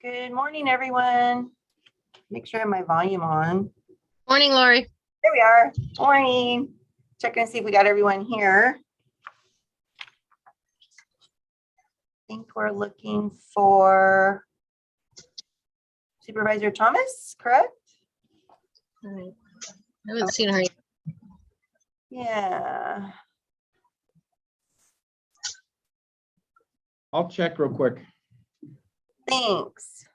Good morning, everyone. Make sure I have my volume on. Morning, Lori. There we are. Morning. Checking to see if we got everyone here. I think we're looking for Supervisor Thomas, correct? I haven't seen her yet. Yeah. I'll check real quick. Thanks.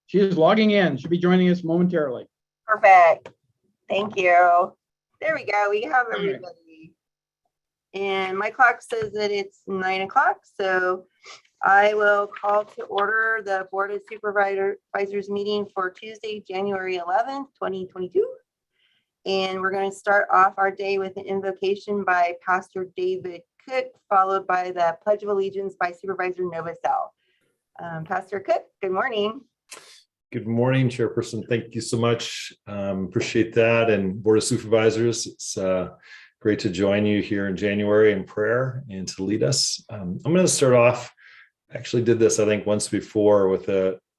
She is logging in. She'll be joining us momentarily. Perfect. Thank you. There we go. We have everybody. And my clock says that it's 9 o'clock. So I will call to order the Board of Supervisors meeting for Tuesday, January 11th, 2022. And we're going to start off our day with an invocation by Pastor David Cook, followed by the Pledge of Allegiance by Supervisor Novosel. Pastor Cook, good morning. Good morning, Chairperson. Thank you so much. Appreciate that. And Board of Supervisors, it's great to join you here in January in prayer and to lead us. I'm going to start off, I actually did this, I think, once before with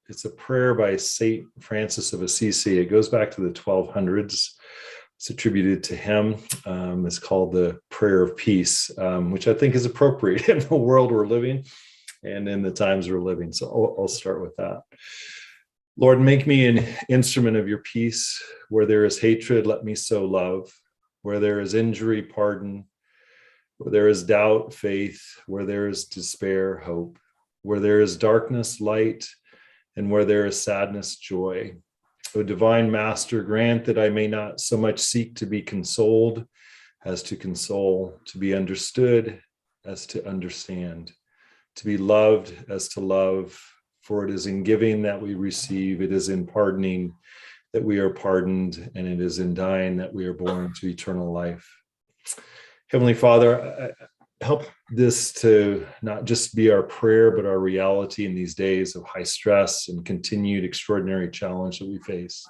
it's a prayer by St. Francis of Assisi. It goes back to the 1200s. It's attributed to him. It's called the Prayer of Peace, which I think is appropriate in the world we're living and in the times we're living. So I'll start with that. Lord, make me an instrument of your peace. Where there is hatred, let me sow love. Where there is injury, pardon. Where there is doubt, faith. Where there is despair, hope. Where there is darkness, light. And where there is sadness, joy. O divine Master, grant that I may not so much seek to be consoled as to console, to be understood as to understand, to be loved as to love. For it is in giving that we receive, it is in pardoning that we are pardoned, and it is in dying that we are born to eternal life. Heavenly Father, help this to not just be our prayer, but our reality in these days of high stress and continued extraordinary challenge that we face.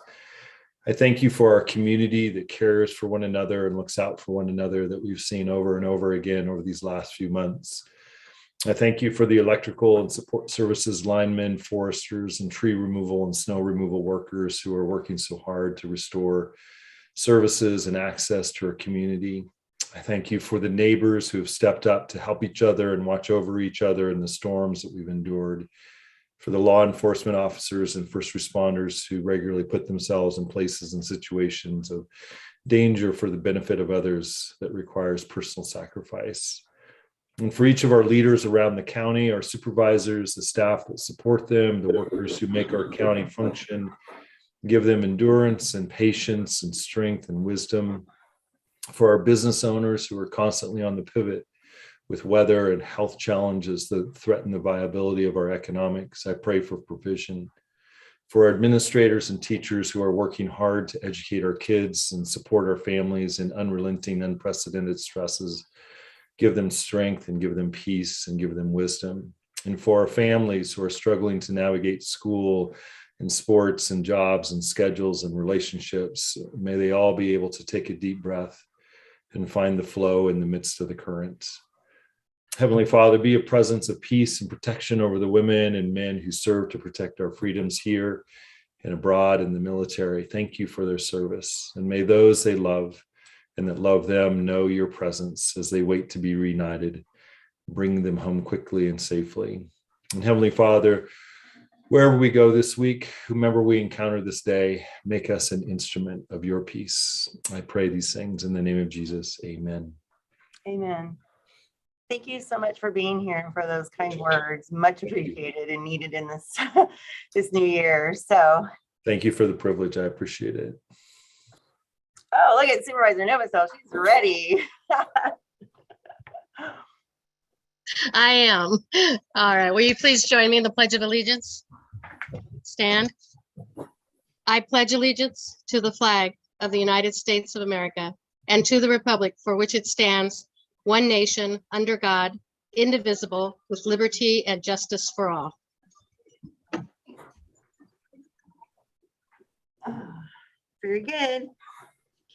I thank you for our community that cares for one another and looks out for one another that we've seen over and over again over these last few months. I thank you for the electrical and support services linemen, foresters, and tree removal and snow removal workers who are working so hard to restore services and access to our community. I thank you for the neighbors who have stepped up to help each other and watch over each other in the storms that we've endured, for the law enforcement officers and first responders who regularly put themselves in places and situations of danger for the benefit of others that requires personal sacrifice. And for each of our leaders around the county, our supervisors, the staff that support them, the workers who make our county function, give them endurance and patience and strength and wisdom. For our business owners who are constantly on the pivot with weather and health challenges that threaten the viability of our economics, I pray for provision. For our administrators and teachers who are working hard to educate our kids and support our families in unrelenting, unprecedented stresses, give them strength and give them peace and give them wisdom. And for our families who are struggling to navigate school and sports and jobs and schedules and relationships, may they all be able to take a deep breath and find the flow in the midst of the current. Heavenly Father, be a presence of peace and protection over the women and men who serve to protect our freedoms here and abroad in the military. Thank you for their service. And may those they love and that love them know your presence as they wait to be reunited. Bring them home quickly and safely. And Heavenly Father, wherever we go this week, whomever we encounter this day, make us an instrument of your peace. I pray these things in the name of Jesus. Amen. Amen. Thank you so much for being here and for those kind words. Much appreciated and needed in this, this new year. So thank you for the privilege. I appreciate it. Oh, look at Supervisor Novosel. She's ready. I am. All right. Will you please join me in the Pledge of Allegiance? Stand. I pledge allegiance to the flag of the United States of America and to the republic for which it stands, one nation, under God, indivisible, with liberty and justice for all. Very good.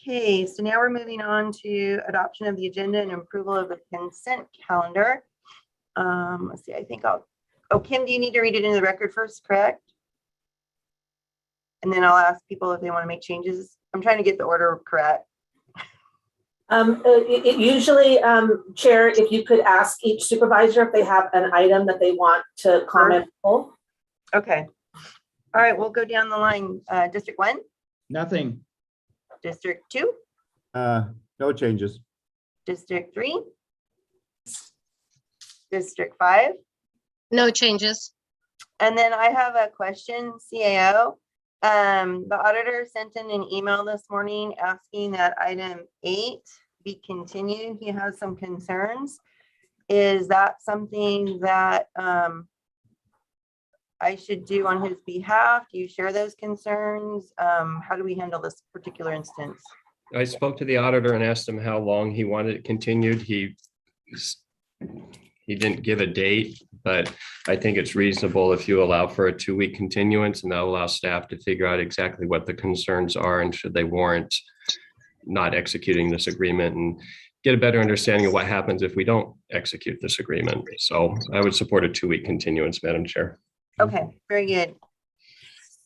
Okay, so now we're moving on to adoption of the agenda and approval of the consent calendar. Let's see, I think Kim, do you need to read it into the record first, correct? And then I'll ask people if they want to make changes. I'm trying to get the order correct. Usually, Chair, if you could ask each supervisor if they have an item that they want to comment on. Okay. All right, we'll go down the line. District 1, Nothing. District 2, No changes. District 3, District 5. No changes. And then I have a question, CAO. The auditor sent in an email this morning asking that item 8 be continued. He has some concerns. Is that something that I should do on his behalf? Do you share those concerns? How do we handle this particular instance? I spoke to the auditor and asked him how long he wanted it continued. He didn't give a date, but I think it's reasonable if you allow for a 2-week continuance, and that'll allow staff to figure out exactly what the concerns are and should they warrant not executing this agreement, and get a better understanding of what happens if we don't execute this agreement. So I would support a 2-week continuance, Madam Chair. Okay, very good.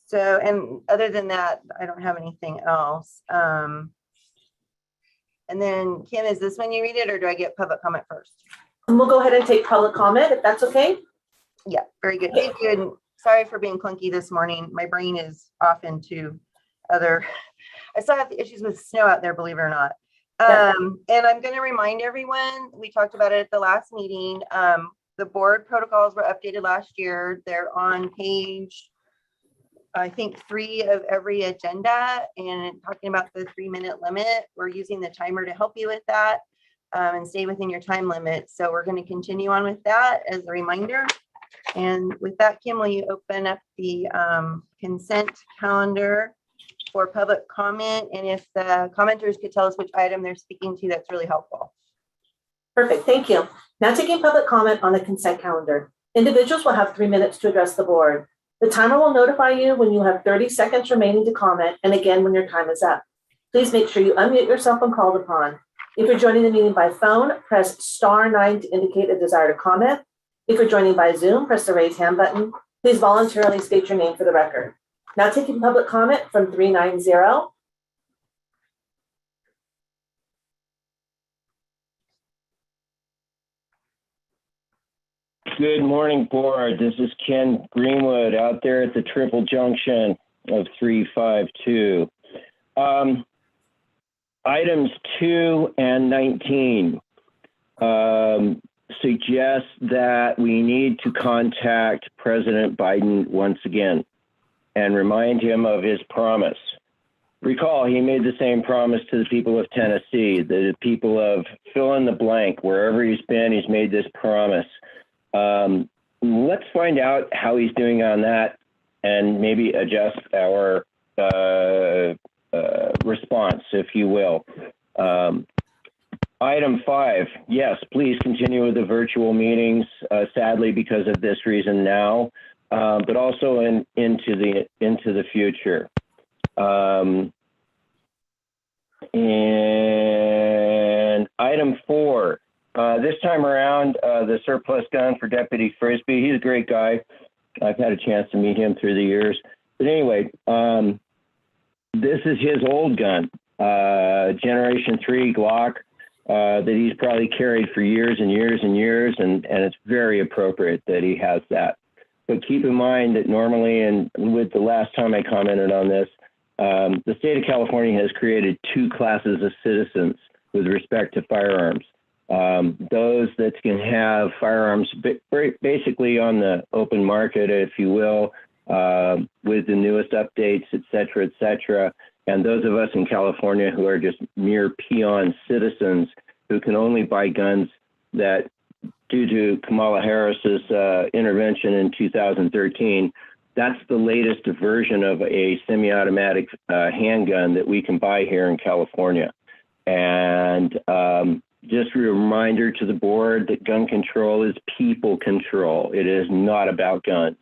So, and other than that, I don't have anything else. And then Kim, is this when you read it, or do I get public comment first? And we'll go ahead and take public comment if that's okay. Yeah, very good. Thank you. And sorry for being clunky this morning. My brain is off into other, I still have issues with snow out there, believe it or not. Yeah. And I'm going to remind everyone, we talked about it at the last meeting. The board protocols were updated last year. They're on page, I think, 3 of every agenda, and talking about the 3-minute limit. We're using the timer to help you with that and stay within your time limit. So we're going to continue on with that as a reminder. And with that, Kim, will you open up the consent calendar for public comment? And if the commenters could tell us which item they're speaking to, that's really helpful. Perfect, thank you. Now taking public comment on the consent calendar. Individuals will have 3 minutes to address the board. The timer will notify you when you have 30 seconds remaining to comment, and again when your time is up. Please make sure you unmute yourself when called upon. If you're joining the meeting by phone, press *9 to indicate a desire to comment. If you're joining by Zoom, press the raise hand button. Please voluntarily state your name for the record. Now taking public comment from 390. Good morning, board. This is Ken Greenwood out there at the triple junction of 352. Items 2 and 19 suggest that we need to contact President Biden once again and remind him of his promise. Recall, he made the same promise to the people of Tennessee, the people of fill in the blank. Wherever he's been, he's made this promise. Let's find out how he's doing on that and maybe adjust our response, if you will. Item 5, yes, please continue with the virtual meetings, sadly because of this reason now, but also into the future. And item 4, this time around, the surplus gun for Deputy Frisbee. He's a great guy. I've had a chance to meet him through the years. But anyway, this is his old gun, Generation 3 Glock, that he's probably carried for years and years and years, and it's very appropriate that he has that. But keep in mind that normally, and with the last time I commented on this, the state of California has created 2 classes of citizens with respect to firearms. Those that can have firearms basically on the open market, if you will, with the newest updates, et cetera, and those of us in California who are just mere peon citizens who can only buy guns that, due to Kamala Harris's intervention in 2013, that's the latest version of a semi-automatic handgun that we can buy here in California. And just a reminder to the board that gun control is people control. It is not about guns.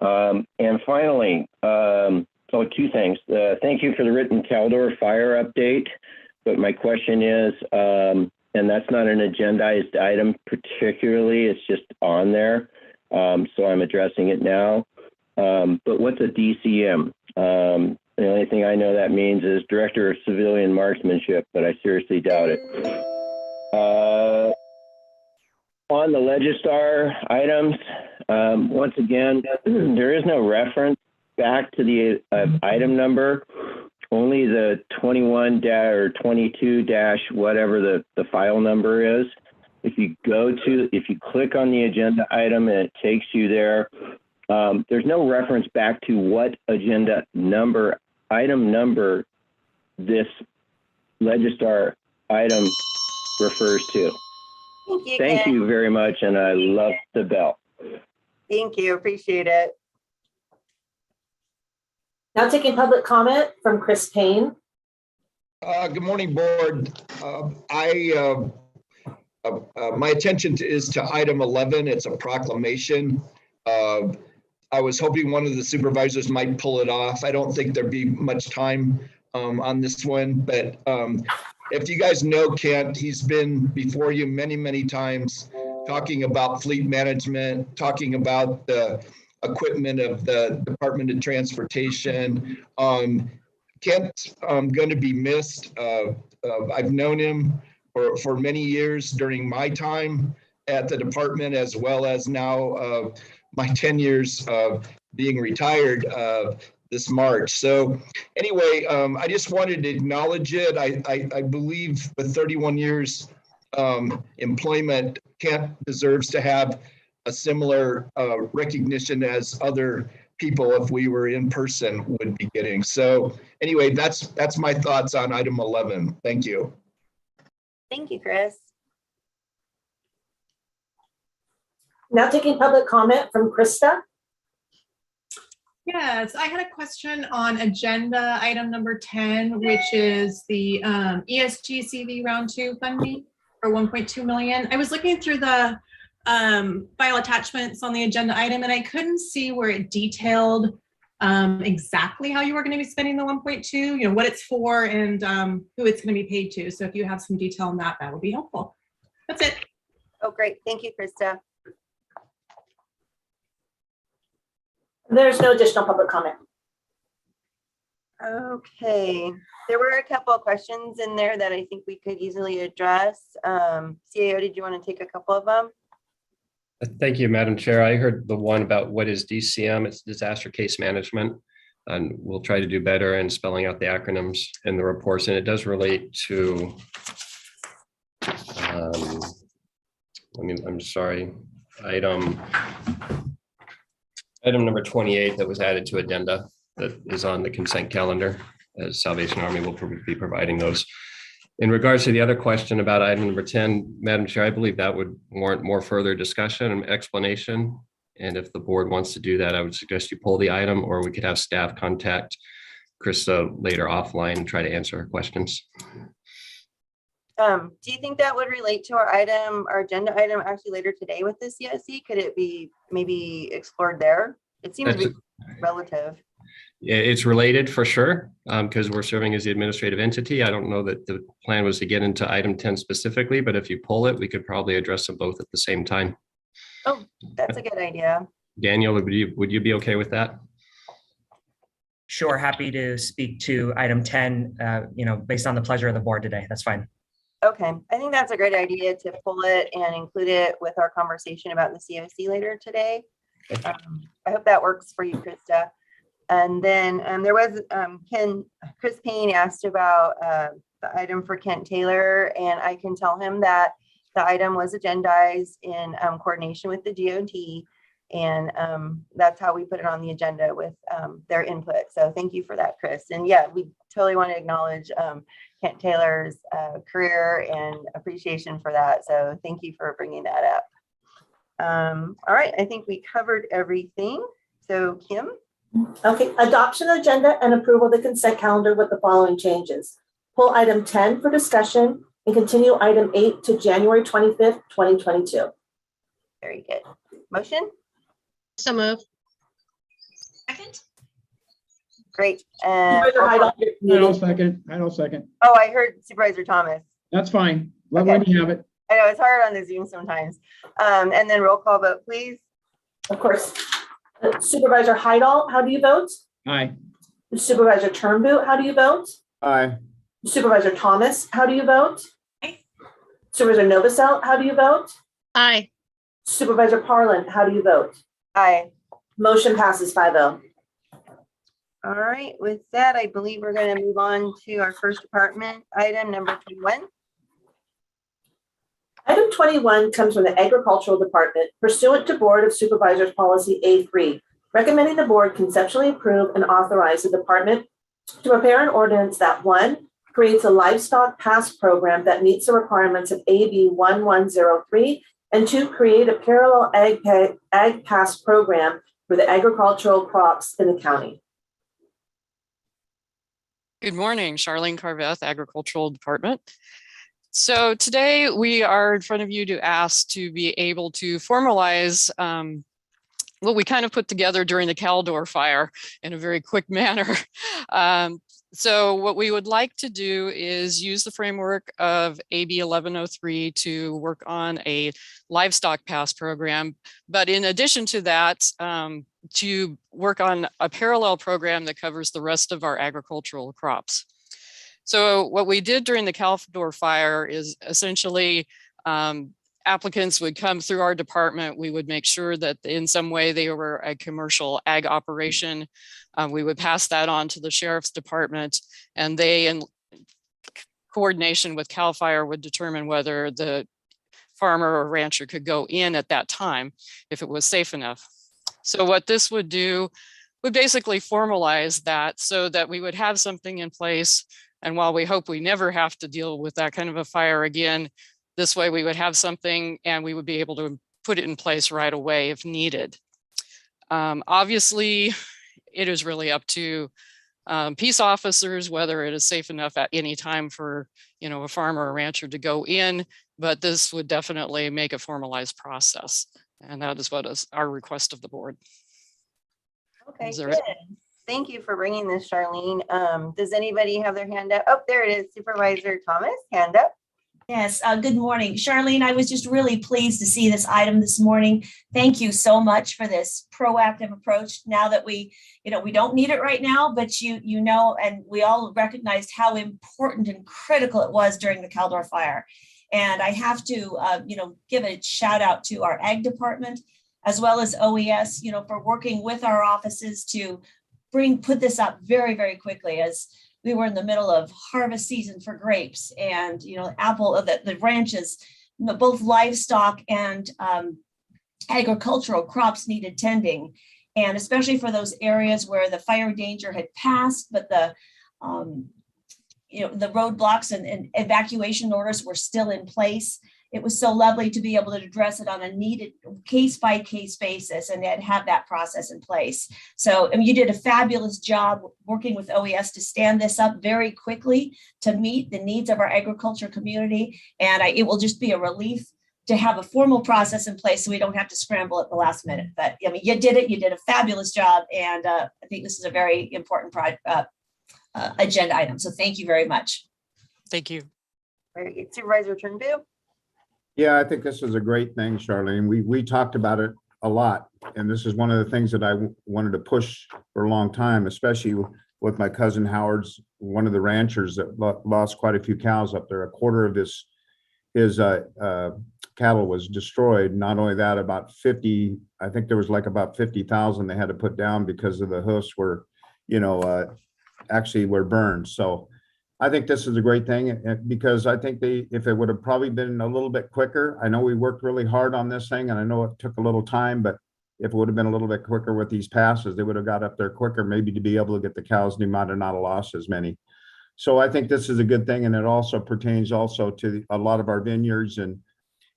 And finally, two things. Thank you for the written Caldor fire update. But my question is, and that's not an agendized item particularly, it's just on there. So I'm addressing it now. But what's a DCM? The only thing I know that means is Director of Civilian Marksmanship, but I seriously doubt it. On the Legistar items, once again, there is no reference back to the item number, only the 21- or 22- whatever the file number is. If you click on the agenda item and it takes you there, there's no reference back to what agenda number, item number this Legistar item refers to. Thank you. Thank Ken. you very much, and I love the bell. Thank you. Appreciate it. Now taking public comment from Chris Payne. Good morning, board. My attention is to item 11. It's a proclamation. I was hoping one of the supervisors might pull it off. I don't think there'd be much time on this one, but if you guys know Kent, he's been before you many, many times talking about fleet management, talking about the equipment of the Department of Transportation. Kent's going to be missed. I've known him for many years during my time at the department, as well as now my 10 years of being retired this March. So anyway, I just wanted to acknowledge it. I believe with 31 years employment, Kent deserves to have a similar recognition as other people, if we were in person, would be getting. So anyway, that's my thoughts on item 11. Thank you. Thank you, Chris. Now taking public comment from Krista. Yes, I had a question on agenda item number 10, which is the ESG CV round 2 funding for 1.2 million. I was looking through the file attachments on the agenda item, and I couldn't see where it detailed exactly how you were going to be spending the 1.2, you know, what it's for and who it's going to be paid to. So if you have some detail on that, that would be helpful. That's it. Oh, great. Thank you, Krista. There's no additional public comment. Okay, there were a couple of questions in there that I think we could easily address. CAO, did you want to take a couple of them? Thank you, Madam Chair. I heard the one about what is DCM. It's disaster case management. And we'll try to do better in spelling out the acronyms in the reports. And it does relate to, I'm sorry, item number 28 that was added to addenda that is on the consent calendar, as Salvation Army will be providing those. In regards to the other question about item number 10, Madam Chair, I believe that would warrant more further discussion and explanation. And if the board wants to do that, I would suggest you pull the item, or we could have staff contact Krista later offline and try to answer her questions. Do you think that would relate to our agenda item actually later today with the CSC? Could it be maybe explored there? It seems to be relative. Yeah, it's related for sure, because we're serving as the administrative entity. I don't know that the plan was to get into item 10 specifically, but if you pull it, we could probably address them both at the same time. Oh, that's a good idea. Daniel, would you be okay with that? Sure, happy to speak to item 10, based on the pleasure of the board today. That's fine. Okay, I think that's a great idea to pull it and include it with our conversation about the COC later today. I hope that works for you, Krista. And then there was Chris Payne asked about the item for Kent Taylor, and I can tell him that the item was agendized in coordination with the DOT, and that's how we put it on the agenda with their input. So thank you for that, Chris. And yeah, we totally want to acknowledge Kent Taylor's career and appreciation for that. So thank you for bringing that up. All right, I think we covered everything. So Kim? Okay, adoption agenda and approval of the consent calendar with the following changes. Pull item 10 for discussion and continue item 8 to January 25th, 2022. Very good. Motion? So move. Second? Great. And Supervisor Heidel, you're I don't muted. second. I don't second. oh, I heard Supervisor Thomas. That's fine. Let Okay. Wendy have it. I know it's hard on the Zoom sometimes. And then roll call vote, please. Of course. Supervisor Heidel, how do you vote? Aye. Supervisor Turnboot, how do you vote? Aye. Supervisor Thomas, how do you vote? Aye. Supervisor Novacell, how do you vote? Aye. Supervisor Parlin, how do you vote? Aye. Motion passes 5-0. All right, with that, I believe we're going to move on to our first department item, number 21. Item 21 comes from the Agricultural Department pursuant to Board of Supervisors Policy A3, recommending the board conceptually approve and authorize the department to prepare an ordinance that 1, creates a livestock pass program that meets the requirements of AB 1103, and 2, create a parallel ag pass program for the agricultural crops in the county. Good morning, Charlene Carveth, Agricultural Department. So today we are in front of you to ask to be able to formalize what we kind of put together during the Caldor fire in a very quick manner. So what we would like to do is use the framework of AB 1103 to work on a livestock pass program. But in addition to that, to work on a parallel program that covers the rest of our agricultural crops. So what we did during the Caldor fire is essentially applicants would come through our department. We would make sure that in some way they were a commercial ag operation. We would pass that on to the sheriff's department, and they, in coordination with CAL FIRE, would determine whether the farmer or rancher could go in at that time if it was safe enough. So what this would do would basically formalize that so that we would have something in place. And while we hope we never have to deal with that kind of a fire again, this way we would have something and we would be able to put it in place right away if needed. Obviously, it is really up to peace officers whether it is safe enough at any time for a farmer or rancher to go in, but this would definitely make a formalized process. And that is what is our request of the board. Okay, Is there- good. Thank you for bringing this, Charlene. Does anybody have their hand up? Oh, there it is. Supervisor Thomas, hand up. Yes, good morning. Charlene, I was just really pleased to see this item this morning. Thank you so much for this proactive approach. Now that we don't need it right now, but and we all recognized how important and critical it was during the Caldor fire. And I have to, give a shout out to our ag department, as well as OES, for working with our offices to put this up very, very quickly, as we were in the middle of harvest season for grapes and, the ranches, both livestock and agricultural crops needed tending. And especially for those areas where the fire danger had passed, but the roadblocks and evacuation orders were still in place. It was so lovely to be able to address it on a needed case-by-case basis and then have that process in place. So you did a fabulous job working with OES to stand this up very quickly to meet the needs of our agriculture community. And it will just be a relief to have a formal process in place so we don't have to scramble at the last minute. But you did it. You did a fabulous job. And I think this is a very important agenda item. So thank you very much. Thank you. Very good. Supervisor Turnbull. Yeah, I think this is a great thing, Charlene. We talked about it a lot, and this is one of the things that I wanted to push for a long time, especially with my cousin Howard's, one of the ranchers that lost quite a few cows up there. A quarter of his cattle was destroyed. Not only that, about 50, I think there was like about 50,000 they had to put down because of the hoofs were, actually were burned. So I think this is a great thing because I think if it would have probably been a little bit quicker, I know we worked really hard on this thing and I know it took a little time, but if it would have been a little bit quicker with these passes, they would have got up there quicker, maybe to be able to get the cows, they might have not lost as many. So I think this is a good thing. And it also pertains also to a lot of our vineyards and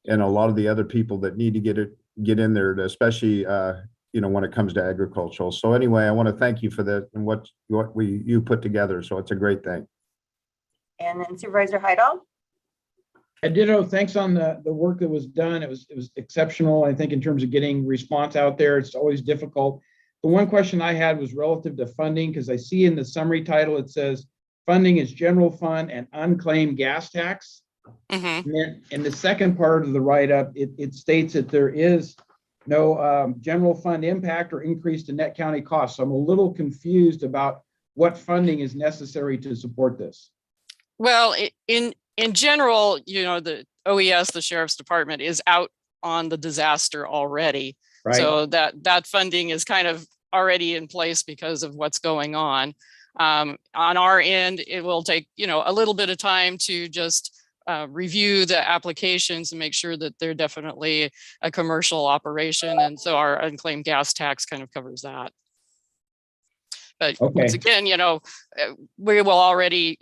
a lot of the other people that need to get in there, especially, when it comes to agricultural. So anyway, I want to thank you for that and what you put together. So it's a great thing. And then Supervisor Heidel. Ditto, thanks on the work that was done. It was exceptional, I think, in terms of getting response out there. It's always difficult. The one question I had was relative to funding, because I see in the summary title, it says funding is general fund and unclaimed gas tax. Mhm. And then in the second part of the write-up, it states that there is no general fund impact or increase to net county costs. So I'm a little confused about what funding is necessary to support this. Well, in general, the OES, the Sheriff's Department, is out on the disaster already. Right. So that funding is kind of already in place because of what's going on. On our end, it will take, a little bit of time to just review the applications and make sure that they're definitely a commercial operation. And so our unclaimed gas tax kind of covers that. But once again, we will already,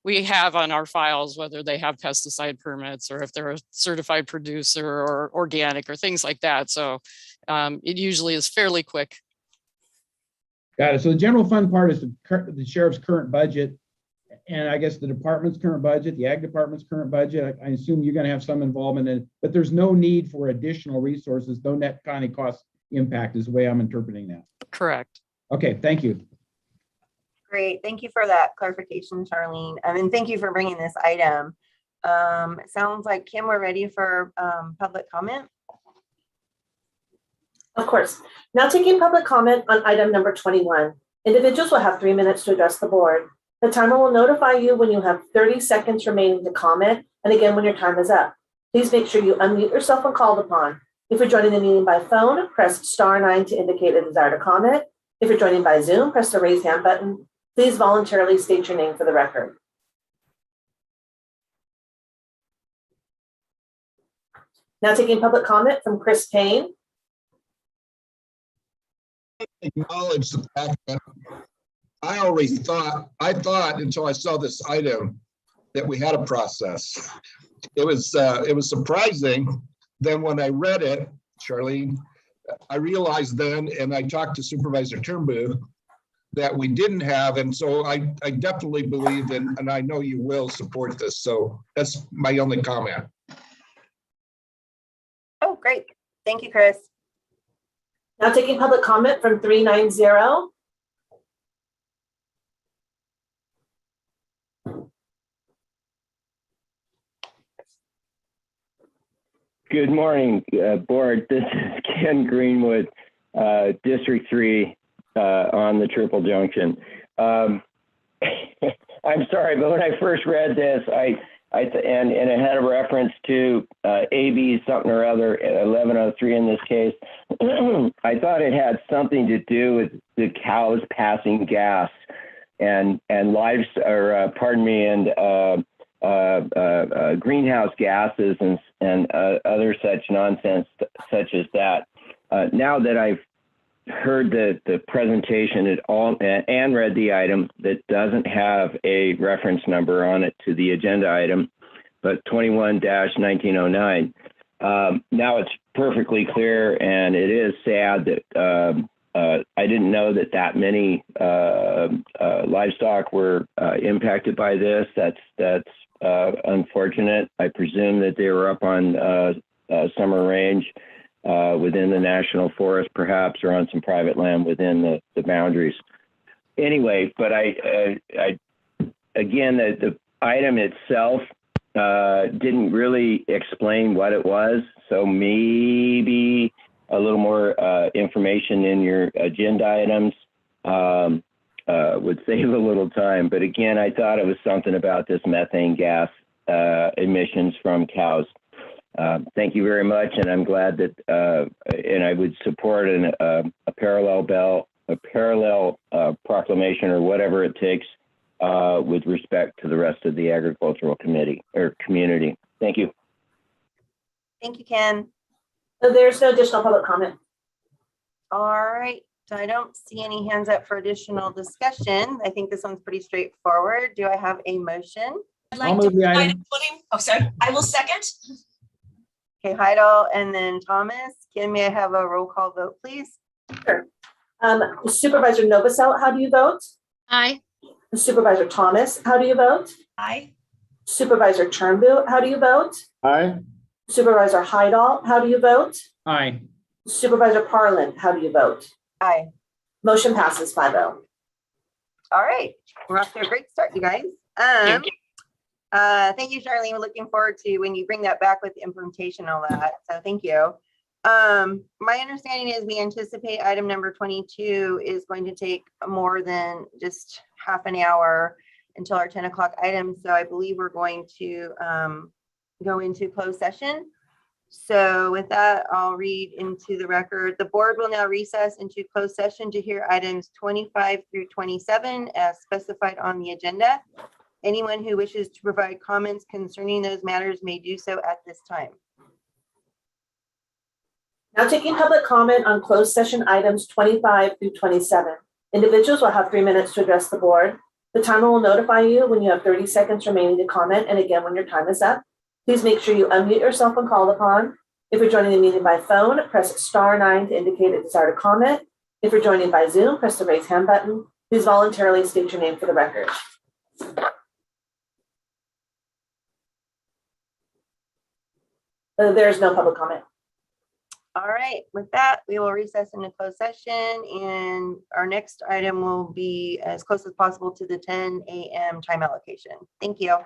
we have on our files whether they have pesticide permits or if they're a certified producer or organic or things like that. So it usually is fairly quick. Got it. So the general fund part is the sheriff's current budget, and I guess the department's current budget, the ag department's current budget. I assume you're going to have some involvement in it, but there's no need for additional resources. No net county cost impact is the way I'm interpreting that. Correct. Okay, thank you. Great. Thank you for that clarification, Charlene. And thank you for bringing this item. It sounds like, Kim, we're ready for public comment. Of course. Now taking public comment on item number 21. Individuals will have 3 minutes to address the board. The timer will notify you when you have 30 seconds remaining to comment, and again when your time is up. Please make sure you unmute yourself when called upon. If you're joining the meeting by phone, press *9 to indicate a desire to comment. If you're joining by Zoom, press the raise hand button. Please voluntarily state your name for the record. Now taking public comment from Chris Payne. Acknowledge the fact that I thought until I saw this item that we had a process. It was surprising. Then when I read it, Charlene, I realized then, and I talked to Supervisor Turnbull, that we didn't have, and so I definitely believe in, and I know you will support this. So that's my only comment. Oh, great. Thank you, Chris. Now taking public comment from 390. Good morning, board. This is Ken Greenwood, District 3 on the Triple Junction. I'm sorry, but when I first read this, and it had a reference to AB something or other, 1103 in this case, I thought it had something to do with the cows passing gas and greenhouse gases and other such nonsense such as that. Now that I've heard the presentation at all and read the item that doesn't have a reference number on it to the agenda item, but 21-1909. Now it's perfectly clear, and it is sad that I didn't know that many livestock were impacted by this. That's unfortunate. I presume that they were up on summer range within the national forest, perhaps, or on some private land within the boundaries. Anyway, but again, the item itself didn't really explain what it was. So maybe a little more information in your agenda items would save a little time. But again, I thought it was something about this methane gas emissions from cows. Thank you very much, and I'm glad that, and I would support a parallel proclamation or whatever it takes with respect to the rest of the agricultural committee or community. Thank you. Thank you, Ken. So there's no additional public comment. All right. So I don't see any hands up for additional discussion. I think this one's pretty straightforward. Do I have a motion? I'd like to provide a footing. Oh, sorry. I will second. Okay, Heidel and then Thomas. Kim, may I have a roll call vote, please? Sure. Supervisor Novosel, how do you vote? Aye. Supervisor Thomas, how do you vote? Aye. Supervisor Turnbow, how do you vote? Aye. Supervisor Hydal, how do you vote? Aye. Supervisor Parlin, how do you vote? Aye. Motion passes 5-0. All right, we're off to a great start, you guys. Thank Thank you, Charlene. We're looking forward to when you bring that back with the implementation and all that. So thank you. My understanding is we anticipate item number 22 is going to take more than just half an hour until our 10 o'clock item. So I believe we're going to go into closed session. So with that, I'll read into the record. The board will now recess into closed session to hear items 25 through 27 as specified on the agenda. Anyone who wishes to provide comments concerning those matters may do so at this time. Now taking public comment on closed session items 25 through 27. Individuals will have 3 minutes to address the board. The timer will notify you when you have 30 seconds remaining to comment, and again when your time is up. Please make sure you unmute yourself when called upon. If you're joining the meeting by phone, press *9 to indicate a desire to comment. If you're joining by Zoom, press the raise hand button. Please voluntarily state your name for the record. There's no public comment. All right, with that, we will recess into closed session, and our next item will be as close as possible to the 10 a.m. time allocation. Thank you.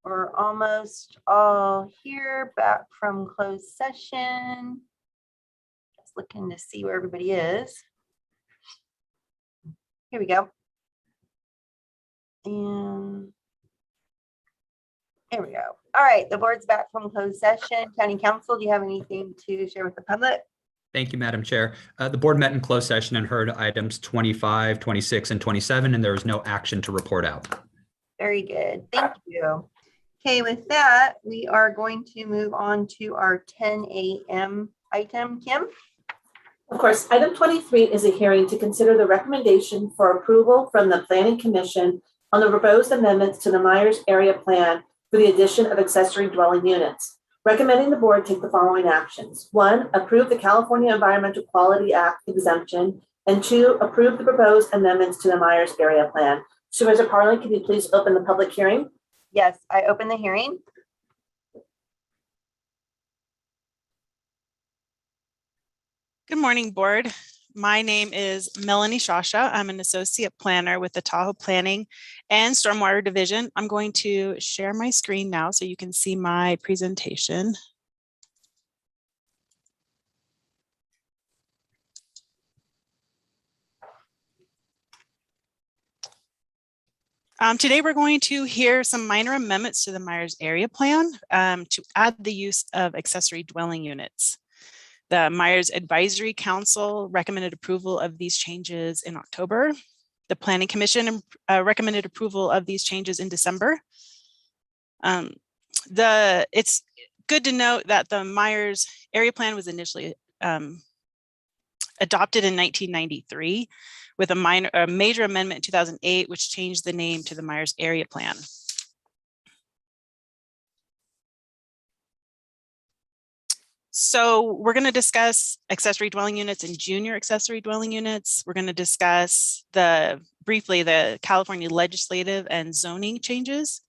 We're almost all here, back from closed session. Just looking to see where everybody is. Here we go. And there we go. All right, the board's back from closed session. County Council, do you have anything to share with the public? Thank you, Madam Chair. The board met in closed session and heard items 25, 26, and 27, and there was no action to report out. Very good. Thank you. Okay, with that, we are going to move on to our 10 a.m. item. Kim? Of course, item 23 is a hearing to consider the recommendation for approval from the Planning Commission on the proposed amendments to the Myers Area Plan for the addition of accessory dwelling units. Recommending the board take the following actions. 1, approve the California Environmental Quality Act exemption. And 2, approve the proposed amendments to the Myers Area Plan. Supervisor Parlin, can you please open the public hearing? Yes, I open the hearing. Good morning, board. My name is Melanie Shasha. I'm an associate planner with the Tahoe Planning and Stormwater Division. I'm going to share my screen now so you can see my presentation. Today, we're going to hear some minor amendments to the Myers Area Plan to add the use of accessory dwelling units. The Myers Advisory Council recommended approval of these changes in October. The Planning Commission recommended approval of these changes in December. It's good to note that the Myers Area Plan was initially adopted in 1993 with a major amendment in 2008, which changed the name to the Myers Area Plan. So we're going to discuss accessory dwelling units and junior accessory dwelling units. We're going to discuss briefly the California legislative and zoning changes,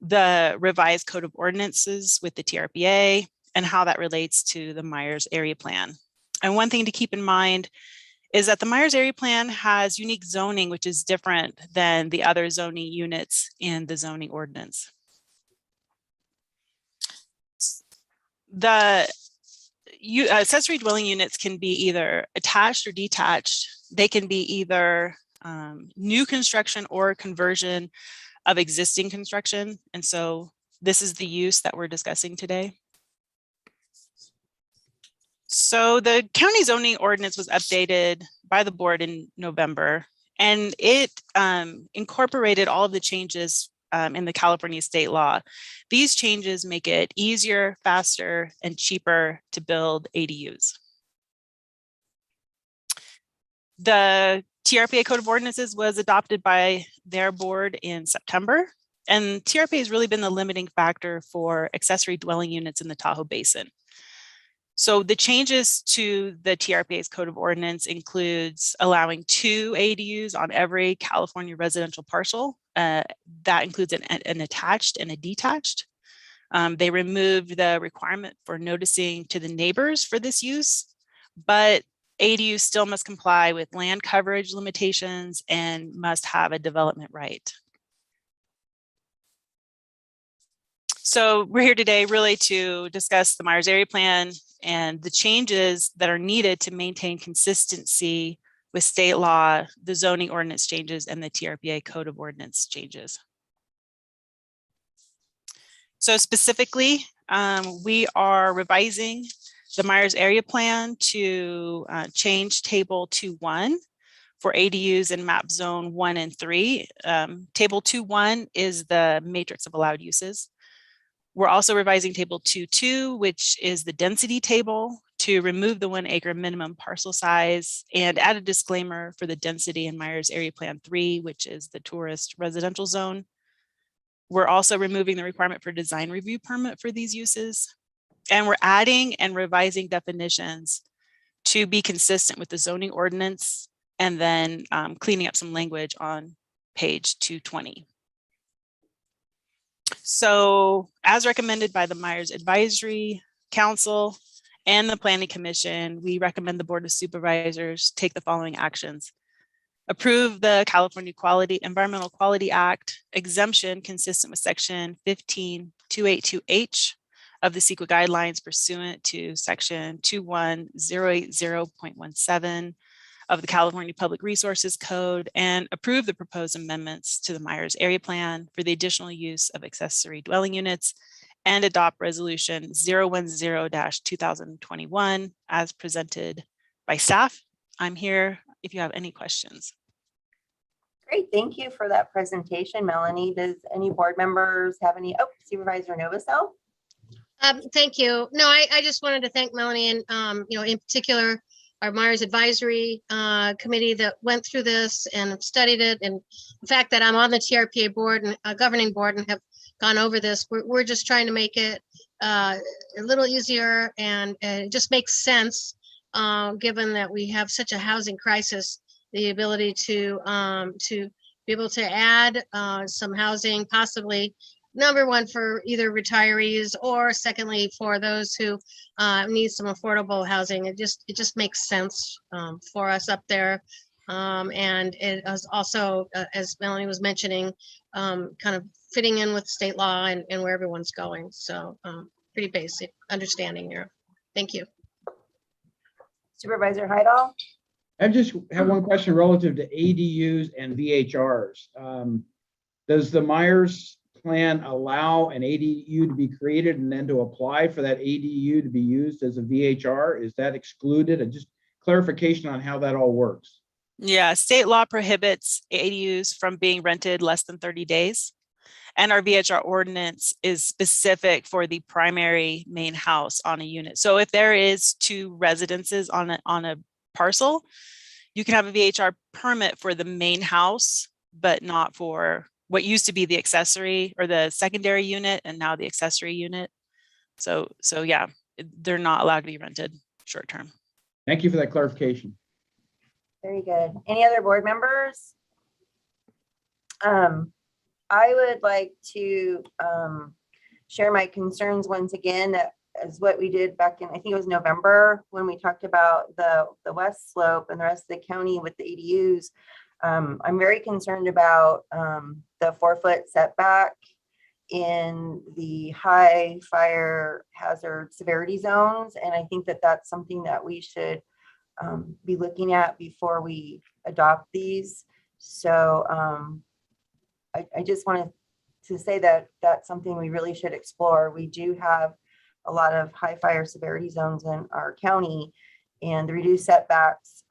the revised code of ordinances with the TRPA, and how that relates to the Myers Area Plan. And one thing to keep in mind is that the Myers Area Plan has unique zoning, which is different than the other zoning units in the zoning ordinance. The accessory dwelling units can be either attached or detached. They can be either new construction or conversion of existing construction. And so this is the use that we're discussing today. So the county zoning ordinance was updated by the board in November, and it incorporated all of the changes in the California state law. These changes make it easier, faster, and cheaper to build ADUs. The TRPA Code of Ordinances was adopted by their board in September, and TRPA has really been the limiting factor for accessory dwelling units in the Tahoe Basin. So the changes to the TRPA's Code of Ordinance includes allowing 2 ADUs on every California residential parcel. That includes an attached and a detached. They removed the requirement for noticing to the neighbors for this use, but ADUs still must comply with land coverage limitations and must have a development right. So we're here today really to discuss the Myers Area Plan and the changes that are needed to maintain consistency with state law, the zoning ordinance changes, and the TRPA Code of Ordinance changes. So specifically, we are revising the Myers Area Plan to change Table 2.1 for ADUs in map zone 1 and 3. Table 2.1 is the matrix of allowed uses. We're also revising Table 2.2, which is the density table, to remove the 1 acre minimum parcel size and add a disclaimer for the density in Myers Area Plan 3, which is the tourist residential zone. We're also removing the requirement for design review permit for these uses. And we're adding and revising definitions to be consistent with the zoning ordinance, and then cleaning up some language on page 220. So as recommended by the Myers Advisory Council and the Planning Commission, we recommend the Board of Supervisors take the following actions. Approve the California Environmental Quality Act exemption consistent with section 15282H of the CEQA guidelines pursuant to section 21080.17 of the California Public Resources Code, and approve the proposed amendments to the Myers Area Plan for the additional use of accessory dwelling units, and adopt resolution 010-2021 as presented by staff. I'm here if you have any questions. Great, thank you for that presentation, Melanie. Does any board members have any? Oh, Supervisor Novosel? Thank you. No, I just wanted to thank Melanie and, in particular, our Myers Advisory Committee that went through this and studied it. And the fact that I'm on the TRPA board and governing board and have gone over this, we're just trying to make it a little easier, and it just makes sense given that we have such a housing crisis, the ability to be able to add some housing, possibly number one for either retirees, or secondly for those who need some affordable housing. It just makes sense for us up there, and it is also, as Melanie was mentioning, kind of fitting in with state law and where everyone's going. So pretty basic understanding here. Thank you. Supervisor Heidel? I just have one question relative to ADUs and VHRs. Does the Myers plan allow an ADU to be created and then to apply for that ADU to be used as a VHR? Is that excluded? Just clarification on how that all works. Yeah, state law prohibits ADUs from being rented less than 30 days. And our VHR ordinance is specific for the primary main house on a unit. So if there is two residences on a parcel, you can have a VHR permit for the main house, but not for what used to be the accessory or the secondary unit, and now the accessory unit. So yeah, they're not allowed to be rented short term. Thank you for that clarification. Very good. Any other board members? I would like to share my concerns once again, as what we did back in, I think it was November, when we talked about the west slope and the rest of the county with the ADUs. I'm very concerned about the 4-foot setback in the high fire hazard severity zones. And I think that that's something that we should be looking at before we adopt these. So I just wanted to say that that's something we really should explore. We do have a lot of high fire severity zones in our county, and the reduced setbacks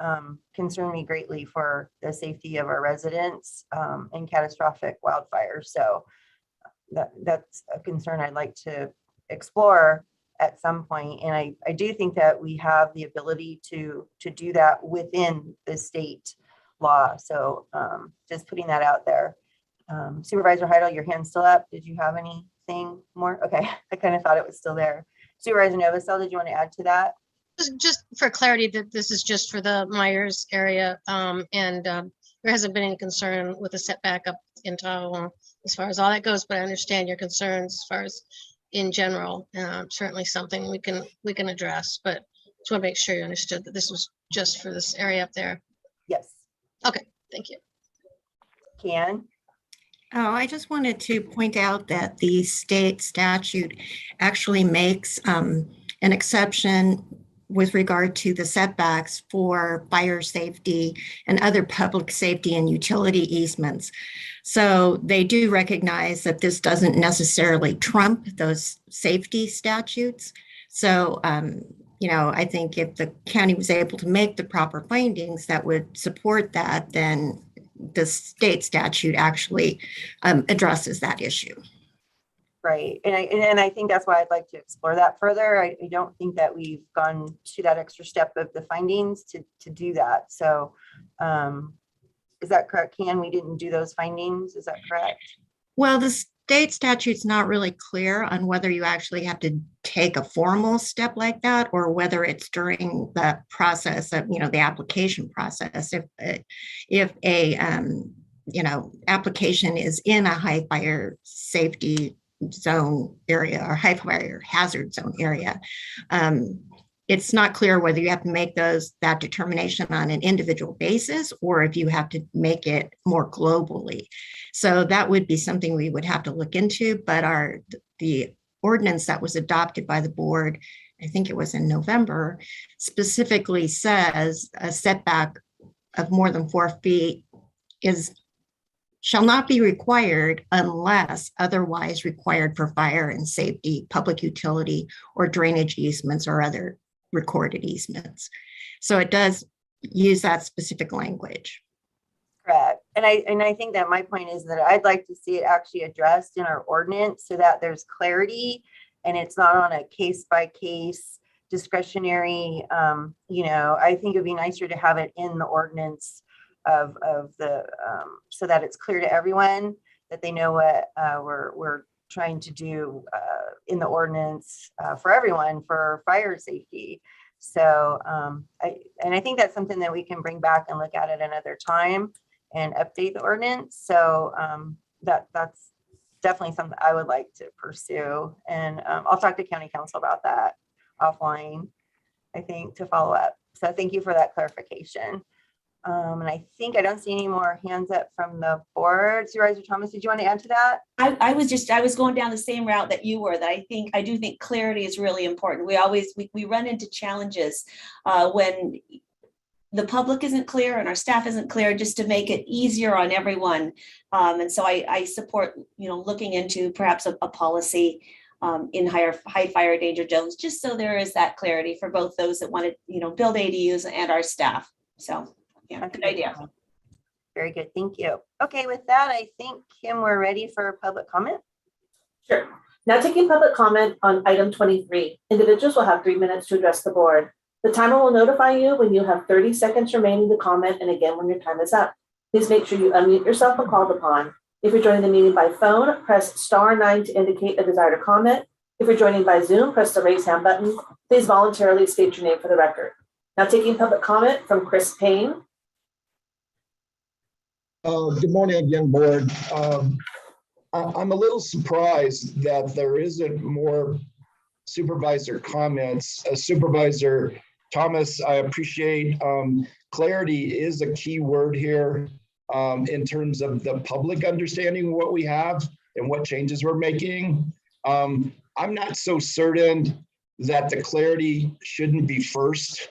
concern me greatly for the safety of our residents and catastrophic wildfires. So that's a concern I'd like to explore at some point. And I do think that we have the ability to do that within the state law. So just putting that out there. Supervisor Heidel, your hand's still up. Did you have anything more? Okay, I kind of thought it was still there. Supervisor Novosel, did you want to add to that? Just for clarity, that this is just for the Myers area, and there hasn't been any concern with the setback up in Tahoe as far as all that goes, but I understand your concerns as far as in general. Certainly something we can address, but just want to make sure you understood that this was just for this area up there. Yes. Okay, thank you. Can. Oh, I just wanted to point out that the state statute actually makes an exception with regard to the setbacks for fire safety and other public safety and utility easements. So they do recognize that this doesn't necessarily trump those safety statutes. So, I think if the county was able to make the proper findings that would support that, then the state statute actually addresses that issue. Right. And I think that's why I'd like to explore that further. I don't think that we've gone to that extra step of the findings to do that. So is that correct, Can? We didn't do those findings. Is that correct? Well, the state statute's not really clear on whether you actually have to take a formal step like that or whether it's during the process of, the application process. If a, application is in a high fire safety zone area or high fire hazard zone area, it's not clear whether you have to make that determination on an individual basis or if you have to make it more globally. So that would be something we would have to look into, but the ordinance that was adopted by the board, I think it was in November, specifically says a setback of more than 4 feet shall not be required unless otherwise required for fire and safety, public utility, or drainage easements or other recorded easements. So it does use that specific language. Correct. And I think that my point is that I'd like to see it actually addressed in our ordinance so that there's clarity and it's not on a case by case discretionary. I think it'd be nicer to have it in the ordinance of the so that it's clear to everyone that they know what we're trying to do in the ordinance for everyone for fire safety. So I think that's something that we can bring back and look at another time and update the ordinance. So that's definitely something I would like to pursue. And I'll talk to county council about that offline, I think, to follow up. So thank you for that clarification. And I think I don't see any more hands up from the board. Supervisor Thomas, did you want to add to that? I was going down the same route that you were, that I do think clarity is really important. We run into challenges when the public isn't clear and our staff isn't clear, just to make it easier on everyone. And so I support, looking into perhaps a policy in high fire danger zones, just so there is that clarity for both those that want to, build ADUs and our staff. So yeah, good idea. Very good. Thank you. Okay, with that, I think, Kim, we're ready for public comment. Sure. Now taking public comment on item 23. Individuals will have 3 minutes to address the board. The timer will notify you when you have 30 seconds remaining to comment, and again when your time is up. Please make sure you unmute yourself when called upon. If you're joining the meeting by phone, press *9 to indicate a desire to comment. If you're joining by Zoom, press the raise hand button. Please voluntarily state your name for the record. Now taking public comment from Chris Payne. Good morning again, board. I'm a little surprised that there isn't more supervisor comments. Supervisor Thomas, I appreciate clarity is a key word here in terms of the public understanding what we have and what changes we're making. I'm not so certain that the clarity shouldn't be first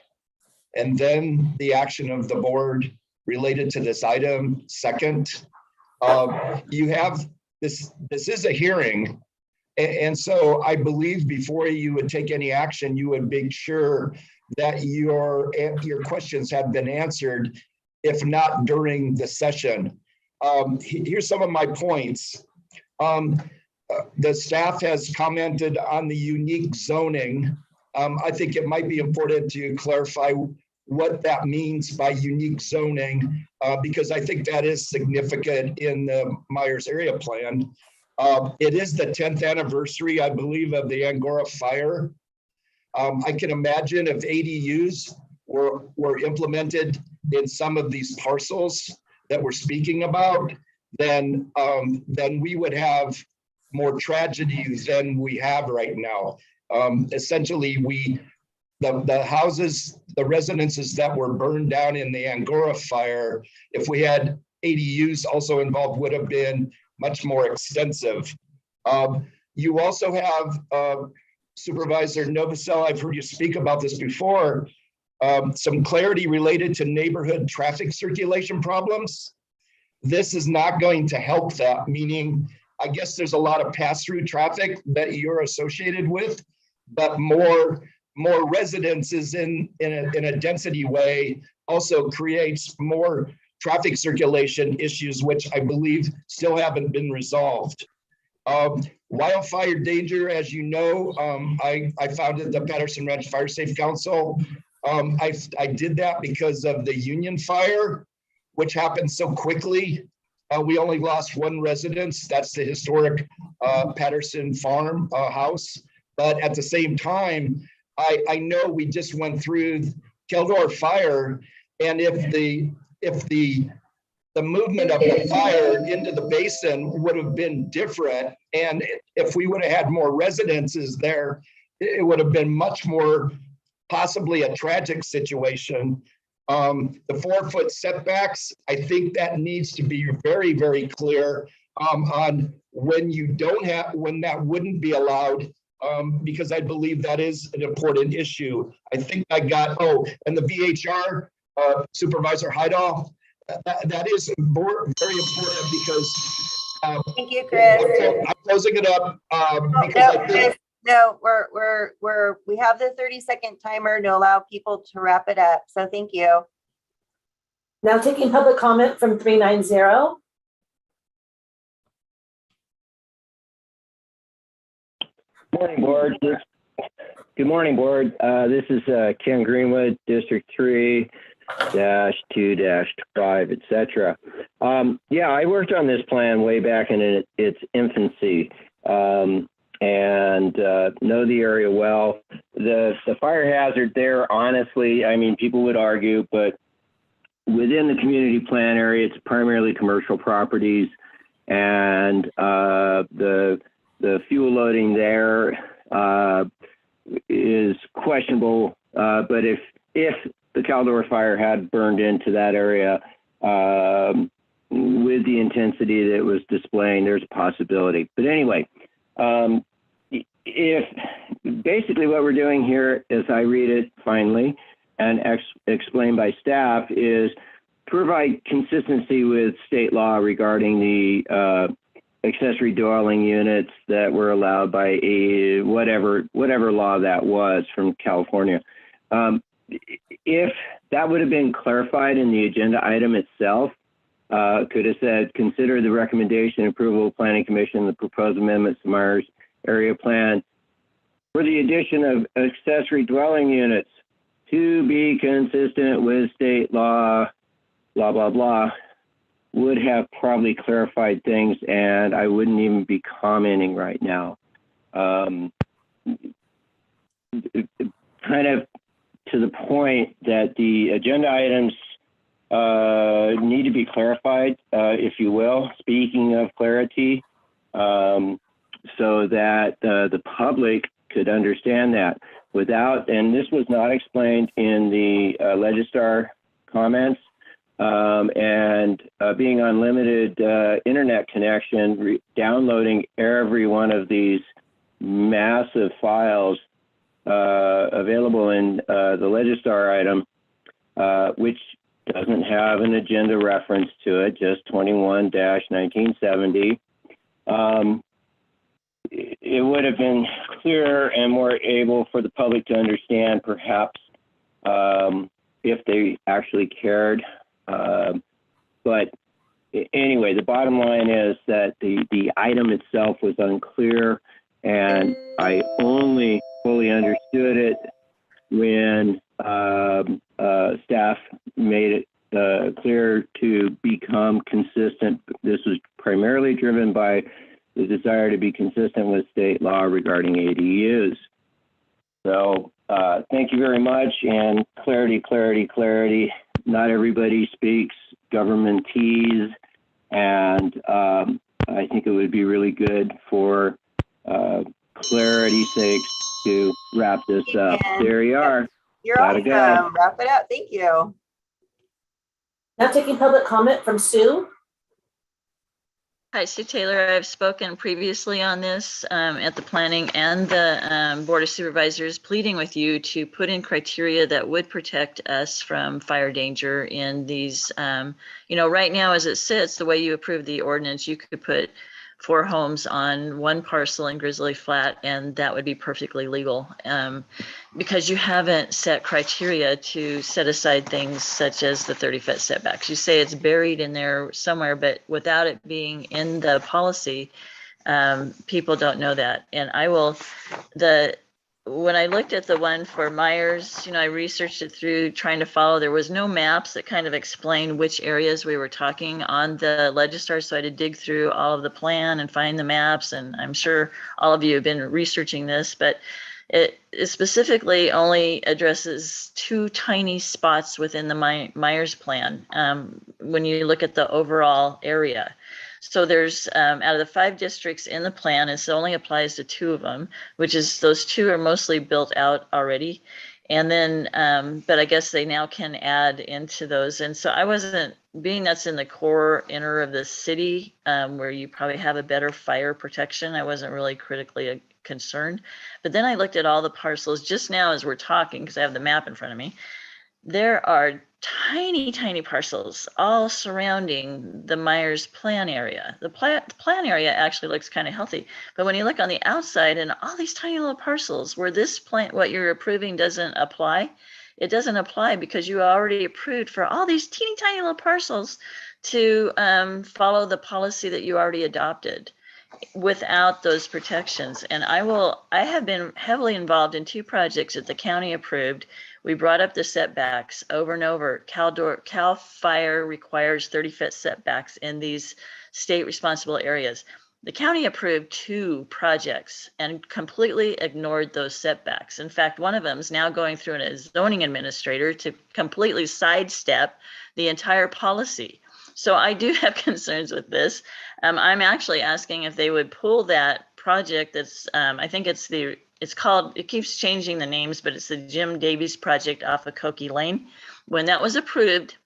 and then the action of the board related to this item second. You have this is a hearing. And so I believe before you would take any action, you would make sure that your questions have been answered, if not during the session. Here's some of my points. The staff has commented on the unique zoning. I think it might be important to clarify what that means by unique zoning, because I think that is significant in the Myers area plan. It is the 10th anniversary, I believe, of the Angora fire. I can imagine if ADUs were implemented in some of these parcels that we're speaking about, then we would have more tragedy than we have right now. Essentially, the houses, the residences that were burned down in the Angora fire, if we had ADUs also involved, would have been much more extensive. You also have, Supervisor Novosel, I've heard you speak about this before, some clarity related to neighborhood traffic circulation problems. This is not going to help that, meaning I guess there's a lot of pass-through traffic that you're associated with, but more residences in a density way also creates more traffic circulation issues, which I believe still haven't been resolved. Wildfire danger, as you know, I founded the Patterson Ranch Fire Safe Council. I did that because of the Union fire, which happened so quickly. We only lost one residence. That's the historic Patterson Farm house. But at the same time, I know we just went through Keldor fire, and if the movement of the fire into the basin would have been different, and if we would have had more residences there, it would have been much more possibly a tragic situation. The 4-foot setbacks, I think that needs to be very, very clear on when you don't have, when that wouldn't be allowed, because I believe that is an important issue. I think I got, and the VHR, Supervisor Heidahl, that is very important because thank you, Chris. I'm closing it up because I think no, we have the 30-second timer to allow people to wrap it up. So thank you. Now taking public comment from 390. Morning, board. Good morning, board. This is Ken Greenwood, District 3-2-5, etc. Yeah, I worked on this plan way back in its infancy. And know the area well. The fire hazard there, honestly, I mean, people would argue, but within the community plan area, it's primarily commercial properties, and the fuel loading there is questionable. But if the Caldor fire had burned into that area with the intensity that it was displaying, there's a possibility. But anyway. If basically what we're doing here, as I read it finally and explained by staff, is provide consistency with state law regarding the accessory dwelling units that were allowed by whatever law that was from California. If that would have been clarified in the agenda item itself, could have said, consider the recommendation approval of Planning Commission, the proposed amendments to Myers Area Plan for the addition of accessory dwelling units to be consistent with state law, blah, blah, blah, would have probably clarified things, and I wouldn't even be commenting right now. Kind of to the point that the agenda items need to be clarified, if you will, speaking of clarity, so that the public could understand that without, and this was not explained in the Legistar comments, and being on limited internet connection, downloading every one of these massive files available in the Legistar item, which doesn't have an agenda reference to it, just 21-1970. It would have been clearer and more able for the public to understand, perhaps, if they actually cared. But anyway, the bottom line is that the item itself was unclear, and I only fully understood it when staff made it clear to become consistent. This was primarily driven by the desire to be consistent with state law regarding ADUs. So thank you very much, and clarity, clarity, clarity. Not everybody speaks governmentese, and I think it would be really good for clarity's sake to wrap this up. There you are. You're awesome. Wrap it up. Thank you. Now taking public comment from Sue. Hi, Sue Taylor. I've spoken previously on this at the Planning and the Board of Supervisors, pleading with you to put in criteria that would protect us from fire danger in these, right now as it sits, the way you approve the ordinance, you could put 4 homes on one parcel in Grizzly Flat, and that would be perfectly legal, because you haven't set criteria to set aside things such as the 30-foot setbacks. You say it's buried in there somewhere, but without it being in the policy, people don't know that. And when I looked at the one for Myers, I researched it through trying to follow. There was no maps that kind of explained which areas we were talking on the Legistar. So I had to dig through all of the plan and find the maps. And I'm sure all of you have been researching this, but it specifically only addresses 2 tiny spots within the Myers plan when you look at the overall area. So there's out of the 5 districts in the plan, it only applies to 2 of them, which is those 2 are mostly built out already. And then, but I guess they now can add into those. And so I wasn't, being that's in the core inner of the city where you probably have a better fire protection, I wasn't really critically concerned. But then I looked at all the parcels just now as we're talking, because I have the map in front of me. There are tiny parcels all surrounding the Myers plan area. The plan area actually looks kind of healthy, but when you look on the outside and all these tiny little parcels where this plant, what you're approving doesn't apply, it doesn't apply because you already approved for all these teeny tiny little parcels to follow the policy that you already adopted without those protections. And I have been heavily involved in 2 projects that the county approved. We brought up the setbacks over and over. Cal Fire requires 30-foot setbacks in these state responsible areas. The county approved 2 projects and completely ignored those setbacks. In fact, one of them is now going through a zoning administrator to completely sidestep the entire policy. So I do have concerns with this. I'm actually asking if they would pull that project that's, I think it's called, it keeps changing the names, but it's the Jim Davies project off of Cokie Lane. When that was approved,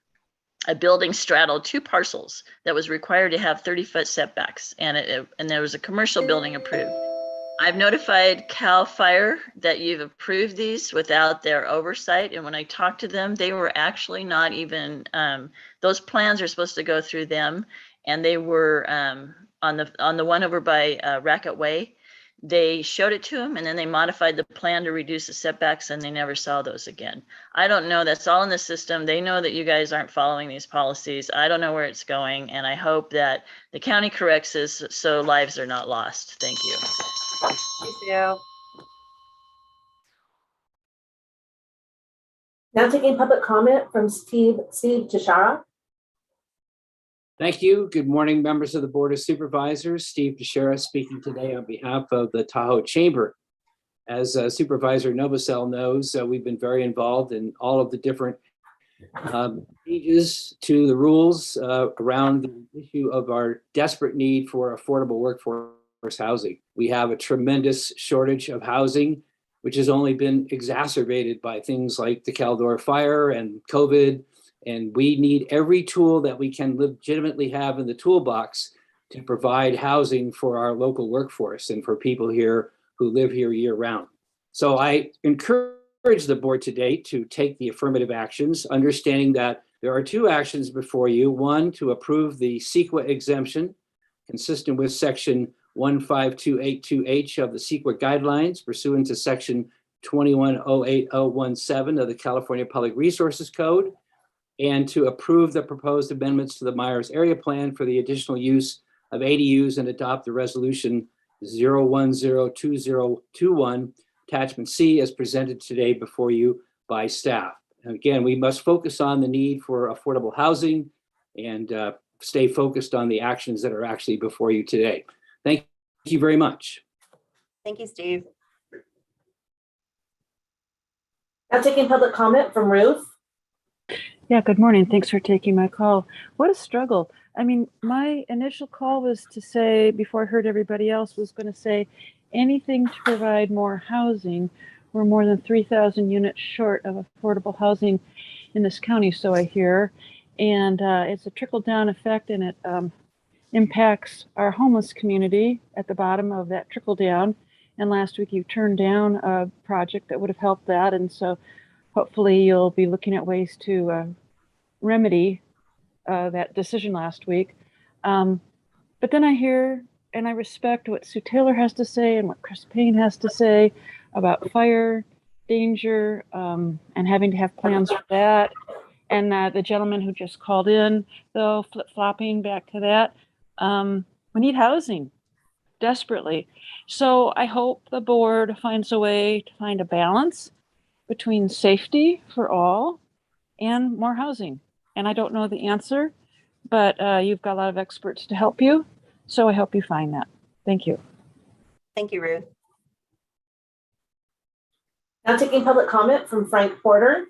a building straddled 2 parcels that was required to have 30-foot setbacks, and there was a commercial building approved. I've notified Cal Fire that you've approved these without their oversight. And when I talked to them, they were actually not even, those plans are supposed to go through them. And they were on the one over by Racket Way, they showed it to them and then they modified the plan to reduce the setbacks and they never saw those again. I don't know, that's all in the system. They know that you guys aren't following these policies. I don't know where it's going. And I hope that the county corrects this so lives are not lost. Thank you. Thank you. Now taking public comment from Steve Tashara. Thank you. Good morning, members of the Board of Supervisors. Steve Teixeira speaking today on behalf of the Tahoe Chamber. As Supervisor Novosel knows, we've been very involved in all of the different changes to the rules around the issue of our desperate need for affordable workforce housing. We have a tremendous shortage of housing, which has only been exacerbated by things like the Caldor fire and COVID. And we need every tool that we can legitimately have in the toolbox to provide housing for our local workforce and for people here who live here year round. So I encourage the board today to take the affirmative actions, understanding that there are 2 actions before you. One, to approve the CEQA exemption consistent with section 15282H of the CEQA guidelines pursuant to section 2108017 of the California Public Resources Code, and to approve the proposed amendments to the Myers Area Plan for the additional use of ADUs and adopt the resolution 0102021, attachment C, as presented today before you by staff. And again, we must focus on the need for affordable housing and stay focused on the actions that are actually before you today. Thank you very much. Thank you, Steve. Now taking public comment from Ruth. Yeah, good morning. Thanks for taking my call. What a struggle. I mean, my initial call was to say, before I heard everybody else, was going to say anything to provide more housing. We're more than 3,000 units short of affordable housing in this county, so I hear. And it's a trickle-down effect, and it impacts our homeless community at the bottom of that trickle-down. And last week you turned down a project that would have helped that, and so hopefully you'll be looking at ways to remedy that decision last week. But then I hear and I respect what Sue Taylor has to say and what Chris Payne has to say about fire danger and having to have plans for that. And the gentleman who just called in, though, flip-flopping back to that. We need housing. desperately. So I hope the board finds a way to find a balance between safety for all and more housing. And I don't know the answer, but you've got a lot of experts to help you. So I hope you find that. Thank you. Thank you, Ruth. Now taking public comment from Frank Porter.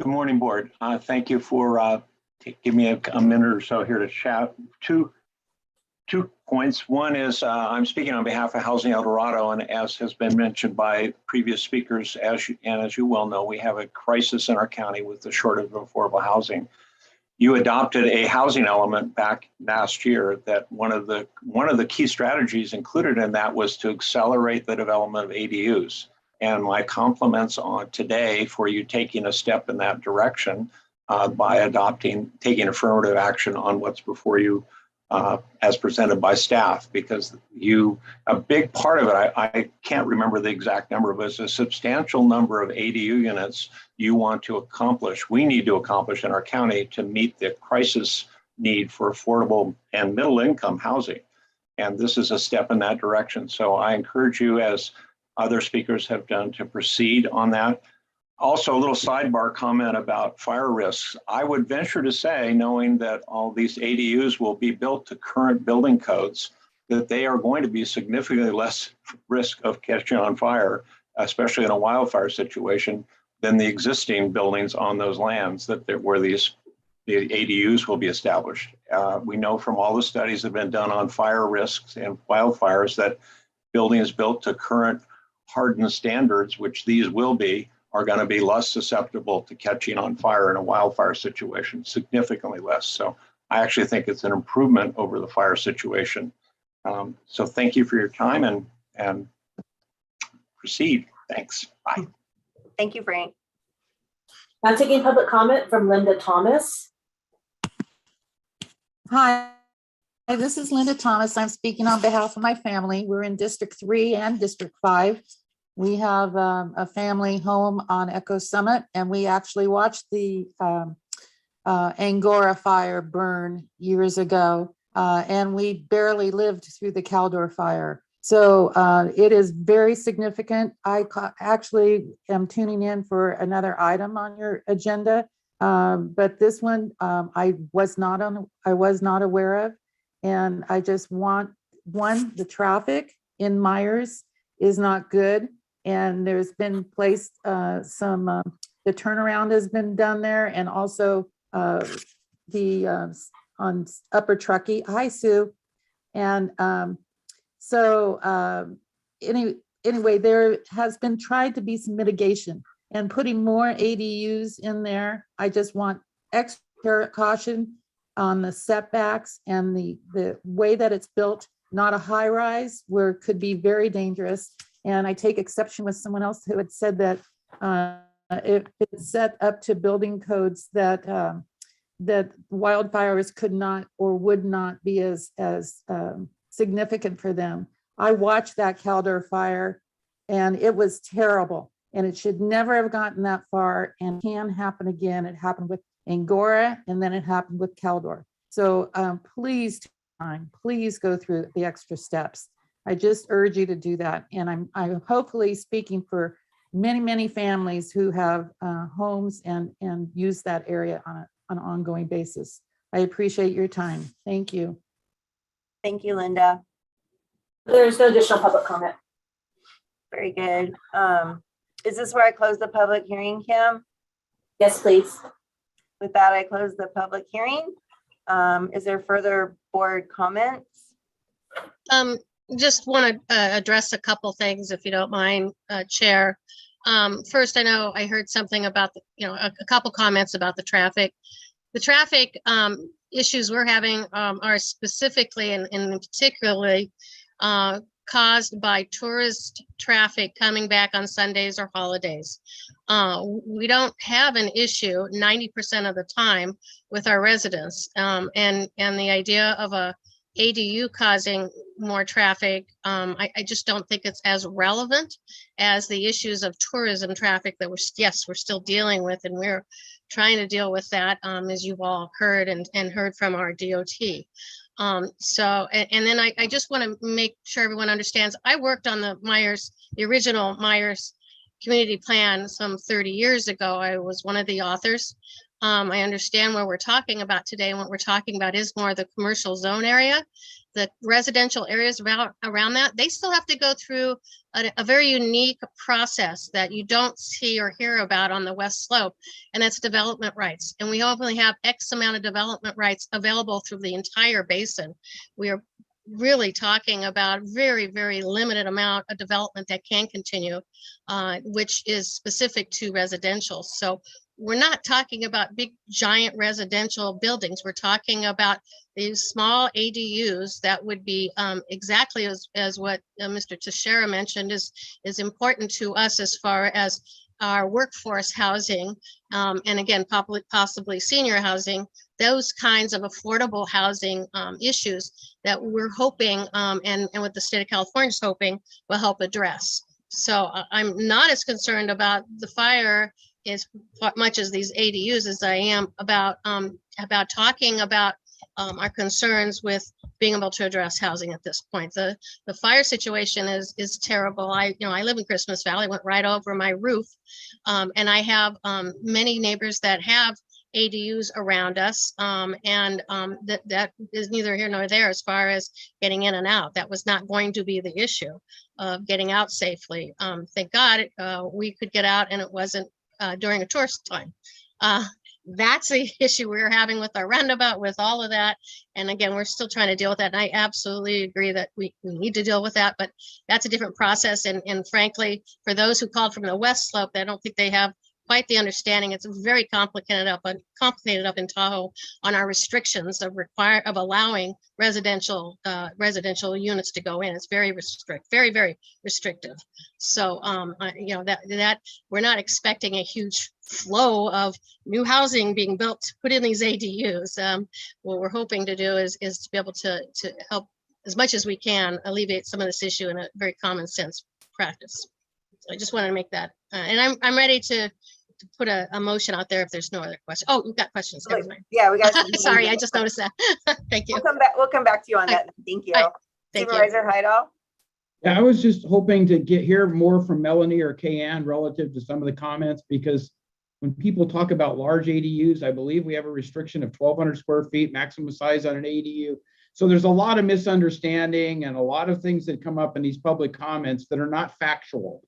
Good morning, board. Thank you for giving me a minute or so here to chat. Two points. One is I'm speaking on behalf of Housing El Dorado, and as has been mentioned by previous speakers, as you well know, we have a crisis in our county with the shortage of affordable housing. You adopted a housing element back last year that one of the key strategies included in that was to accelerate the development of ADUs. And my compliments on today for you taking a step in that direction by taking affirmative action on what's before you as presented by staff, because a big part of it, I can't remember the exact number, but it's a substantial number of ADU units you want to accomplish, we need to accomplish in our county to meet the crisis need for affordable and middle income housing. And this is a step in that direction. So I encourage you, as other speakers have done, to proceed on that. Also, a little sidebar comment about fire risks. I would venture to say, knowing that all these ADUs will be built to current building codes, that they are going to be significantly less risk of catching on fire, especially in a wildfire situation, than the existing buildings on those lands where the ADUs will be established. We know from all the studies that have been done on fire risks and wildfires that buildings built to current hardened standards, which these will be, are going to be less susceptible to catching on fire in a wildfire situation, significantly less. So I actually think it's an improvement over the fire situation. So thank you for your time and proceed. Thanks. Bye. Thank you, Frank. Now taking public comment from Linda Thomas. Hi, this is Linda Thomas. I'm speaking on behalf of my family. We're in District 3 and District 5. We have a family home on Echo Summit, and we actually watched the Angora fire burn years ago, and we barely lived through the Caldor fire. So it is very significant. I actually am tuning in for another item on your agenda, but this one I was not aware of, and I just want the traffic in Myers is not good, and there's been placed the turnaround has been done there, and also the on Upper Truckee. Hi, Sue, and anyway, there has been tried to be some mitigation and putting more ADUs in there. I just want extra caution on the setbacks and the way that it's built, not a high rise where it could be very dangerous. And I take exception with someone else who had said that if it's set up to building codes that that wildfires could not or would not be as significant for them. I watched that Caldor fire and it was terrible, and it should never have gotten that far, and can happen again. It happened with Angora, and then it happened with Caldor. So please go through the extra steps. I just urge you to do that. And I'm hopefully speaking for many, many families who have homes and use that area on an ongoing basis. I appreciate your time. Thank you. Thank you, Linda. There's no additional public comment. Very good. Is this where I close the public hearing, Kim? Yes, please. With that, I close the public hearing. Is there further board comments? Just want to address a couple things, if you don't mind, Chair. First, I know I heard something about a couple comments about the traffic. The traffic issues we're having are specifically and particularly caused by tourist traffic coming back on Sundays or holidays. We don't have an issue 90% of the time with our residents, and the idea of a ADU causing more traffic, I just don't think it's as relevant as the issues of tourism traffic that we're still dealing with, and we're trying to deal with that, as you've all heard and heard from our DOT. And then I just want to make sure everyone understands, I worked on the original Myers community plan some 30 years ago. I was one of the authors. I understand what we're talking about today, and what we're talking about is more the commercial zone area. The residential areas around that, they still have to go through a very unique process that you don't see or hear about on the West Slope, and that's development rights. And we only have X amount of development rights available through the entire basin. We are really talking about very, very limited amount of development that can continue, which is specific to residential. So we're not talking about big giant residential buildings. We're talking about these small ADUs that would be exactly as what Mr. Teixeira mentioned is important to us as far as our workforce housing, and again, possibly senior housing, those kinds of affordable housing issues that we're hoping, and what the state of California is hoping will help address. So I'm not as concerned about the fire as much as these ADUs as I am about talking about our concerns with being able to address housing at this point. The fire situation is terrible. I live in Christmas Valley, went right over my roof, and I have many neighbors that have ADUs around us, and that is neither here nor there as far as getting in and out. That was not going to be the issue of getting out safely. Thank God we could get out, and it wasn't during a tourist time. That's the issue we're having with our roundabout, with all of that. And again, we're still trying to deal with that. And I absolutely agree that we need to deal with that, but that's a different process. And frankly, for those who called from the West Slope, I don't think they have quite the understanding. It's very complicated up in Tahoe on our restrictions of allowing residential units to go in. It's very very restrictive. So that we're not expecting a huge flow of new housing being built to put in these ADUs. What we're hoping to do is to be able to help as much as we can alleviate some of this issue in a very common sense practice. So I just wanted to make that, and I'm ready to put a motion out there if there's no other questions. Oh, we've got questions. Never mind. Yeah, we got. Sorry, I just noticed that. Thank you. We'll come back to you on that. Thank you. Thank Supervisor Heidel. Yeah, I was just hoping to hear more from Melanie or Kay-Ann relative to some of the comments, because when people talk about large ADUs, I believe we have a restriction of 1,200 square feet maximum size on an ADU. So there's a lot of misunderstanding and a lot of things that come up in these public comments that are not factual.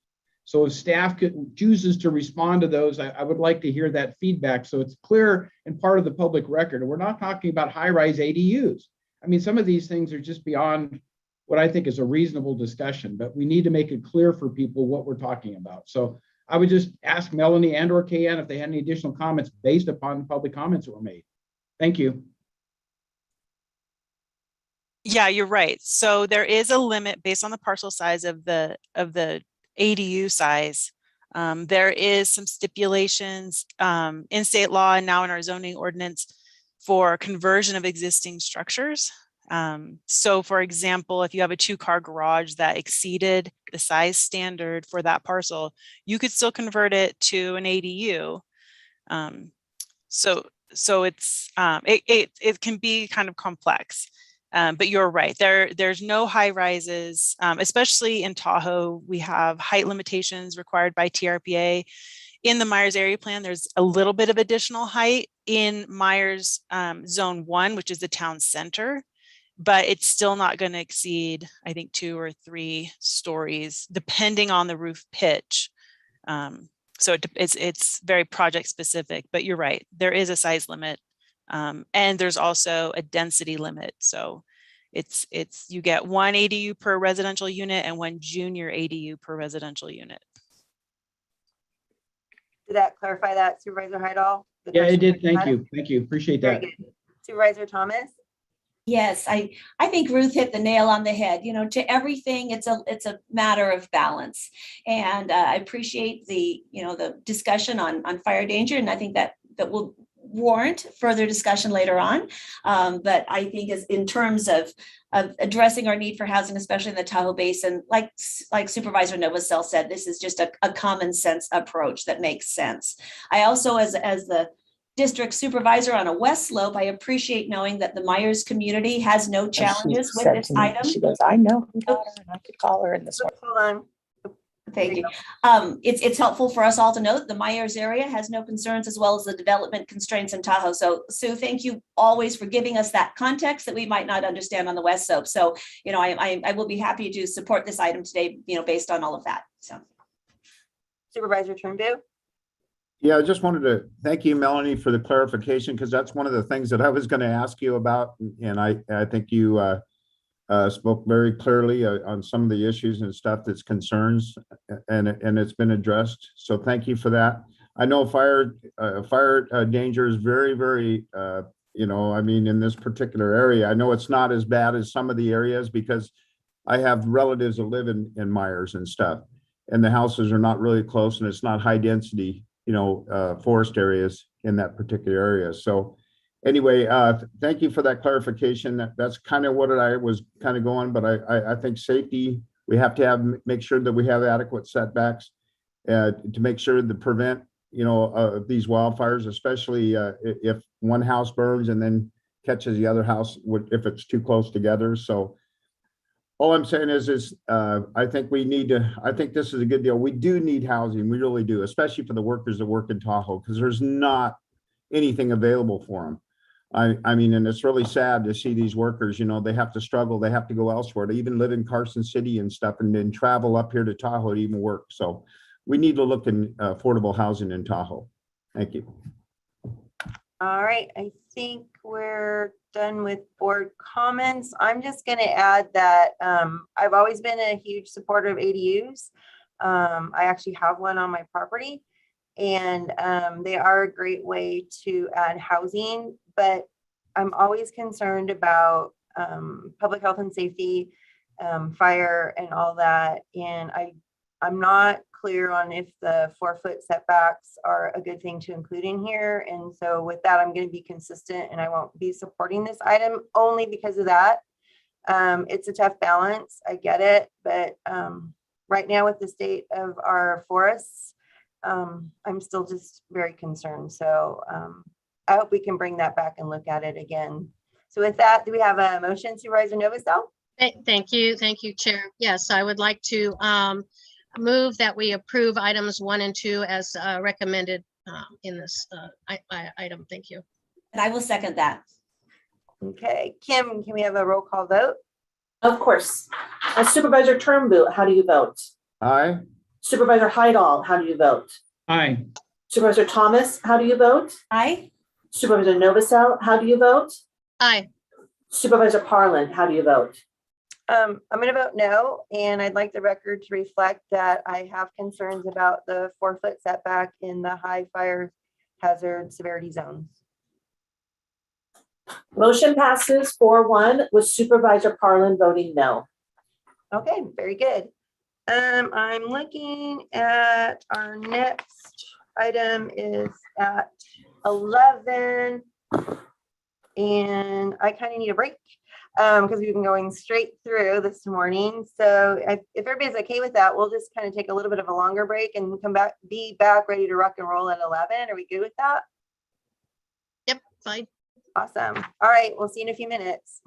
So if staff chooses to respond to those, I would like to hear that feedback so it's clear and part of the public record. We're not talking about high-rise ADUs. I mean, some of these things are just beyond what I think is a reasonable discussion, but we need to make it clear for people what we're talking about. So I would just ask Melanie and or Kay-Ann if they had any additional comments based upon the public comments that were made. Thank you. Yeah, you're right. So there is a limit based on the parcel size of the ADU size. There is some stipulations in state law and now in our zoning ordinance for conversion of existing structures. So for example, if you have a 2-car garage that exceeded the size standard for that parcel, you could still convert it to an ADU. So it's it can be kind of complex. But you're right, there's no high rises, especially in Tahoe. We have height limitations required by TRPA. In the Myers area plan, there's a little bit of additional height in Myers zone 1, which is the town center, but it's still not going to exceed, I think, 2 or 3 stories, depending on the roof pitch. So it's very project specific, but you're right, there is a size limit. And there's also a density limit. So it's you get 1 ADU per residential unit and 1 junior ADU per residential unit. Did that clarify that, Supervisor Heidel? Yeah, it did. Thank you. Thank you. Appreciate that. Very good. Supervisor Thomas? Yes, I think Ruth hit the nail on the head. You know, to everything, it's a matter of balance. And I appreciate the discussion on fire danger, and I think that will warrant further discussion later on. But I think as in terms of addressing our need for housing, especially in the Tahoe Basin. Like Supervisor Novosel said, this is just a common sense approach that makes sense. I also, as the district supervisor on a West Slope, I appreciate knowing that the Myers community has no challenges with this item. She goes, I know who got her, and I could call her in this one. Hold on. Thank you. It's helpful for us all to know that the Myers area has no concerns, as well as the development constraints in Tahoe. So Sue, thank you always for giving us that context that we might not understand on the West Slope. So, you know, I will be happy to support this item today, you know, based on all of that. So. Supervisor Turnbull. Yeah, I just wanted to thank you, Melanie, for the clarification, because that's one of the things that I was going to ask you about. And I think you spoke very clearly on some of the issues and stuff that's concerns, and it's been addressed. So thank you for that. I know fire danger is very, very, you know, I mean, in this particular area, I know it's not as bad as some of the areas, because I have relatives that live in Myers and stuff, and the houses are not really close, and it's not high density, you know, forest areas in that particular area. So anyway, thank you for that clarification. That's kind of what I was kind of going, but I think safety, we have to make sure that we have adequate setbacks to make sure to prevent, you know, these wildfires, especially if one house burns and then catches the other house if it's too close together. So all I'm saying is I think I think this is a good deal. We do need housing. We really do, especially for the workers that work in Tahoe, because there's not anything available for them. I mean, and it's really sad to see these workers, you know, they have to struggle. They have to go elsewhere. They even live in Carson City and stuff, and then travel up here to Tahoe to even work. So we need to look in affordable housing in Tahoe. Thank you. All right, I think we're done with board comments. I'm just going to add that I've always been a huge supporter of ADUs. I actually have one on my property, and they are a great way to add housing, but I'm always concerned about public health and safety, fire and all that. And I'm not clear on if the 4-foot setbacks are a good thing to include in here. And so with that, I'm going to be consistent, and I won't be supporting this item only because of that. It's a tough balance. I get it. But right now with the state of our forests, I'm still just very concerned. So I hope we can bring that back and look at it again. So with that, do we have a motion, Supervisor Novosel? Thank you, Chair. Yes, I would like to move that we approve items 1 and 2 as recommended in this item. Thank you. And I will second that. Okay, Kim, can we have a roll call vote? Of course. Supervisor Turnbull, how do you vote? Aye. Supervisor Heidel, how do you vote? Aye. Supervisor Thomas, how do you vote? Aye. Supervisor Novosel, how do you vote? Aye. Supervisor Parlin, how do you vote? I'm going to vote no, and I'd like the record to reflect that I have concerns about the 4-foot setback in the high fire hazard severity zones. Motion passes 4-1 with Supervisor Parlin voting no. Okay, very good. I'm looking at our next item is at 11, and I kind of need a break because we've been going straight through this morning. So if everybody's okay with that, we'll just kind of take a little bit of a longer break and be back ready to rock and roll at 11. Are we good with that? Yep, fine. Awesome. All right, we'll see you in a few minutes.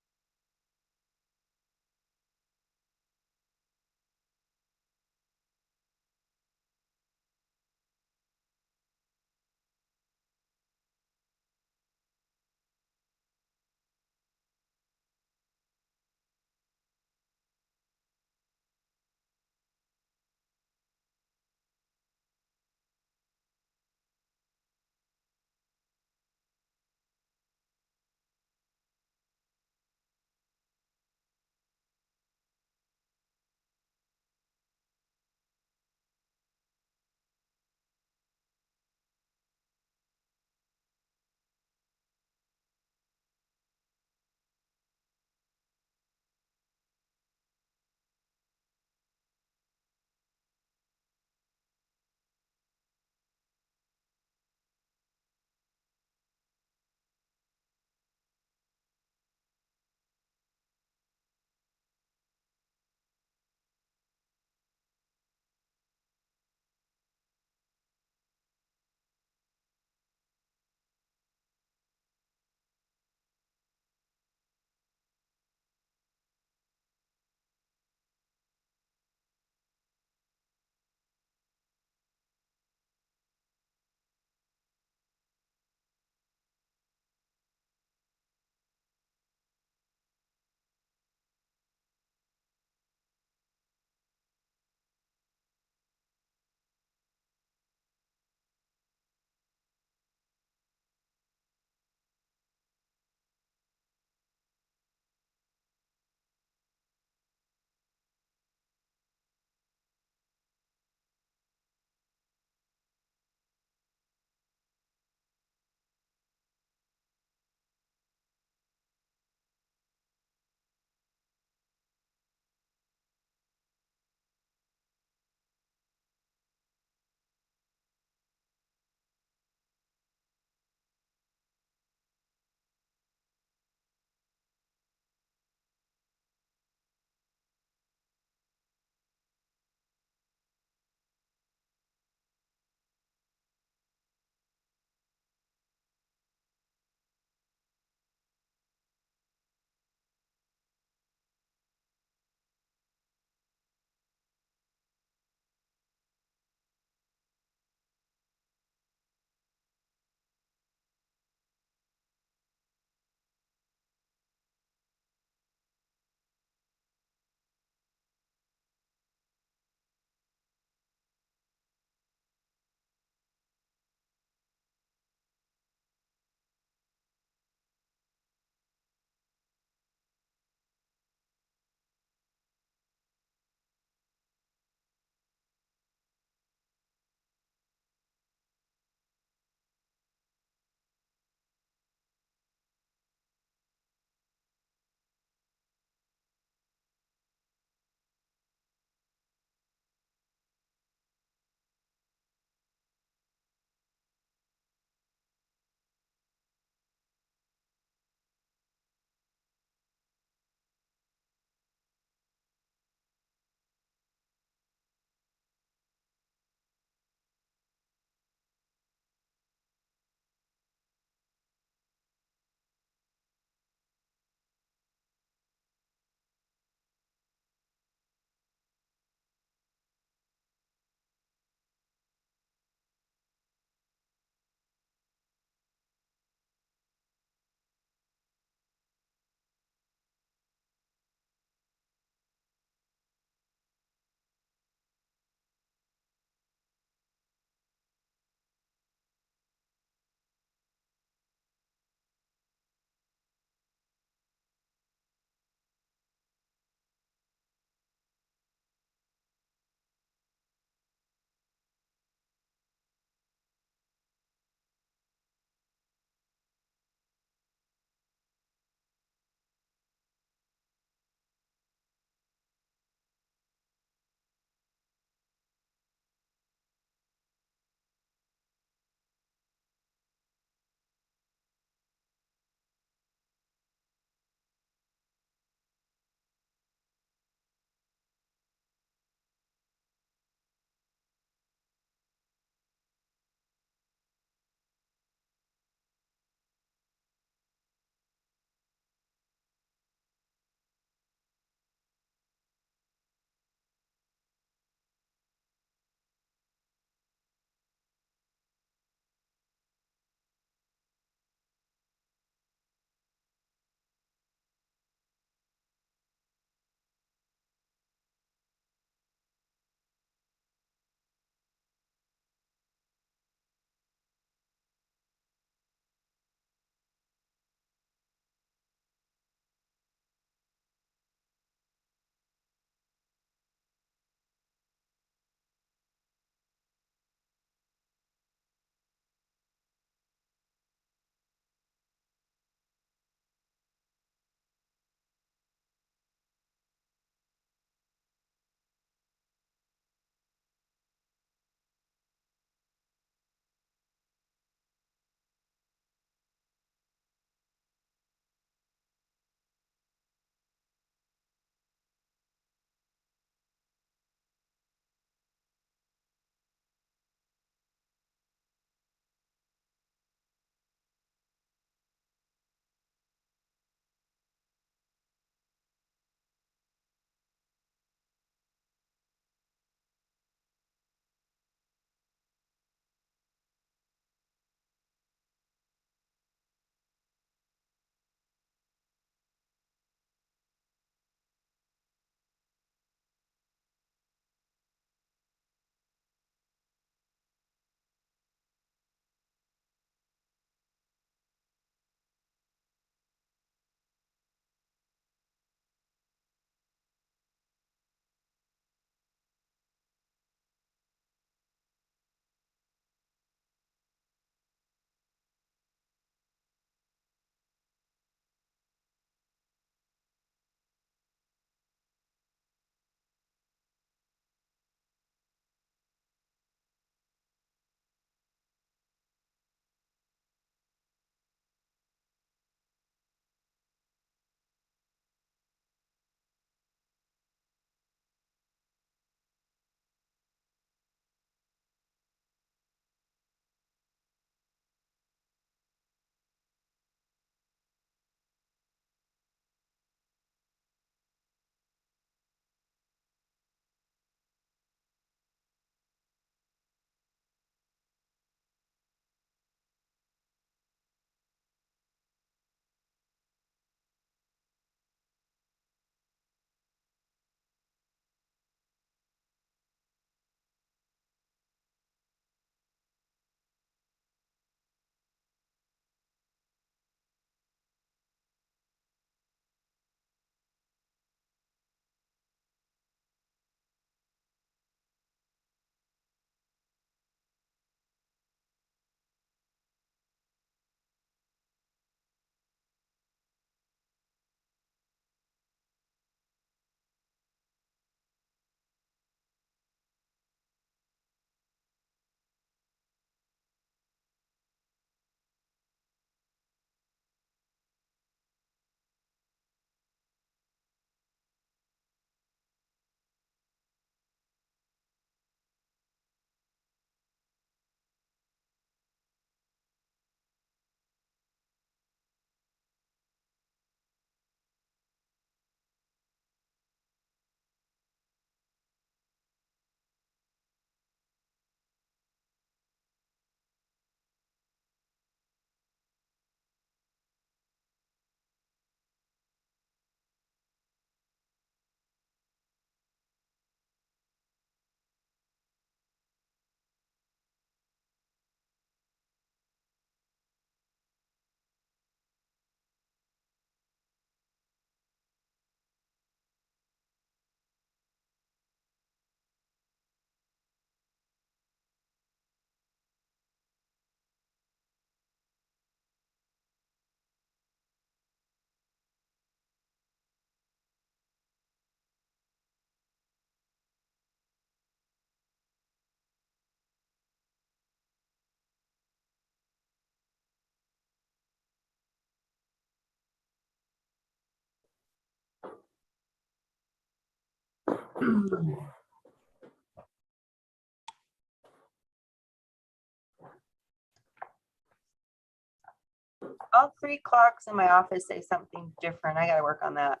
All 3 clocks in my office say something different. I gotta work on that.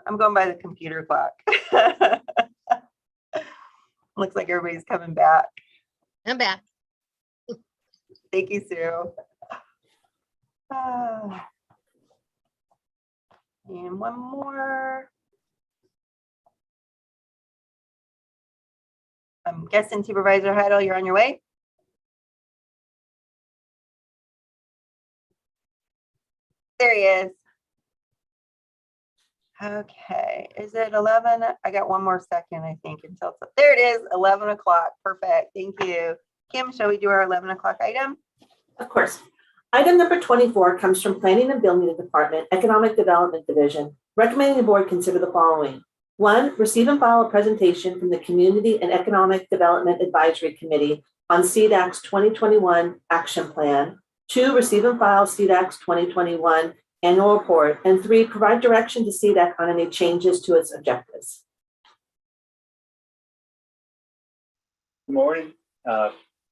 I'm going by the computer clock. Looks like everybody's coming back. I'm back. Thank you, Sue. And one more. I'm guessing Supervisor Heidel, you're on your way. There he is. Okay, is it 11? I got one more second, I think, until it's up. There it is, 11 o'clock. Perfect, thank you. Kim, shall we do our 11 o'clock item? Of course. Item number 24 comes from Planning and Building Department, Economic Development Division, recommending the board consider the following. 1, receive and file a presentation from the Community and Economic Development Advisory Committee on CDAC's 2021 Action Plan. 2, receive and file CDAC's 2021 Annual Report. And 3, provide direction to CDAC on any changes to its objectives. Good morning,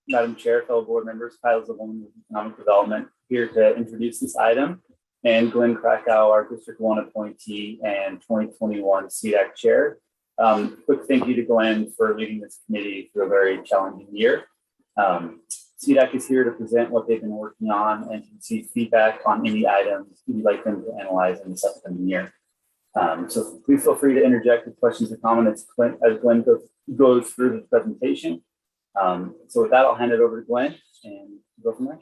Madam Chair, fellow board members, Kyle Zavon with Economic Development, here to introduce this item, and Glenn Krakow, our District 1 appointee and 2021 CDAC Chair. Quick thank you to Glenn for leading this committee through a very challenging year. CDAC is here to present what they've been working on and to receive feedback on any items you'd like them to analyze in this upcoming year. So please feel free to interject with questions or comments as Glenn goes through his presentation. So with that, I'll hand it over to Glenn and go from there.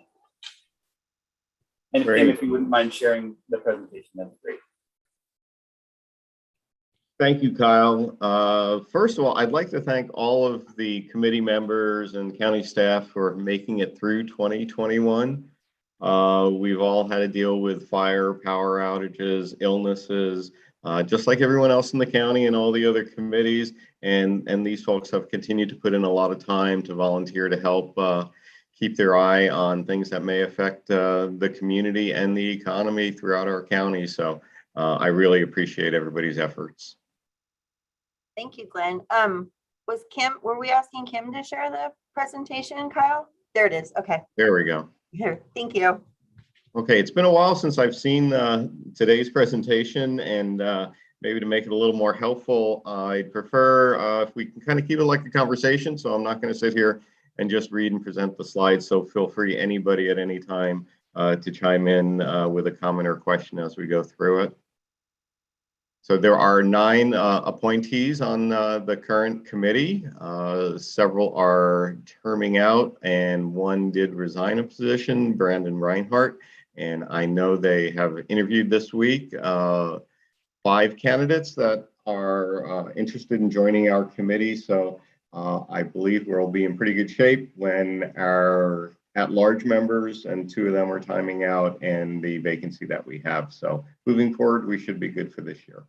And Kim, if you wouldn't mind sharing the presentation, that'd be great. Thank you, Kyle. First of all, I'd like to thank all of the committee members and county staff for making it through 2021. We've all had to deal with fire, power outages, illnesses, just like everyone else in the county and all the other committees. And these folks have continued to put in a lot of time to volunteer to help keep their eye on things that may affect the community and the economy throughout our county. So I really appreciate everybody's efforts. Thank you, Glenn. Were we asking Kim to share the presentation, Kyle? There it is. Okay. There we go. Here, thank you. Okay, it's been a while since I've seen today's presentation, and maybe to make it a little more helpful, I'd prefer if we can kind of keep it like a conversation. So I'm not going to sit here and just read and present the slides. So feel free, anybody at any time, to chime in with a comment or question as we go through it. So there are 9 appointees on the current committee. Several are terming out, and 1 did resign a position, Brandon Reinhardt. And I know they have interviewed this week 5 candidates that are interested in joining our committee. So I believe we'll be in pretty good shape when our at-large members, and 2 of them are timing out, and the vacancy that we have. So moving forward, we should be good for this year.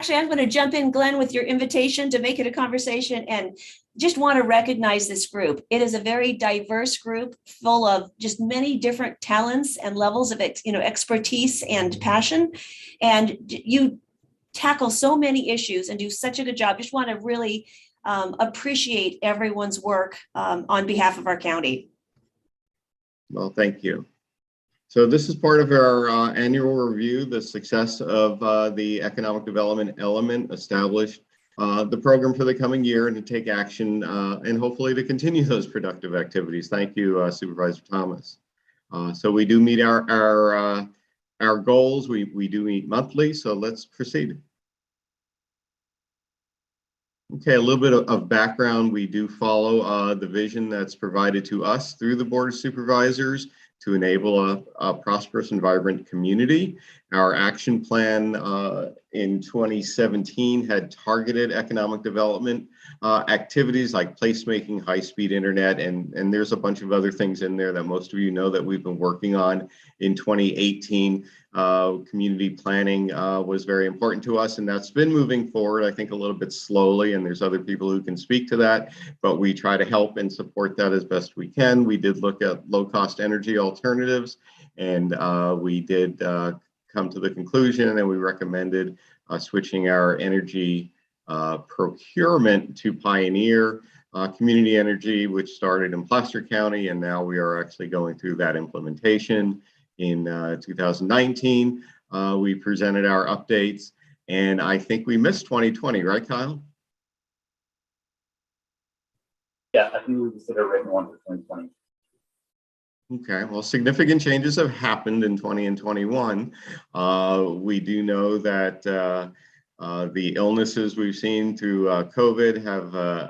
Actually, I'm going to jump in, Glenn, with your invitation to make it a conversation, and just want to recognize this group. It is a very diverse group full of just many different talents and levels of expertise and passion. And you tackle so many issues and do such a good job. Just want to really appreciate everyone's work on behalf of our county. Well, thank you. So this is part of our annual review, the success of the economic development element, established the program for the coming year, and to take action and hopefully to continue those productive activities. Thank you, Supervisor Thomas. So we do meet our goals. We do meet monthly, so let's proceed. Okay, a little bit of background. We do follow the vision that's provided to us through the Board of Supervisors to enable a prosperous and vibrant community. Our action plan in 2017 had targeted economic development activities like placemaking, high-speed internet, and there's a bunch of other things in there that most of you know that we've been working on. In 2018, community planning was very important to us, and that's been moving forward, I think, a little bit slowly, and there's other people who can speak to that, but we try to help and support that as best we can. We did look at low-cost energy alternatives, and we did come to the conclusion, and we recommended switching our energy procurement to Pioneer Community Energy, which started in Placer County, and now we are actually going through that implementation in 2019. We presented our updates, and I think we missed 2020, right, Kyle? Yeah, I think we just did a written one for 2020. Okay, well, significant changes have happened in 20 and 21. We do know that the illnesses we've seen through COVID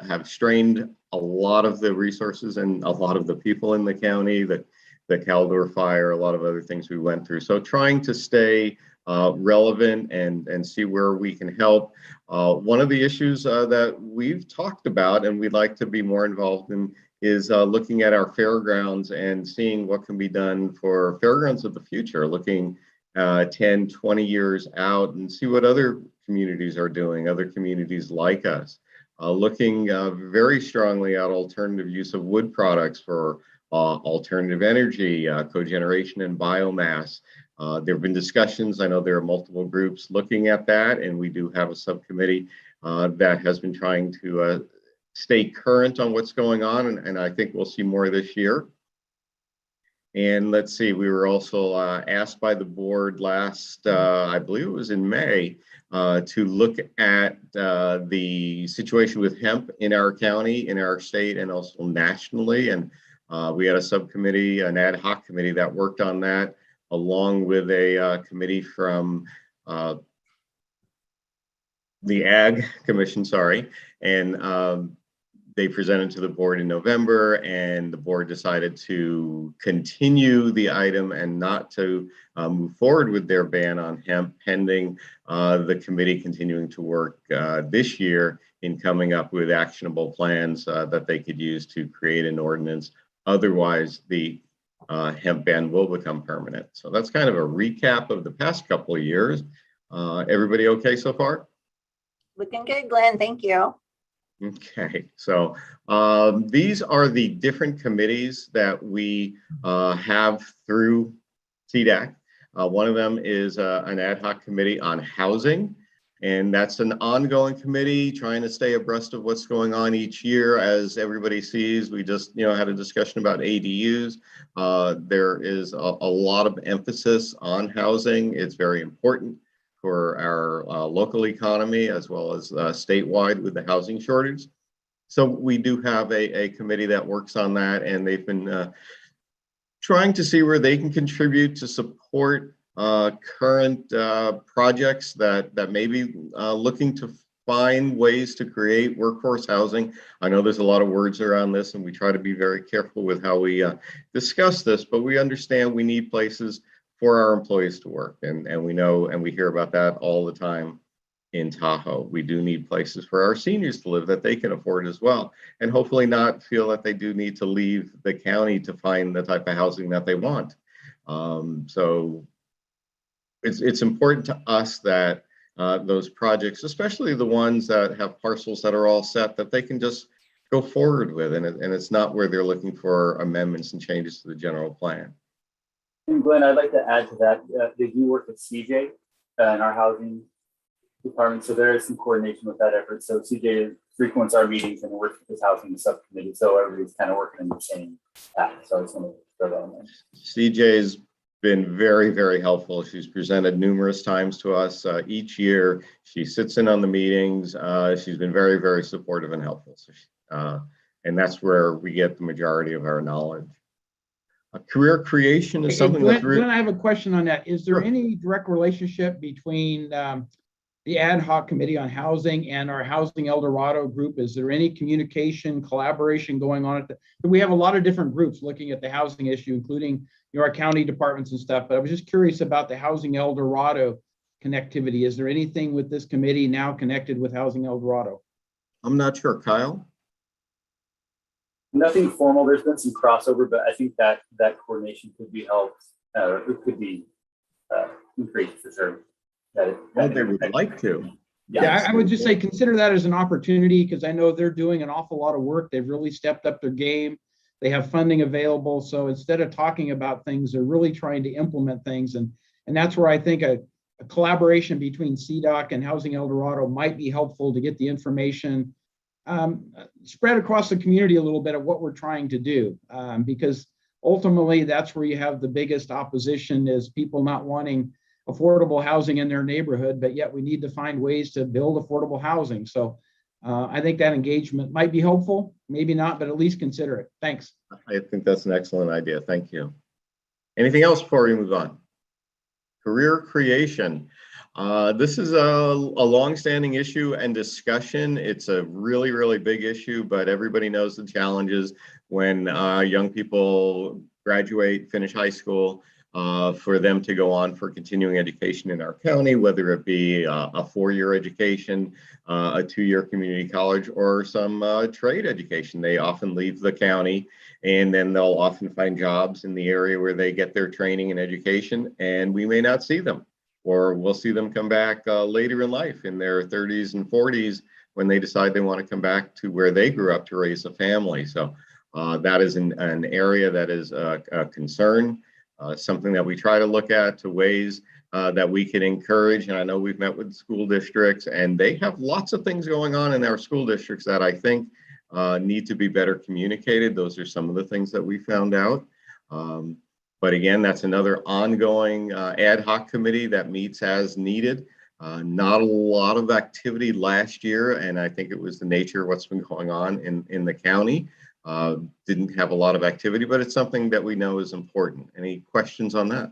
have strained a lot of the resources and a lot of the people in the county, the Caldor fire, a lot of other things we went through. So trying to stay relevant and see where we can help. One of the issues that we've talked about and we'd like to be more involved in is looking at our fairgrounds and seeing what can be done for fairgrounds of the future, looking 10, 20 years out and see what other communities are doing, other communities like us. Looking very strongly at alternative use of wood products for alternative energy, cogeneration and biomass. There have been discussions, I know there are multiple groups looking at that, and we do have a subcommittee that has been trying to stay current on what's going on, and I think we'll see more this year. And let's see, we were also asked by the board last, I believe it was in May, to look at the situation with hemp in our county, in our state, and also nationally. And we had a subcommittee, an ad hoc committee that worked on that, along with a committee from the Ag Commission, sorry. And they presented to the board in November, and the board decided to continue the item and not to move forward with their ban on hemp, pending the committee continuing to work this year in coming up with actionable plans that they could use to create an ordinance. Otherwise, the hemp ban will become permanent. So that's kind of a recap of the past couple of years. Everybody okay so far? Looking good, Glenn. Thank you. Okay, so these are the different committees that we have through CDAC. One of them is an ad hoc committee on housing, and that's an ongoing committee trying to stay abreast of what's going on each year. As everybody sees, we just had a discussion about ADUs. There is a lot of emphasis on housing. It's very important for our local economy as well as statewide with the housing shortage. So we do have a committee that works on that, and they've been trying to see where they can contribute to support current projects that may be looking to find ways to create workforce housing. I know there's a lot of words around this, and we try to be very careful with how we discuss this, but we understand we need places for our employees to work. And we know, and we hear about that all the time in Tahoe. We do need places for our seniors to live that they can afford as well. And hopefully not feel that they do need to leave the county to find the type of housing that they want. So it's important to us that those projects, especially the ones that have parcels that are all set, that they can just go forward with. And it's not where they're looking for amendments and changes to the general plan. And Glenn, I'd like to add to that, they do work with CJ in our housing department, so there is some coordination with that effort. So CJ frequents our meetings and works with this housing subcommittee, so everybody's kind of working in the same path. So I just want to throw that on there. CJ's been very, very helpful. She's presented numerous times to us each year. She sits in on the meetings. She's been very, very supportive and helpful. So and that's where we get the majority of our knowledge. Career creation is something that's Glenn, I have a question on that. Is there any direct relationship between the ad hoc committee on housing and our Housing El Dorado group? Is there any communication, collaboration going on? We have a lot of different groups looking at the housing issue, including our county departments and stuff. But I was just curious about the Housing El Dorado connectivity. Is there anything with this committee now connected with Housing El Dorado? I'm not sure, Kyle. Nothing formal. There's been some crossover, but I think that coordination could be helped. It could be increased for sure. They would like to. Yeah, I would just say consider that as an opportunity, because I know they're doing an awful lot of work. They've really stepped up their game. They have funding available. So instead of talking about things, they're really trying to implement things. And And that's where I think a collaboration between CDOC and Housing El Dorado might be helpful to get the information spread across the community a little bit of what we're trying to do. Because ultimately, that's where you have the biggest opposition, is people not wanting affordable housing in their neighborhood, but yet we need to find ways to build affordable housing. So I think that engagement might be helpful, maybe not, but at least consider it. Thanks. I think that's an excellent idea. Thank you. Anything else before we move on? Career creation. This is a longstanding issue and discussion. It's a really, really big issue, but everybody knows the challenges when young people graduate, finish high school, for them to go on for continuing education in our county, whether it be a four-year education, a two-year community college, or some trade education. They often leave the county, and then they'll often find jobs in the area where they get their training and education, and we may not see them, or we'll see them come back later in life in their 30s and 40s when they decide they want to come back to where they grew up to raise a family. So that is an area that is a concern. Something that we try to look at to ways that we can encourage. And I know we've met with school districts, and they have lots of things going on in our school districts that I think need to be better communicated. Those are some of the things that we found out. But again, that's another ongoing ad hoc committee that meets as needed. Not a lot of activity last year, and I think it was the nature of what's been going on in the county. Didn't have a lot of activity, but it's something that we know is important. Any questions on that?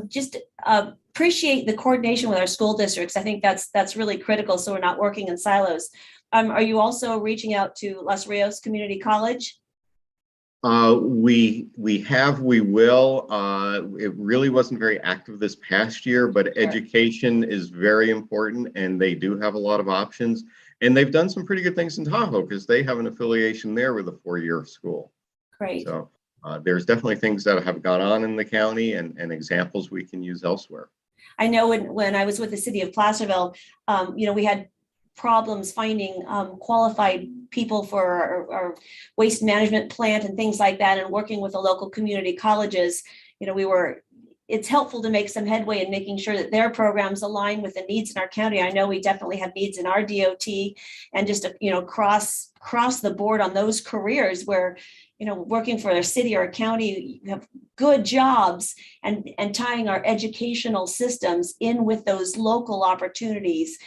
Just appreciate the coordination with our school districts. I think that's really critical, so we're not working in silos. Are you also reaching out to Los Rios Community College? We will. It really wasn't very active this past year, but education is very important, and they do have a lot of options. And they've done some pretty good things in Tahoe because they have an affiliation there with a four-year school. Great. So there's definitely things that have gone on in the county and examples we can use elsewhere. I know when I was with the city of Placerville, we had problems finding qualified people for our waste management plant and things like that, and working with the local community colleges. It's helpful to make some headway in making sure that their programs align with the needs in our county. I know we definitely have needs in our DOT, and just cross the board on those careers where, working for a city or a county, you have good jobs, and tying our educational systems in with those local opportunities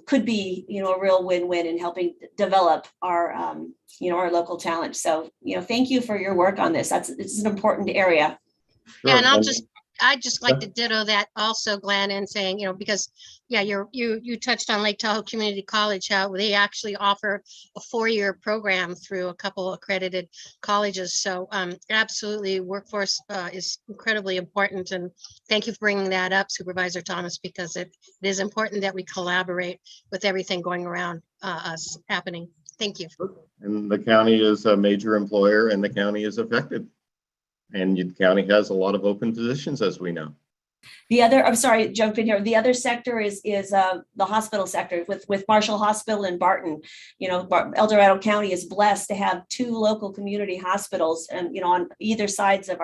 could be, a real win-win in helping develop our, our local talent. So, thank you for your work on this. It's an important area. Sure. And I'd just like to ditto that also, Glenn, and saying, because you touched on Lake Tahoe Community College, how they actually offer a four-year program through a couple accredited colleges. So absolutely, workforce is incredibly important. And thank you for bringing that up, Supervisor Thomas, because it is important that we collaborate with everything going around us happening. Thank you. And the county is a major employer, and the county is affected. And the county has a lot of open positions, as we know. I'm sorry, jump in here. The other sector is the hospital sector with Marshall Hospital in Barton. El Dorado County is blessed to have two local community hospitals, and on either sides of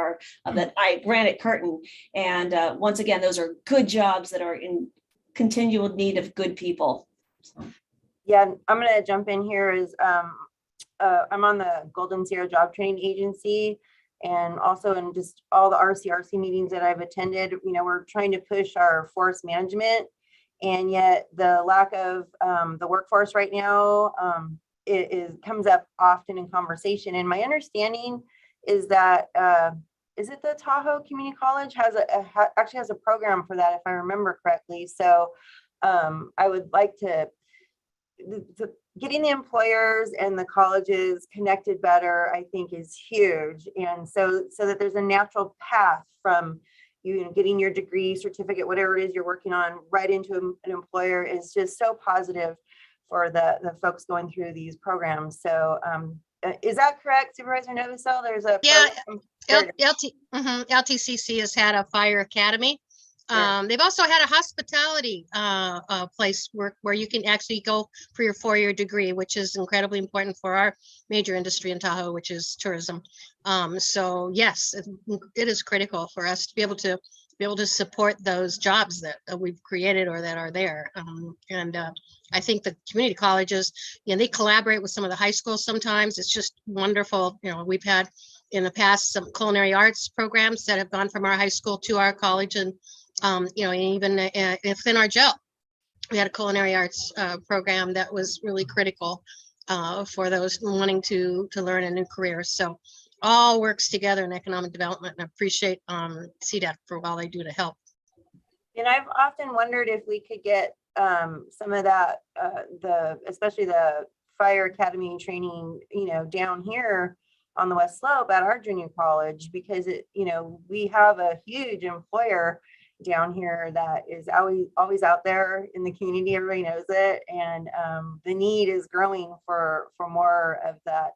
that granite curtain. And once again, those are good jobs that are in continual need of good people. Yeah, I'm going to jump in here. I'm on the Golden Sierra Job Training Agency. And also in just all the RCRC meetings that I've attended, we're trying to push our forest management, and yet the lack of the workforce right now comes up often in conversation. And my understanding is that is it the Tahoe Community College actually has a program for that, if I remember correctly. So I would like to getting the employers and the colleges connected better, I think, is huge. And so that there's a natural path from getting your degree, certificate, whatever it is you're working on, right into an employer is just so positive for the folks going through these programs. So is that correct, Supervisor Novosel? There's a LTCC has had a fire academy. They've also had a hospitality place where you can actually go for your four-year degree, which is incredibly important for our major industry in Tahoe, which is tourism. So yes, it is critical for us to be able to be able to support those jobs that we've created or that are there. I think the community colleges, they collaborate with some of the high schools sometimes. It's just wonderful. We've had in the past some culinary arts programs that have gone from our high school to our college, and even within our jail, we had a culinary arts program that was really critical for those wanting to learn a new career. So all works together in economic development, and I appreciate CDEC for all they do to help. And I've often wondered if we could get some of that, especially the fire academy training, down here on the West Slope at our junior college, because we have a huge employer down here that is always out there in the community. Everybody knows it, and the need is growing for more of that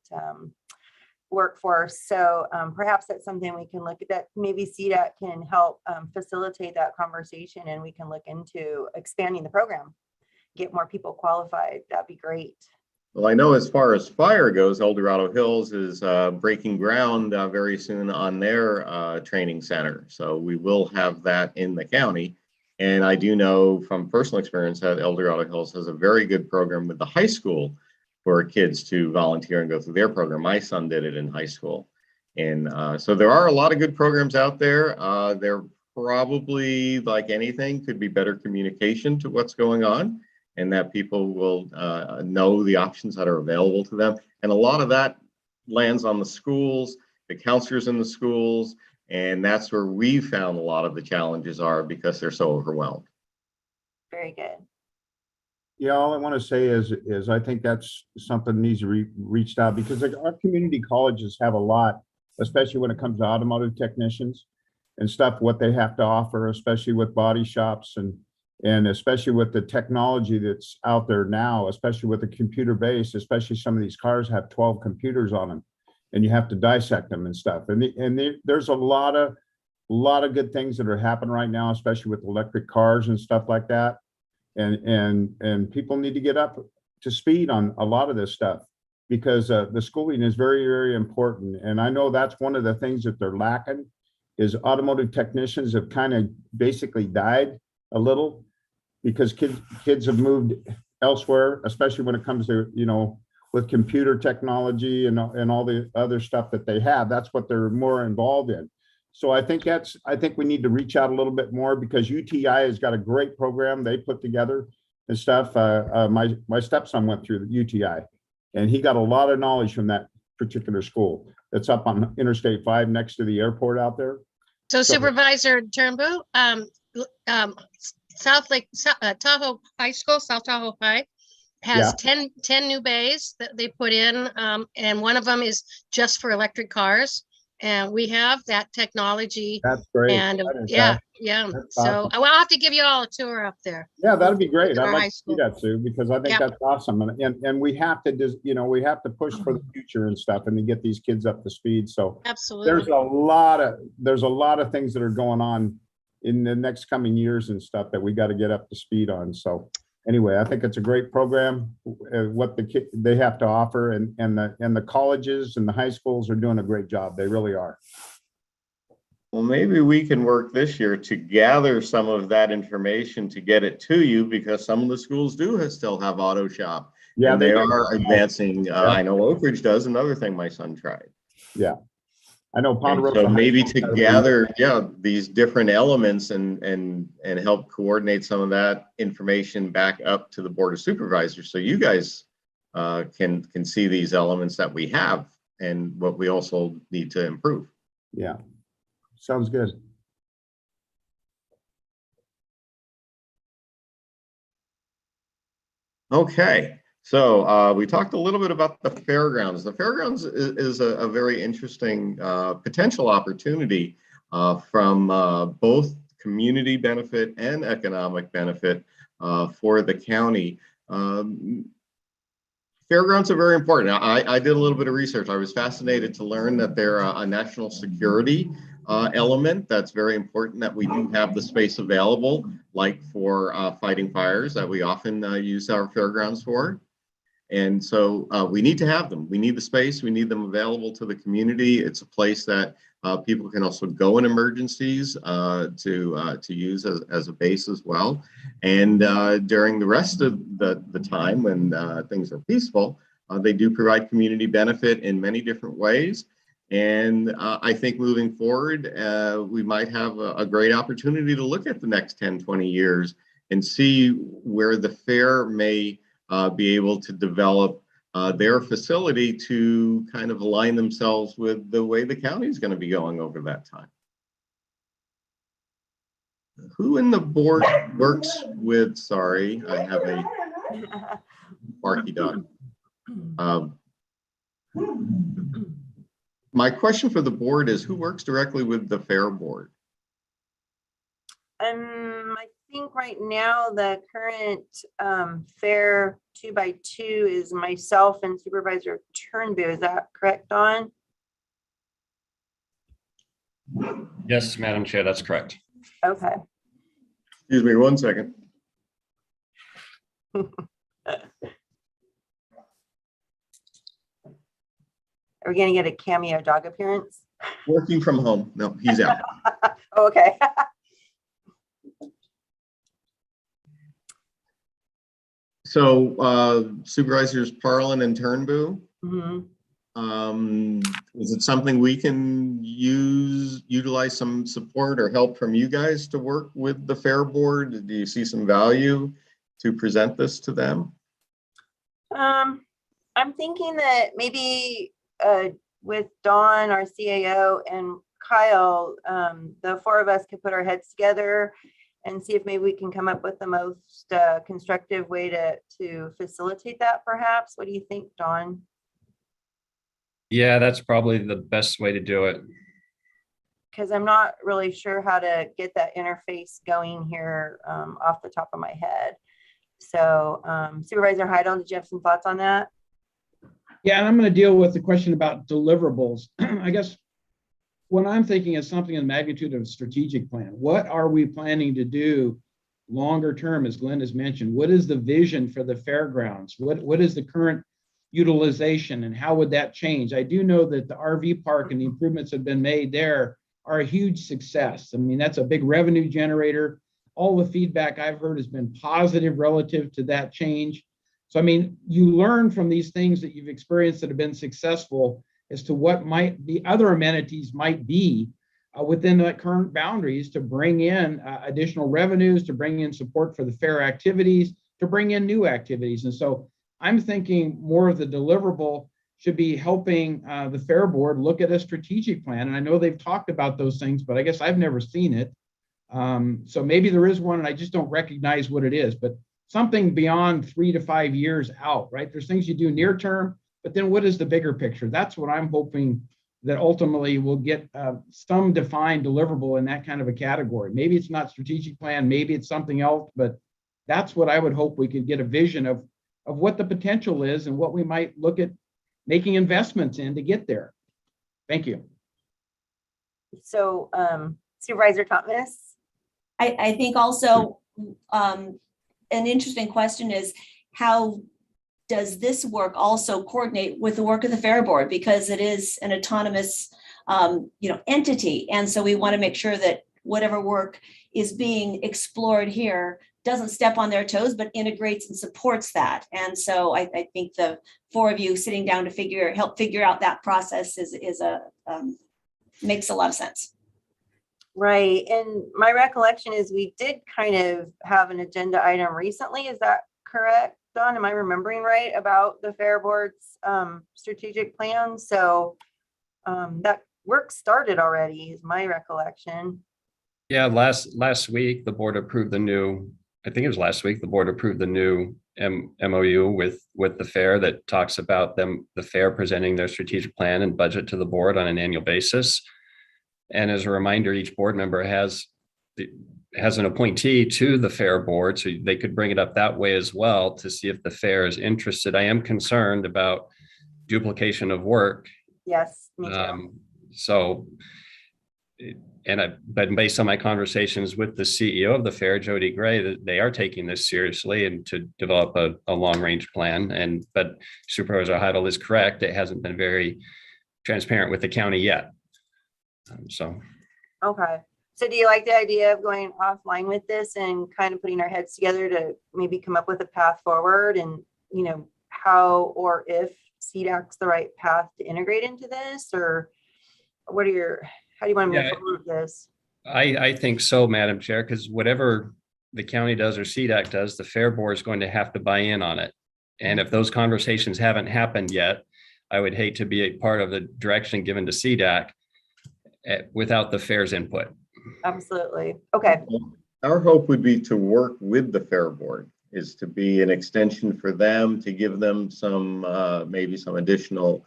workforce. So perhaps that's something we can look at, that maybe CDEC can help facilitate that conversation, and we can look into expanding the program, get more people qualified. That'd be great. Well, I know as far as fire goes, El Dorado Hills is breaking ground very soon on their training center. So we will have that in the county. And I do know from personal experience that El Dorado Hills has a very good program with the high school for kids to volunteer and go through their program. My son did it in high school. And so there are a lot of good programs out there. There probably, like anything, could be better communication to what's going on, and that people will know the options that are available to them. And a lot of that lands on the schools, the counselors in the schools, and that's where we found a lot of the challenges are, because they're so overwhelmed. Very good. Yeah, all I want to say is I think that's something that needs to be reached out, because our community colleges have a lot, especially when it comes to automotive technicians and stuff, what they have to offer, especially with body shops and especially with the technology that's out there now, especially with the computer base, especially some of these cars have 12 computers on them, and you have to dissect them and stuff. And there's a lot of good things that are happening right now, especially with electric cars and stuff like that. And people need to get up to speed on a lot of this stuff, because the schooling is very, very important. And I know that's one of the things that they're lacking, is automotive technicians have kind of basically died a little, because kids have moved elsewhere, especially when it comes to, with computer technology and all the other stuff that they have. That's what they're more involved in. So I think we need to reach out a little bit more, because UTI has got a great program they put together and stuff. My stepson went through the UTI, and he got a lot of knowledge from that particular school. That's up on Interstate 5 next to the airport out there. So Supervisor Turnbull, Tahoe High School, South Tahoe High, has 10 new bays that they put in, and one of them is just for electric cars. And we have that technology. That's great. And That's so awesome. I'll have to give you all a tour up there. Yeah, that'd be great. Our I'd high like to see school. that too, because I think that's awesome. And we have to just, we have to push for the future and stuff, and to get these kids up to speed. So absolutely, there's a lot of things that are going on in the next coming years and stuff that we got to get up to speed on. So anyway, I think it's a great program, what they have to offer, and the colleges and the high schools are doing a great job. They really are. Well, maybe we can work this year to gather some of that information to get it to you, because some of the schools still have auto shop. Yeah, and they are advancing. I know Oak Ridge does. Another thing my son tried. Yeah, I know Ponderosa. So maybe to gather, these different elements and help coordinate some of that information back up to the Board of Supervisors, so you guys can see these elements that we have and what we also need to improve. Yeah, sounds good. Okay. So we talked a little bit about the fairgrounds. The fairgrounds is a very interesting potential opportunity from both community benefit and economic benefit for the county. Fairgrounds are very important. I did a little bit of research. I was fascinated to learn that they're a national security element. That's very important, that we do have the space available, like for fighting fires, that we often use our fairgrounds for. And so we need to have them. We need the space. We need them available to the community. It's a place that People can also go in emergencies to use as a base as well. And during the rest of the time when things are peaceful, they do provide community benefit in many different ways. And I think moving forward, we might have a great opportunity to look at the next 10, 20 years and see where the fair may be able to develop their facility to kind of align themselves with the way the county is going to be going over that time. Who in the board works with, sorry, I have a barky dog. My question for the board is, who works directly with the fair board? I think right now the current fair 2x2 is myself and Supervisor Turnbow. Is that correct, Dawn? Yes, Madam Chair, that's correct. Okay. Excuse me 1 second. Are we gonna get a cameo dog appearance? Working from home. No, he's out. Oh, okay. So Supervisors Parlin and Turnbow, Mhm. is it something we can utilize some support or help from you guys to work with the fair board? Do you see some value to present this to them? I'm thinking that maybe with Dawn, our CAO, and Kyle, the four of us could put our heads together and see if maybe we can come up with the most constructive way to facilitate that, perhaps. What do you think, Dawn? Yeah, that's probably the best way to do it. Because I'm not really sure how to get that interface going here off the top of my head. So Supervisor Heidel, did you have some thoughts on that? Yeah, and I'm going to deal with the question about deliverables. I guess what I'm thinking is something in the magnitude of a strategic plan. What are we planning to do longer term, as Glenn has mentioned? What is the vision for the fairgrounds? What is the current utilization and how would that change? I do know that the RV park and the improvements have been made there are a huge success. I mean, that's a big revenue generator. All the feedback I've heard has been positive relative to that change. So, I mean, you learn from these things that you've experienced that have been successful as to what might be other amenities might be within the current boundaries to bring in additional revenues, to bring in support for the fair activities, to bring in new activities. And so I'm thinking more of the deliverable should be helping the fair board look at a strategic plan. And I know they've talked about those things, but I guess I've never seen it. So maybe there is one and I just don't recognize what it is, but something beyond 3 to 5 years out, right? There's things you do near term, but then what is the bigger picture? That's what I'm hoping that ultimately we'll get some defined deliverable in that kind of a category. Maybe it's not strategic plan, maybe it's something else, but that's what I would hope we could get a vision of what the potential is and what we might look at making investments in to get there. Thank you. So Supervisor Thomas? I think also an interesting question is how does this work also coordinate with the work of the fair board, because it is an autonomous entity, and so we want to make sure that whatever work is being explored here doesn't step on their toes but integrates and supports that. And so I think the four of you sitting down to help figure out that process makes a lot of sense. Right. And my recollection is we did kind of have an agenda item recently. Is that correct, Dawn? Am I remembering right about the fair board's strategic plan? So that work started already is my recollection. Yeah, last week, the board approved the new, I think it was last week, the board approved the new MOU with the fair that talks about the fair presenting their strategic plan and budget to the board on an annual basis. And as a reminder, each board member has an appointee to the fair board, so they could bring it up that way as well to see if the fair is interested. I am concerned about duplication of work. Yes, me too. But based on my conversations with the CEO of the fair, Jody Gray, that they are taking this seriously and to develop a long-range plan. But Supervisor Heidel is correct; it hasn't been very transparent with the county yet. So. Okay. So do you like the idea of going offline with this and kind of putting our heads together to maybe come up with a path forward and, you know, how or if CDAC's the right path to integrate into this, or what are your, how do you want to move forward with this? I think so, Madam Chair, because whatever the county does or CDAC does, the Fair Board is going to have to buy in on it. And if those conversations haven't happened yet, I would hate to be a part of the direction given to CDAC without the Fair's input. Absolutely. Okay. Our hope would be to work with the Fair Board, is to be an extension for them, to give them some, maybe some additional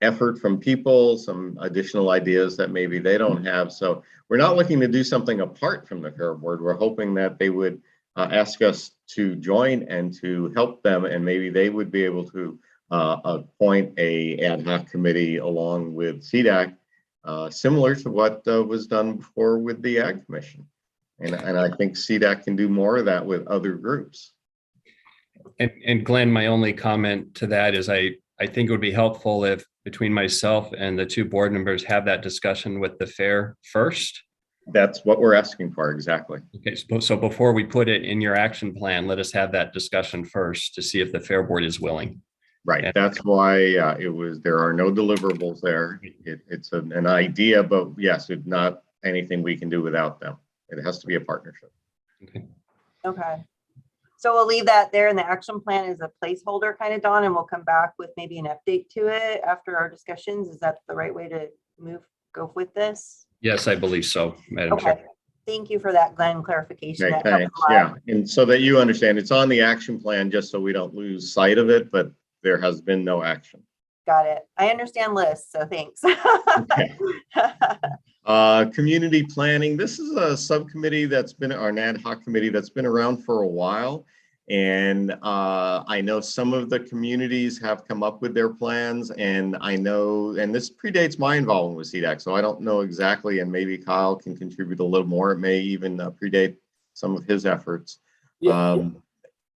effort from people, some additional ideas that maybe they don't have. So we're not looking to do something apart from the Fair Board. We're hoping that they would ask us to join and to help them, and maybe they would be able to appoint a ad hoc committee along with CDAC, similar to what was done before with the Ag Commission. And I think CDAC can do more of that with other groups. And Glenn, my only comment to that is I think it would be helpful if between myself and the two board members have that discussion with the Fair first. That's what we're asking for, exactly. Okay, so before we put it in your action plan, let us have that discussion first to see if the Fair Board is willing. Right, that's why there are no deliverables there. It's an idea, but yes, it's not anything we can do without them. It has to be a partnership. Okay. So we'll leave that there in the action plan as a placeholder kind of, Dawn, and we'll come back with maybe an update to it after our discussions. Is that the right way to go with this? Yes, I believe so, Madam Chair. Thank you for that, Glenn, clarification. Okay, That helps thanks. a lot. Yeah, and so that you understand, it's on the action plan just so we don't lose sight of it, but there has been no action. Got it. I understand lists, so thanks. Community planning. This is a subcommittee that's been, or an ad hoc committee that's been around for a while. And I know some of the communities have come up with their plans, and I know, and this predates my involvement with CDAC, so I don't know exactly, and maybe Kyle can contribute a little more. It may even predate some of his efforts.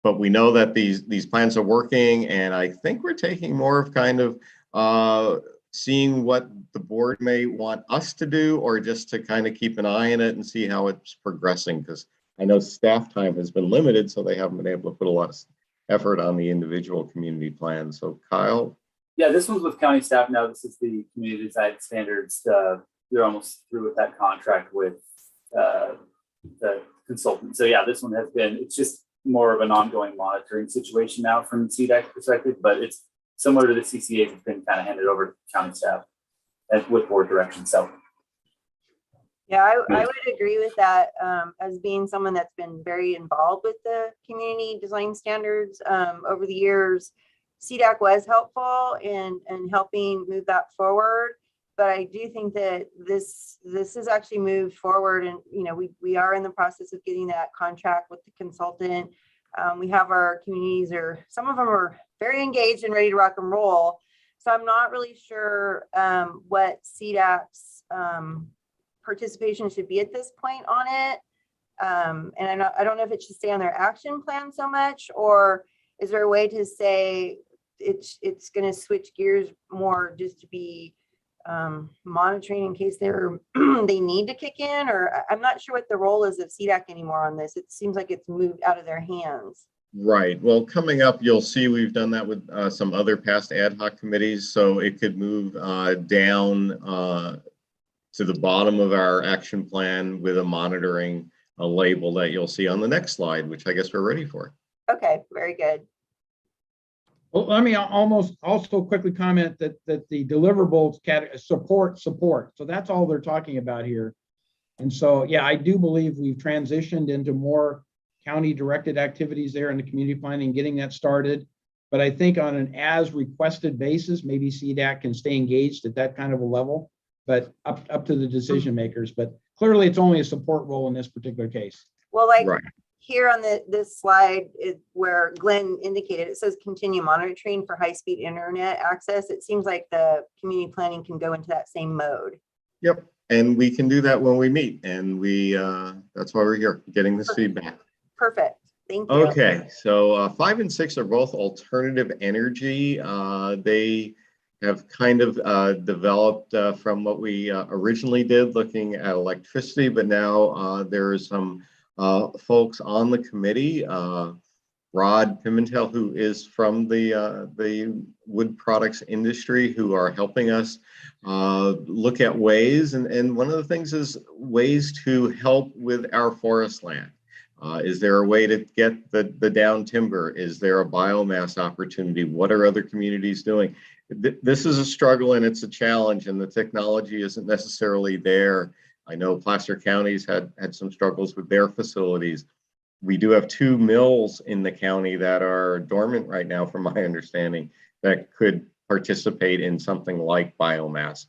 But we know that these plans are working, and I think we're taking more of kind of seeing what the board may want us to do, or just to kind of keep an eye on it and see how it's progressing, because I know staff time has been limited, so they haven't been able to put a lot of effort on the individual community plans. So Kyle? Yeah, this one's with county staff now. This is the community design standards. They're almost through with that contract with the consultant. So yeah, this one has been, it's just more of an ongoing monitoring situation now from the CDAC perspective, but it's similar to the CCAs. It's been kind of handed over to county staff and with board direction. So yeah, I would agree with that. As being someone that's been very involved with the community design standards over the years, CDAC was helpful in helping move that forward. But I do think that this has actually moved forward, and we are in the process of getting that contract with the consultant. We have our communities, or some of them are very engaged and ready to rock and roll. So I'm not really sure what CDAC's participation should be at this point on it. And I don't know if it should stay on their action plan so much, or is there a way to say it's going to switch gears more just to be monitoring in case they need to kick in, or I'm not sure what the role is of CDAC anymore on this. It seems like it's moved out of their hands. Right. Well, coming up, you'll see we've done that with some other past ad hoc committees, so it could move down to the bottom of our action plan with a monitoring label that you'll see on the next slide, which I guess we're ready for. Okay, very good. Well, let me also quickly comment that the deliverables support. So that's all they're talking about here. And so, yeah, I do believe we've transitioned into more county directed activities there in the community planning, getting that started. But I think on an as requested basis, maybe CDAC can stay engaged at that kind of a level, but up to the decision makers. But clearly it's only a support role in this particular case. Well, like here on this slide where Glenn indicated, it says continue monitoring for high-speed internet access. It seems like the community planning can go into that same mode. Yep, and we can do that when we meet, and that's why we're here, getting this feedback. Perfect. Thank you. Okay, so 5 and 6 are both alternative energy. They have kind of developed from what we originally did looking at electricity, but now there are some folks on the committee, Rod Pimentel, who is from the wood products industry, who are helping us look at ways. And one of the things is ways to help with our forest land. Is there a way to get the down timber? Is there a biomass opportunity? What are other communities doing? This is a struggle and it's a challenge, and the technology isn't necessarily there. I know Placer County's had some struggles with their facilities. We do have 2 mills in the county that are dormant right now, from my understanding, that could participate in something like biomass.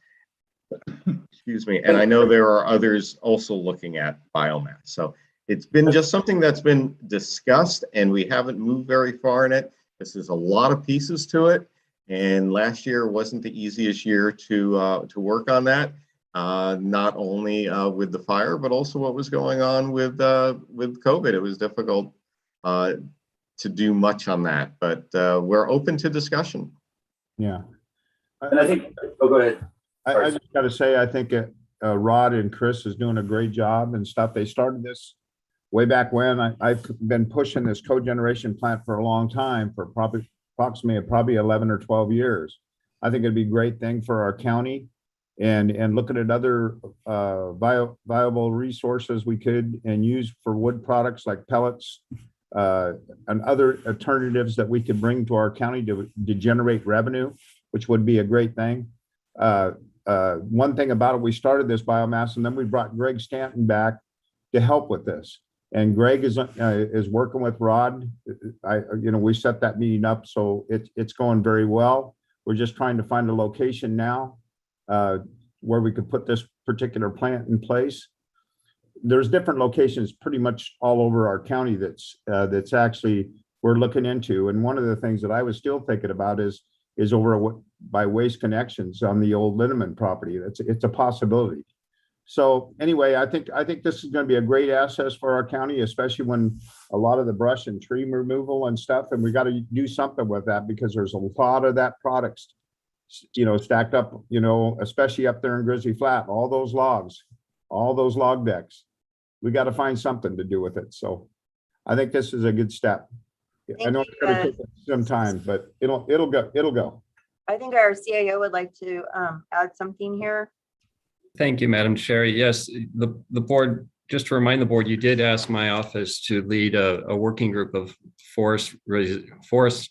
Excuse me. And I know there are others also looking at biomass. So it's been just something that's been discussed, and we haven't moved very far in it. This is a lot of pieces to it. And last year wasn't the easiest year to work on that. Not only with the fire, but also what was going on with COVID. It was difficult to do much on that, but we're open to discussion. Yeah. And I think, oh, go ahead. I just got to say, I think Rod and Chris is doing a great job and stuff. They started this way back when. I've been pushing this cogeneration plant for a long time, for approximately 11 or 12 years. I think it'd be a great thing for our county, and looking at other viable resources we could and use for wood products like pellets and other alternatives that we could bring to our county to generate revenue, which would be a great thing. One thing about it, we started this biomass, and then we brought Greg Stanton back to help with this. And Greg is working with Rod. We set that meeting up, so it's going very well. We're just trying to find a location now where we could put this particular plant in place. There's different locations pretty much all over our county that's actually we're looking into. And one of the things that I was still thinking about is over by Waste Connections on the old Linneman property. It's a possibility. So anyway, I think this is going to be a great asset for our county, especially when a lot of the brush and tree removal and stuff, and we got to do something with that, because there's a lot of that products, stacked up, especially up there in Grizzly Flat, all those log decks. We got to find something to do with it. So I think this is a good step. I know it's going to take some time, but it'll go. I think our CIO would like to add something here. Thank you, Madam Chair. Yes, the board, just to remind the board, you did ask my office to lead a working group of forest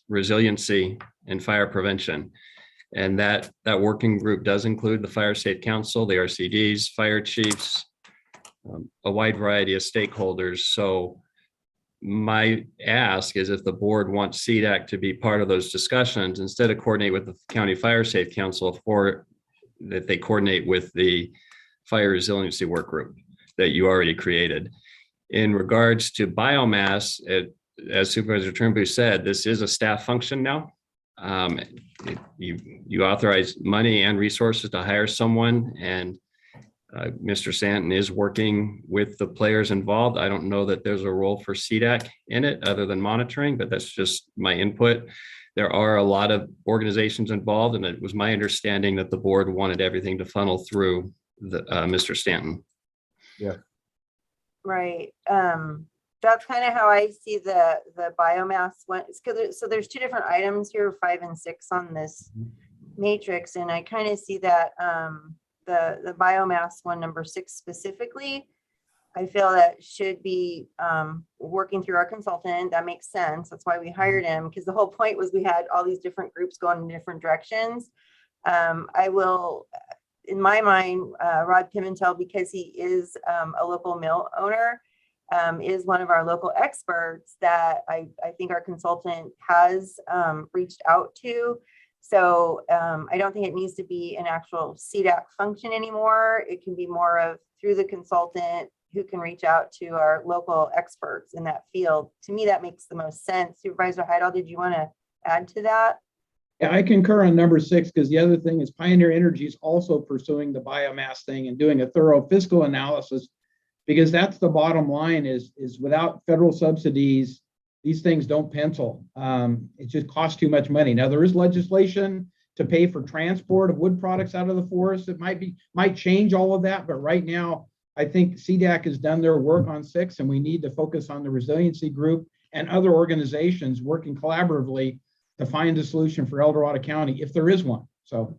resiliency and fire prevention. And that working group does include the Fire Safe Council, the RCDs, fire chiefs, a wide variety of stakeholders. So my ask is, if the board wants CDAC to be part of those discussions, instead of coordinate with the County Fire Safe Council, that they coordinate with the fire resiliency work group that you already created. In regards to biomass, as Supervisor Turnbull said, this is a staff function now. You authorize money and resources to hire someone, and Mr. Stanton is working with the players involved. I don't know that there's a role for CDAC in it other than monitoring, but that's just my input. There are a lot of organizations involved, and it was my understanding that the board wanted everything to funnel through Mr. Stanton. Yeah. Right. That's kind of how I see the biomass one. So there's 2 different items here, 5 and 6 on this matrix, and I kind of see that the biomass one, number 6 specifically, I feel that should be working through our consultant. That makes sense. That's why we hired him, because the whole point was we had all these different groups going in different directions. I will, in my mind, Rod Pimentel, because he is a local mill owner, is one of our local experts that I think our consultant has reached out to. So I don't think it needs to be an actual CDAC function anymore. It can be more of through the consultant who can reach out to our local experts in that field. To me, that makes the most sense. Supervisor Heidel, did you want to add to that? Yeah, I concur on number 6, because the other thing is Pioneer Energy is also pursuing the biomass thing and doing a thorough fiscal analysis, because that's the bottom line is without federal subsidies, these things don't pencil. It just costs too much money. Now, there is legislation to pay for transport of wood products out of the forest. It might change all of that, but right now, I think CDAC has done their work on 6, and we need to focus on the resiliency group and other organizations working collaboratively to find a solution for El Dorado County, if there is one. So.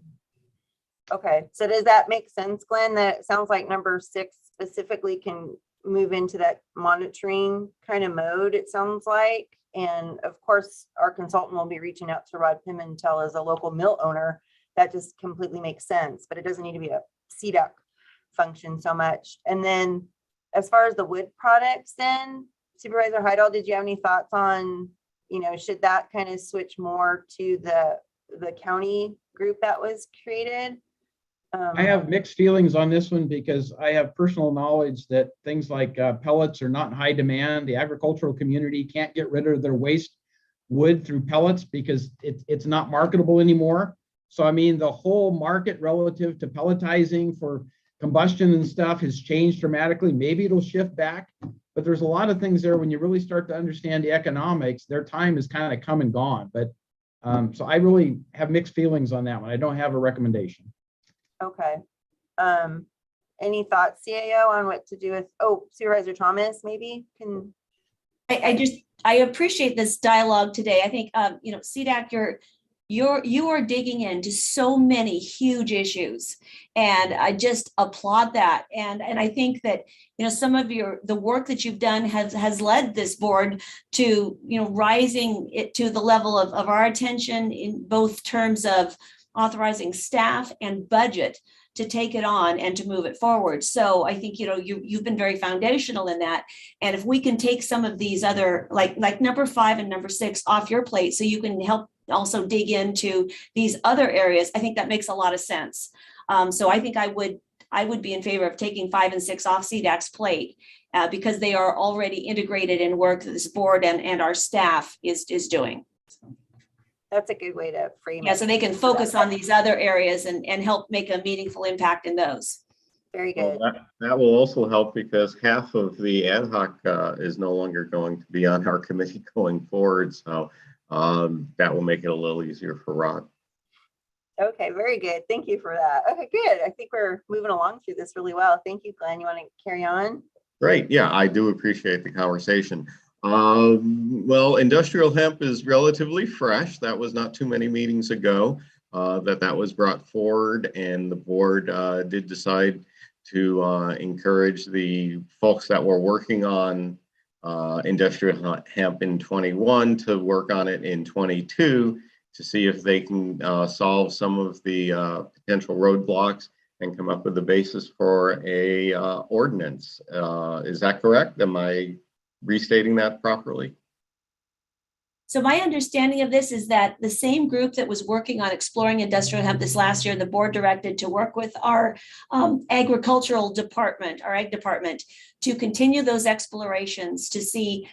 Okay, so does that make sense, Glenn? That it sounds like number 6 specifically can move into that monitoring kind of mode, it sounds like. And of course, our consultant will be reaching out to Rod Pimentel as a local mill owner. That just completely makes sense, but it doesn't need to be a CDAC function so much. And then as far as the wood products, then Supervisor Heidel, did you have any thoughts on, should that kind of switch more to the county group that was created? I have mixed feelings on this one because I have personal knowledge that things like pellets are not in high demand. The agricultural community can't get rid of their waste wood through pellets because it's not marketable anymore. So, I mean, the whole market relative to pelletizing for combustion and stuff has changed dramatically. Maybe it'll shift back, but there's a lot of things there when you really start to understand the economics, their time is kind of come and gone. But so I really have mixed feelings on that one. I don't have a recommendation. Okay. Any thoughts, CAO, on what to do with, Supervisor Thomas, maybe can. I appreciate this dialogue today. I think, CDAC, you are digging into so many huge issues, and I just applaud that. And I think that, some of the work that you've done has led this board to, rising it to the level of our attention in both terms of authorizing staff and budget to take it on and to move it forward. So I think, you've been very foundational in that. And if we can take some of these other, like number 5 and number 6 off your plate, so you can help also dig into these other areas, I think that makes a lot of sense. So I think I would be in favor of taking 5 and 6 off CDAC's plate because they are already integrated in work that this board and our staff is doing. That's a good way to frame it. Yeah, so they can focus on these other areas and help make a meaningful impact in those. Very good. Well, that will also help because half of the ad hoc is no longer going to be on our committee going forward. So that will make it a little easier for Rod. Okay, very good. Thank you for that. Okay, good. I think we're moving along through this really well. Thank you, Glenn. You want to carry on? Great. Yeah, I do appreciate the conversation. Well, industrial hemp is relatively fresh. That was not too many meetings ago that was brought forward, and the board did decide to encourage the folks that were working on industrial hemp in 21 to work on it in 22 to see if they can solve some of the potential roadblocks and come up with the basis for a ordinance. Is that correct? Am I restating that properly? So my understanding of this is that the same group that was working on exploring industrial hemp this last year, the board directed to work with our agricultural department, our ag department, to continue those explorations to see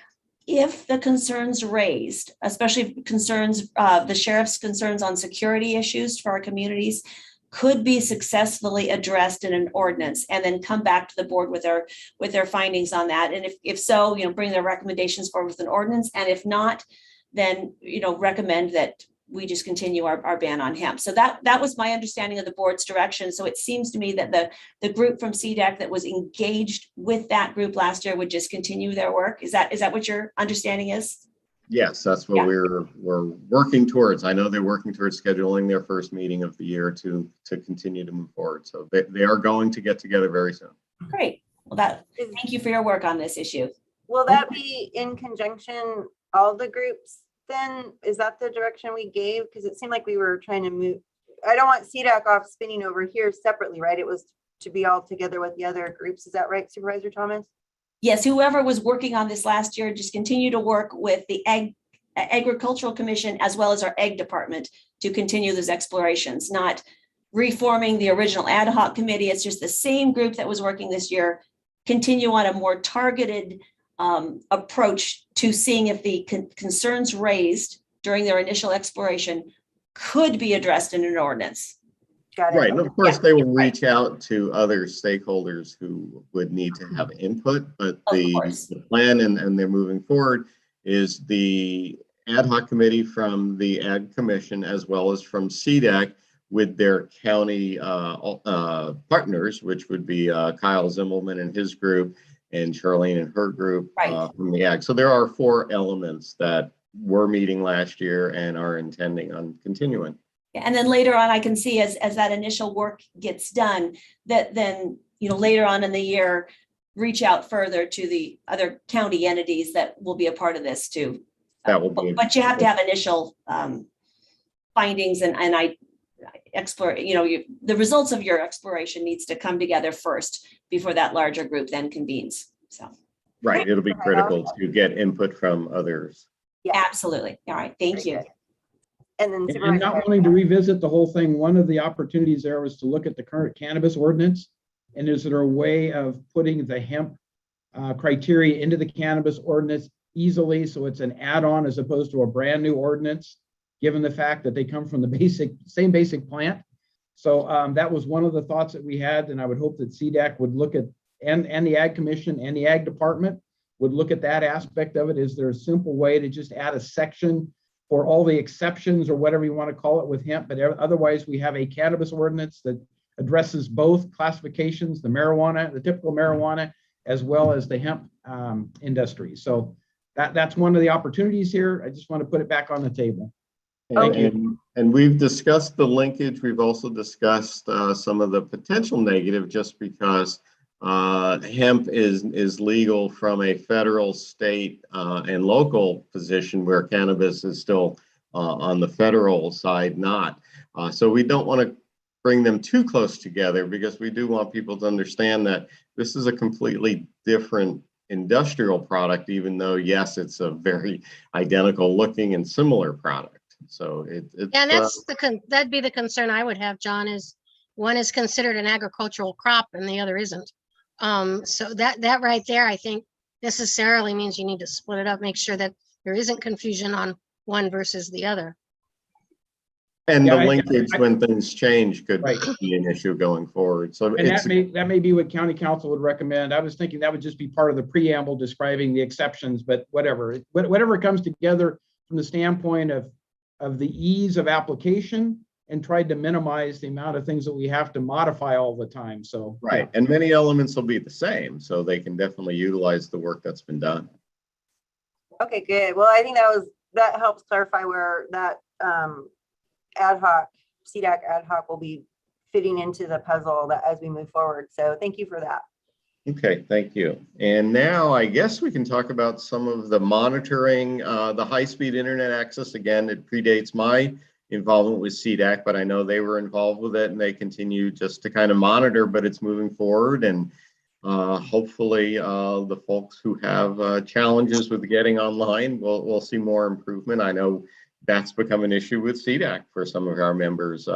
if the concerns raised, especially concerns, the sheriff's concerns on security issues for our communities, could be successfully addressed in an ordinance, and then come back to the board with their findings on that. And if so, bring their recommendations forward with an ordinance. And if not, then, recommend that we just continue our ban on hemp. So that was my understanding of the board's direction. So it seems to me that the group from CDAC that was engaged with that group last year would just continue their work. Is that what your understanding is? Yes, that's what we're working towards. I know they're working towards scheduling their first meeting of the year to continue to move forward. So they are going to get together very soon. Great. Well, thank you for your work on this issue. Will that be in conjunction, all the groups then? Is that the direction we gave? Because it seemed like we were trying to move. I don't want CDAC off spinning over here separately, right? It was to be all together with the other groups. Is that right, Supervisor Thomas? Yes, whoever was working on this last year, just continue to work with the Agricultural Commission as well as our Ag Department to continue those explorations, not reforming the original ad hoc committee. It's just the same group that was working this year, continue on a more targeted approach to seeing if the concerns raised during their initial exploration could be addressed in an ordinance. Right, and of course they will reach out to other stakeholders who would need to have input, but the plan and they're moving forward is the ad hoc committee from the Ag Commission as well as from CDAC with their county partners, which would be Kyle Zimmelman and his group and Charlene and her group from the Ag. So there are 4 elements that were meeting last year and are intending on continuing. And then later on, I can see as that initial work gets done, that then, later on in the year, reach out further to the other county entities that will be a part of this too. That will be. But you have to have initial findings and I explore, the results of your exploration needs to come together first before that larger group then convenes. So. Right. It'll be critical to get input from others. Yeah, absolutely. All right. Thank you. And then And not wanting to revisit the whole thing, one of the opportunities there was to look at the current cannabis ordinance. And is there a way of putting the hemp criteria into the cannabis ordinance easily so it's an add-on as opposed to a brand new ordinance, given the fact that they come from the same basic plant? So that was one of the thoughts that we had, and I would hope that CDAC would look at, and the Ag Commission and the Ag Department would look at that aspect of it. Is there a simple way to just add a section for all the exceptions or whatever you want to call it with hemp, but otherwise we have a cannabis ordinance that addresses both classifications, the marijuana, the typical marijuana, as well as the hemp industry. So that's one of the opportunities here. I just want to put it back on the table. Thank you. And we've discussed the linkage. We've also discussed some of the potential negative just because hemp is legal from a federal, state, and local position where cannabis is still on the federal side not. So we don't want to bring them too close together because we do want people to understand that this is a completely different industrial product, even though, yes, it's a very identical looking and similar product. So it's and that'd be the concern I would have, John, is one is considered an agricultural crop and the other isn't. So that right there, I think necessarily means you need to split it up, make sure that there isn't confusion on one versus the other. And the linkage when things change could be an issue going forward. So and that may be what county council would recommend. I was thinking that would just be part of the preamble describing the exceptions, but whatever comes together from the standpoint of the ease of application and tried to minimize the amount of things that we have to modify all the time. So right, and many elements will be the same, so they can definitely utilize the work that's been done. Okay, good. Well, I think that helps clarify where that ad hoc, CDAC ad hoc will be fitting into the puzzle that as we move forward. So thank you for that. Okay, thank you. And now I guess we can talk about some of the monitoring, the high-speed internet access. Again, it predates my involvement with CDAC, but I know they were involved with it and they continue just to kind of monitor, but it's moving forward. And hopefully the folks who have challenges with getting online will see more improvement. I know that's become an issue with CDAC for some of our members,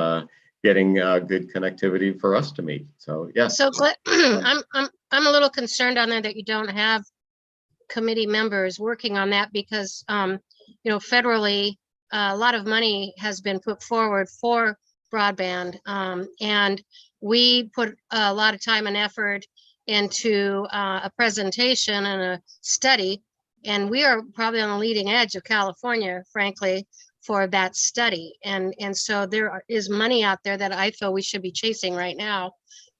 getting good connectivity for us to meet. So yes. So I'm a little concerned on there that you don't have committee members working on that because federally a lot of money has been put forward for broadband, and we put a lot of time and effort into a presentation and a study, and we are probably on the leading edge of California, frankly, for that study. And so there is money out there that I feel we should be chasing right now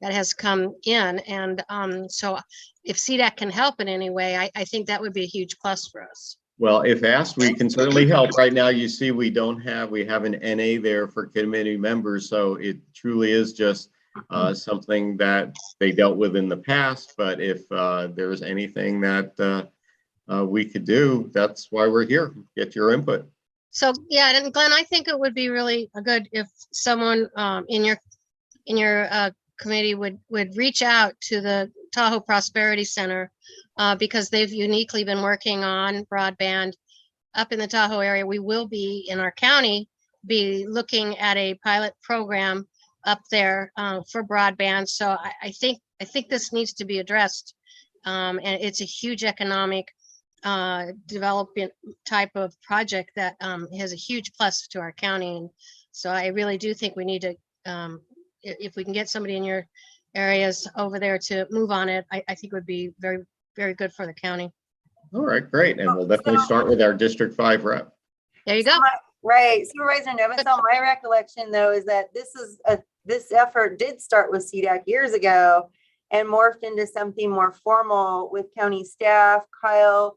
that has come in. And so if CDAC can help in any way, I think that would be a huge plus for us. Well, if asked, we can certainly help. Right now, you see, we have an NA there for committee members. So it truly is just something that they dealt with in the past. But if there's anything that we could do, that's why we're here, get your input. So yeah, and Glenn, I think it would be really good if someone in your committee would reach out to the Tahoe Prosperity Center because they've uniquely been working on broadband up in the Tahoe area. We will be in our county be looking at a pilot program up there for broadband. So I think this needs to be addressed, and it's a huge economic development type of project that has a huge plus to our county. And so I really do think we need to, if we can get somebody in your areas over there to move on it, I think would be very, very good for the county. All right, great. And we'll definitely start with our District 5 rep. There you go. Right, Supervisor Neventhal, my recollection though is that this effort did start with CDAC years ago and morphed into something more formal with county staff. Kyle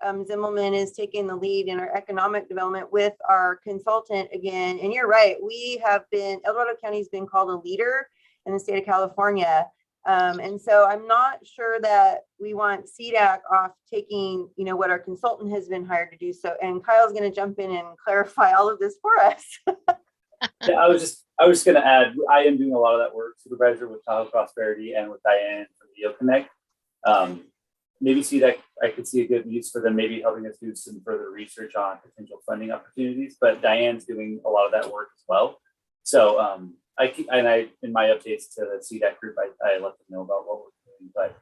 Zimmelman is taking the lead in our economic development with our consultant again. And you're right, El Dorado County has been called a leader in the state of California. And so I'm not sure that we want CDAC off taking, what our consultant has been hired to do. So, and Kyle's going to jump in and clarify all of this for us. Yeah, I was just going to add, I am doing a lot of that work, supervisor with Tahoe Prosperity and with Diane from EOConnect. Maybe CDAC, I could see a good use for them, maybe helping us do some further research on potential funding opportunities, but Diane's doing a lot of that work as well. So, in my updates to the CDAC group, I let them know about what we're doing. But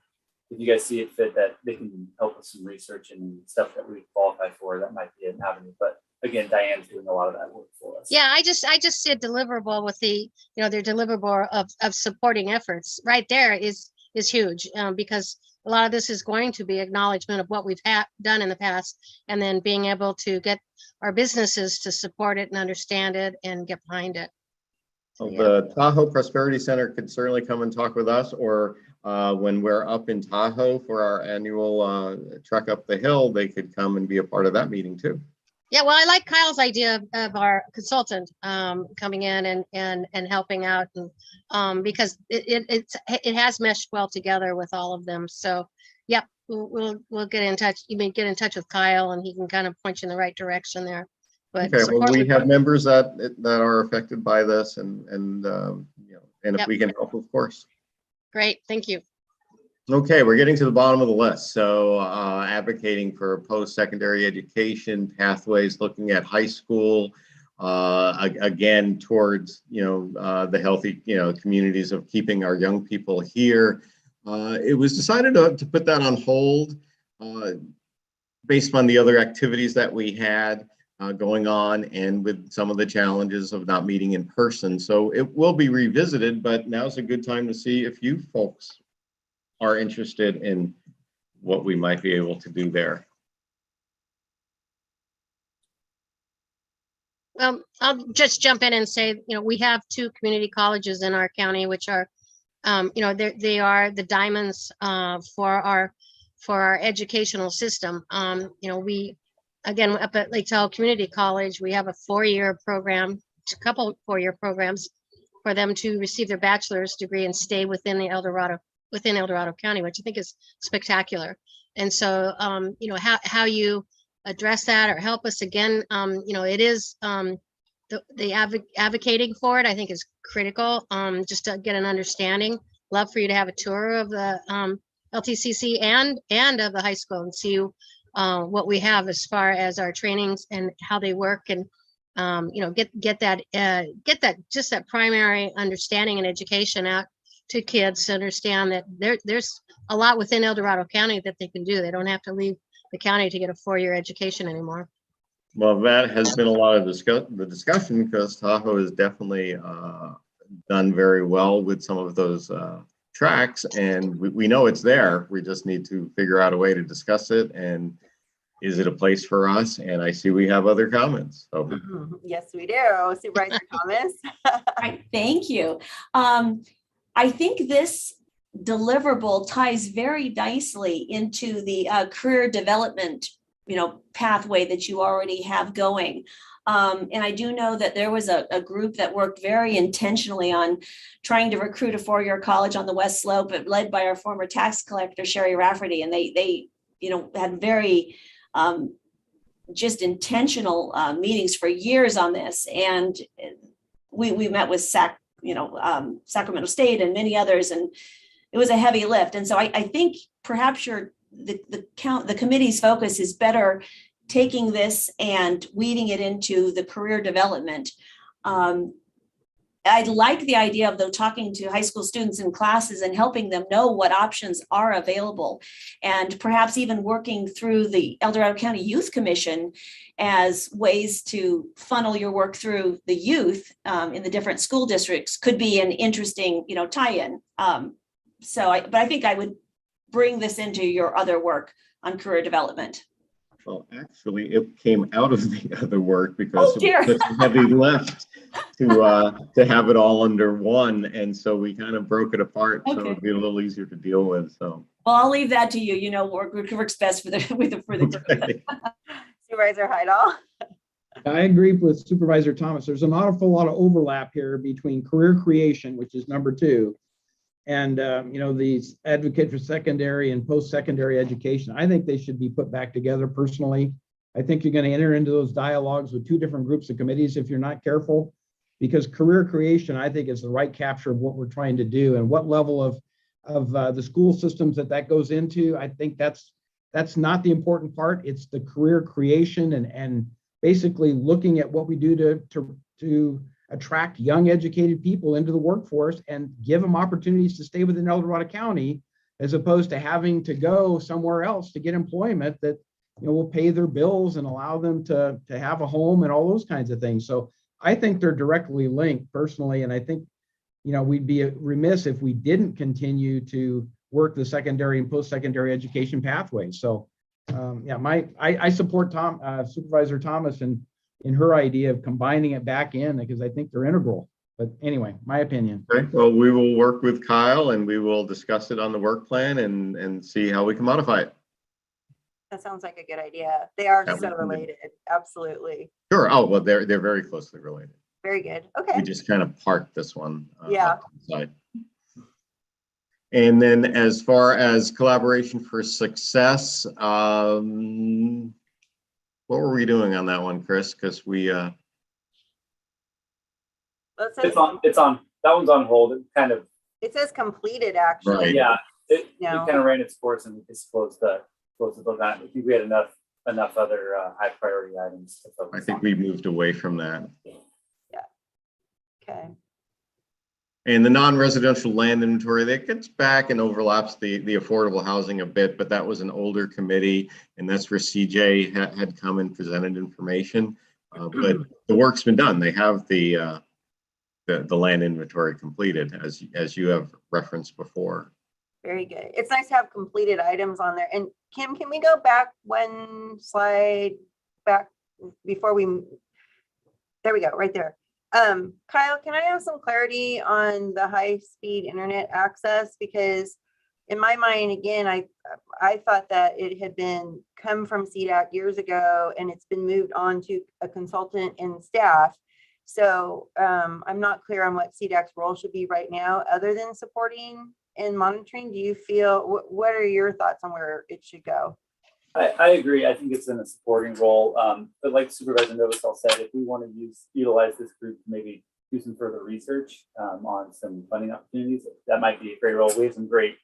if you guys see it fit that they can help with some research and stuff that we qualify for, that might be an avenue. But again, Diane's doing a lot of that work for us. Yeah, I just see a deliverable with the, their deliverable of supporting efforts right there is huge, because a lot of this is going to be acknowledgement of what we've done in the past, and then being able to get our businesses to support it and understand it and get behind it. Well, the Tahoe Prosperity Center could certainly come and talk with us, or when we're up in Tahoe for our annual trek up the hill, they could come and be a part of that meeting too. Yeah, well, I like Kyle's idea of our consultant coming in and helping out, and because it has meshed well together with all of them. So, yep, we'll get in touch. You may get in touch with Kyle, and he can kind of point you in the right direction there. But okay, well, we have members that are affected by this, and if Yep. we can help, of course. Great, thank you. Okay, we're getting to the bottom of the list. So advocating for post-secondary education pathways, looking at high school, again, towards, the healthy, communities of keeping our young people here. It was decided to put that on hold based on the other activities that we had going on, and with some of the challenges of not meeting in person. So it will be revisited, but now's a good time to see if you folks are interested in what we might be able to do there. Well, I'll just jump in and say, we have 2 community colleges in our county, which are, they are the diamonds for our educational system. We, again, up at Lake Tahoe Community College, we have a 4-year program, a couple 4-year programs for them to receive their bachelor's degree and stay within El Dorado County, which I think is spectacular. And so, how you address that or help us again, it is the advocating for it, I think, is critical, just to get an understanding. Love for you to have a tour of the LTCC and of the high school and see what we have as far as our trainings and how they work, and get that just that primary understanding and education out to kids to understand that there's a lot within El Dorado County that they can do. They don't have to leave the county to get a 4-year education anymore. Well, that has been a lot of the discussion, because Tahoe has definitely done very well with some of those tracks, and we know it's there. We just need to figure out a way to discuss it, and is it a place for us? And I see we have other comments. So. Yes, we do. Supervisor Thomas. Right, thank you. I think this deliverable ties very nicely into the career development, pathway that you already have going. And I do know that there was a group that worked very intentionally on trying to recruit a 4-year college on the West Slope, but led by our former tax collector, Sherry Rafferty. And they had very just intentional meetings for years on this. And we met with Sacramento State and many others, and it was a heavy lift. And so I think perhaps the committee's focus is better taking this and weeding it into the career development. I like the idea of talking to high school students in classes and helping them know what options are available, and perhaps even working through the El Dorado County Youth Commission as ways to funnel your work through the youth in the different school districts could be an interesting, tie-in. But I think I would bring this into your other work on career development. Well, actually, it came out of the other work because Oh, dear. it was such a heavy lift to have it all under one. And so we kind of broke it apart. So Okay. it'd be a little easier to deal with. So. Well, I'll leave that to you. You know, works best for the group. Supervisor Heidel? I agree with Supervisor Thomas. There's an awful lot of overlap here between career creation, which is number 2, and these advocate for secondary and post-secondary education. I think they should be put back together personally. I think you're going to enter into those dialogues with 2 different groups of committees if you're not careful, because career creation, I think, is the right capture of what we're trying to do and what level of the school systems that goes into. I think that's not the important part. It's the career creation and basically looking at what we do to attract young educated people into the workforce and give them opportunities to stay within El Dorado County, as opposed to having to go somewhere else to get employment that will pay their bills and allow them to have a home and all those kinds of things. So I think they're directly linked personally, and I think we'd be remiss if we didn't continue to work the secondary and post-secondary education pathways. So I support Supervisor Thomas in her idea of combining it back in, because I think they're integral. But anyway, my opinion. Okay, well, we will work with Kyle and we will discuss it on the work plan and see how we can modify it. That sounds like a good idea. They are That so would be good. related. Absolutely. Sure. Oh, well, they're very closely related. Very good. Okay. We just kind of parked this one Yeah. off to the side. And then as far as collaboration for success, what were we doing on that one, Chris? Because we It's on, that one's on hold. It says completed, actually. Right. Yeah, it No. kind of ran its course and we just closed the event. I think we had enough other high priority items to focus I think on. we moved away from that. Okay. And the non-residential land inventory, that gets back and overlaps the affordable housing a bit, but that was an older committee, and that's where CJ had come and presented information. But the work's been done. They have the land inventory completed, as you have referenced before. Very good. It's nice to have completed items on there. And Kim, can we go back one slide back before there we go, right there. Kyle, can I have some clarity on the high-speed internet access? Because in my mind, again, I thought that it had come from CDAC years ago and it's been moved on to a consultant and staff. So I'm not clear on what CDAC's role should be right now, other than supporting and monitoring. Do you feel, what are your thoughts on where it should go? I agree. I think it's in a supporting role. But like Supervisor Novosel said, if we want to utilize this group to maybe do some further research on some funding opportunities, that might be a great role. We have some great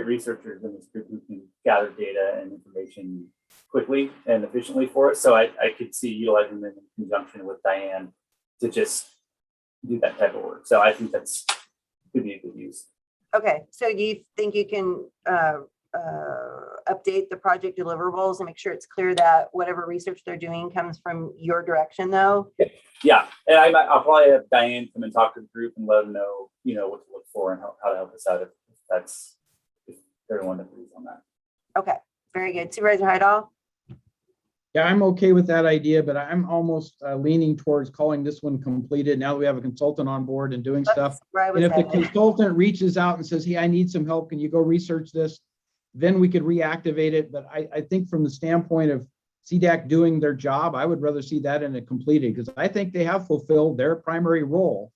researchers in this group who can gather data and information quickly and efficiently for us. So I could see utilizing them in conjunction with Diane to just do that type of work. So I think that's could be a good use. Okay, so do you think you can update the project deliverables and make sure it's clear that whatever research they're doing comes from your direction, though? Yeah, and I'll probably have Diane come and talk to the group and let them know, what to look for and how to help us out if they're the one that agrees on that. Okay, very good. Supervisor Heidel? Yeah, I'm okay with that idea, but I'm almost leaning towards calling this one completed now that we have a consultant on board and doing stuff. And if the consultant reaches out and says, hey, I need some help, can you go research this? Then we could reactivate it. But I think from the standpoint of CDAC doing their job, I would rather see that in a completed, because I think they have fulfilled their primary role.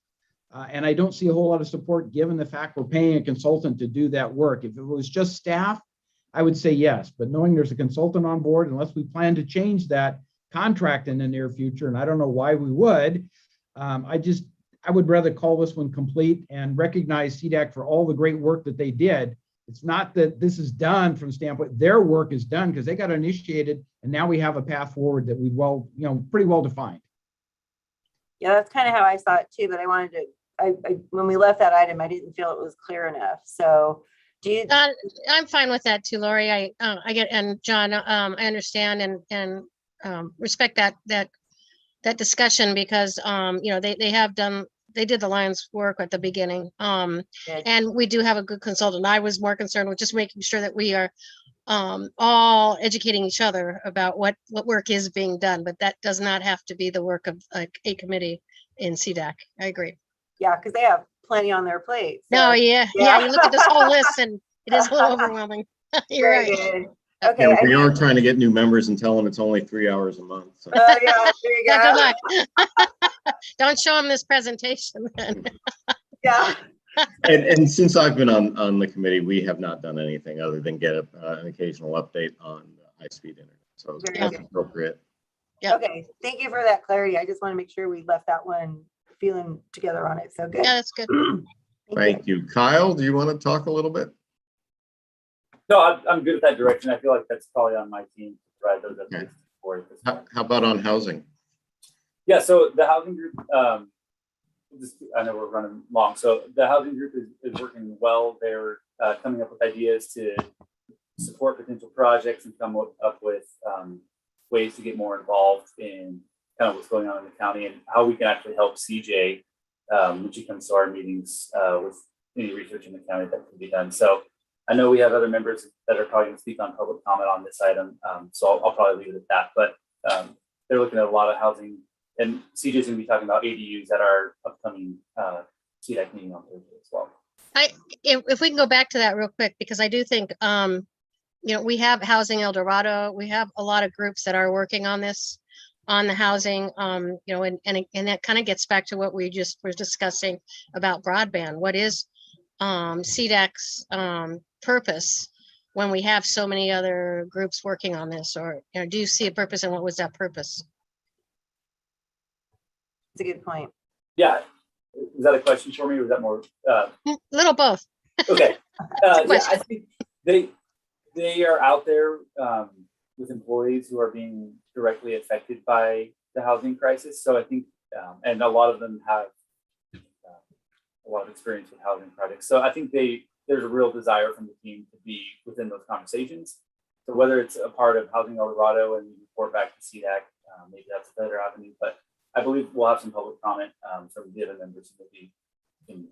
And I don't see a whole lot of support given the fact we're paying a consultant to do that work. If it was just staff, I would say yes, but knowing there's a consultant on board, unless we plan to change that contract in the near future, and I don't know why we would, I would rather call this one complete and recognize CDAC for all the great work that they did. It's not that this is done from the standpoint, their work is done because they got initiated and now we have a path forward that we've pretty well defined. Yeah, that's kind of how I saw it too, but I wanted to, when we left that item, I didn't feel it was clear enough. So I'm fine with that too, Lori. I get, and John, I understand and respect that discussion because they did the Lions work at the beginning. And we do have a good consultant. I was more concerned with just making sure that we are all educating each other about what work is being done, but that does not have to be the work of a committee in CDAC. I agree. Yeah, because they have plenty on their plate. No, yeah. You look at this whole list and it is a little overwhelming. You're Very right. good. Okay. And we are trying to get new members and tell them it's only 3 hours a month. So. Yeah, there you go. Good luck. Don't show them this presentation then. Yeah. And since I've been on the committee, we have not done anything other than get an occasional update on high-speed internet. So that's appropriate. Yeah. Okay. Thank you for that clarity. I just want to make sure we left that one feeling together on it. So good. Yeah, that's good. Thank you. Kyle, do you want to talk a little bit? No, I'm good with that direction. I feel like that's probably on my team to provide those updates for it. How about on housing? Yeah, so the housing group, I know we're running long. So the housing group is working well. They're coming up with ideas to support potential projects and come up with ways to get more involved in kind of what's going on in the county and how we can actually help CJ when she comes to our meetings with any research in the county that can be done. So I know we have other members that are probably going to speak on public comment on this item. So I'll probably leave it at that. But they're looking at a lot of housing, and CJ's going to be talking about ADUs at our upcoming CDAC meeting on Thursday as well. If we can go back to that real quick, because I do think, we have Housing El Dorado. We have a lot of groups that are working on this, on the housing, and that kind of gets back to what we just were discussing about broadband. What is CDAC's purpose when we have so many other groups working on this? Or do you see a purpose, and what was that purpose? It's a good point. Yeah. Is that a question for me, or is that more? Little both. Okay. Yeah, I think they are out there with employees who are being directly affected by the housing crisis. So I think, and a lot of them have a lot of experience with housing projects. So I think there's a real desire from the team to be within those conversations. So whether it's a part of Housing El Dorado and we report back to CDAC, maybe that's a better avenue. But I believe we'll have some public comment from the other members who maybe can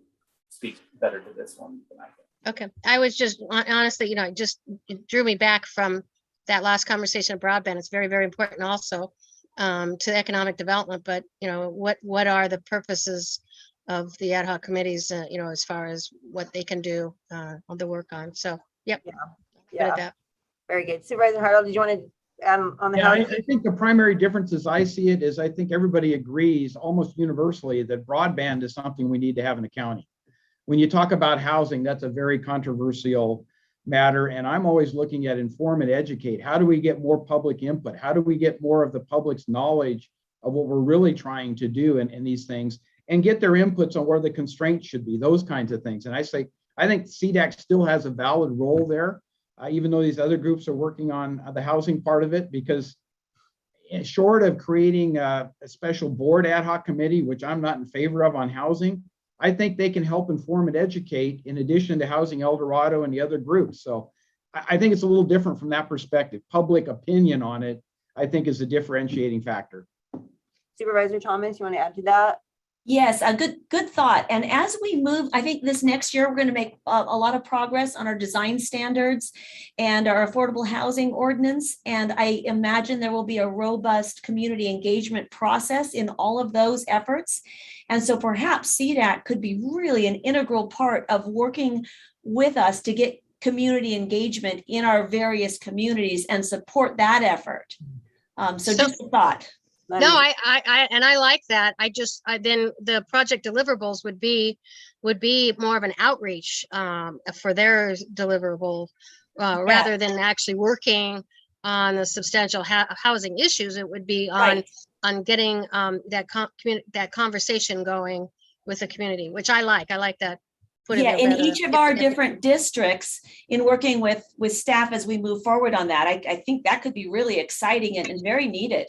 speak better to this one than I can. Okay. I was just honestly, it drew me back from that last conversation of broadband. It's very, very important also to economic development. But, what are the purposes of the ad hoc committees, as far as what they can do on the work on. So, yep. Yeah. Very good. Supervisor Harold, did you want to on the Yeah, I think the primary difference as I see it is I think everybody agrees almost universally that broadband is something we need to have in the county. When you talk about housing, that's a very controversial matter. And I'm always looking at inform and educate. How do we get more public input? How do we get more of the public's knowledge of what we're really trying to do in these things and get their inputs on where the constraints should be, those kinds of things. And I think CDAC still has a valid role there. Even though these other groups are working on the housing part of it, because short of creating a special board ad hoc committee, which I'm not in favor of on housing, I think they can help inform and educate in addition to Housing El Dorado and the other groups. So I think it's a little different from that perspective. Public opinion on it, I think, is a differentiating factor. Supervisor Thomas, you want to add to that? Yes, a good thought. And as we move, I think this next year, we're going to make a lot of progress on our design standards and our affordable housing ordinance. And I imagine there will be a robust community engagement process in all of those efforts. And so perhaps CDAC could be really an integral part of working with us to get community engagement in our various communities and support that effort. So just a thought. No, I like that. Then the project deliverables would be more of an outreach for their deliverable rather than actually working on the substantial housing issues. It would be on getting that conversation going with the community, which I like. I like that. Yeah, in each of our different districts, in working with staff as we move forward on that, I think that could be really exciting and very needed.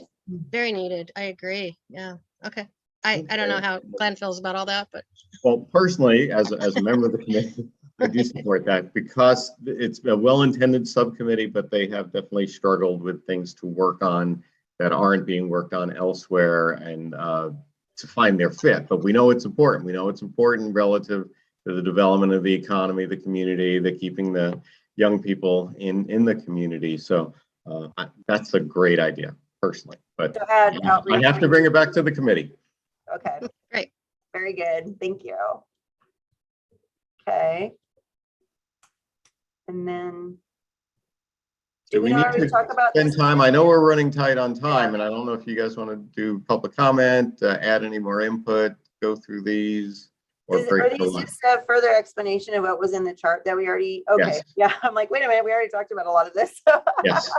Very needed. I agree. Yeah. Okay. I don't know how Glenn feels about all that, but. Well, personally, as a member of the committee, I do support that because it's a well-intended subcommittee, but they have definitely struggled with things to work on that aren't being worked on elsewhere and to find their fit. But we know it's important. We know it's important relative to the development of the economy, the community, the keeping the young people in the community. So that's a great idea personally, but So add I outreach. have to bring it back to the committee. Okay, Great. very good. Thank you. Okay. And then, Do we we need already to talk about spend this? time? I know we're running tight on time, and I don't know if you guys want to do public comment, add any more input, go through these, or Are break for these lunch. just a further explanation of what was in the chart that we already, okay, Yes. yeah, I'm like, wait a minute, we already talked about a lot of this. Yes.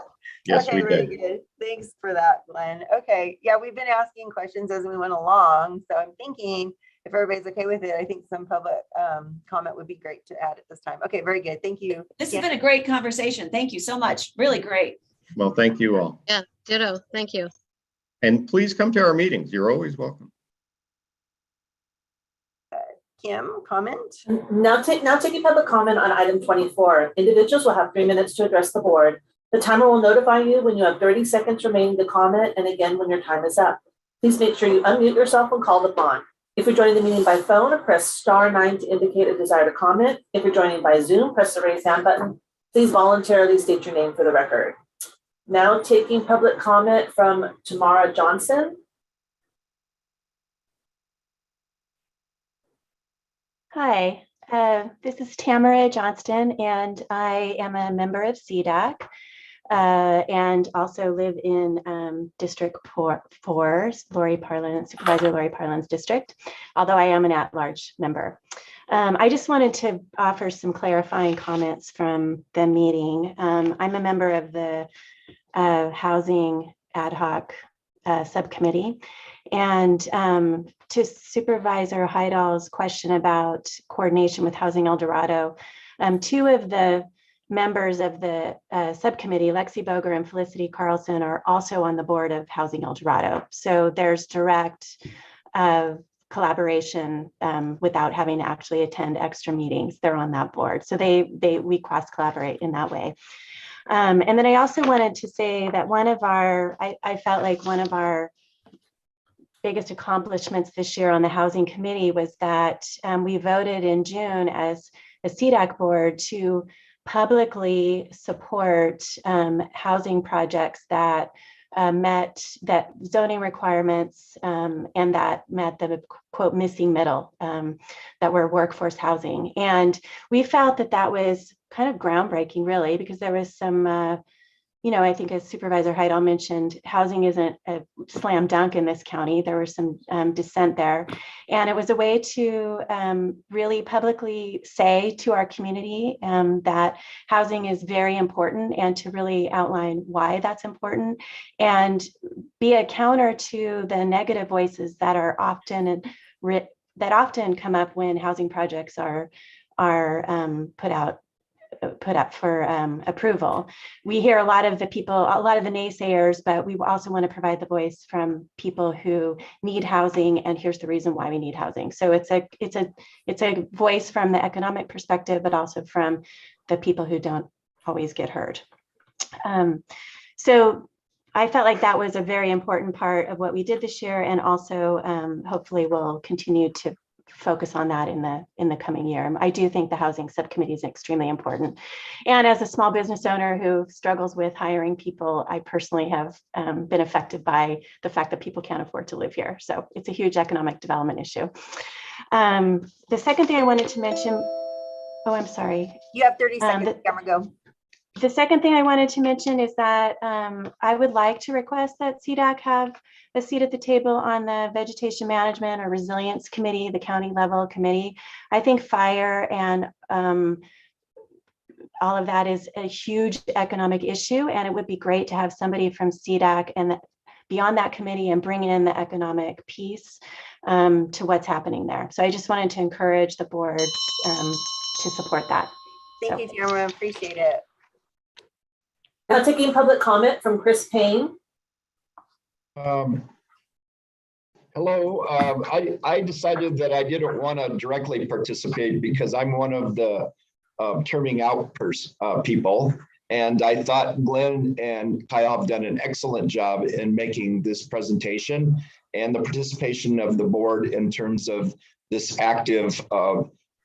Yes, Okay, we really did. good. Thanks for that, Glenn. Okay, yeah, we've been asking questions as we went along, so I'm thinking if everybody's okay with it, I think some public comment would be great to add at this time. Okay, very good. Thank you. This has been a great conversation. Thank you so much. Really great. Well, thank you all. Yeah, ditto. Thank you. And please come to our meetings. You're always welcome. Kim, comment? Now taking public comment on item 24. Individuals will have 3 minutes to address the board. The timer will notify you when you have 30 seconds remaining to comment, and again when your time is up. Please make sure you unmute yourself when called upon. If you're joining the meeting by phone, press *9 to indicate a desire to comment. If you're joining by Zoom, press the raise hand button. Please voluntarily state your name for the record. Now taking public comment from Tamara Johnson. Hi, this is Tamara Johnston, and I am a member of CDAC and also live in District 4, Supervisor Lori Parlin's district, although I am an at-large member. I just wanted to offer some clarifying comments from the meeting. I'm a member of the Housing Ad Hoc Subcommittee. And to Supervisor Heidal's question about coordination with Housing El Dorado, two of the members of the subcommittee, Lexi Boger and Felicity Carlson, are also on the board of Housing El Dorado. So there's direct collaboration without having to actually attend extra meetings. They're on that board. So we cross collaborate in that way. And then I also wanted to say that I felt like one of our biggest accomplishments this year on the Housing Committee was that we voted in June as a CDAC board to publicly support housing projects that met that zoning requirements and that met the quote missing middle that were workforce housing. And we felt that that was kind of groundbreaking, really, because there was some I think as Supervisor Heidel mentioned, housing isn't a slam dunk in this county. There was some dissent there. And it was a way to really publicly say to our community that housing is very important and to really outline why that's important and be a counter to the negative voices that are often come up when housing projects are put up for approval. We hear a lot of the naysayers, but we also want to provide the voice from people who need housing, and here's the reason why we need housing. So it's a voice from the economic perspective, but also from the people who don't always get heard. So I felt like that was a very important part of what we did this year, and also hopefully we'll continue to focus on that in the coming year. I do think the housing subcommittee is extremely important. And as a small business owner who struggles with hiring people, I personally have been affected by the fact that people can't afford to live here. So it's a huge economic development issue. The second thing I wanted to mention, I'm sorry. You have 30 seconds, Cameron, go. The second thing I wanted to mention is that I would like to request that CDAC have a seat at the table on the Vegetation Management or Resilience Committee, the county level committee. I think fire and all of that is a huge economic issue, and it would be great to have somebody from CDAC and be on that committee and bring in the economic piece to what's happening there. So I just wanted to encourage the board to support that. Thank you, Tamara. Appreciate it. Now taking public comment from Chris Payne. Hello, I decided that I didn't want to directly participate because I'm one of the terming out people. And I thought Glenn and Kyle have done an excellent job in making this presentation and the participation of the board in terms of this active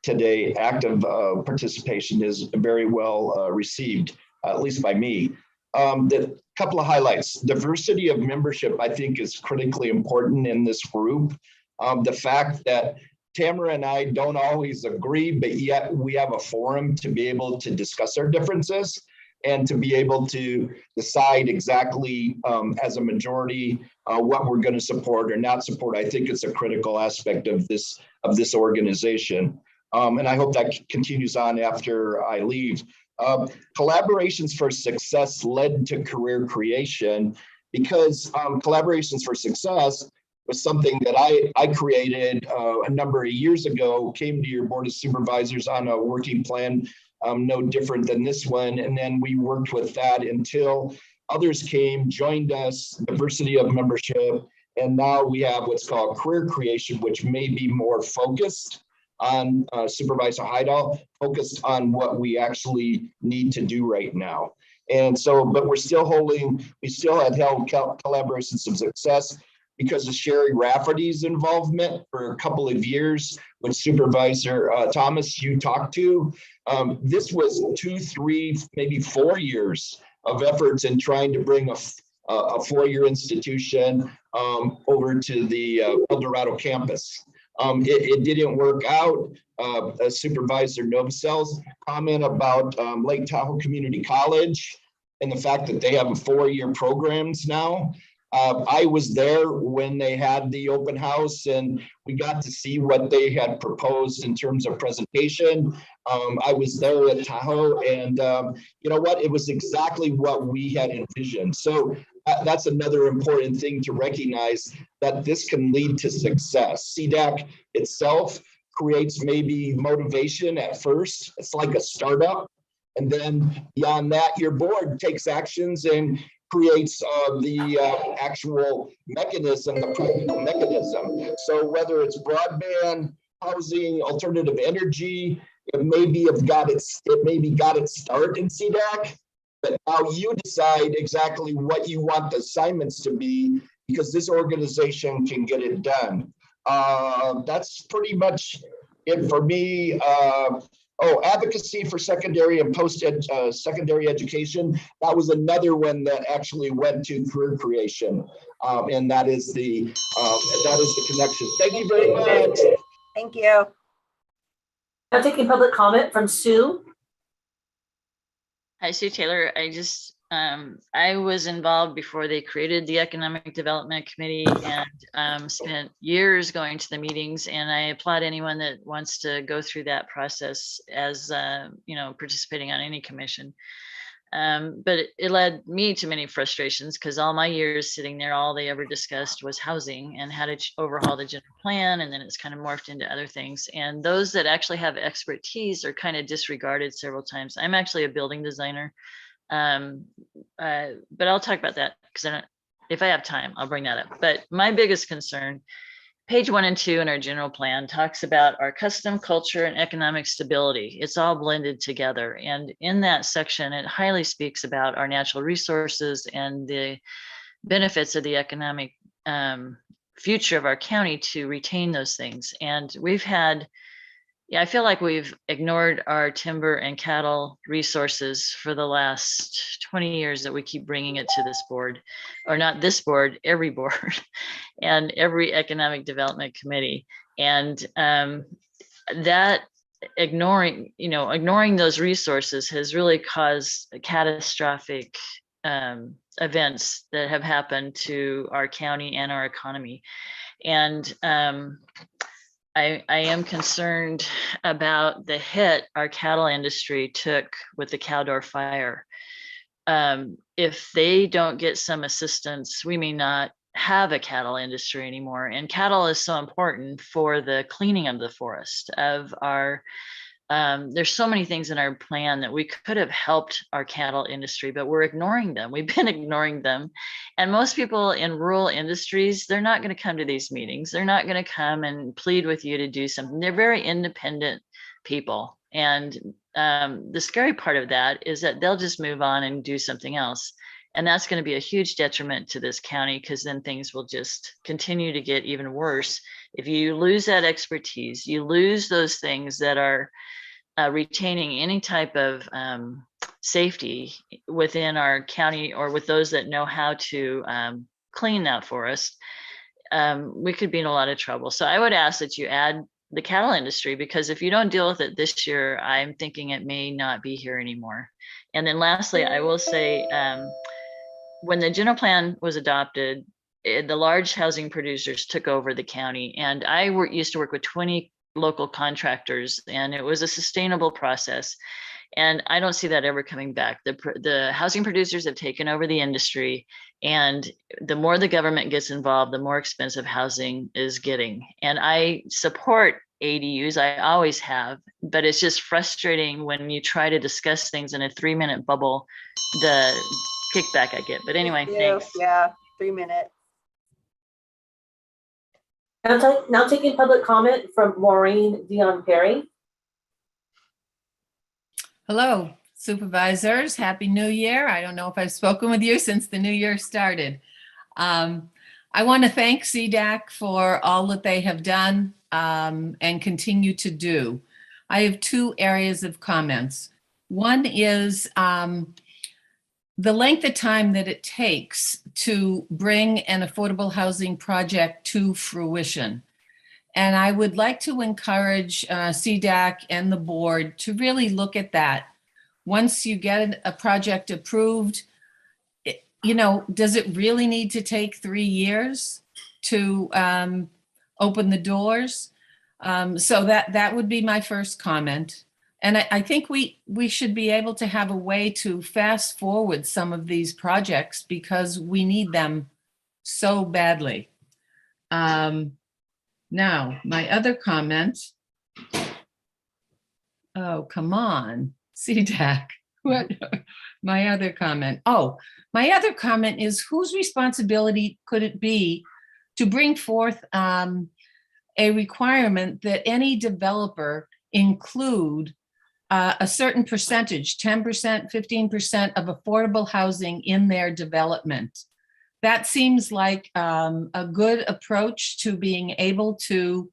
today, active participation is very well received, at least by me. The couple of highlights. Diversity of membership, I think, is critically important in this group. The fact that Tamara and I don't always agree, but yet we have a forum to be able to discuss our differences and to be able to decide exactly as a majority what we're going to support or not support. I think it's a critical aspect of this organization. And I hope that continues on after I leave. Collaborations for success led to career creation, because collaborations for success was something that I created a number of years ago, came to your Board of Supervisors on a working plan, no different than this one. And then we worked with that until others came, joined us, diversity of membership. And now we have what's called career creation, which may be more focused on Supervisor Heidel, focused on what we actually need to do right now. And so, but we still had held collaborations of success because of Sherry Rafferty's involvement for a couple of years with Supervisor Thomas, you talked to. This was 2, 3, maybe 4 years of efforts in trying to bring a four-year institution over to the El Dorado campus. It didn't work out. Supervisor Novosel's comment about Lake Tahoe Community College and the fact that they have 4-year programs now. I was there when they had the open house and we got to see what they had proposed in terms of presentation. I was there at Tahoe and you know what, it was exactly what we had envisioned. So that's another important thing to recognize, that this can lead to success. CDAC itself creates maybe motivation at first. It's like a startup. And then beyond that, your board takes actions and creates the actual mechanism, the practical mechanism. So whether it's broadband, housing, alternative energy, it maybe got its start in CDAC, but now you decide exactly what you want the assignments to be, because this organization can get it done. That's pretty much it for me. Advocacy for secondary and post-secondary education. That was another one that actually went to career creation, and that is the connection. Thank you very much. Thank you. Now taking public comment from Sue. Hi, Sue Taylor. I was involved before they created the Economic Development Committee and spent years going to the meetings, and I applaud anyone that wants to go through that process as, participating on any commission. But it led me to many frustrations because all my years sitting there, all they ever discussed was housing and how to overhaul the general plan. And then it's kind of morphed into other things. And those that actually have expertise are kind of disregarded several times. I'm actually a building designer. But I'll talk about that because if I have time, I'll bring that up. But my biggest concern, page 1 and 2 in our general plan talks about our custom, culture, and economic stability. It's all blended together. And in that section, it highly speaks about our natural resources and the benefits of the economic future of our county to retain those things. And I feel like we've ignored our timber and cattle resources for the last 20 years that we keep bringing it to this board, or not this board, every board and every economic development committee. And that ignoring those resources has really caused catastrophic events that have happened to our county and our economy. And I am concerned about the hit our cattle industry took with the Cowdoor fire. If they don't get some assistance, we may not have a cattle industry anymore. And cattle is so important for the cleaning of the forest of our, there's so many things in our plan that we could have helped our cattle industry, but we're ignoring them. We've been ignoring them. And most people in rural industries, they're not going to come to these meetings. They're not going to come and plead with you to do something. They're very independent people. And the scary part of that is that they'll just move on and do something else. And that's going to be a huge detriment to this county, because then things will just continue to get even worse. If you lose that expertise, you lose those things that are retaining any type of safety within our county, or with those that know how to clean that for us, we could be in a lot of trouble. So I would ask that you add the cattle industry, because if you don't deal with it this year, I'm thinking it may not be here anymore. And then lastly, I will say, when the general plan was adopted, the large housing producers took over the county, and I used to work with 20 local contractors, and it was a sustainable process. And I don't see that ever coming back. The housing producers have taken over the industry, and the more the government gets involved, the more expensive housing is getting. And I support ADUs, I always have, but it's just frustrating when you try to discuss things in a 3-minute bubble, the kickback I get. But anyway, thanks. Yeah, 3 minutes. Now taking public comment from Maureen Dion Perry. Hello, supervisors. Happy New Year. I don't know if I've spoken with you since the new year started. I want to thank CDAC for all that they have done and continue to do. I have 2 areas of comments. One is the length of time that it takes to bring an affordable housing project to fruition. And I would like to encourage CDAC and the board to really look at that. Once you get a project approved, does it really need to take 3 years to open the doors? So that would be my first comment. And I think we should be able to have a way to fast forward some of these projects because we need them so badly. Now, my other comment. Oh, come on, CDAC. What? My other comment. Oh, my other comment is whose responsibility could it be to bring forth a requirement that any developer include a certain percentage, 10%, 15% of affordable housing in their development? That seems like a good approach to being able to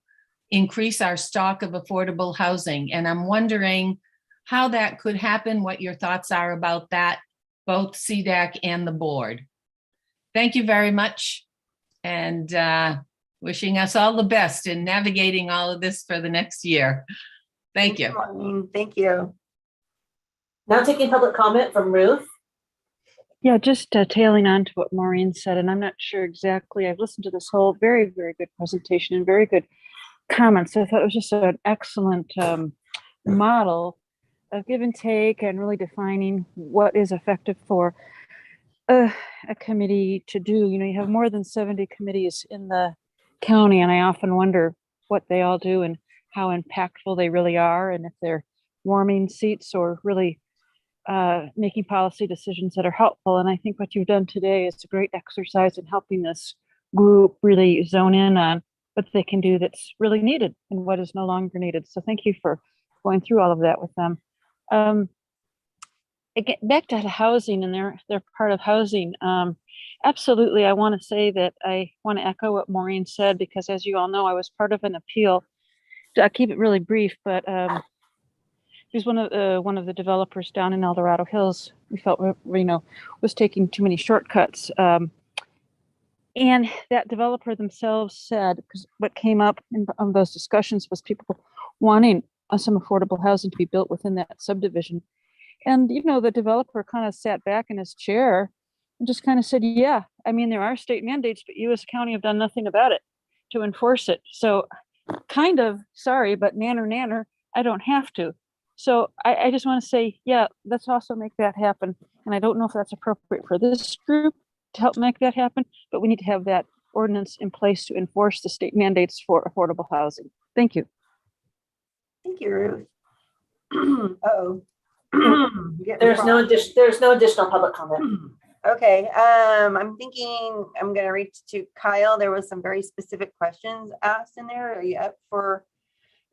increase our stock of affordable housing. And I'm wondering how that could happen, what your thoughts are about that, both CDAC and the board. Thank you very much. And wishing us all the best in navigating all of this for the next year. Thank you. Thank you. Now taking public comment from Ruth. Yeah, just tailing on to what Maureen said, and I'm not sure exactly. I've listened to this whole very, very good presentation and very good comments. I thought it was just an excellent model of give and take and really defining what is effective for a committee to do. You have more than 70 committees in the county, and I often wonder what they all do and how impactful they really are, and if they're warming seats or really making policy decisions that are helpful. And I think what you've done today is a great exercise in helping this group really zone in on what they can do that's really needed and what is no longer needed. So thank you for going through all of that with them. Again, back to housing, and they're part of housing. Absolutely, I want to say that I want to echo what Maureen said, because as you all know, I was part of an appeal. I'll keep it really brief, but there's one of the developers down in El Dorado Hills we felt was taking too many shortcuts. And that developer themselves said, because what came up in those discussions was people wanting some affordable housing to be built within that subdivision. And, the developer kind of sat back in his chair and just kind of said, yeah, I mean, there are state mandates, but you as a county have done nothing about it to enforce it. So kind of sorry, but nanner, I don't have to. So I just want to say, yeah, let's also make that happen. And I don't know if that's appropriate for this group to help make that happen, but we need to have that ordinance in place to enforce the state mandates for affordable housing. Thank you. Thank you, Ruth. Uh-oh. There's no additional public comment. Okay, I'm thinking I'm going to reach to Kyle. There was some very specific questions asked in there. Are you up for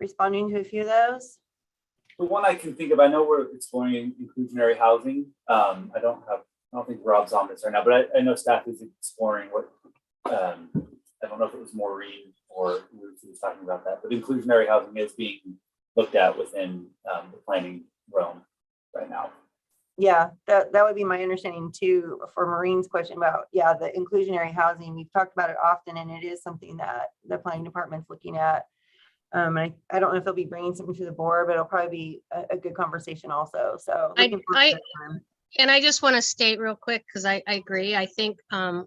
responding to a few of those? The one I can think of, I know we're exploring inclusionary housing. I don't have don't think Rob's on this right now, but I know staff is exploring what, I don't know if it was Maureen or Ruth who was talking about that, but inclusionary housing is being looked at within the planning realm right now. Yeah, that would be my understanding too, for Maureen's question about, yeah, the inclusionary housing. We've talked about it often, and it is something that the planning department's looking at. I don't know if they'll be bringing something to the board, but it'll probably be a good conversation also. So looking forward to that time. And I just want to state real quick, because I agree. I think one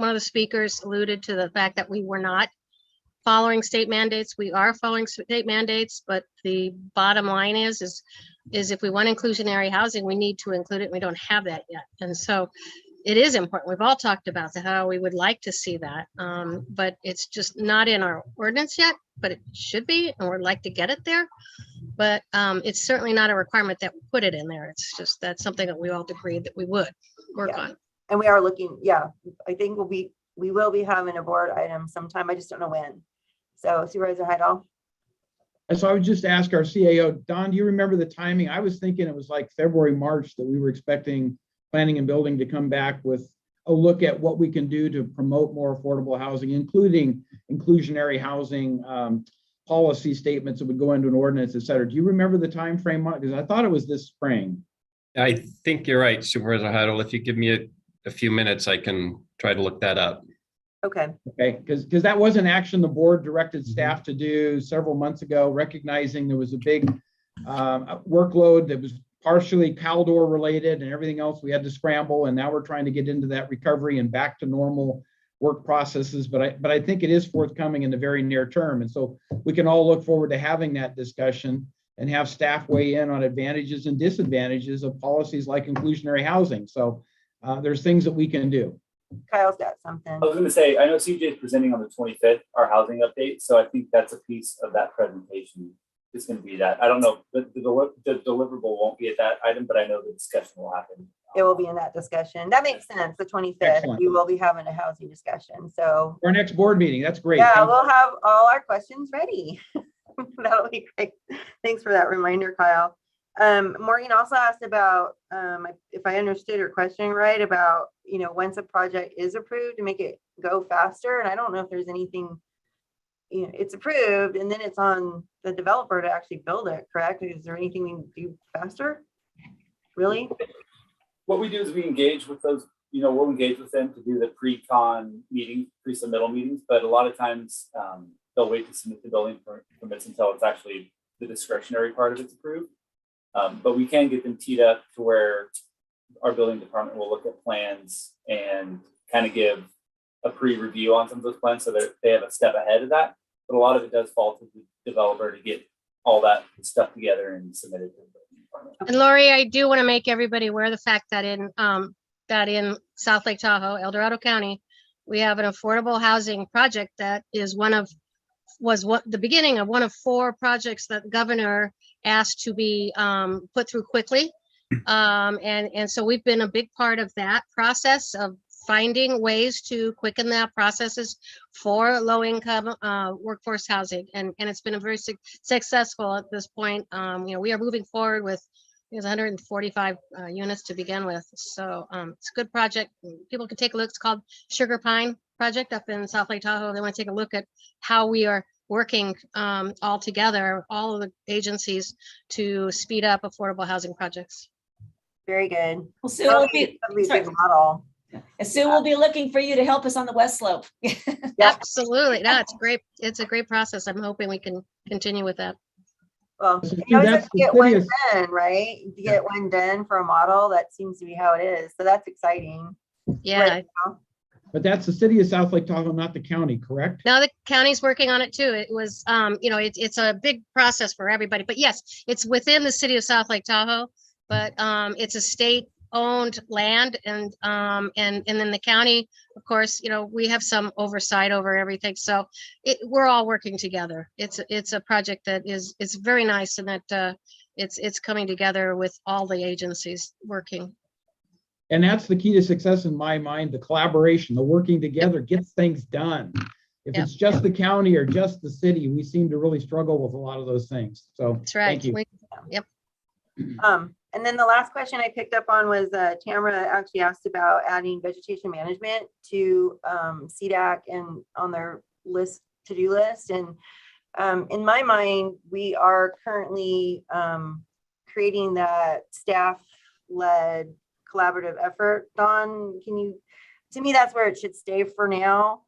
of the speakers alluded to the fact that we were not following state mandates. We are following state mandates, but the bottom line is if we want inclusionary housing, we need to include it. We don't have that yet. And so it is important. We've all talked about how we would like to see that, but it's just not in our ordinance yet, but it should be, and we'd like to get it there. But it's certainly not a requirement that we put it in there. It's just that's something that we all agreed that we would work on. And we are looking, yeah, I think we will be having a board item sometime. I just don't know when. So Supervisor Heidel. And so I would just ask our CAO, Don, do you remember the timing? I was thinking it was like February, March that we were expecting planning and building to come back with a look at what we can do to promote more affordable housing, including inclusionary housing policy statements that would go into an ordinance, et cetera. Do you remember the time frame? Because I thought it was this spring. I think you're right, Supervisor Heidel. If you give me a few minutes, I can try to look that up. Okay. Okay, because that was an action the board directed staff to do several months ago, recognizing there was a big workload that was partially Caldor related and everything else we had to scramble. And now we're trying to get into that recovery and back to normal work processes. But I think it is forthcoming in the very near term. And so we can all look forward to having that discussion and have staff weigh in on advantages and disadvantages of policies like inclusionary housing. So there's things that we can do. Kyle's got something. I was going to say, I know CJ is presenting on the 25th, our housing update. So I think that's a piece of that presentation. It's going to be that. I don't know, the deliverable won't be at that item, but I know the discussion will happen. It will be in that discussion. That makes sense. The 25th, Excellent. We will be having a housing discussion. So Our next board meeting, that's great. yeah, Thank we'll have all our questions ready. That'll be great. Thanks for that reminder, Kyle. Maureen also asked about, if I understood her question right, about, once a project is approved to make it go faster. And I don't know if there's anything, it's approved and then it's on the developer to actually build it, correct? Is there anything we can do faster? Really? What we do is we engage with those, we'll engage with them to do the pre-con meetings, pre-submittal meetings, but a lot of times they'll wait to submit the building permits until it's actually the discretionary part of it's approved. But we can get them teed up to where our building department will look at plans and kind of give a pre-review on some of those plans so that they have a step ahead of that. But a lot of it does fall to the developer to get all that stuff together and submit it to the building department. And Lori, I do want to make everybody aware of the fact that in South Lake Tahoe, El Dorado County, we have an affordable housing project that is the beginning of one of 4 projects that the governor asked to be put through quickly. And so we've been a big part of that process of finding ways to quicken that processes for low-income workforce housing. And it's been a very successful at this point. We are moving forward with 145 units to begin with. So it's a good project. People can take a look. It's called Sugar Pine Project up in South Lake Tahoe. They want to take a look at how we are working all together, all of the agencies, to speed up affordable housing projects. Very good. Well, Sue will be, big model. Sue will be looking for you to help us on the West Slope. Absolutely. No, it's great. It's a great process. I'm hoping we can continue with that. Well, you always have to get one done, right? To get one done for a model, that seems to be how it is. So that's exciting. Yeah. Right. But that's the city of South Lake Tahoe, not the county, correct? No, the county's working on it too. It was, it's a big process for everybody. But yes, it's within the city of South Lake Tahoe, but it's a state-owned land, and then the county, of course, we have some oversight over everything. So we're all working together. It's a project that is very nice, and that it's coming together with all the agencies working. And that's the key to success in my mind, the collaboration, the working together gets things done. If it's just the county or just the city, we seem to really struggle with a lot of those things. So that's right. Thank you. Yep. And then the last question I picked up on was Tamara actually asked about adding vegetation management to CDAC and on their to-do list. And in my mind, we are currently creating that staff-led collaborative effort. Dawn, to me, that's where it should stay for now,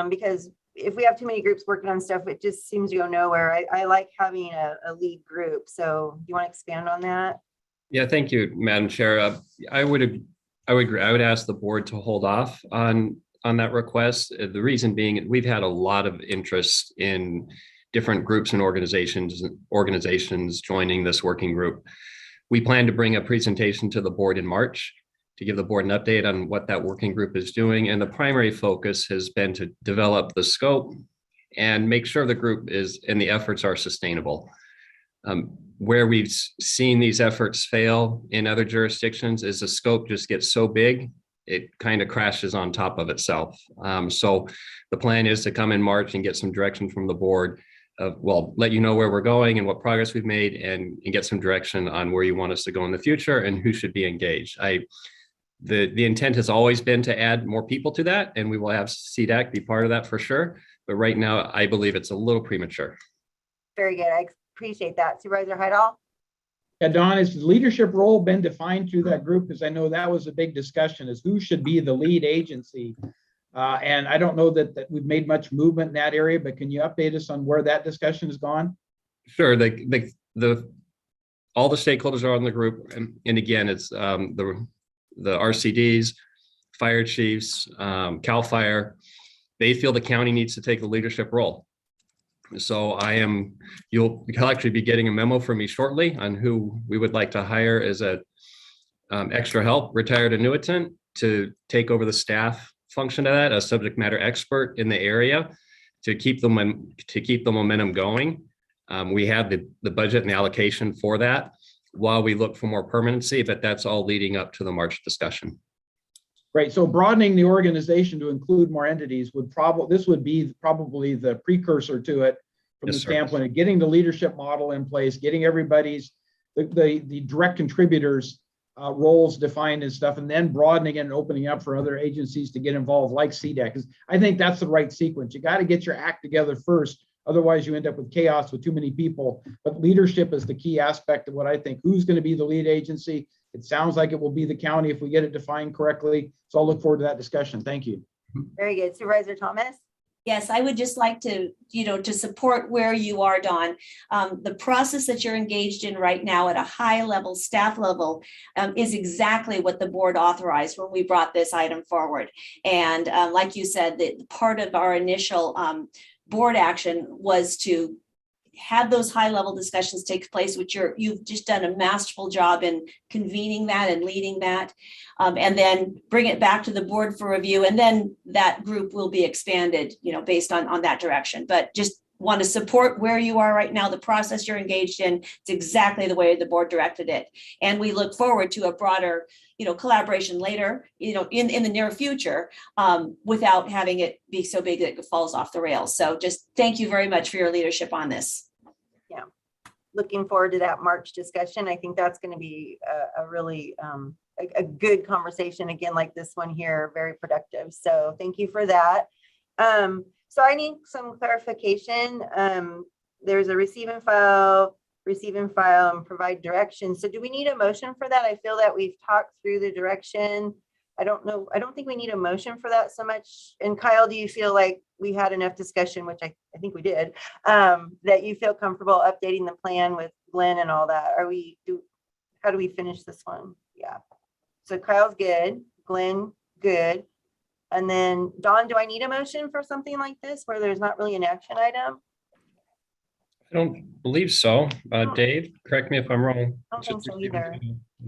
because if we have too many groups working on stuff, it just seems to go nowhere. I like having a lead group. So do you want to expand on that? Yeah, thank you, Madam Chair. I would agree. I would ask the board to hold off on that request. The reason being, we've had a lot of interest in different groups and organizations joining this working group. We plan to bring a presentation to the board in March to give the board an update on what that working group is doing. And the primary focus has been to develop the scope and make sure the group and the efforts are sustainable. Where we've seen these efforts fail in other jurisdictions is the scope just gets so big, it kind of crashes on top of itself. So the plan is to come in March and get some direction from the board let you know where we're going and what progress we've made and get some direction on where you want us to go in the future and who should be engaged. The intent has always been to add more people to that, and we will have CDAC be part of that for sure. But right now, I believe it's a little premature. Very good. I appreciate that. Supervisor Heidel? Yeah, Don, has the leadership role been defined through that group? Because I know that was a big discussion, is who should be the lead agency. And I don't know that we've made much movement in that area, but can you update us on where that discussion has gone? Sure. All the stakeholders are on the group. And again, it's the RCDs, fire chiefs, CAL FIRE. They feel the county needs to take the leadership role. So you'll actually be getting a memo from me shortly on who we would like to hire as a extra help, retired annuitant, to take over the staff function of that, a subject matter expert in the area to keep the momentum going. We have the budget and the allocation for that while we look for more permanency, but that's all leading up to the March discussion. Great. So broadening the organization to include more entities would be probably the precursor to it from the standpoint of getting the leadership model in place, getting everybody's the direct contributors roles defined and stuff, and then broadening and opening up for other agencies to get involved, like CDAC. Because I think that's the right sequence. You got to get your act together first. Otherwise, you end up with chaos with too many people. But leadership is the key aspect of what I think. Who's going to be the lead agency? It sounds like it will be the county if we get it defined correctly. So I'll look forward to that discussion. Thank you. Very good. Supervisor Thomas? Yes, I would just like to, to support where you are, Dawn. The process that you're engaged in right now at a high level, staff level, is exactly what the board authorized when we brought this item forward. And like you said, that part of our initial board action was to have those high level discussions take place, which you've just done a masterful job in convening that and leading that, and then bring it back to the board for review. And then that group will be expanded, based on that direction. But just want to support where you are right now, the process you're engaged in. It's exactly the way the board directed it. And we look forward to a broader, collaboration later, in the near future, without having it be so big that it falls off the rails. So just thank you very much for your leadership on this. Yeah, looking forward to that March discussion. I think that's going to be a really a good conversation, again, like this one here, very productive. So thank you for that. So I need some clarification. There's a receive and file, and provide direction. So do we need a motion for that? I feel that we've talked through the direction. I don't know. I don't think we need a motion for that so much. And Kyle, do you feel like we had enough discussion, which I think we did, that you feel comfortable updating the plan with Glenn and all that? How do we finish this one? Yeah. So Kyle's good, Glenn, good. And then Dawn, do I need a motion for something like this where there's not really an action item? I don't believe so. Dave, correct me if I'm wrong. I don't think so either.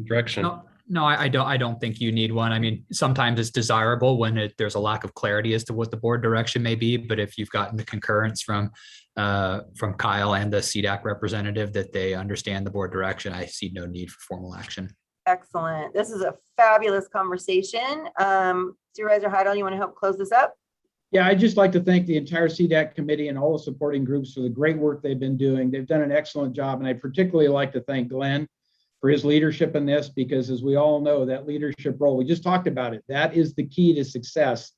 Direction. No, I don't think you need one. I mean, sometimes it's desirable when there's a lack of clarity as to what the board direction may be. But if you've gotten the concurrence from Kyle and the CDAC representative that they understand the board direction, I see no need for formal action. Excellent. This is a fabulous conversation. Supervisor Heidel, you want to help close this up? Yeah, I'd just like to thank the entire CDAC committee and all the supporting groups for the great work they've been doing. They've done an excellent job. And I'd particularly like to thank Glenn for his leadership in this, because as we all know, that leadership role, we just talked about it, that is the key to success.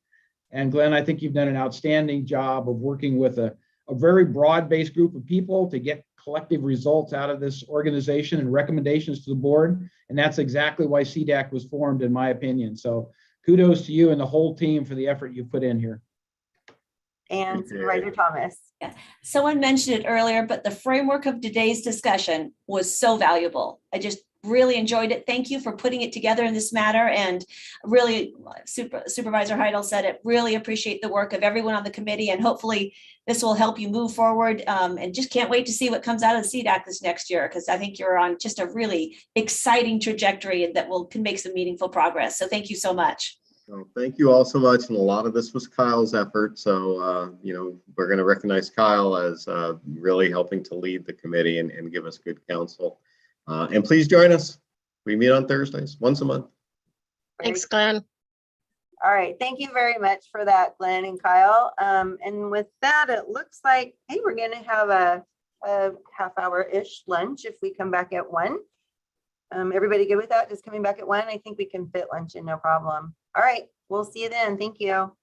And Glenn, I think you've done an outstanding job of working with a very broad-based group of people to get collective results out of this organization and recommendations to the board. And that's exactly why CDAC was formed, in my opinion. So kudos to you and the whole team for the effort you put in here. And Supervisor Thomas. Yeah, someone mentioned it earlier, but the framework of today's discussion was so valuable. I just really enjoyed it. Thank you for putting it together in this matter. And really, Supervisor Heidel said it, really appreciate the work of everyone on the committee. And hopefully this will help you move forward. And just can't wait to see what comes out of the CDAC this next year, because I think you're on just a really exciting trajectory that can make some meaningful progress. So thank you so much. Well, thank you all so much. And a lot of this was Kyle's effort. So, we're going to recognize Kyle as really helping to lead the committee and give us good counsel. And please join us. We meet on Thursdays, once a month. Thanks, Glenn. All right. Thank you very much for that, Glenn and Kyle. And with that, it looks like, hey, we're going to have a half-hour-ish lunch if we come back at 1. Everybody good with that? Just coming back at 1? I think we can fit lunch in, no problem. All right. We'll see you then. Thank you.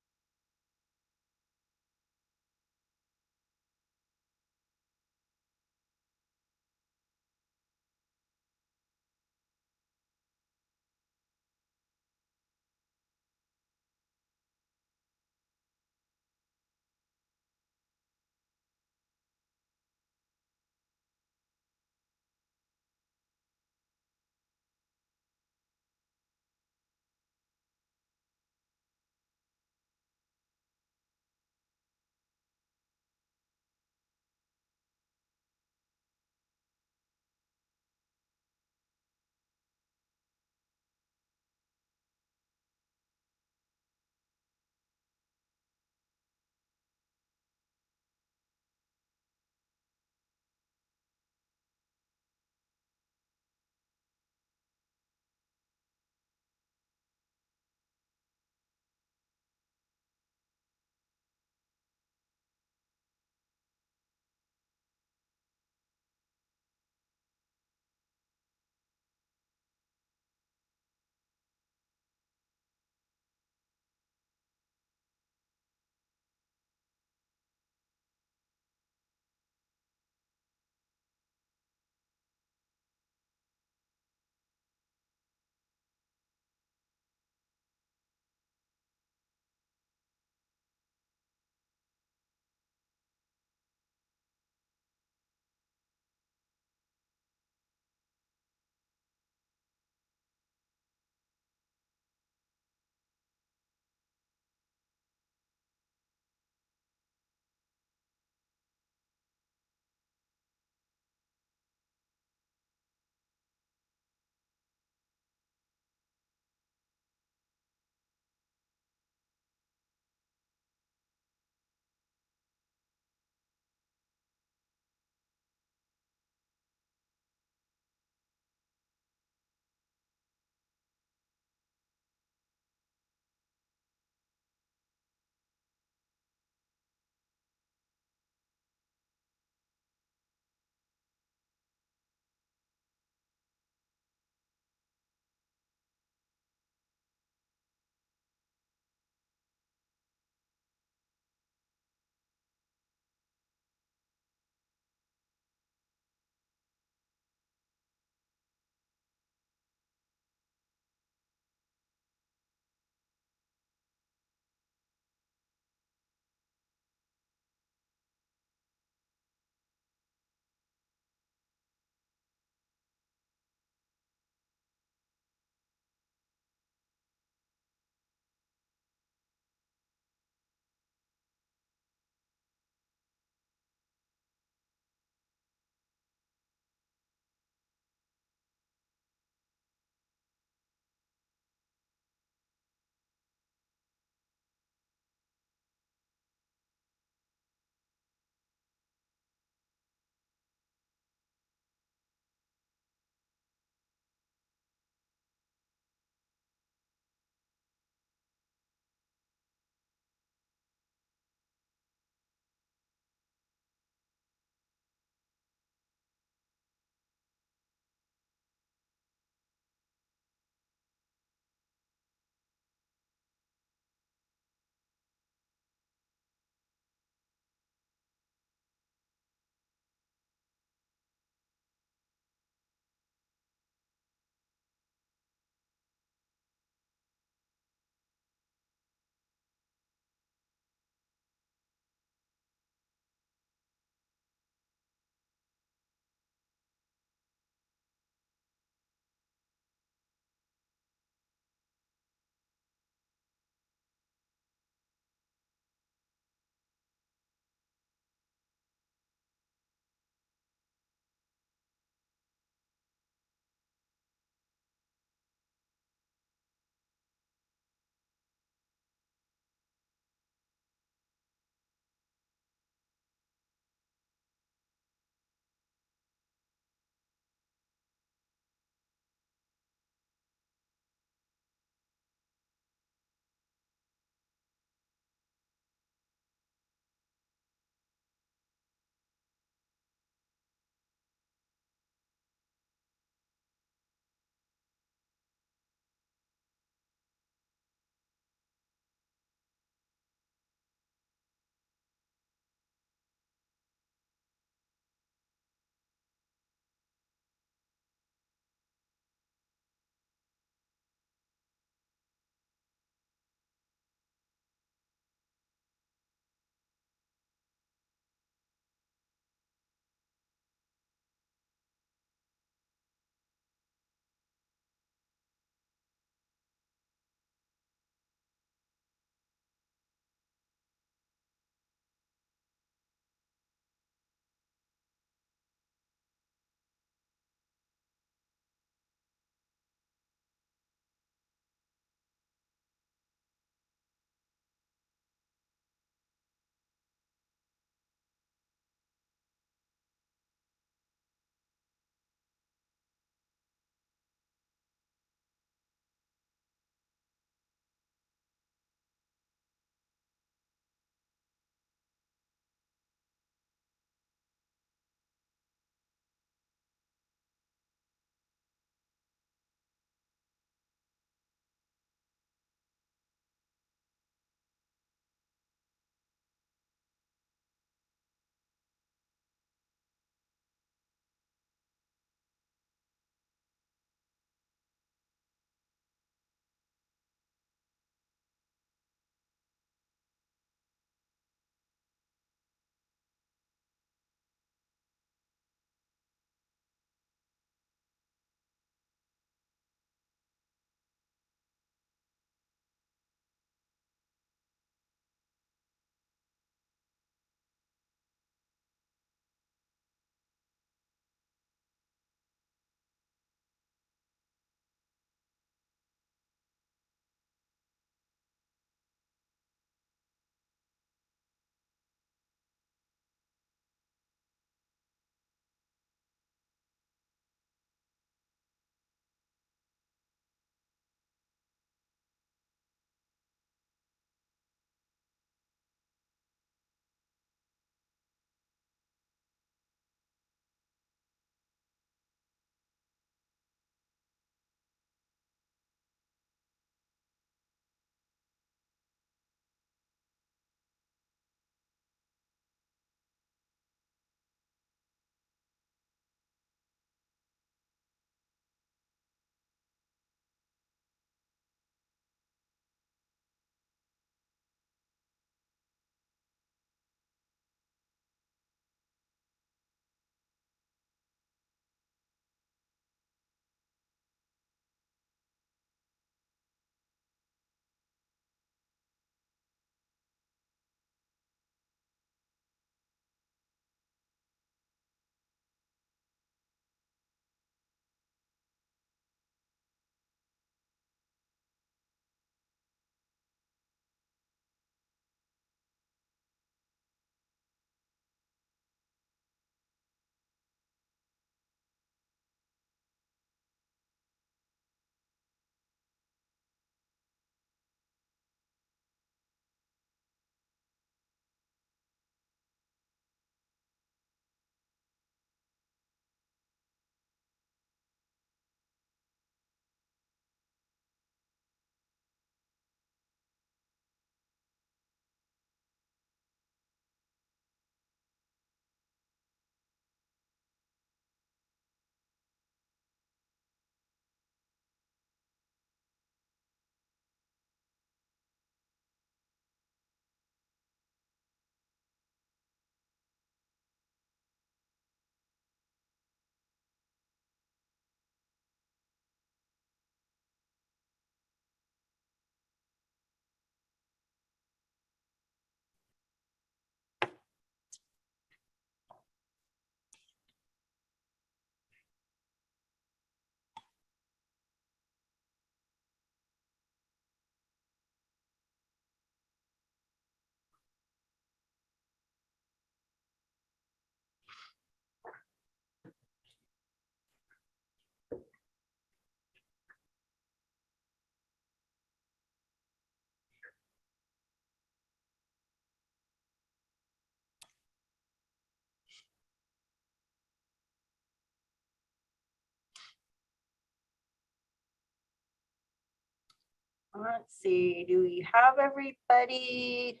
Let's see, do we have everybody?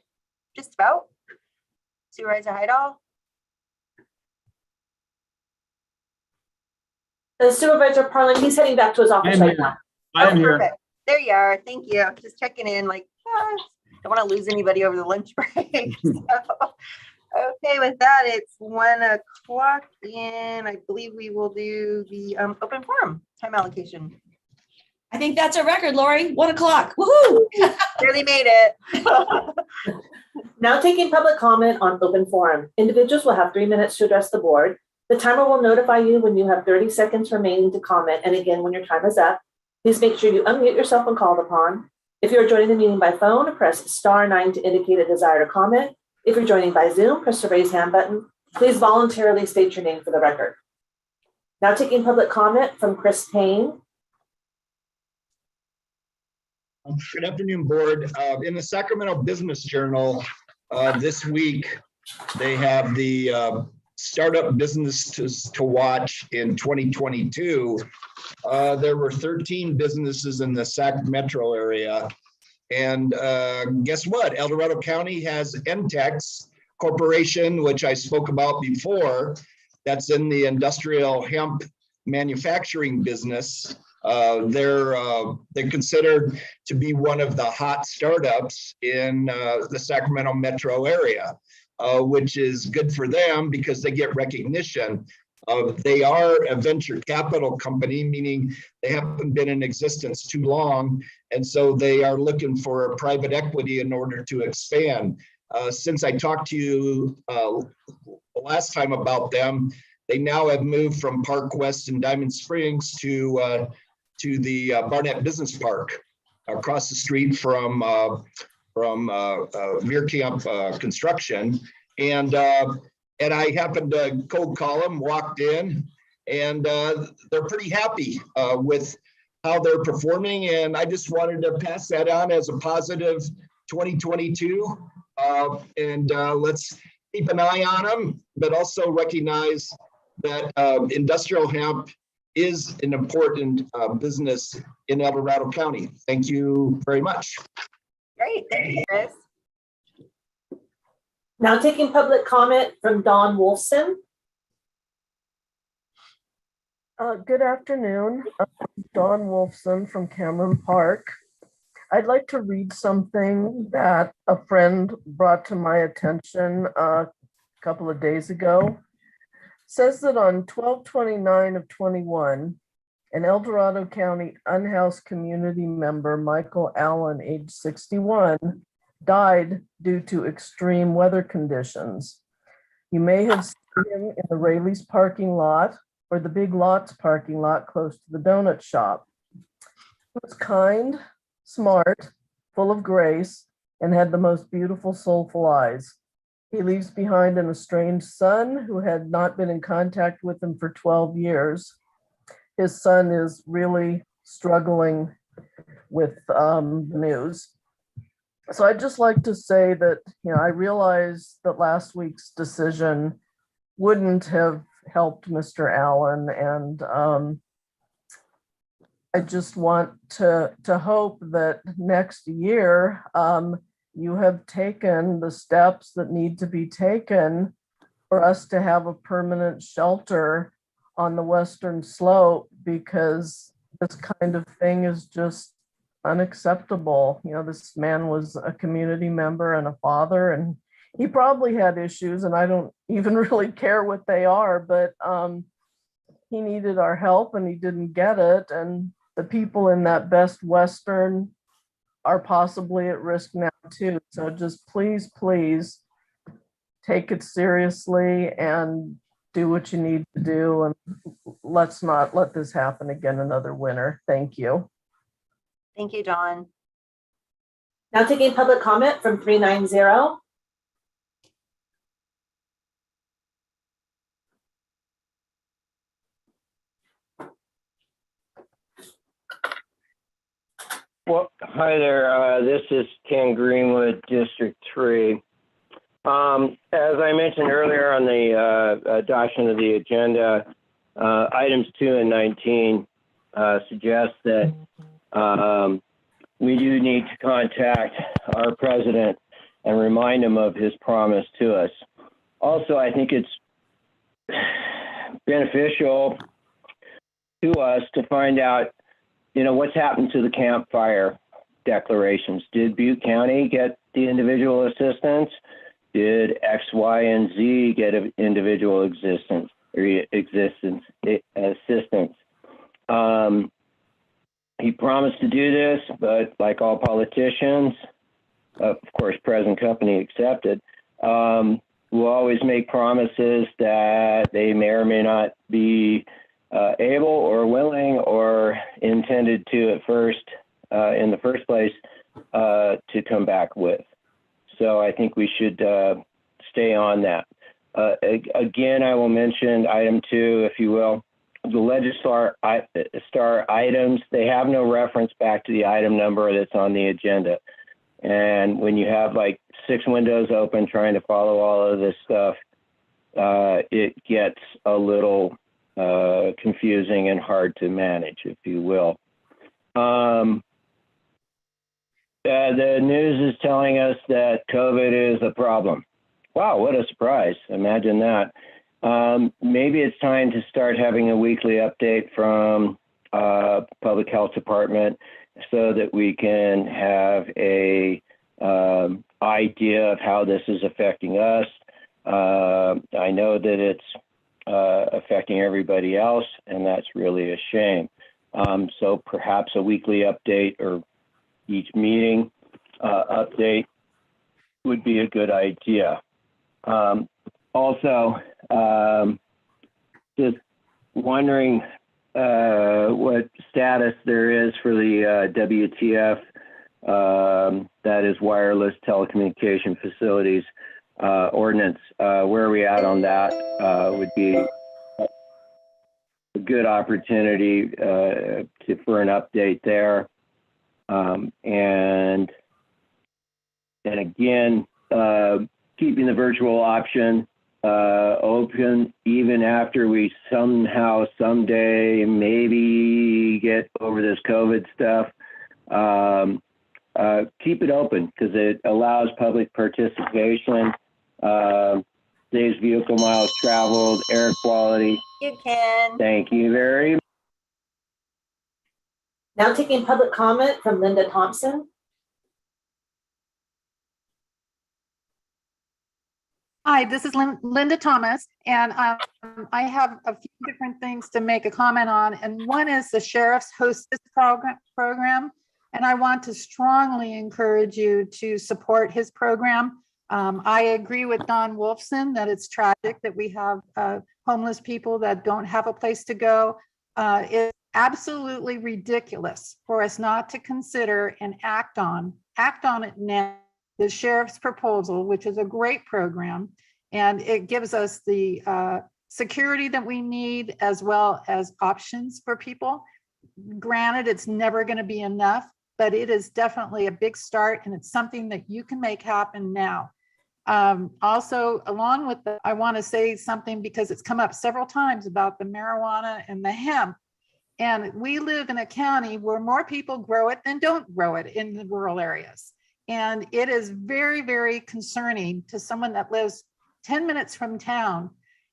Just about? Supervisor Hydall? Supervisor Parlin, he's heading back to his office right now. I'm here. Perfect. There you are. Thank you. Just checking in, like, don't want to lose anybody over the lunch break. So, okay, with that, it's 1 o'clock, and I believe we will do the open forum time allocation. I think that's a record, Lori. 1 o'clock. Woohoo! Really made it. Now taking public comment on open forum. Individuals will have 3 minutes to address the board. The timer will notify you when you have 30 seconds remaining to comment, and again, when your time is up. Please make sure you unmute yourself when called upon. If you're joining the meeting by phone, press *9 to indicate a desire to comment. If you're joining by Zoom, press the raise hand button. Please voluntarily state your name for the record. Now taking public comment from Chris Payne. Good afternoon, board. In the Sacramento Business Journal this week, they have the startup businesses to watch in 2022. There were 13 businesses in the Sac metro area. And guess what? El Dorado County has Entex Corporation, which I spoke about before. That's in the industrial hemp manufacturing business. They're considered to be one of the hot startups in the Sacramento metro area, which is good for them because they get recognition. They are a venture capital company, meaning they haven't been in existence too long. And so they are looking for private equity in order to expand. Since I talked to you last time about them, they now have moved from Park West and Diamond Springs to the Barnett Business Park across the street from Veer Camp Construction. And I happened to cold call them, walked in, and they're pretty happy with how they're performing. And I just wanted to pass that on as a positive 2022. And let's keep an eye on them, but also recognize that industrial hemp is an important business in El Dorado County. Thank you very much. Great, thank you, Chris. Now taking public comment from Don Wolfson. Good afternoon. I'm Don Wolfson from Cameron Park. I'd like to read something that a friend brought to my attention a couple of days ago. It says that on 12/29 of 21, an El Dorado County unhoused community member, Michael Allen, age 61, died due to extreme weather conditions. You may have seen him in the Rayleigh's parking lot or the Big Lots parking lot close to the donut shop. He was kind, smart, full of grace, and had the most beautiful, soulful eyes. He leaves behind an estranged son who had not been in contact with him for 12 years. His son is really struggling with the news. So I'd just like to say that, I realize that last week's decision wouldn't have helped Mr. Allen, and I just want to hope that next year you have taken the steps that need to be taken for us to have a permanent shelter on the western slope, because this kind of thing is just unacceptable. This man was a community member and a father, and he probably had issues, and I don't even really care what they are, but he needed our help and he didn't get it. And the people in that Best Western are possibly at risk now too. So just please, please take it seriously and do what you need to do. And let's not let this happen again another winter. Thank you. Thank you, Dawn. Now taking public comment from 390. Well, hi there. This is Ken Greenwood, District 3. As I mentioned earlier on the adoption of the agenda, items 2 and 19 suggest that we do need to contact our president and remind him of his promise to us. Also, I think it's beneficial to us to find out, what's happened to the campfire declarations. Did Butte County get the individual assistance? Did X, Y, and Z get individual assistance? He promised to do this, but like all politicians, of course, present company accepted, will always make promises that they may or may not be able or willing or intended to at first, in the first place, to come back with. So I think we should stay on that. Again, I will mention item 2, if you will. The Legistar items, they have no reference back to the item number that's on the agenda. And when you have like 6 windows open trying to follow all of this stuff, it gets a little confusing and hard to manage, if you will. The news is telling us that COVID is a problem. Wow, what a surprise. Imagine that. Maybe it's time to start having a weekly update from Public Health Department so that we can have a idea of how this is affecting us. I know that it's affecting everybody else, and that's really a shame. So perhaps a weekly update or each meeting update would be a good idea. Also, just wondering what status there is for the WTF, that is wireless telecommunication facilities ordinance. Where are we at on that? Would be a good opportunity for an update there. And again, keeping the virtual option open even after we somehow someday maybe get over this COVID stuff. Keep it open because it allows public participation, saves vehicle miles traveled, air quality. You can. Thank you very much. Now taking public comment from Linda Thompson. Hi, this is Linda Thomas, and I have a few different things to make a comment on. And one is the Sheriff's Hostess program. And I want to strongly encourage you to support his program. I agree with Don Wolfson that it's tragic that we have homeless people that don't have a place to go. It's absolutely ridiculous for us not to consider and act on it now. The sheriff's proposal, which is a great program, and it gives us the security that we need as well as options for people. Granted, it's never going to be enough, but it is definitely a big start, and it's something that you can make happen now. Also, along with I want to say something because it's come up several times about the marijuana and the hemp. And we live in a county where more people grow it than don't grow it in the rural areas. And it is very, very concerning to someone that lives 10 minutes from town.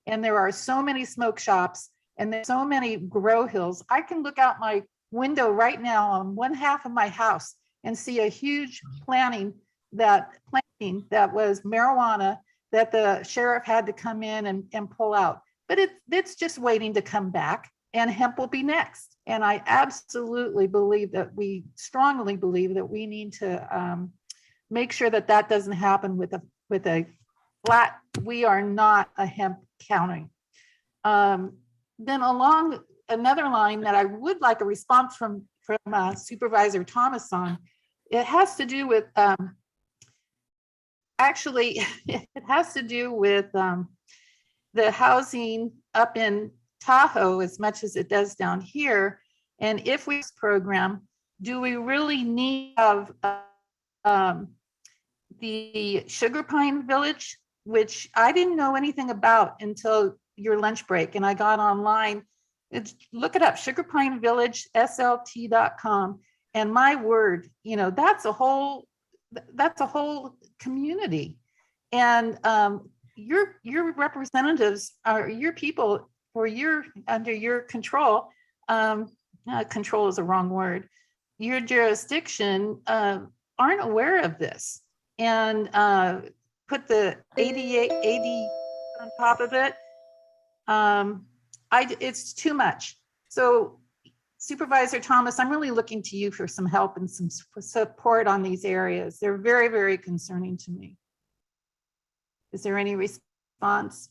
And there are so many smoke shops and there's so many grow hills. I can look out my window right now on one half of my house and see a huge planting that was marijuana that the sheriff had to come in and pull out. But it's just waiting to come back, and hemp will be next. And I absolutely believe that we strongly believe that we need to make sure that that doesn't happen with a flat, we are not a hemp county. Then along another line that I would like a response from Supervisor Thomas on, it has to do with, actually, it has to do with the housing up in Tahoe as much as it does down here. And if we program, do we really need to have the Sugar Pine Village, which I didn't know anything about until your lunch break, and I got online. Look it up, Sugar Pine Village, SLT.com. And my word, that's a whole community. And your representatives are your people under your control. Control is a wrong word. Your jurisdiction aren't aware of this, and put the AD on top of it. It's too much. So Supervisor Thomas, I'm really looking to you for some help and some support on these areas. They're very, very concerning to me. Is there any response?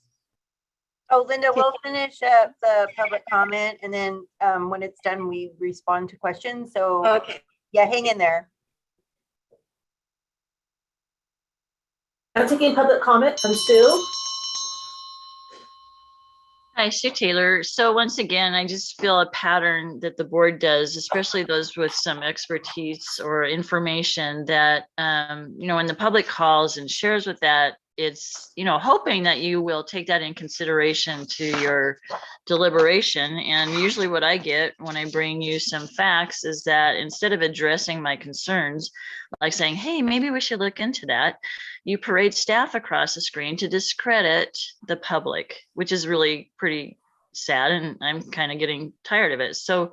Oh, Linda, we'll finish up the public comment, and then when it's done, we respond to questions. So Okay. Yeah, hang in there. I'm taking public comment from Sue. Hi, Sue Taylor. So once again, I just feel a pattern that the board does, especially those with some expertise or information that, when the public calls and shares with that, it's, hoping that you will take that in consideration to your deliberation. And usually what I get when I bring you some facts is that instead of addressing my concerns, like saying, hey, maybe we should look into that, you parade staff across the screen to discredit the public, which is really pretty sad. And I'm kind of getting tired of it. So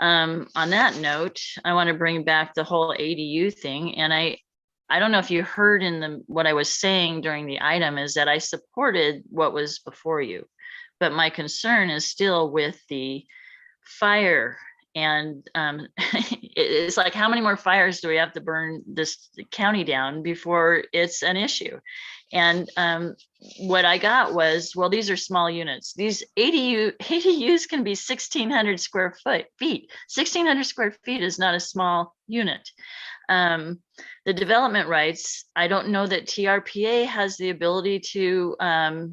on that note, I want to bring back the whole ADU thing. And I don't know if you heard in what I was saying during the item is that I supported what was before you, but my concern is still with the fire. And it's like, how many more fires do we have to burn this county down before it's an issue? And what I got was, well, these are small units. These ADUs can be 1,600 square feet. 1,600 square feet is not a small unit. The development rights, I don't know that TRPA has the ability to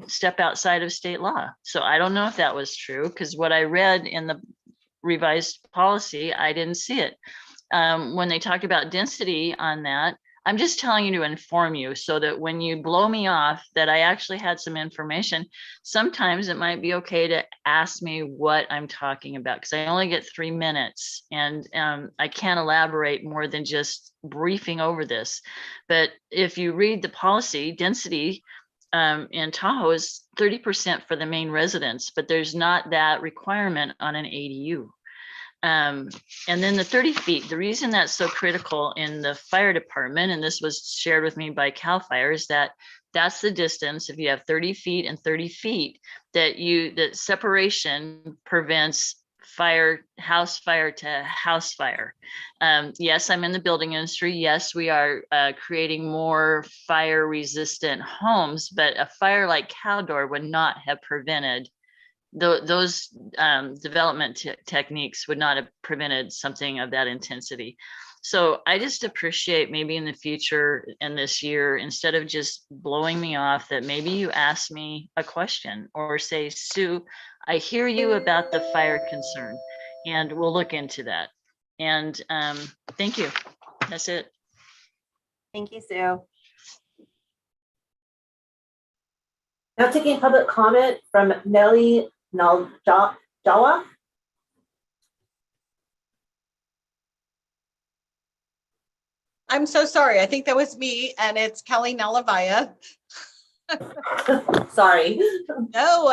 step outside of state law. So I don't know if that was true, because what I read in the revised policy, I didn't see it. When they talked about density on that, I'm just telling you to inform you so that when you blow me off that I actually had some information, sometimes it might be okay to ask me what I'm talking about, because I only get 3 minutes and I can't elaborate more than just briefing over this. But if you read the policy, density in Tahoe is 30% for the main residence, but there's not that requirement on an ADU. And then the 30 feet, the reason that's so critical in the fire department, and this was shared with me by CAL FIRE, is that that's the distance. If you have 30 feet and 30 feet, that separation prevents house fire to house fire. Yes, I'm in the building industry. Yes, we are creating more fire resistant homes, but a fire like Caldor would not have prevented those development techniques would not have prevented something of that intensity. So I just appreciate maybe in the future and this year, instead of just blowing me off, that maybe you ask me a question or say, Sue, I hear you about the fire concern, and we'll look into that. And thank you. That's it. Thank you, Sue. Now taking public comment from Nellie Naljawa. I'm so sorry. I think that was me, and it's Kelly Nalavaya. Sorry. No,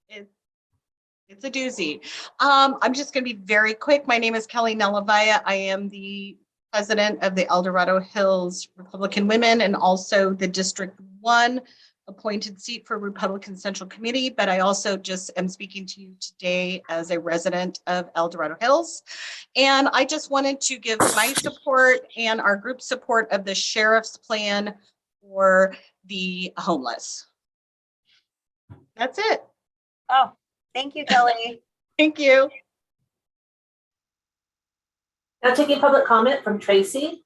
it's a doozy. I'm just going to be very quick. My name is Kelly Nalavaya. I am the president of the El Dorado Hills Republican Women and also the District 1 appointed seat for Republican Central Committee, but I also just am speaking to you today as a resident of El Dorado Hills. And I just wanted to give my support and our group support of the sheriff's plan for the homeless. That's it. Oh, thank you, Kelly. Thank you. Now taking public comment from Tracy.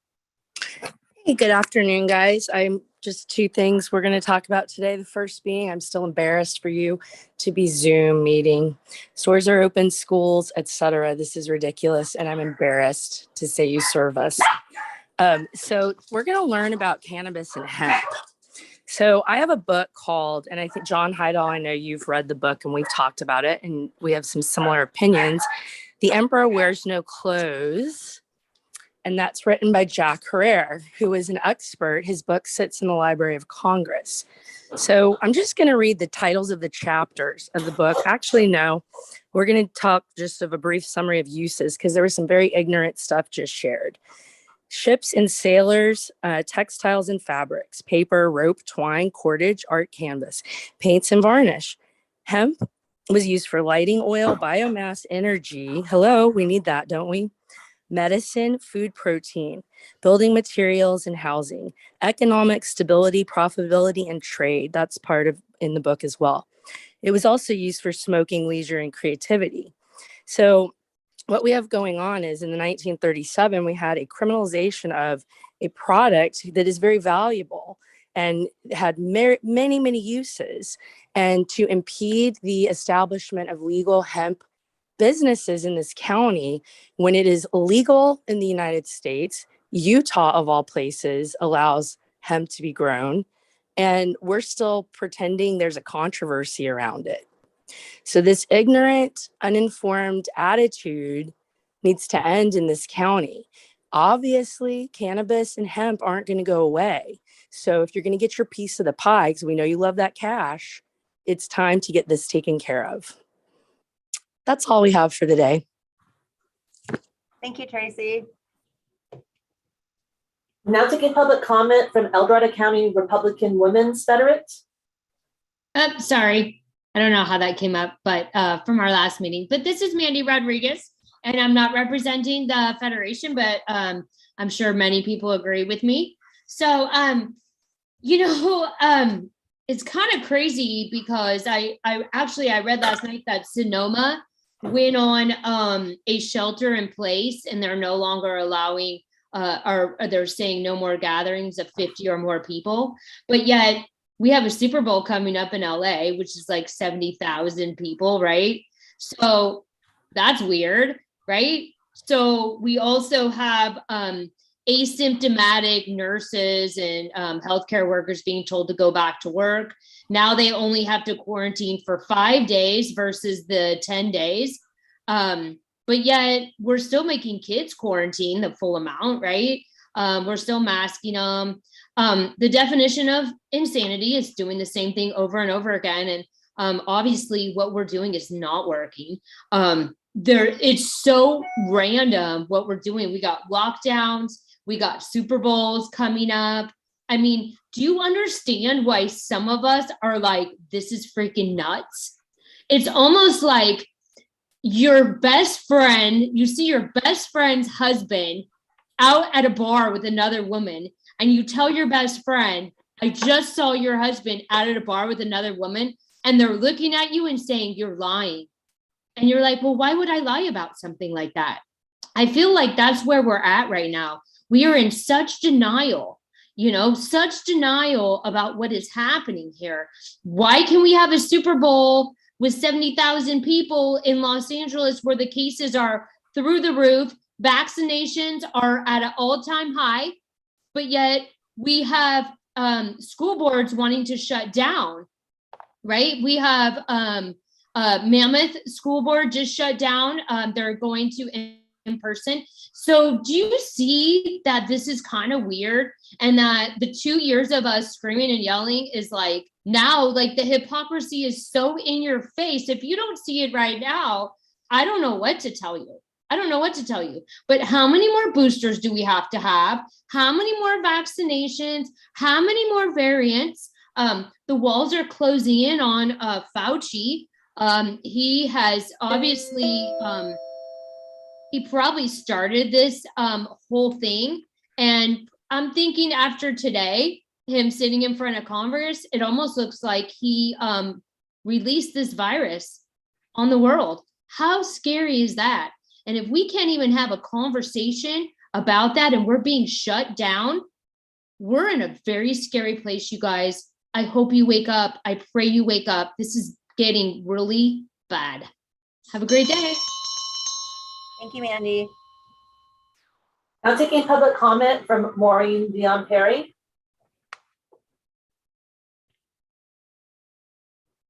Hey, good afternoon, guys. I'm just two things we're going to talk about today. The first being, I'm still embarrassed for you to be Zoom meeting. Stores are open, schools, etc. This is ridiculous, and I'm embarrassed to say you serve us. So we're going to learn about cannabis and hemp. So I have a book called, and I think John Heidel, I know you've read the book and we've talked about it, and we have some similar opinions. The Emperor Wears No Clothes. and that's written by Jack Herrera, who is an expert. His book sits in the Library of Congress. So I'm just going to read the titles of the chapters of the book. Actually, no, we're going to talk just of a brief summary of uses because there was some very ignorant stuff just shared. Ships and sailors, textiles and fabrics, paper, rope, twine, cordage, art canvas, paints and varnish. Hemp was used for lighting oil, biomass, energy. Hello, we need that, don't we? Medicine, food, protein, building materials and housing, economic stability, profitability, and trade. That's part of in the book as well. It was also used for smoking, leisure, and creativity. So what we have going on is in the 1937, we had a criminalization of a product that is very valuable and had many, many uses. And to impede the establishment of legal hemp businesses in this county, when it is illegal in the United States, Utah of all places allows hemp to be grown. And we're still pretending there's a controversy around it. So this ignorant, uninformed attitude needs to end in this county. Obviously, cannabis and hemp aren't going to go away. So if you're going to get your piece of the pie, because we know you love that cash, it's time to get this taken care of. That's all we have for the day. Thank you, Tracy. Now taking public comment from El Dorado County Republican Women's Federate. Sorry, I don't know how that came up, but from our last meeting. But this is Mandy Rodriguez, and I'm not representing the Federation, but I'm sure many people agree with me. So, it's kind of crazy because I read last night that Sonoma went on a shelter in place, and they're no longer allowing or they're saying no more gatherings of 50 or more people. But yet we have a Super Bowl coming up in LA, which is like 70,000 people, right? So that's weird, right? So we also have asymptomatic nurses and healthcare workers being told to go back to work. Now they only have to quarantine for 5 days versus the 10 days. But yet we're still making kids quarantine the full amount, right? We're still masking them. The definition of insanity is doing the same thing over and over again. And obviously what we're doing is not working. It's so random what we're doing. We got lockdowns, we got Super Bowls coming up. I mean, do you understand why some of us are like, this is freaking nuts? It's almost like your best friend, you see your best friend's husband out at a bar with another woman, and you tell your best friend, I just saw your husband out at a bar with another woman, and they're looking at you and saying, you're lying. And you're like, well, why would I lie about something like that? I feel like that's where we're at right now. We are in such denial, such denial about what is happening here. Why can we have a Super Bowl with 70,000 people in Los Angeles where the cases are through the roof, vaccinations are at an all-time high, but yet we have school boards wanting to shut down, right? We have Mammoth School Board just shut down. They're going to in person. So do you see that this is kind of weird, and that the 2 years of us screaming and yelling is like, now, like, the hypocrisy is so in your face. If you don't see it right now, I don't know what to tell you. But how many more boosters do we have to have? How many more vaccinations? How many more variants? The walls are closing in on Fauci. He has obviously, he probably started this whole thing. And I'm thinking after today, him sitting in front of Congress, it almost looks like he released this virus on the world. How scary is that? And if we can't even have a conversation about that and we're being shut down, we're in a very scary place, you guys. I hope you wake up. I pray you wake up. This is getting really bad. Have a great day. Thank you, Mandy. Now taking public comment from Maureen Dion Perry.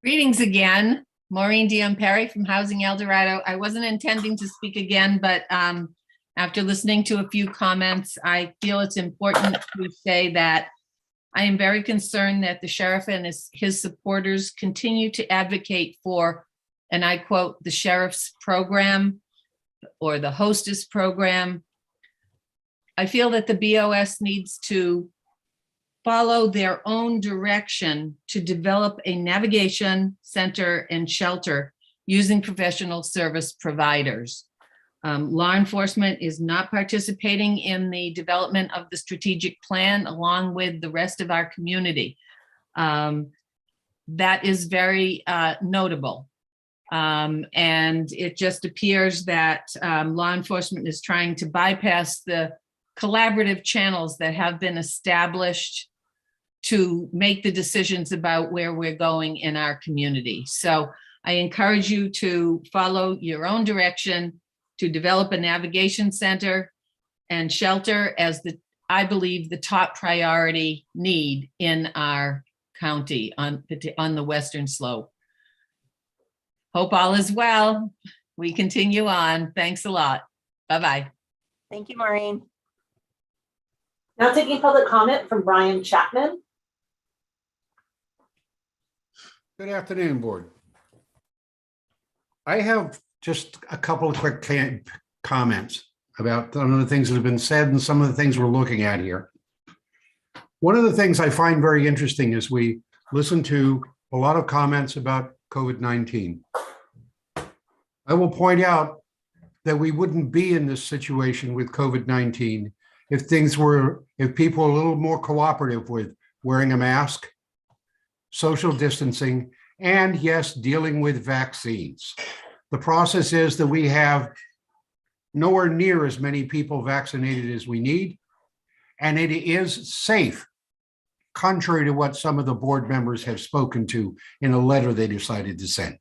Greetings again, Maureen Dion Perry from Housing El Dorado. I wasn't intending to speak again, but After listening to a few comments, I feel it's important to say that I am very concerned that the sheriff and his supporters continue to advocate for, and I quote, the sheriff's program or the hostess program. I feel that the BOS needs to follow their own direction to develop a navigation center and shelter using professional service providers. Law enforcement is not participating in the development of the strategic plan along with the rest of our community. That is very notable. And it just appears that law enforcement is trying to bypass the collaborative channels that have been established to make the decisions about where we're going in our community. So I encourage you to follow your own direction, to develop a navigation center and shelter as I believe, the top priority need in our county on the western slope. Hope all is well. We continue on. Thanks a lot. Bye-bye. Thank you, Maureen. Now taking public comment from Brian Chapman. Good afternoon, board. I have just a couple of quick comments about some of the things that have been said and some of the things we're looking at here. One of the things I find very interesting is we listen to a lot of comments about COVID-19. I will point out that we wouldn't be in this situation with COVID-19 if people were a little more cooperative with wearing a mask, social distancing, and yes, dealing with vaccines. The process is that we have nowhere near as many people vaccinated as we need, and it is safe, contrary to what some of the board members have spoken to in a letter they decided to send.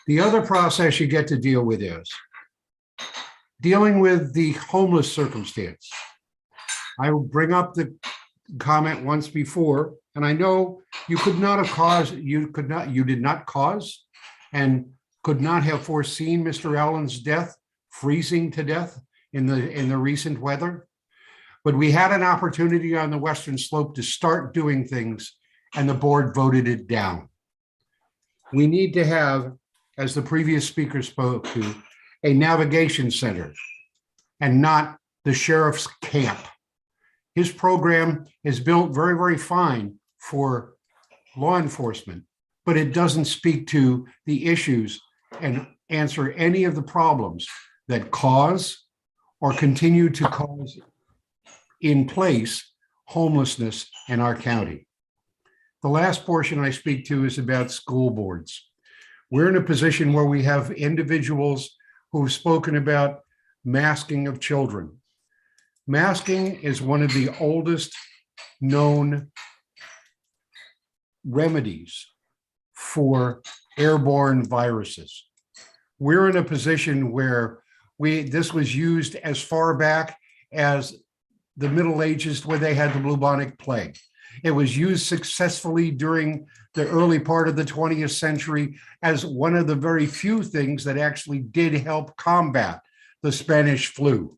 The other process you get to deal with is dealing with the homeless circumstance. I will bring up the comment once before, and I know you did not cause and could not have foreseen Mr. Allen's death, freezing to death in the recent weather. But we had an opportunity on the western slope to start doing things, and the board voted it down. We need to have, as the previous speaker spoke to, a navigation center and not the sheriff's camp. His program is built very, very fine for law enforcement, but it doesn't speak to the issues and answer any of the problems that cause or continue to cause in place homelessness in our county. The last portion I speak to is about school boards. We're in a position where we have individuals who have spoken about masking of children. Masking is one of the oldest known remedies for airborne viruses. We're in a position where this was used as far back as the Middle Ages, where they had the bubonic plague. It was used successfully during the early part of the 20th century as one of the very few things that actually did help combat the Spanish flu.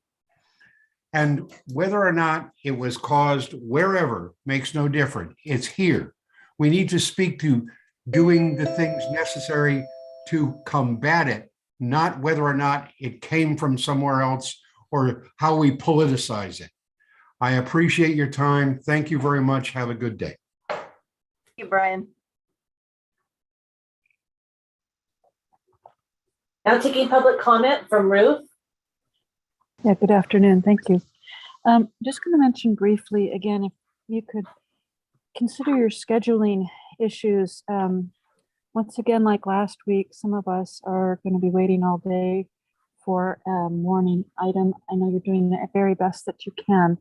And whether or not it was caused wherever makes no difference. It's here. We need to speak to doing the things necessary to combat it, not whether or not it came from somewhere else or how we politicize it. I appreciate your time. Thank you very much. Have a good day. Thank you, Brian. Now taking public comment from Ruth. Yeah, good afternoon. Thank you. Just going to mention briefly, again, if you could consider your scheduling issues. Once again, like last week, some of us are going to be waiting all day for a morning item. I know you're doing the very best that you can,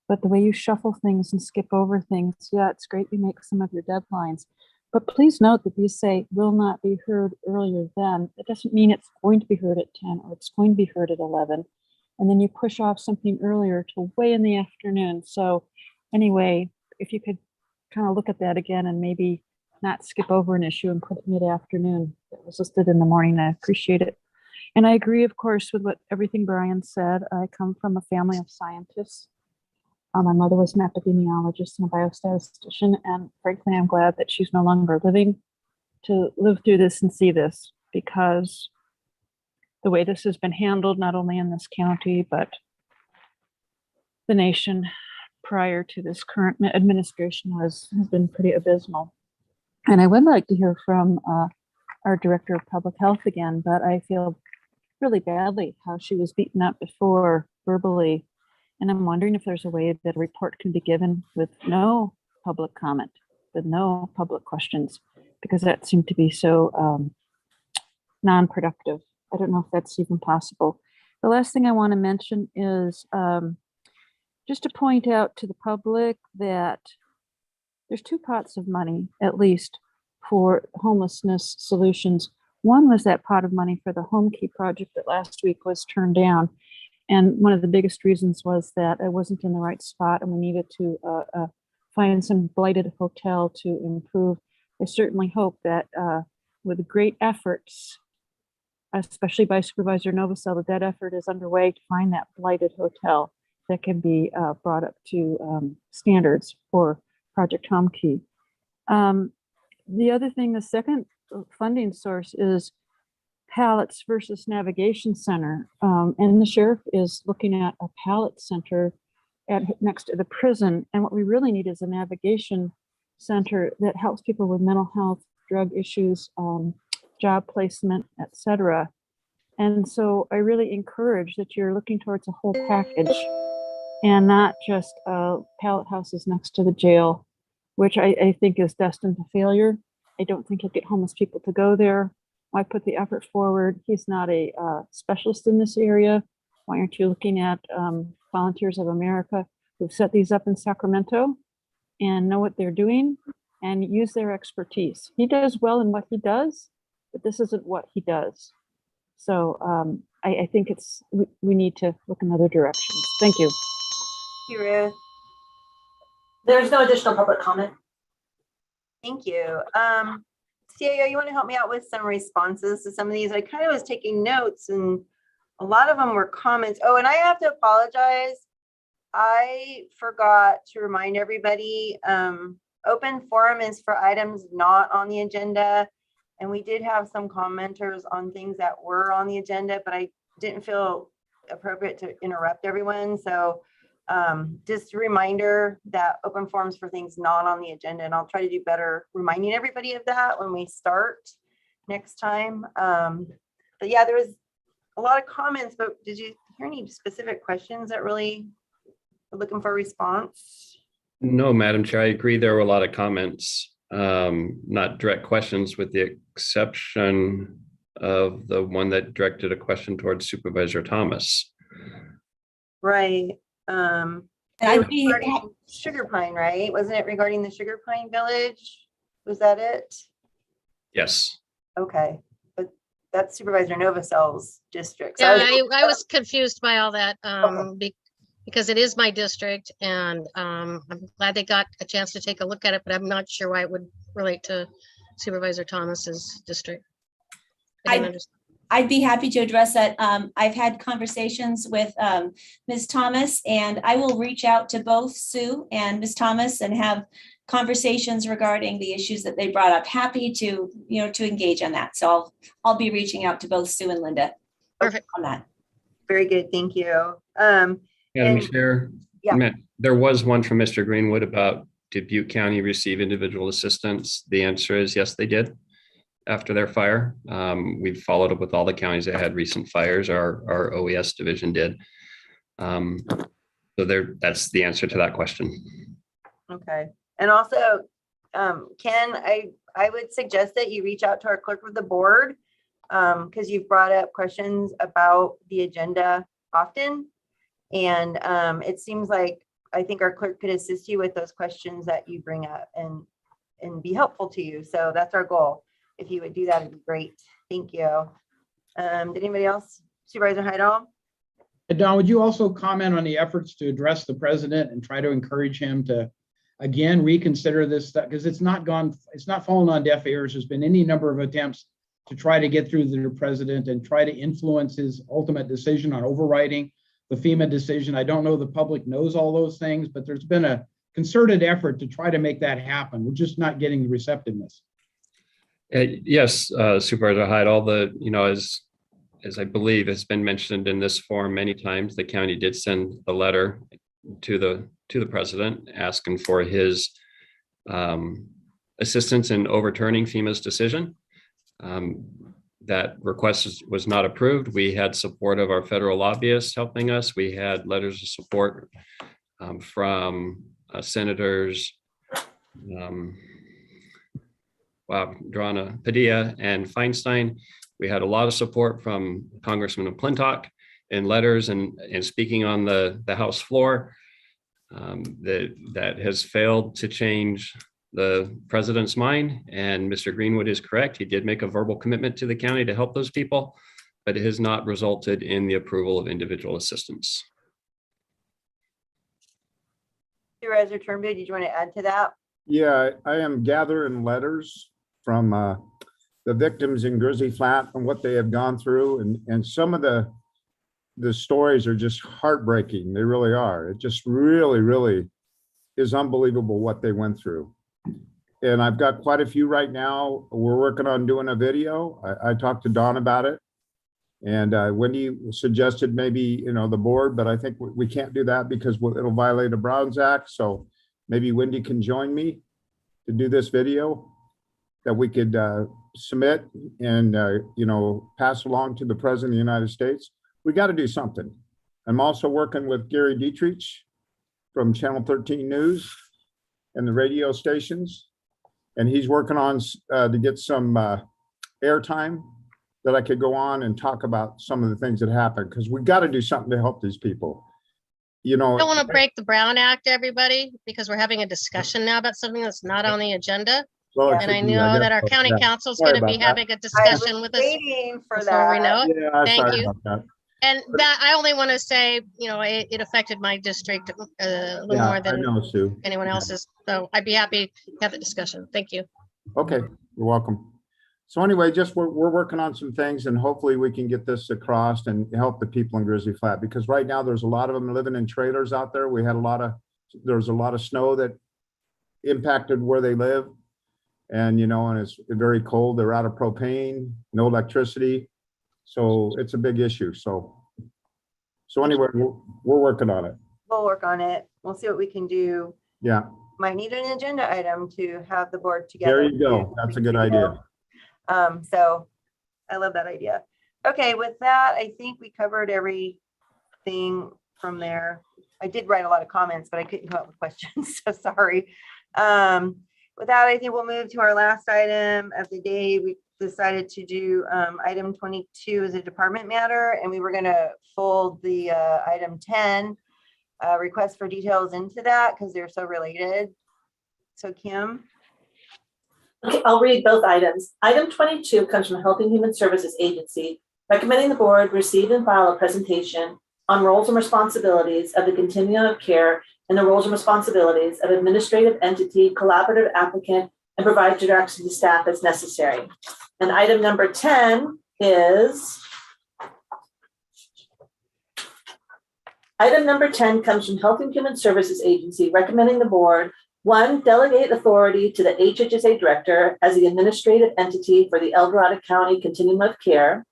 but the way you shuffle things and skip over things, yeah, it's great you make some of your deadlines. But please note that these say will not be heard earlier than. It doesn't mean it's going to be heard at 10 or it's going to be heard at 11. And then you push off something earlier till way in the afternoon. So anyway, if you could kind of look at that again and maybe not skip over an issue and put it mid-afternoon that was listed in the morning, I appreciate it. And I agree, of course, with everything Brian said. I come from a family of scientists. My mother was an epidemiologist and a biostatistician, and frankly, I'm glad that she's no longer living to live through this and see this, because the way this has been handled, not only in this county, but the nation prior to this current administration has been pretty abysmal. And I would like to hear from our Director of Public Health again, but I feel really badly how she was beaten up before verbally. And I'm wondering if there's a way that a report can be given with no public comment, with no public questions, because that seemed to be so non-productive. I don't know if that's even possible. The last thing I want to mention is just to point out to the public that there's two pots of money, at least, for homelessness solutions. One was that pot of money for the Home Key project that last week was turned down. And one of the biggest reasons was that it wasn't in the right spot and we needed to find some blighted hotel to improve. I certainly hope that with great efforts, especially by Supervisor Novosel, that effort is underway to find that blighted hotel that can be brought up to standards for Project Home Key. The other thing, the second funding source is pallets versus navigation center. And the sheriff is looking at a pallet center next to the prison. And what we really need is a navigation center that helps people with mental health, drug issues, job placement, etc. And so I really encourage that you're looking towards a whole package and not just pallet houses next to the jail, which I think is destined to failure. I don't think you'll get homeless people to go there. Why put the effort forward? He's not a specialist in this area. Why aren't you looking at Volunteers of America who've set these up in Sacramento and know what they're doing and use their expertise? He does well in what he does, but this isn't what he does. So I think we need to look in other directions. Thank you. Thank you, Ruth. There's no additional public comment. Thank you. CAO, you want to help me out with some responses to some of these? I kind of was taking notes and a lot of them were comments. Oh, and I have to apologize. I forgot to remind everybody, open forum is for items not on the agenda. And we did have some commenters on things that were on the agenda, but I didn't feel appropriate to interrupt everyone. So just a reminder that open forums for things not on the agenda, and I'll try to do better reminding everybody of that when we start next time. But yeah, there was a lot of comments, but did you hear any specific questions that really were looking for a response? No, Madam Chair, I agree. There were a lot of comments, not direct questions, with the exception of the one that directed a question towards Supervisor Thomas. Right. Regarding Sugar Pine, right? Wasn't it regarding the Sugar Pine Village? Was that it? Yes. Okay, but that's Supervisor Novosel's district. So Yeah, I was confused by all that because it is my district, and I'm glad they got a chance to take a look at it, but I'm not sure why it would relate to Supervisor Thomas's district. I didn't understand. I'd be happy to address that. I've had conversations with Ms. Thomas, and I will reach out to both Sue and Ms. Thomas and have conversations regarding the issues that they brought up. Happy to, to engage on that. So I'll be reaching out to both Sue and Linda. Perfect. On that. Very good, thank you. Madam Chair, yeah. There was one from Mr. Greenwood about did Butte County receive individual assistance? The answer is yes, they did. After their fire, we've followed up with all the counties that had recent fires. Our OES division did. So that's the answer to that question. Okay, and also, Ken, I would suggest that you reach out to our clerk of the board because you've brought up questions about the agenda often, and it seems like I think our clerk could assist you with those questions that you bring up and be helpful to you. So that's our goal. If you would do that, it'd be great. Thank you. Did anybody else? Supervisor Heidel? Don, would you also comment on the efforts to address the president and try to encourage him to, again, reconsider this stuff? Because it's not fallen on deaf ears. There's been any number of attempts to try to get through the president and try to influence his ultimate decision on overriding the FEMA decision. I don't know the public knows all those things, but there's been a concerted effort to try to make that happen. We're just not getting the receptiveness. Yes, Supervisor Hyde, all the, as I believe has been mentioned in this forum many times, the county did send a letter to the president asking for his assistance in overturning FEMA's decision. That request was not approved. We had support of our federal lobbyists helping us. We had letters of support from senators Drana Padilla and Feinstein. We had a lot of support from Congressman McClintock in letters and speaking on the House floor. That has failed to change the president's mind, and Mr. Greenwood is correct. He did make a verbal commitment to the county to help those people, but it has not resulted in the approval of individual assistance. Supervisor Turnbull, did you want to add to that? Yeah, I am gathering letters from the victims in Grizzly Flat and what they have gone through, and some of the stories are just heartbreaking. They really are. It just really is unbelievable what they went through. And I've got quite a few right now. We're working on doing a video. I talked to Don about it, and Wendy suggested maybe, the board, but I think we can't do that because it'll violate the Browns Act. So maybe Wendy can join me to do this video that we could submit and, pass along to the President of the United States. We got to do something. I'm also working with Gary Dietrich from Channel 13 News and the radio stations. And he's working on to get some airtime that I could go on and talk about some of the things that happened, because we got to do something to help these people. I don't want to break the Brown Act, everybody, because we're having a discussion now about something that's not on the agenda. Well, and I know that our county council is going to be having a discussion with us waiting for before we know it. Yeah, Thank sorry you. about that. And that I only want to say, it affected my district a little more I than know, Sue. anyone else's. So I'd be happy to have the discussion. Thank you. Okay, you're welcome. So anyway, just we're working on some things, and hopefully we can get this across and help the people in Grizzly Flat, because right now there's a lot of them living in trailers out there. There's a lot of snow that impacted where they live, and and it's very cold. They're out of propane, no electricity. So it's a big issue. So anyway, we're working on it. We'll work on it. We'll see what we can do. Yeah. Might need an agenda item to have the board together. There you go. That's a good idea. So I love that idea. Okay, with that, I think we covered everything from there. I did write a lot of comments, but I couldn't come up with questions, so sorry. With that, I think we'll move to our last item of the day. We decided to do item 22 as a department matter, and we were going to fold the item 10 request for details into that because they're so related. So Kim. Okay, I'll read both items. Item 22 comes from Health and Human Services Agency, recommending the board receive and file a presentation on roles and responsibilities of the continuum of care and the roles and responsibilities of administrative entity, collaborative applicant, and provide direction to staff as necessary. And item number 10 is, item number 10 comes from Health and Human Services Agency, recommending the board, 1, delegate authority to the HHSA director as the administrative entity for the El Dorado County Continuum of Care.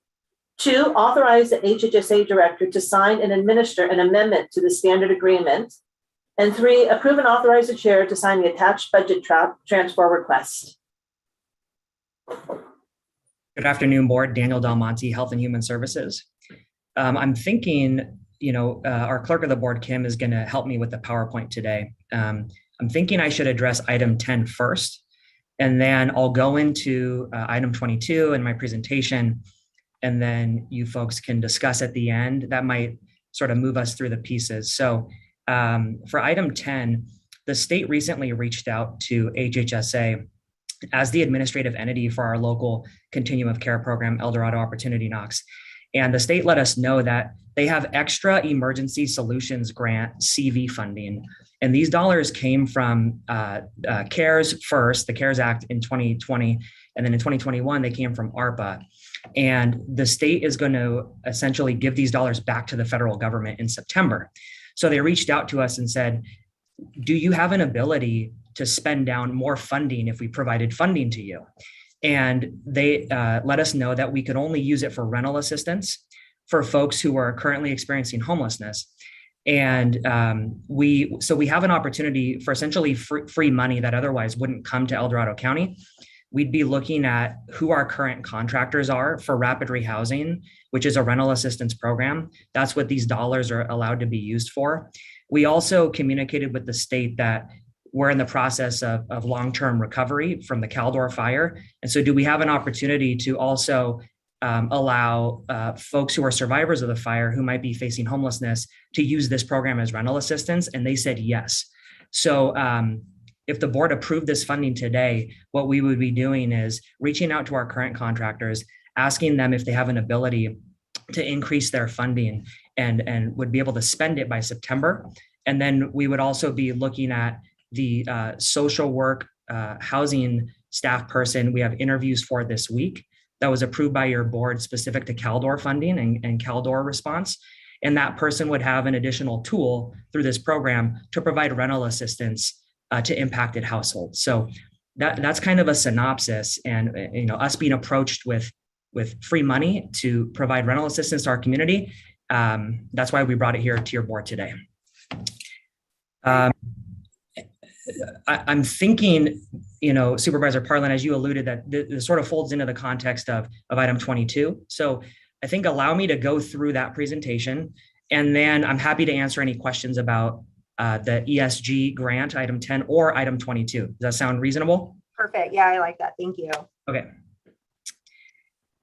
2, authorize the HHSA director to sign and administer an amendment to the standard agreement. And 3, approve and authorize the chair to sign the attached budget transfer request. Good afternoon, board. Daniel Del Monte, Health and Human Services. I'm thinking, our clerk of the board, Kim, is going to help me with the PowerPoint today. I'm thinking I should address item 10 first, and then I'll go into item 22 in my presentation, and then you folks can discuss at the end. That might sort of move us through the pieces. So for item 10, the state recently reached out to HHSA as the administrative entity for our local continuum of care program, El Dorado Opportunity Knocks. And the state let us know that they have extra emergency solutions grant CV funding. And these dollars came from CARES first, the CARES Act in 2020. And then in 2021, they came from ARPA. And the state is going to essentially give these dollars back to the federal government in September. So they reached out to us and said, do you have an ability to spend down more funding if we provided funding to you? And they let us know that we could only use it for rental assistance for folks who are currently experiencing homelessness. And we have an opportunity for essentially free money that otherwise wouldn't come to El Dorado County. We'd be looking at who our current contractors are for rapid rehousing, which is a rental assistance program. That's what these dollars are allowed to be used for. We also communicated with the state that we're in the process of long-term recovery from the Caldor fire. And so do we have an opportunity to also allow folks who are survivors of the fire who might be facing homelessness to use this program as rental assistance? And they said yes. So if the board approved this funding today, what we would be doing is reaching out to our current contractors, asking them if they have an ability to increase their funding and would be able to spend it by September. And then we would also be looking at the social work housing staff person we have interviews for this week that was approved by your board specific to Caldor funding and Caldor response. And that person would have an additional tool through this program to provide rental assistance to impacted households. So that's kind of a synopsis, and us being approached with free money to provide rental assistance to our community. That's why we brought it here to your board today. I'm thinking, Supervisor Parlin, as you alluded, that this sort of folds into the context of item 22. So I think allow me to go through that presentation, and then I'm happy to answer any questions about the ESG grant, item 10 or item 22. Does that sound reasonable? Perfect. Yeah, I like that. Thank you. Okay.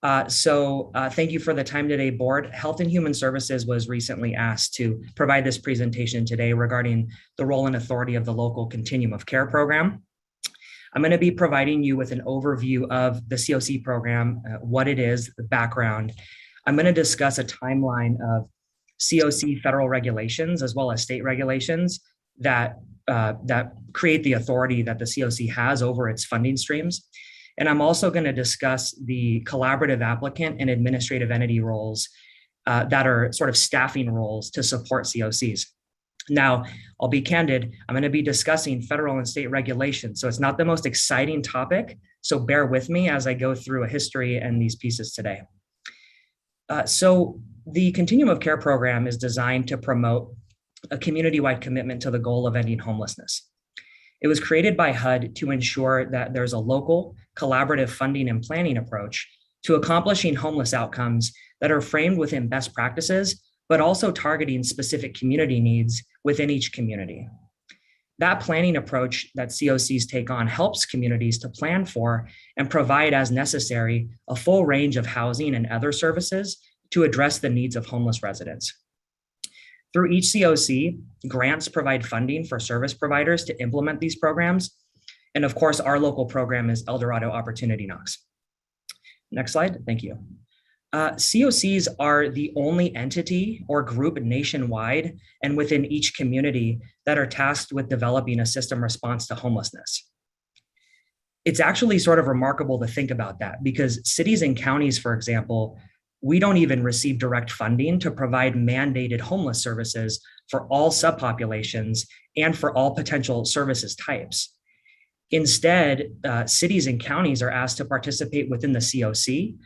Thank you for the time today, board. Health and Human Services was recently asked to provide this presentation today regarding the role and authority of the local continuum of care program. I'm going to be providing you with an overview of the COC program, what it is, the background. I'm going to discuss a timeline of COC federal regulations as well as state regulations that create the authority that the COC has over its funding streams. And I'm also going to discuss the collaborative applicant and administrative entity roles that are sort of staffing roles to support COCs. Now, I'll be candid, I'm going to be discussing federal and state regulations. So it's not the most exciting topic. So bear with me as I go through a history and these pieces today. So the Continuum of Care program is designed to promote a community-wide commitment to the goal of ending homelessness. It was created by HUD to ensure that there's a local, collaborative funding and planning approach to accomplishing homeless outcomes that are framed within best practices, but also targeting specific community needs within each community. That planning approach that COCs take on helps communities to plan for and provide as necessary a full range of housing and other services to address the needs of homeless residents. Through each COC, grants provide funding for service providers to implement these programs. And of course, our local program is El Dorado Opportunity Knocks. Next slide, thank you. COCs are the only entity or group nationwide and within each community that are tasked with developing a system response to homelessness. It's actually sort of remarkable to think about that because cities and counties, for example, we don't even receive direct funding to provide mandated homeless services for all subpopulations and for all potential services types. Instead, cities and counties are asked to participate within the COC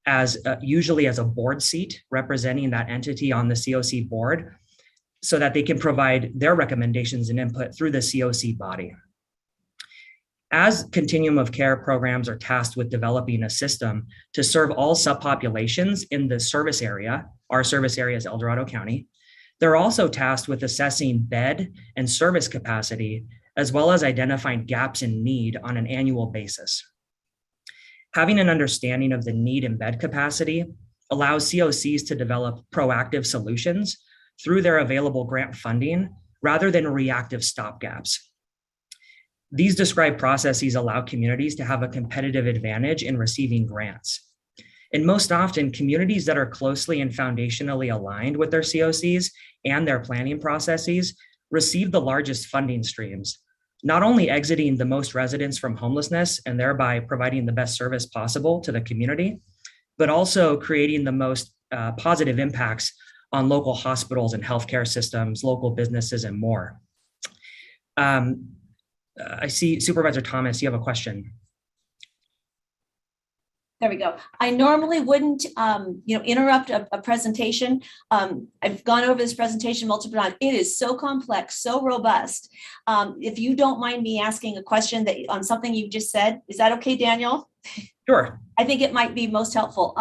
as usually as a board seat representing that entity on the COC board so that they can provide their recommendations and input through the COC body. As Continuum of Care programs are tasked with developing a system to serve all subpopulations in the service area, our service area is El Dorado County, they're also tasked with assessing bed and service capacity, as well as identifying gaps in need on an annual basis. Having an understanding of the need in bed capacity allows COCs to develop proactive solutions through their available grant funding rather than reactive stopgaps. These described processes allow communities to have a competitive advantage in receiving grants. And most often, communities that are closely and foundationally aligned with their COCs and their planning processes receive the largest funding streams, not only exiting the most residents from homelessness and thereby providing the best service possible to the community, but also creating the most positive impacts on local hospitals and healthcare systems, local businesses, and more. I see Supervisor Thomas, you have a question. There we go. I normally wouldn't, interrupt a presentation. I've gone over this presentation multiple times. It is so complex, so robust. If you don't mind me asking a question on something you just said, is that okay, Daniel? Sure. I think it might be most helpful.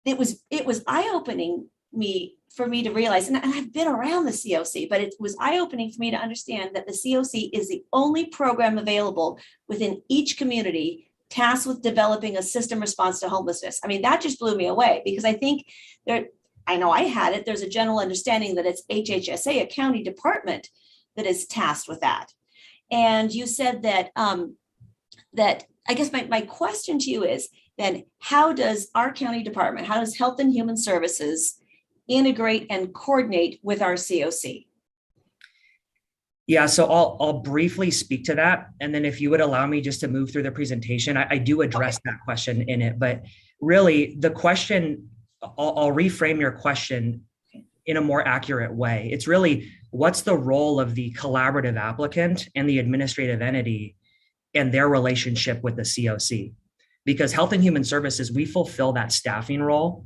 It was eye-opening for me to realize, and I've been around the COC, but it was eye-opening for me to understand that the COC is the only program available within each community tasked with developing a system response to homelessness. I mean, that just blew me away, because I think I know I had it, there's a general understanding that it's HHSA, a county department, that is tasked with that. And you said that, I guess my question to you is then, how does our county department, how does Health and Human Services integrate and coordinate with our COC? Yeah, so I'll briefly speak to that. And then if you would allow me just to move through the presentation, I do address that question in it. But really the question, I'll reframe your question in a more accurate way. It's really, what's the role of the collaborative applicant and the administrative entity and their relationship with the COC? Because Health and Human Services, we fulfill that staffing role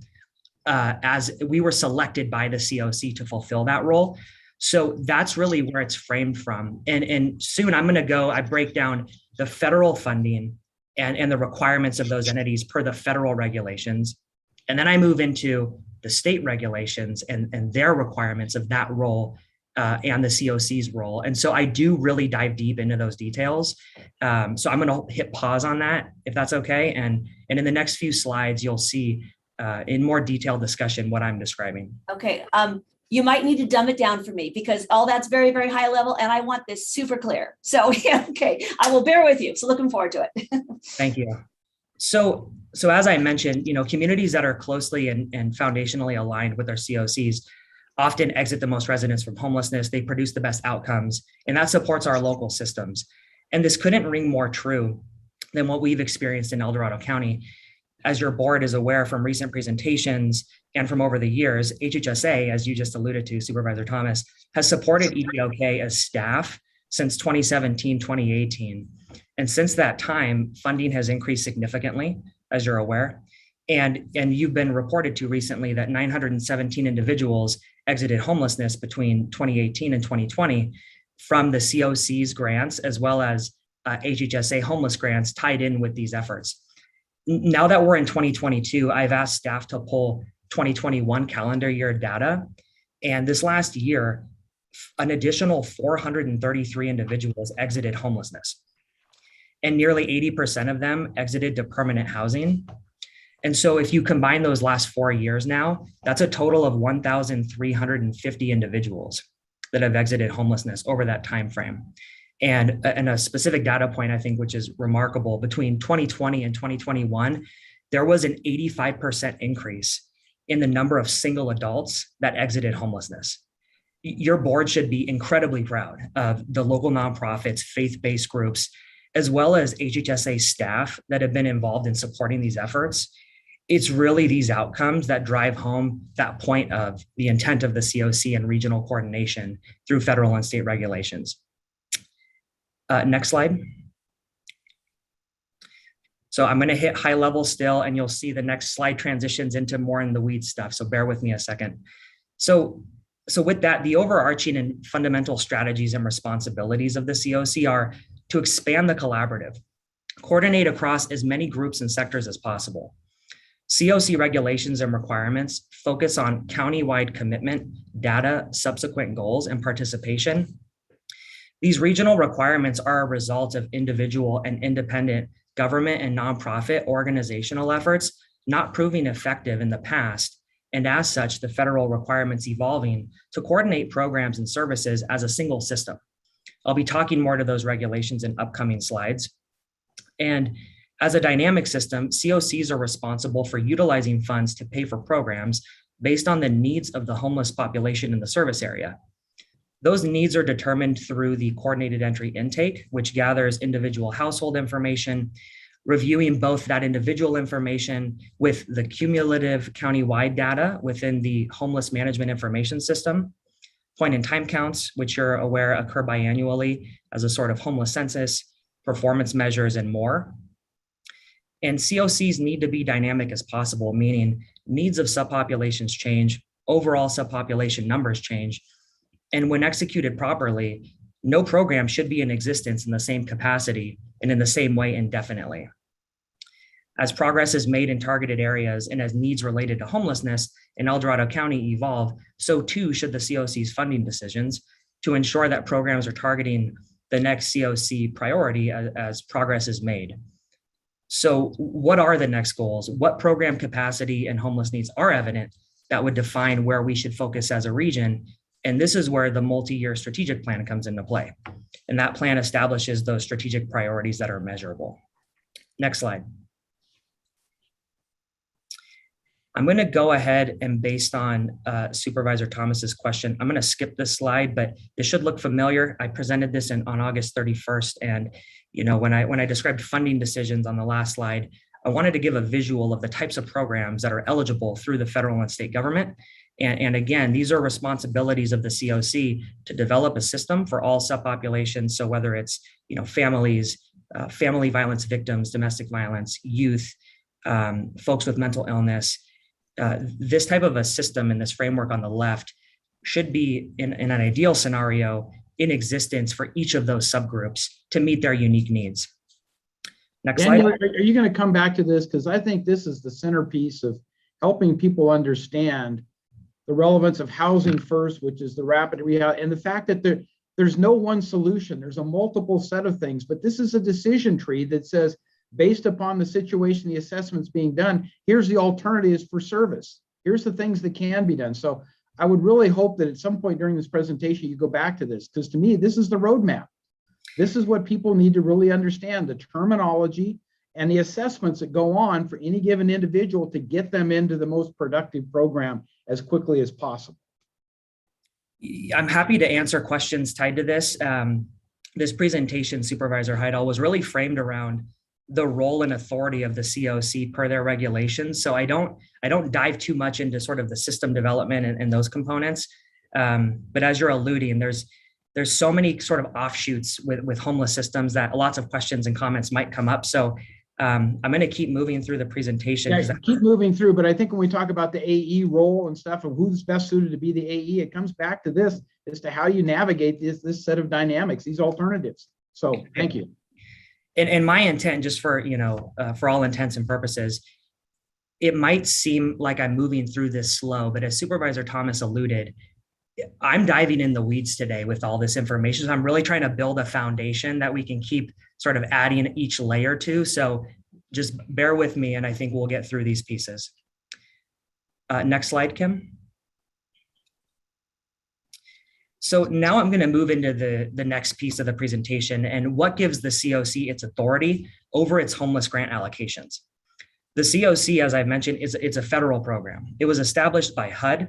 as we were selected by the COC to fulfill that role. So that's really where it's framed from. And soon I break down the federal funding and the requirements of those entities per the federal regulations. And then I move into the state regulations and their requirements of that role and the COC's role. And so I do really dive deep into those details. So I'm going to hit pause on that, if that's okay. And in the next few slides, you'll see in more detailed discussion what I'm describing. Okay. You might need to dumb it down for me, because all that's very, very high level and I want this super clear. So, yeah, okay, I will bear with you. So looking forward to it. Thank you. So as I mentioned, communities that are closely and foundationally aligned with their COCs often exit the most residents from homelessness. They produce the best outcomes, and that supports our local systems. And this couldn't ring more true than what we've experienced in El Dorado County. As your board is aware from recent presentations and from over the years, HHSA, as you just alluded to, Supervisor Thomas, has supported EDOK as staff since 2017, 2018. And since that time, funding has increased significantly, as you're aware. And you've been reported to recently that 917 individuals exited homelessness between 2018 and 2020 from the COC's grants, as well as HHSA homeless grants tied in with these efforts. Now that we're in 2022, I've asked staff to pull 2021 calendar year data. And this last year, an additional 433 individuals exited homelessness. And nearly 80% of them exited to permanent housing. And so if you combine those last 4 years now, that's a total of 1,350 individuals that have exited homelessness over that time frame. And a specific data point, I think, which is remarkable, between 2020 and 2021, there was an 85% increase in the number of single adults that exited homelessness. Your board should be incredibly proud of the local nonprofits, faith-based groups, as well as HHSA staff that have been involved in supporting these efforts. It's really these outcomes that drive home that point of the intent of the COC and regional coordination through federal and state regulations. Next slide. So I'm going to hit high level still, and you'll see the next slide transitions into more in the weeds stuff. So bear with me a second. So with that, the overarching and fundamental strategies and responsibilities of the COC are to expand the collaborative, coordinate across as many groups and sectors as possible. COC regulations and requirements focus on county-wide commitment, data, subsequent goals, and participation. These regional requirements are a result of individual and independent government and nonprofit organizational efforts not proving effective in the past, and as such, the federal requirements evolving to coordinate programs and services as a single system. I'll be talking more to those regulations in upcoming slides. And As a dynamic system, COCs are responsible for utilizing funds to pay for programs based on the needs of the homeless population in the service area. Those needs are determined through the coordinated entry intake, which gathers individual household information, reviewing both that individual information with the cumulative countywide data within the homeless management information system, point in time counts, which you're aware occur biannually as a sort of homeless census, performance measures, and more. And COCs need to be dynamic as possible, meaning needs of subpopulations change, overall subpopulation numbers change, and when executed properly, no program should be in existence in the same capacity and in the same way indefinitely. As progress is made in targeted areas and as needs related to homelessness in El Dorado County evolve, so too should the COC's funding decisions to ensure that programs are targeting the next COC priority as progress is made. So what are the next goals? What program capacity and homeless needs are evident that would define where we should focus as a region? And this is where the multi-year strategic plan comes into play. And that plan establishes those strategic priorities that are measurable. Next slide. I'm going to go ahead and based on Supervisor Thomas's question, I'm going to skip this slide, but this should look familiar. I presented this on August 31st. And when I described funding decisions on the last slide, I wanted to give a visual of the types of programs that are eligible through the federal and state government. And again, these are responsibilities of the COC to develop a system for all subpopulations. So whether it's families, family violence victims, domestic violence, youth, folks with mental illness, this type of a system and this framework on the left should be in an ideal scenario in existence for each of those subgroups to meet their unique needs. Next slide. Daniel, are you going to come back to this? Because I think this is the centerpiece of helping people understand the relevance of housing first, which is the rapid rehab, and the fact that there's no one solution. There's a multiple set of things, but this is a decision tree that says, based upon the situation, the assessments being done, here's the alternatives for service. Here's the things that can be done. So I would really hope that at some point during this presentation, you go back to this, because to me, this is the roadmap. This is what people need to really understand, the terminology and the assessments that go on for any given individual to get them into the most productive program as quickly as possible. I'm happy to answer questions tied to this. This presentation, Supervisor Heidel, was really framed around the role and authority of the COC per their regulations. So I don't dive too much into sort of the system development and those components. But as you're alluding, there's so many sort of offshoots with homeless systems that lots of questions and comments might come up. So I'm going to keep moving through the presentation. Yeah, keep moving through, but I think when we talk about the AE role and stuff and who's best suited to be the AE, it comes back to this as to how you navigate this set of dynamics, these alternatives. So thank you. And my intent, just for all intents and purposes, it might seem like I'm moving through this slow, but as Supervisor Thomas alluded, I'm diving in the weeds today with all this information. So I'm really trying to build a foundation that we can keep sort of adding each layer to. So just bear with me, and I think we'll get through these pieces. Next slide, Kim. So now I'm going to move into the next piece of the presentation and what gives the COC its authority over its homeless grant allocations. The COC, as I've mentioned, it's a federal program. It was established by HUD.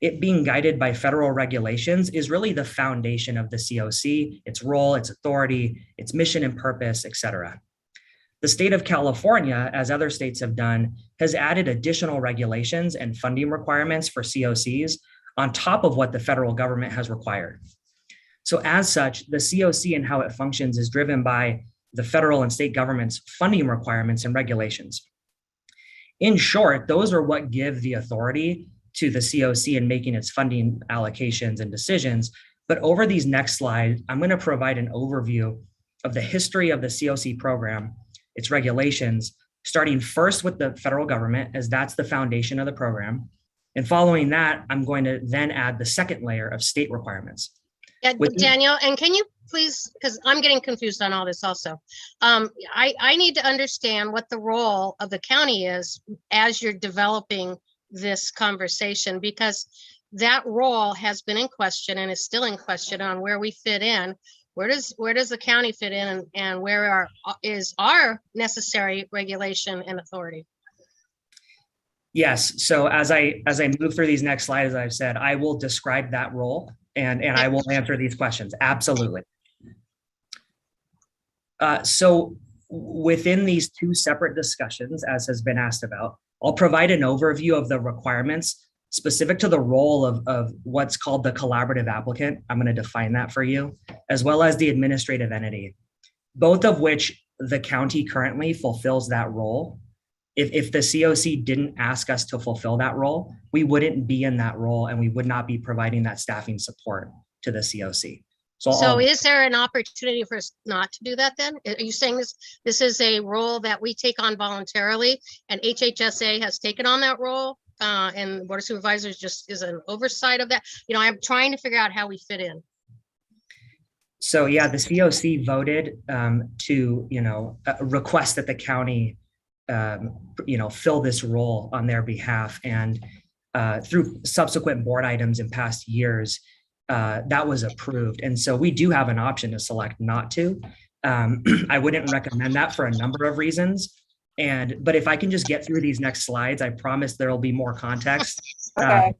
It being guided by federal regulations is really the foundation of the COC, its role, its authority, its mission and purpose, et cetera. The state of California, as other states have done, has added additional regulations and funding requirements for COCs on top of what the federal government has required. So as such, the COC and how it functions is driven by the federal and state government's funding requirements and regulations. In short, those are what give the authority to the COC in making its funding allocations and decisions. But over these next slides, I'm going to provide an overview of the history of the COC program, its regulations, starting first with the federal government, as that's the foundation of the program. And following that, I'm going to then add the second layer of state requirements. Yeah, Daniel, and can you please, because I'm getting confused on all this also. I need to understand what the role of the county is as you're developing this conversation, because that role has been in question and is still in question on where we fit in where does the county fit in, and where is our necessary regulation and authority? Yes. So as I move through these next slides, as I've said, I will describe that role and I will answer these questions. Absolutely. So within these two separate discussions, as has been asked about, I'll provide an overview of the requirements specific to the role of what's called the collaborative applicant. I'm going to define that for you, as well as the administrative entity, both of which the county currently fulfills that role. If the COC didn't ask us to fulfill that role, we wouldn't be in that role and we would not be providing that staffing support to the COC. So is there an opportunity for us not to do that then? Are you saying this is a role that we take on voluntarily and HHSA has taken on that role and the Board of Supervisors just is an oversight of that? You know, I'm trying to figure out how we fit in. So yeah, the COC voted to, request that the county, fill this role on their behalf. And through subsequent board items in past years, that was approved. And so we do have an option to select not to. I wouldn't recommend that for a number of reasons. But if I can just get through these next slides, I promise there'll be more context. Okay.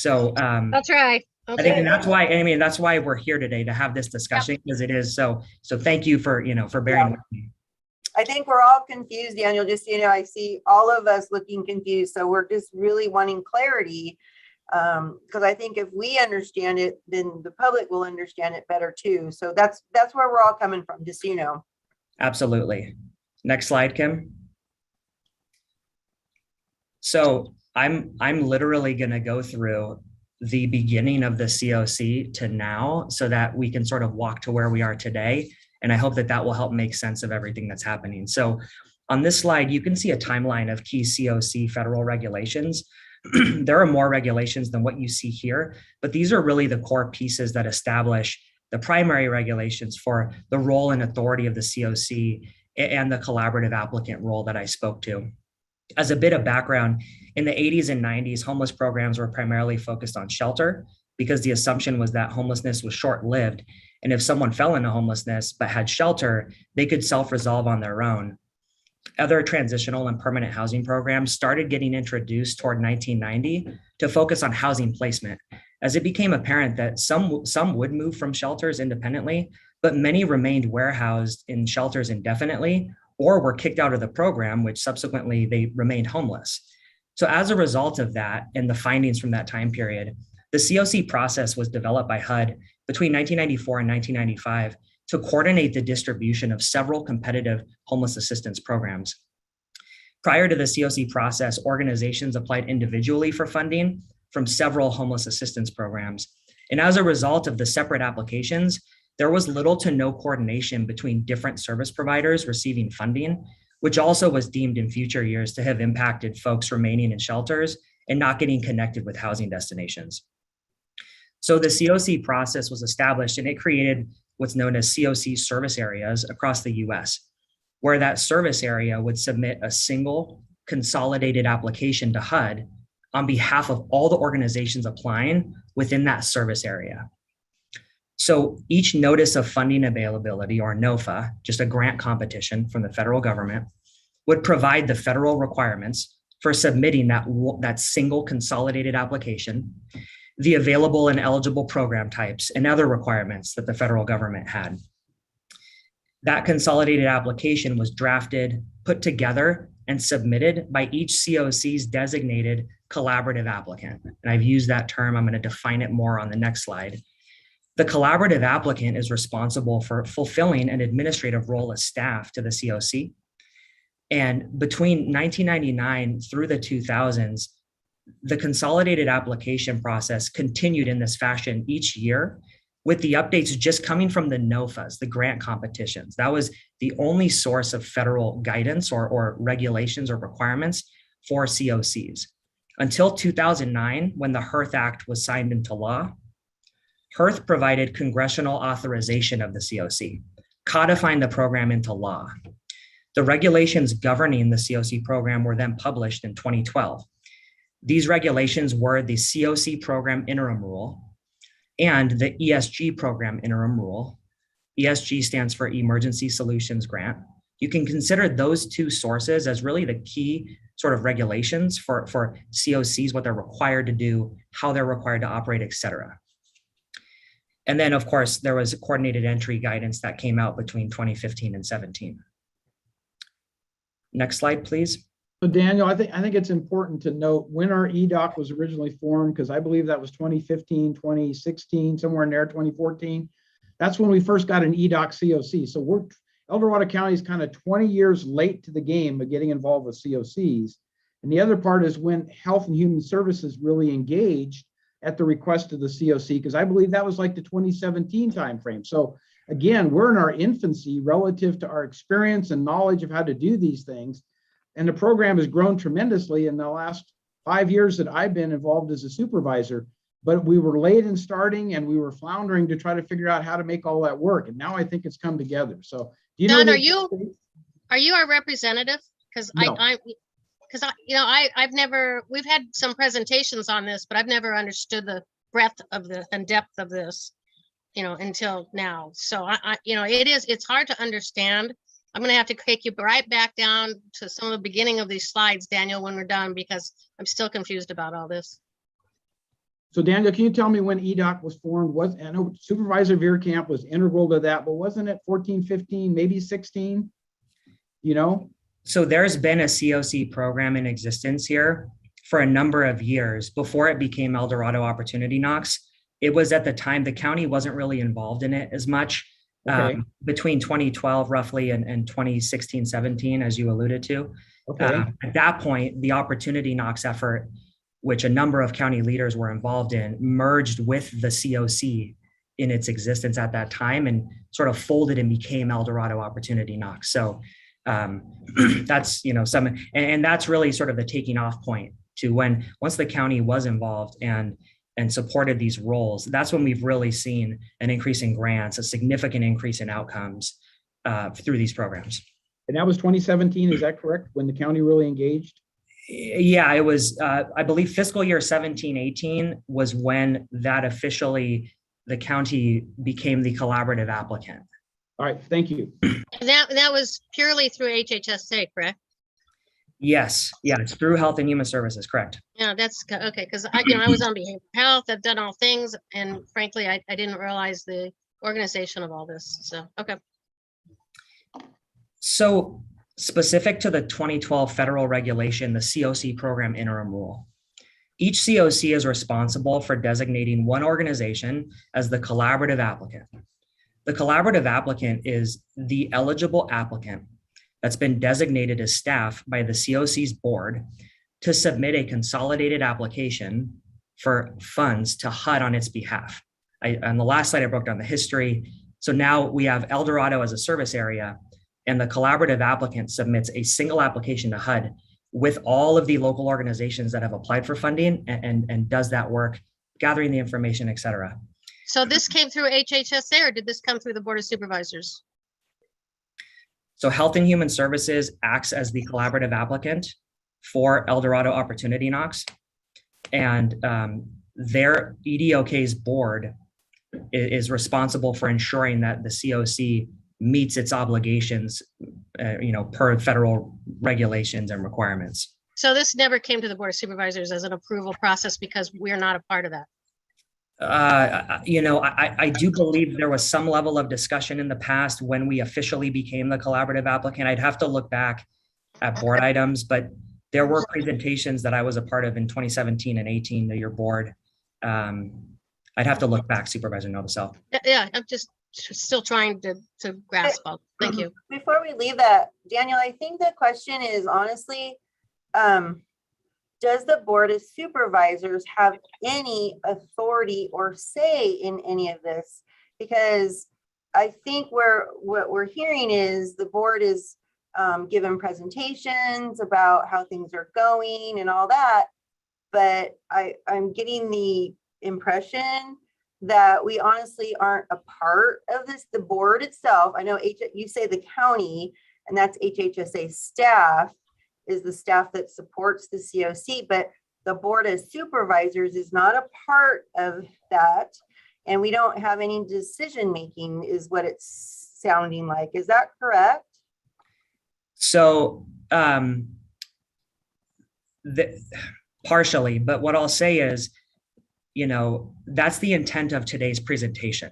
I'll try. I think and that's why we're here today, to have this discussion, because it is so thank you for bearing with me. I think we're all confused, Daniel, just, I see all of us looking confused. So we're just really wanting clarity. Because I think if we understand it, then the public will understand it better too. So that's where we're all coming from, just so you know. Absolutely. Next slide, Kim. So I'm literally going to go through the beginning of the COC to now so that we can sort of walk to where we are today. And I hope that will help make sense of everything that's happening. So on this slide, you can see a timeline of key COC federal regulations. There are more regulations than what you see here, but these are really the core pieces that establish the primary regulations for the role and authority of the COC and the collaborative applicant role that I spoke to. As a bit of background, in the 80s and 90s, homeless programs were primarily focused on shelter because the assumption was that homelessness was short-lived. And if someone fell into homelessness but had shelter, they could self-resolve on their own. Other transitional and permanent housing programs started getting introduced toward 1990 to focus on housing placement, as it became apparent that some would move from shelters independently, but many remained warehoused in shelters indefinitely or were kicked out of the program, which subsequently they remained homeless. So as a result of that and the findings from that time period, the COC process was developed by HUD between 1994 and 1995 to coordinate the distribution of several competitive homeless assistance programs. Prior to the COC process, organizations applied individually for funding from several homeless assistance programs. And as a result of the separate applications, there was little to no coordination between different service providers receiving funding, which also was deemed in future years to have impacted folks remaining in shelters and not getting connected with housing destinations. So the COC process was established and it created what's known as COC service areas across the US, where that service area would submit a single consolidated application to HUD on behalf of all the organizations applying within that service area. So each notice of funding availability, or NOFA, just a grant competition from the federal government, would provide the federal requirements for submitting that single consolidated application, the available and eligible program types, and other requirements that the federal government had. That consolidated application was drafted, put together, and submitted by each COC's designated collaborative applicant. And I've used that term. I'm going to define it more on the next slide. The collaborative applicant is responsible for fulfilling an administrative role as staff to the COC. And between 1999 through the 2000s, the consolidated application process continued in this fashion each year, with the updates just coming from the NOFAs, the grant competitions. That was the only source of federal guidance or regulations or requirements for COCs. Until 2009, when the HERTH Act was signed into law, HERTH provided congressional authorization of the COC, codifying the program into law. The regulations governing the COC program were then published in 2012. These regulations were the COC program interim rule and the ESG program interim rule, ESG stands for Emergency Solutions Grant. You can consider those two sources as really the key sort of regulations for COCs, what they're required to do, how they're required to operate, et cetera. And then, of course, there was coordinated entry guidance that came out between 2015 and 17. Next slide, please. So Daniel, I think it's important to note when our EDOC was originally formed, because I believe that was 2015, 2016, somewhere in there, 2014. That's when we first got an EDOC COC. So El Dorado County is kind of 20 years late to the game of getting involved with COCs. And the other part is when Health and Human Services really engaged at the request of the COC, because I believe that was like the 2017 timeframe. So again, we're in our infancy relative to our experience and knowledge of how to do these things. And the program has grown tremendously in the last 5 years that I've been involved as a supervisor. But we were late in starting and we were floundering to try to figure out how to make all that work. And now I think it's come together. So do you Don, know? are you our representative? Because No. I've never, we've had some presentations on this, but I've never understood the breadth of the and depth of this, until now. So it's hard to understand. I'm going to have to take you right back down to some of the beginning of these slides, Daniel, when we're done, because I'm still confused about all this. So Daniel, can you tell me when EDOC was formed? I know Supervisor Veerkamp was integral to that, but wasn't it 14, 15, maybe 16? So there's been a COC program in existence here for a number of years before it became El Dorado Opportunity Knox. It was at the time the county wasn't really involved in it as much. Okay. Between 2012 roughly and 2016, 17, as you alluded to. Okay. At that point, the Opportunity Knox effort, which a number of county leaders were involved in, merged with the COC in its existence at that time and sort of folded and became El Dorado Opportunity Knox. So that's, and that's really sort of the taking off point to once the county was involved and supported these roles, that's when we've really seen an increase in grants, a significant increase in outcomes through these programs. And that was 2017, is that correct? When the county really engaged? Yeah, it was, I believe fiscal year 17-18 was when that officially, the county became the collaborative applicant. All right, thank you. And that was purely through HHSA, correct? Yes, yeah, it's through Health and Human Services, correct. Yeah, that's okay. Because I was on behavioral health. I've done all things, and frankly, I didn't realize the organization of all this. So okay. So specific to the 2012 federal regulation, the COC program interim rule, each COC is responsible for designating one organization as the collaborative applicant. The collaborative applicant is the eligible applicant that's been designated as staff by the COC's board to submit a consolidated application for funds to HUD on its behalf. On the last slide, I broke down the history. So now we have El Dorado as a service area, and the collaborative applicant submits a single application to HUD with all of the local organizations that have applied for funding and does that work, gathering the information, et cetera. So this came through HHSA, or did this come through the Board of Supervisors? So Health and Human Services acts as the collaborative applicant for El Dorado Opportunity Knox, and their EDOK's board is responsible for ensuring that the COC meets its obligations, per federal regulations and requirements. So this never came to the Board of Supervisors as an approval process because we're not a part of that. I do believe there was some level of discussion in the past when we officially became the collaborative applicant. I'd have to look back at board items, but there were presentations that I was a part of in 2017 and 18 to your board. I'd have to look back, Supervisor Novosel. Yeah, I'm just still trying to grasp all. Thank you. Before we leave that, Daniel, I think the question is honestly, does the Board of Supervisors have any authority or say in any of this? Because I think what we're hearing is the board is given presentations about how things are going and all that, but I'm getting the impression that we honestly aren't a part of this. The board itself, I know you say the county, and that's HHSA staff, is the staff that supports the COC, but the Board of Supervisors is not a part of that. and we don't have any decision-making is what it's sounding like. Is that correct? So partially, but what I'll say is, that's the intent of today's presentation,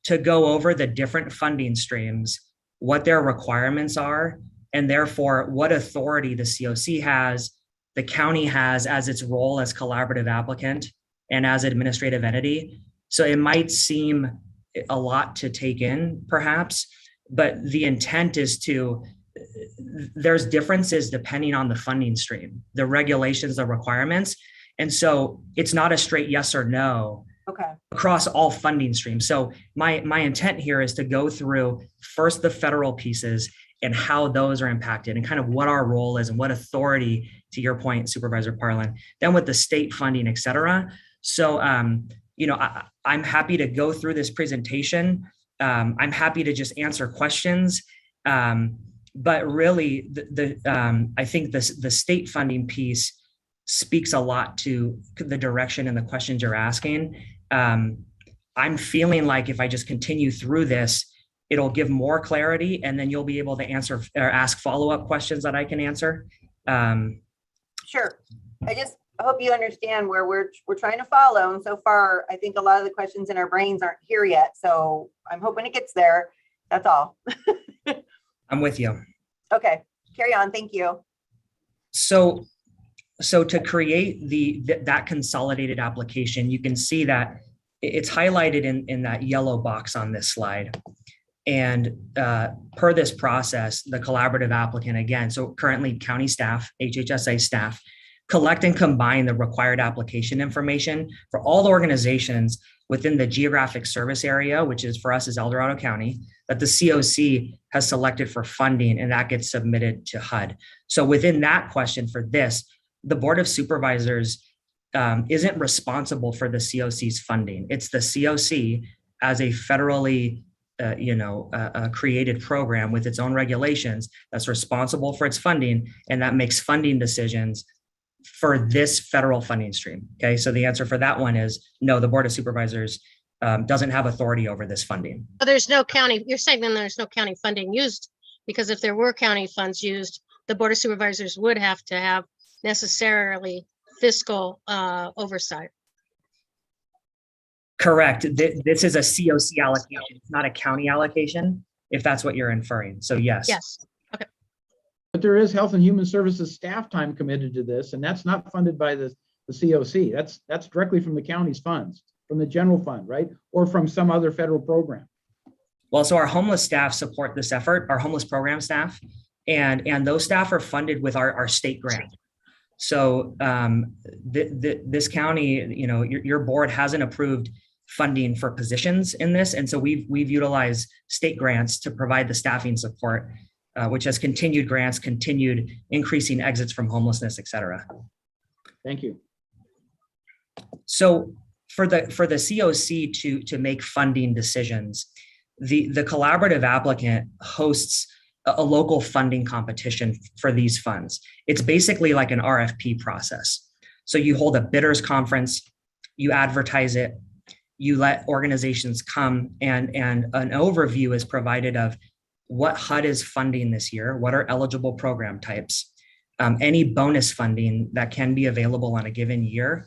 to go over the different funding streams, what their requirements are, and therefore what authority the COC has, the county has as its role as collaborative applicant and as administrative entity. So it might seem a lot to take in perhaps, but the intent is there's differences depending on the funding stream, the regulations, the requirements. And so it's not a straight yes or no across all funding streams. So my intent here is to go through first the federal pieces and how those are impacted and kind of what our role is and what authority, to your point, Supervisor Parlin, then with the state funding, et cetera. So, I'm happy to go through this presentation. I'm happy to just answer questions. But really, I think the state funding piece speaks a lot to the direction and the questions you're asking. I'm feeling like if I just continue through this, it'll give more clarity, and then you'll be able to answer or ask follow-up questions that I can answer. Sure. I hope you understand where we're trying to follow. And so far, I think a lot of the questions in our brains aren't here yet. So I'm hoping it gets there. That's all. I'm with you. Okay, carry on. Thank you. So to create that consolidated application, you can see that it's highlighted in that yellow box on this slide. And per this process, the collaborative applicant, again, so currently county staff, HHSA staff, collect and combine the required application information for all the organizations within the geographic service area, which is for us is El Dorado County, that the COC has selected for funding, and that gets submitted to HUD. So within that question for this, the Board of Supervisors isn't responsible for the COC's funding. It's the COC as a federally created program with its own regulations that's responsible for its funding, and that makes funding decisions for this federal funding stream. Okay, so the answer for that one is no, the Board of Supervisors doesn't have authority over this funding. But there's no county, you're saying then there's no county funding used, because if there were county funds used, the Board of Supervisors would have to have necessarily fiscal oversight. Correct. This is a COC allocation. It's not a county allocation, if that's what you're inferring. So yes. Yes. Okay. But there is Health and Human Services staff time committed to this, and that's not funded by the COC. That's directly from the county's funds, from the general fund, right? Or from some other federal program. Well, so our homeless staff support this effort, our homeless program staff, and those staff are funded with our state grant. So this county, your board hasn't approved funding for positions in this. And so we've utilized state grants to provide the staffing support, which has continued grants, continued increasing exits from homelessness, et cetera. Thank you. So for the COC to make funding decisions, the collaborative applicant hosts a local funding competition for these funds. It's basically like an RFP process. So you hold a bidders conference, you advertise it, you let organizations come, and an overview is provided of what HUD is funding this year, what are eligible program types, any bonus funding that can be available on a given year,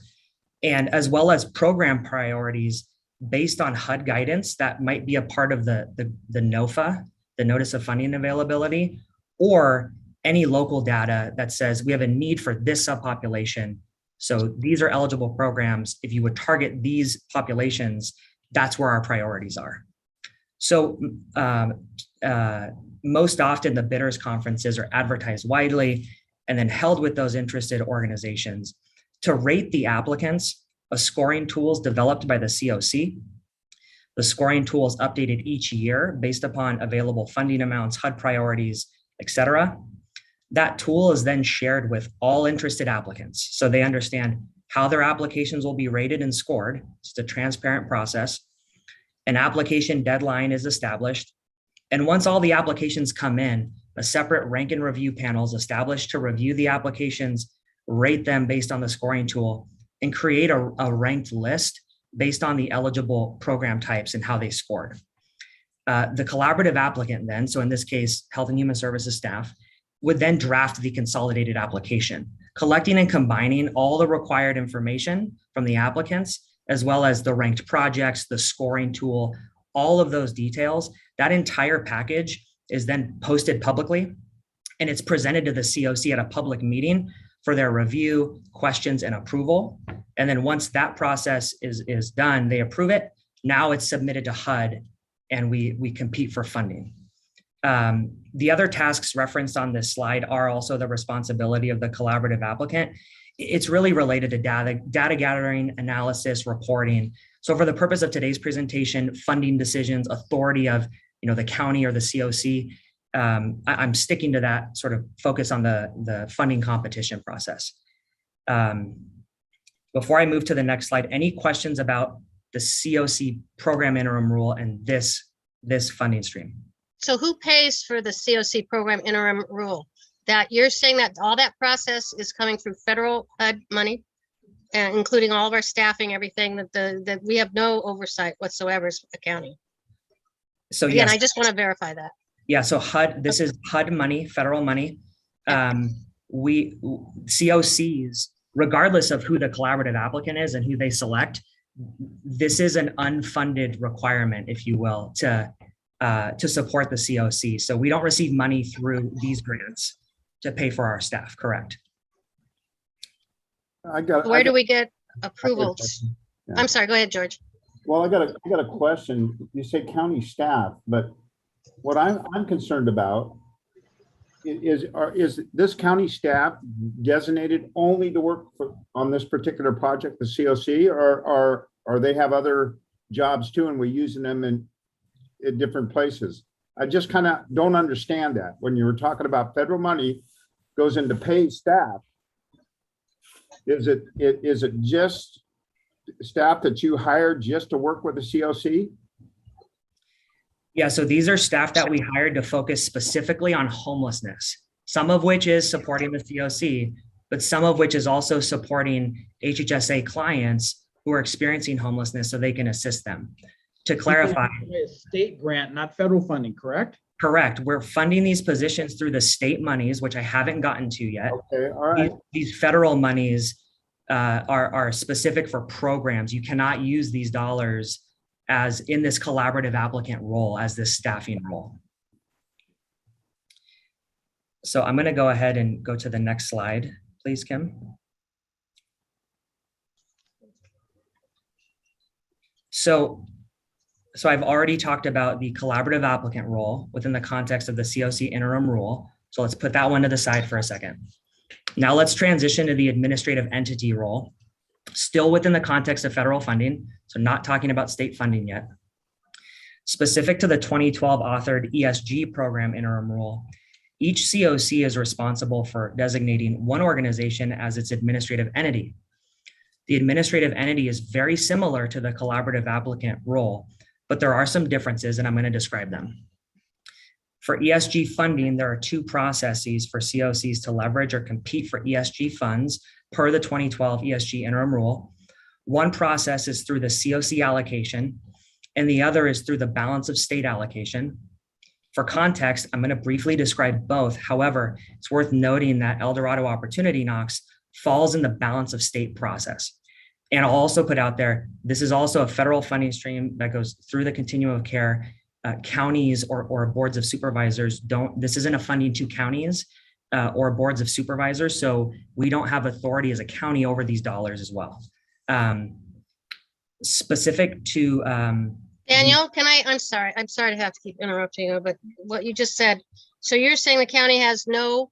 and as well as program priorities based on HUD guidance that might be a part of the NOFA, the Notice of Funding Availability, or any local data that says we have a need for this subpopulation. So these are eligible programs. If you would target these populations, that's where our priorities are. So most often the bidders conferences are advertised widely and then held with those interested organizations. To rate the applicants, a scoring tool is developed by the COC. The scoring tool is updated each year based upon available funding amounts, HUD priorities, et cetera. That tool is then shared with all interested applicants, so they understand how their applications will be rated and scored. It's a transparent process. An application deadline is established. And once all the applications come in, a separate rank and review panel is established to review the applications, rate them based on the scoring tool, and create a ranked list based on the eligible program types and how they scored. The collaborative applicant then, so in this case, Health and Human Services staff, would then draft the consolidated application, collecting and combining all the required information from the applicants, as well as the ranked projects, the scoring tool, all of those details. That entire package is then posted publicly, and it's presented to the COC at a public meeting for their review, questions, and approval. And then once that process is done, they approve it. Now it's submitted to HUD, and we compete for funding. The other tasks referenced on this slide are also the responsibility of the collaborative applicant. It's really related to data gathering, analysis, reporting. So for the purpose of today's presentation, funding decisions, authority of the county or the COC, I'm sticking to that sort of focus on the funding competition process. Before I move to the next slide, any questions about the COC program interim rule and this funding stream? So who pays for the COC program interim rule? That you're saying that all that process is coming through federal money, including all of our staffing, everything that we have no oversight whatsoever as a county. So again, yes, I just want to verify that. Yeah, so HUD, this is HUD money, federal money. COCs, regardless of who the collaborative applicant is and who they select, this is an unfunded requirement, if you will, to support the COC. So we don't receive money through these grants to pay for our staff, correct? Where do we get approvals? Yeah. I'm sorry, go ahead, George. Well, I got a question. You say county staff, but what I'm concerned about is this county staff designated only to work on this particular project, the COC, or they have other jobs too, and we're using them in different places? I just kind of don't understand that. When you were talking about federal money goes into paid staff, is it just staff that you hired just to work with the COC? Yeah, so these are staff that we hired to focus specifically on homelessness, some of which is supporting the COC, but some of which is also supporting HHSA clients who are experiencing homelessness so they can assist them. To clarify, a state grant, not federal funding, correct? Correct. We're funding these positions through the state monies, which I haven't gotten to yet. Okay, all right. These federal monies are specific for programs. You cannot use these dollars as in this collaborative applicant role, as this staffing role. So I'm going to go ahead and go to the next slide, please, Kim. So I've already talked about the collaborative applicant role within the context of the COC interim rule. So let's put that one to the side for a second. Now let's transition to the administrative entity role, still within the context of federal funding. So not talking about state funding yet. Specific to the 2012 authored ESG program interim rule, each COC is responsible for designating one organization as its administrative entity. The administrative entity is very similar to the collaborative applicant role, but there are some differences, and I'm going to describe them. For ESG funding, there are two processes for COCs to leverage or compete for ESG funds per the 2012 ESG interim rule. One process is through the COC allocation, and the other is through the balance of state allocation. For context, I'm going to briefly describe both. However, it's worth noting that El Dorado Opportunity Knox falls in the balance of state process. And I'll also put out there, this is also a federal funding stream that goes through the continuum of care. Counties or boards of supervisors this isn't a funding to counties or boards of supervisors. So we don't have authority as a county over these dollars as well. Specific to Daniel, I'm sorry to have to keep interrupting you, but what you just said, so you're saying the county has no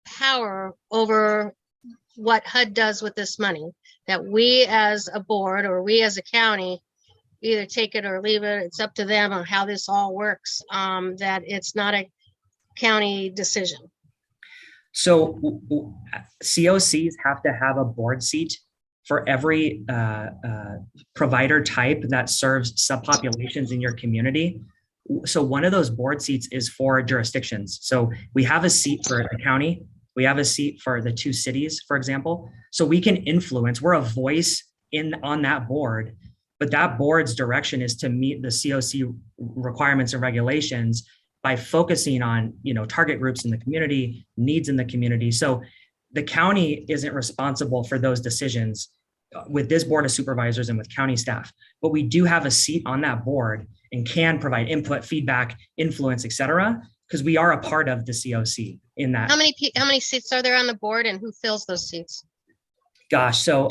power over what HUD does with this money, that we as a board or we as a county either take it or leave it, it's up to them on how this all works, that it's not a county decision? So COCs have to have a board seat for every provider type that serves subpopulations in your community. So one of those board seats is for jurisdictions. So we have a seat for the county, we have a seat for the two cities, for example. So we can influence, we're a voice on that board, but that board's direction is to meet the COC requirements and regulations by focusing on, target groups in the community, needs in the community. So the county isn't responsible for those decisions with this board of supervisors and with county staff, but we do have a seat on that board and can provide input, feedback, influence, et cetera, because we are a part of the COC in that. How many seats are there on the board and who fills those seats? Gosh, so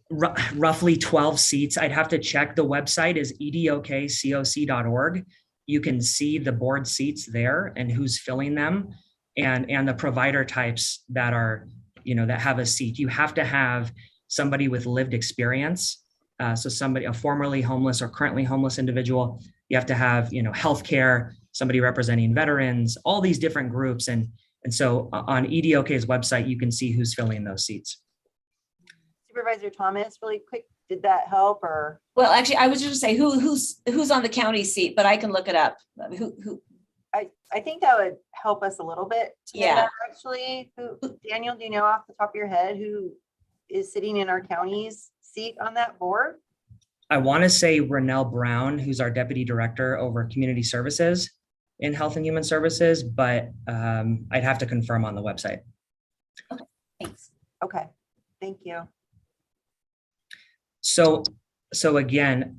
roughly 12 seats. I'd have to check. The website is edokcoc.org. You can see the board seats there and who's filling them, and the provider types that are, that have a seat. You have to have somebody with lived experience. So somebody, a formerly homeless or currently homeless individual. You have to have, healthcare, somebody representing veterans, all these different groups. And so on EDOK's website, you can see who's filling those seats. Supervisor Thomas, really quick, did that help or? Well, actually, I was just gonna say who's on the county seat, but I can look it up. Who? I think that would help us a little bit. Yeah. Actually, Daniel, do you know off the top of your head who is sitting in our county's seat on that board? I want to say Renelle Brown, who's our deputy director over community services in Health and Human Services, but I'd have to confirm on the website. Okay, thanks. Okay, thank you. So again,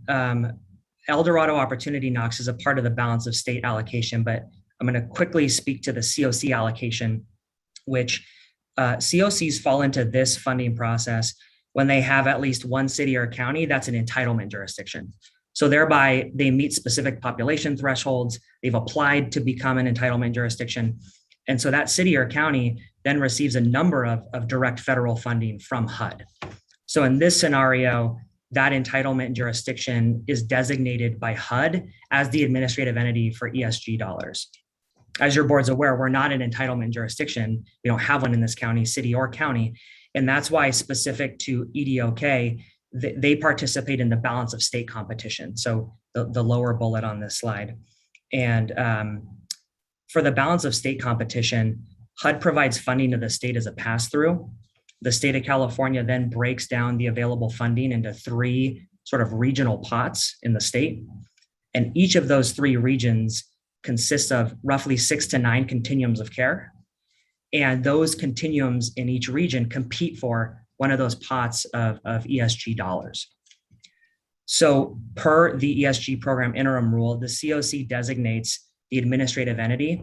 El Dorado Opportunity Knox is a part of the balance of state allocation, but I'm going to quickly speak to the COC allocation, which COCs fall into this funding process when they have at least one city or county that's an entitlement jurisdiction. So thereby they meet specific population thresholds. They've applied to become an entitlement jurisdiction. And so that city or county then receives a number of direct federal funding from HUD. So in this scenario, that entitlement jurisdiction is designated by HUD as the administrative entity for ESG dollars. As your board's aware, we're not an entitlement jurisdiction. We don't have one in this county, city or county. And that's why specific to EDOK, they participate in the balance of state competition. So the lower bullet on this slide. And for the balance of state competition, HUD provides funding to the state as a pass-through. The state of California then breaks down the available funding into 3 sort of regional pots in the state. And each of those 3 regions consists of roughly 6 to 9 continuums of care. And those continuums in each region compete for one of those pots of ESG dollars. So per the ESG program interim rule, the COC designates the administrative entity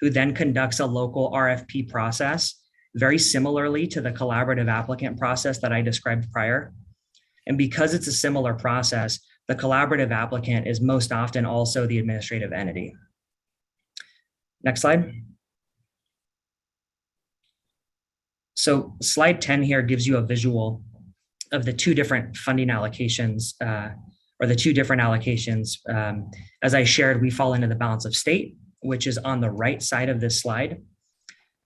who then conducts a local RFP process, very similarly to the collaborative applicant process that I described prior. And because it's a similar process, the collaborative applicant is most often also the administrative entity. Next slide. So slide 10 here gives you a visual of the 2 different funding allocations or the 2 different allocations. As I shared, we fall into the balance of state, which is on the right side of this slide.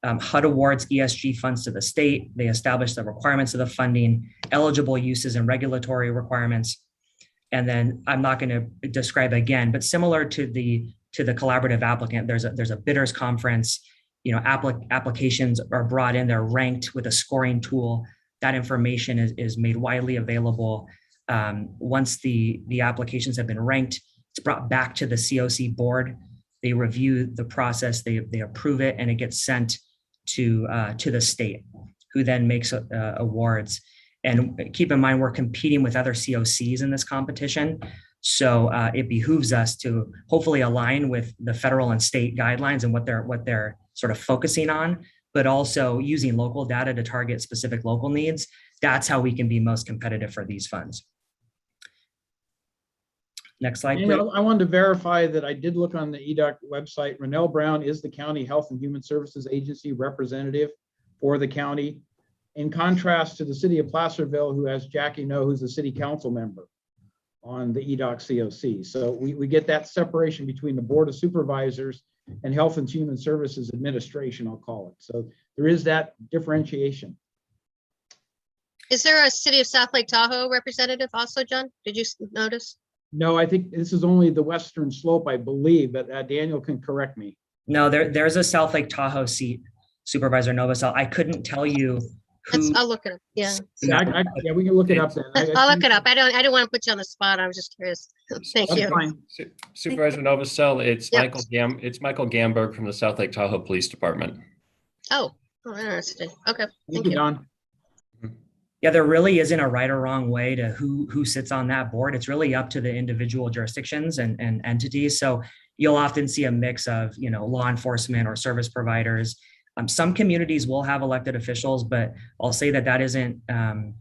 HUD awards ESG funds to the state. They establish the requirements of the funding, eligible uses and regulatory requirements. And then I'm not going to describe again, but similar to the collaborative applicant, there's a bidders conference. Applications are brought in, they're ranked with a scoring tool. That information is made widely available. Once the applications have been ranked, it's brought back to the COC board. They review the process, they approve it, and it gets sent to the state, who then makes awards. And keep in mind, we're competing with other COCs in this competition. So it behooves us to hopefully align with the federal and state guidelines and what they're sort of focusing on, but also using local data to target specific local needs. That's how we can be most competitive for these funds. Next slide, please. I wanted to verify that I did look on the EDOC website. Renelle Brown is the County Health and Human Services Agency representative for the county, in contrast to the city of Placerville, who has Jackie No, who's the city council member on the EDOC COC. So we get that separation between the Board of Supervisors and Health and Human Services Administration, I'll call it. So there is that differentiation. Is there a City of South Lake Tahoe representative also, John? Did you notice? No, I think this is only the Western Slope, I believe, but Daniel can correct me. No, there's a South Lake Tahoe seat, Supervisor Novosel. I couldn't tell you I'll look it up. Yeah. Yeah, we can look it up then. I'll look it up. I don't want to put you on the spot. I was just curious. Thank That's you. fine. Supervisor Novosel, it's Yep. Michael Gamberg from the South Lake Tahoe Police Department. Oh, interesting. Okay. Thank you, Don. Yeah, there really isn't a right or wrong way to who sits on that board. It's really up to the individual jurisdictions and entities. So you'll often see a mix of, law enforcement or service providers. Some communities will have elected officials, but I'll say that isn't the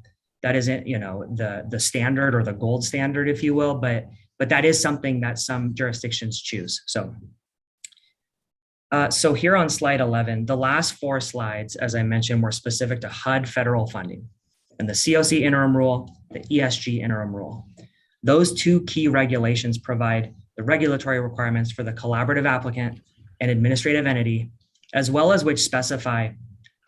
standard or the gold standard, if you will. But that is something that some jurisdictions choose. So here on slide 11, the last 4 slides, as I mentioned, were specific to HUD federal funding and the COC interim rule, the ESG interim rule. Those 2 key regulations provide the regulatory requirements for the collaborative applicant and administrative entity, as well as which specify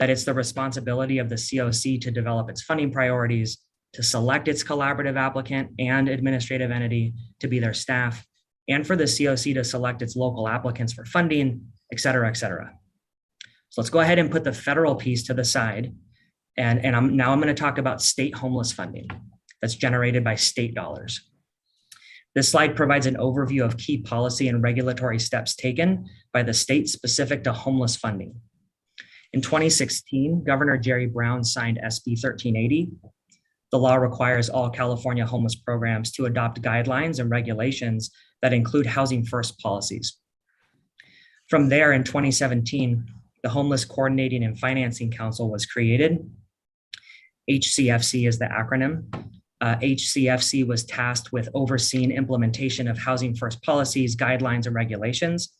that it's the responsibility of the COC to develop its funding priorities, to select its collaborative applicant and administrative entity to be their staff, and for the COC to select its local applicants for funding, et cetera, et cetera. So let's go ahead and put the federal piece to the side. And I'm going to talk about state homeless funding that's generated by state dollars. This slide provides an overview of key policy and regulatory steps taken by the state specific to homeless funding. In 2016, Governor Jerry Brown signed SB 1380. The law requires all California homeless programs to adopt guidelines and regulations that include housing first policies. From there, in 2017, the Homeless Coordinating and Financing Council was created. HCFC is the acronym. HCFC was tasked with overseeing implementation of housing first policies, guidelines, and regulations.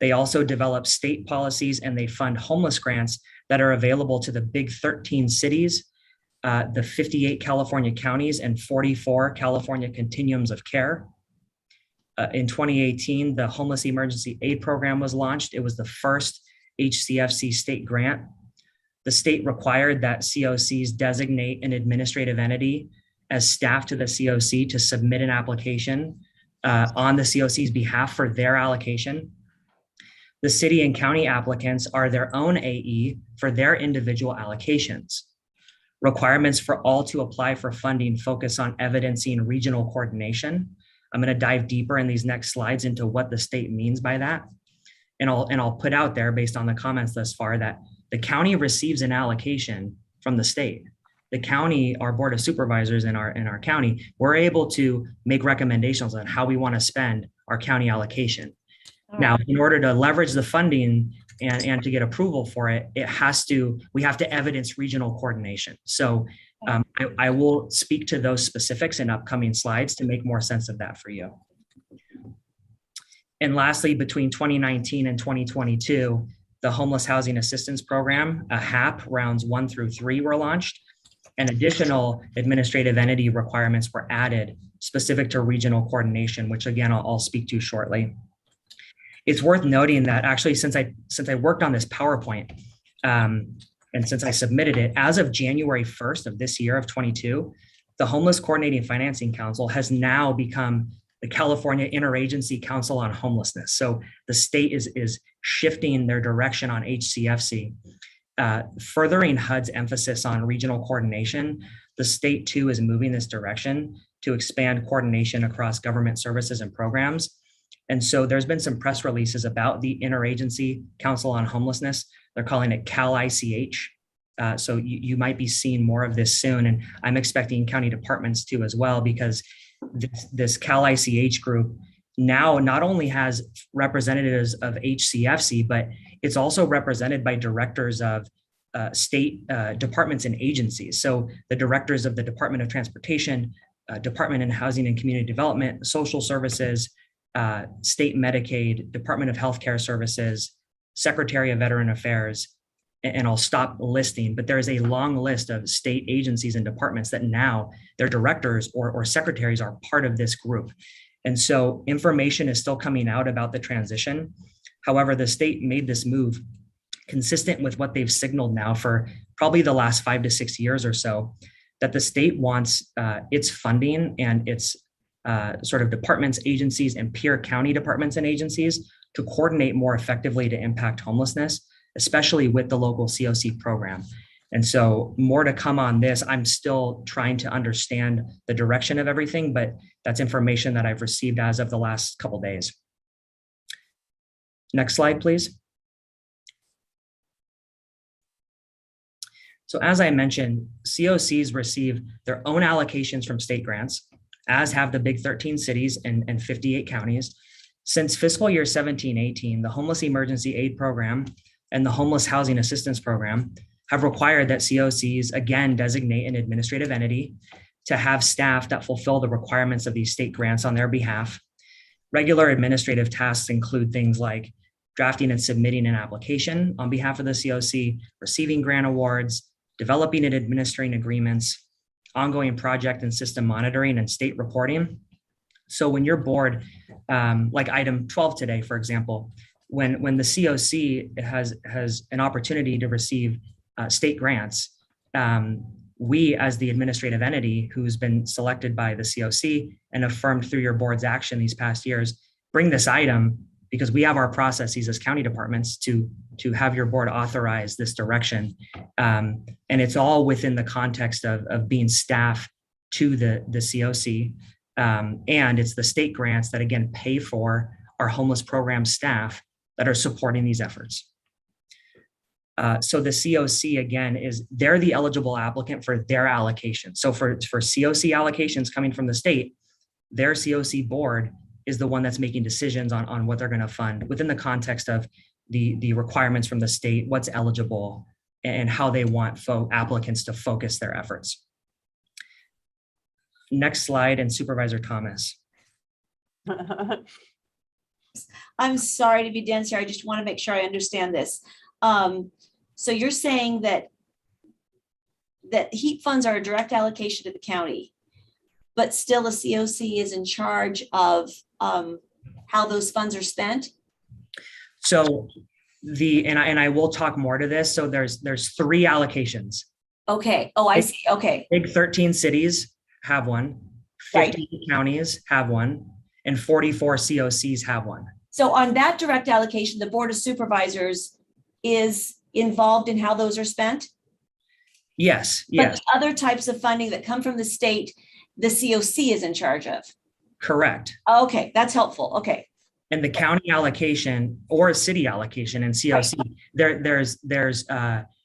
They also develop state policies and they fund homeless grants that are available to the big 13 cities, the 58 California counties, and 44 California continuums of care. In 2018, the Homeless Emergency Aid Program was launched. It was the first HCFC state grant. The state required that COCs designate an administrative entity as staff to the COC to submit an application on the COC's behalf for their allocation. The city and county applicants are their own AE for their individual allocations. Requirements for all to apply for funding focus on evidencing regional coordination. I'm going to dive deeper in these next slides into what the state means by that. And I'll put out there based on the comments thus far that the county receives an allocation from the state. The county, our board of supervisors in our county, we're able to make recommendations on how we want to spend our county allocation. Now, in order to leverage the funding and to get approval for it, we have to evidence regional coordination. So I will speak to those specifics in upcoming slides to make more sense of that for you. And lastly, between 2019 and 2022, the Homeless Housing Assistance Program, HAP, rounds 1 through 3 were launched, and additional administrative entity requirements were added specific to regional coordination, which again, I'll speak to shortly. It's worth noting that actually, since I worked on this PowerPoint, and since I submitted it, as of January 1st of this year of 22, the Homeless Coordinating Financing Council has now become the California Interagency Council on Homelessness. So the state is shifting their direction on HCFC, furthering HUD's emphasis on regional coordination. The state too is moving this direction to expand coordination across government services and programs. And so there's been some press releases about the Interagency Council on Homelessness. They're calling it CAL-ICH. So you might be seeing more of this soon. And I'm expecting county departments too as well, because this CAL-ICH group now not only has representatives of HCFC, but it's also represented by directors of state departments and agencies. So the directors of the Department of Transportation, Department in Housing and Community Development, Social Services, State Medicaid, Department of Healthcare Services, Secretary of Veteran Affairs, and I'll stop listing, but there is a long list of state agencies and departments that now their directors or secretaries are part of this group. And so information is still coming out about the transition. However, the state made this move consistent with what they've signaled now for probably the last 5 to 6 years or so, that the state wants its funding and its sort of departments, agencies, and peer county departments and agencies to coordinate more effectively to impact homelessness, especially with the local COC program. And so more to come on this. I'm still trying to understand the direction of everything, but that's information that I've received as of the last couple of days. Next slide, please. So as I mentioned, COCs receive their own allocations from state grants, as have the big 13 cities and 58 counties. Since fiscal year 17-18, the Homeless Emergency Aid Program and the Homeless Housing Assistance Program have required that COCs again designate an administrative entity to have staff that fulfill the requirements of these state grants on their behalf. Regular administrative tasks include things like drafting and submitting an application on behalf of the COC, receiving grant awards, developing and administering agreements, ongoing project and system monitoring, and state reporting. So when your board, like item 12 today, for example, when the COC has an opportunity to receive state grants, we as the administrative entity who's been selected by the COC and affirmed through your board's action these past years, bring this item because we have our processes as county departments to have your board authorize this direction. And it's all within the context of being staff to the COC. And it's the state grants that again pay for our homeless program staff that are supporting these efforts. So the COC again they're the eligible applicant for their allocation. So for COC allocations coming from the state, their COC board is the one that's making decisions on what they're going to fund within the context of the requirements from the state, what's eligible, and how they want applicants to focus their efforts. Next slide, and Supervisor Thomas. I'm sorry to be dense here. I just want to make sure I understand this. So you're saying that HEAP funds are a direct allocation to the county, but still a COC is in charge of how those funds are spent? So and I will talk more to this. So there's 3 allocations. Okay. Oh, I see. Okay. Big 13 cities have one, 50 counties have one, and 44 COCs have one. So on that direct allocation, the Board of Supervisors is involved in how those are spent? Yes, But yes. the other types of funding that come from the state, the COC is in charge of? Correct. Okay, that's helpful. Okay. And the county allocation or city allocation and COC, there's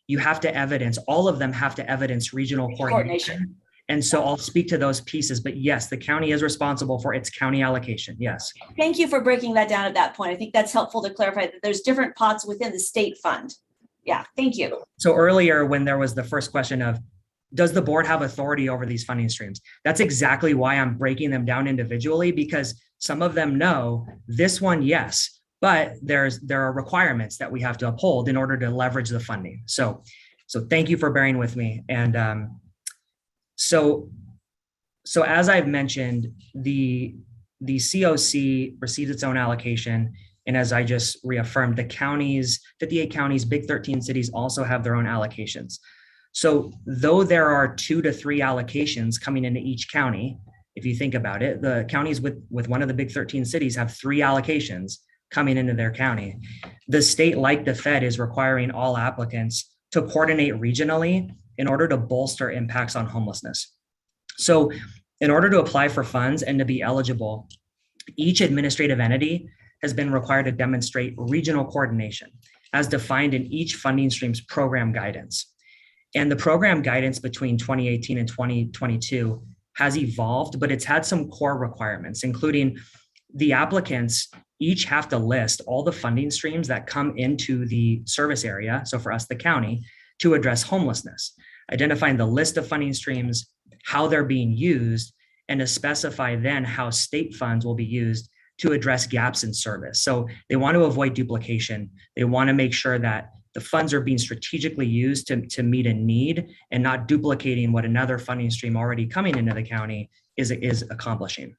you have to evidence, all of them have to evidence regional coordination. And so I'll speak to those pieces, but yes, the county is responsible for its county allocation. Yes. Thank you for breaking that down at that point. I think that's helpful to clarify that there's different pots within the state fund. Yeah, thank you. So earlier when there was the first question of, does the board have authority over these funding streams? That's exactly why I'm breaking them down individually, because some of them know this one, yes, but there are requirements that we have to uphold in order to leverage the funding. So thank you for bearing with me. And so as I've mentioned, the COC receives its own allocation. And as I just reaffirmed, the counties, 58 counties, big 13 cities also have their own allocations. So though there are 2 to 3 allocations coming into each county, if you think about it, the counties with one of the big 13 cities have 3 allocations coming into their county. The state, like the Fed, is requiring all applicants to coordinate regionally in order to bolster impacts on homelessness. So in order to apply for funds and to be eligible, each administrative entity has been required to demonstrate regional coordination as defined in each funding stream's program guidance. And the program guidance between 2018 and 2022 has evolved, but it's had some core requirements, including the applicants each have to list all the funding streams that come into the service area, so for us, the county, to address homelessness, identifying the list of funding streams, how they're being used, and to specify then how state funds will be used to address gaps in service. So they want to avoid duplication. They want to make sure that the funds are being strategically used to meet a need and not duplicating what another funding stream already coming into the county is accomplishing.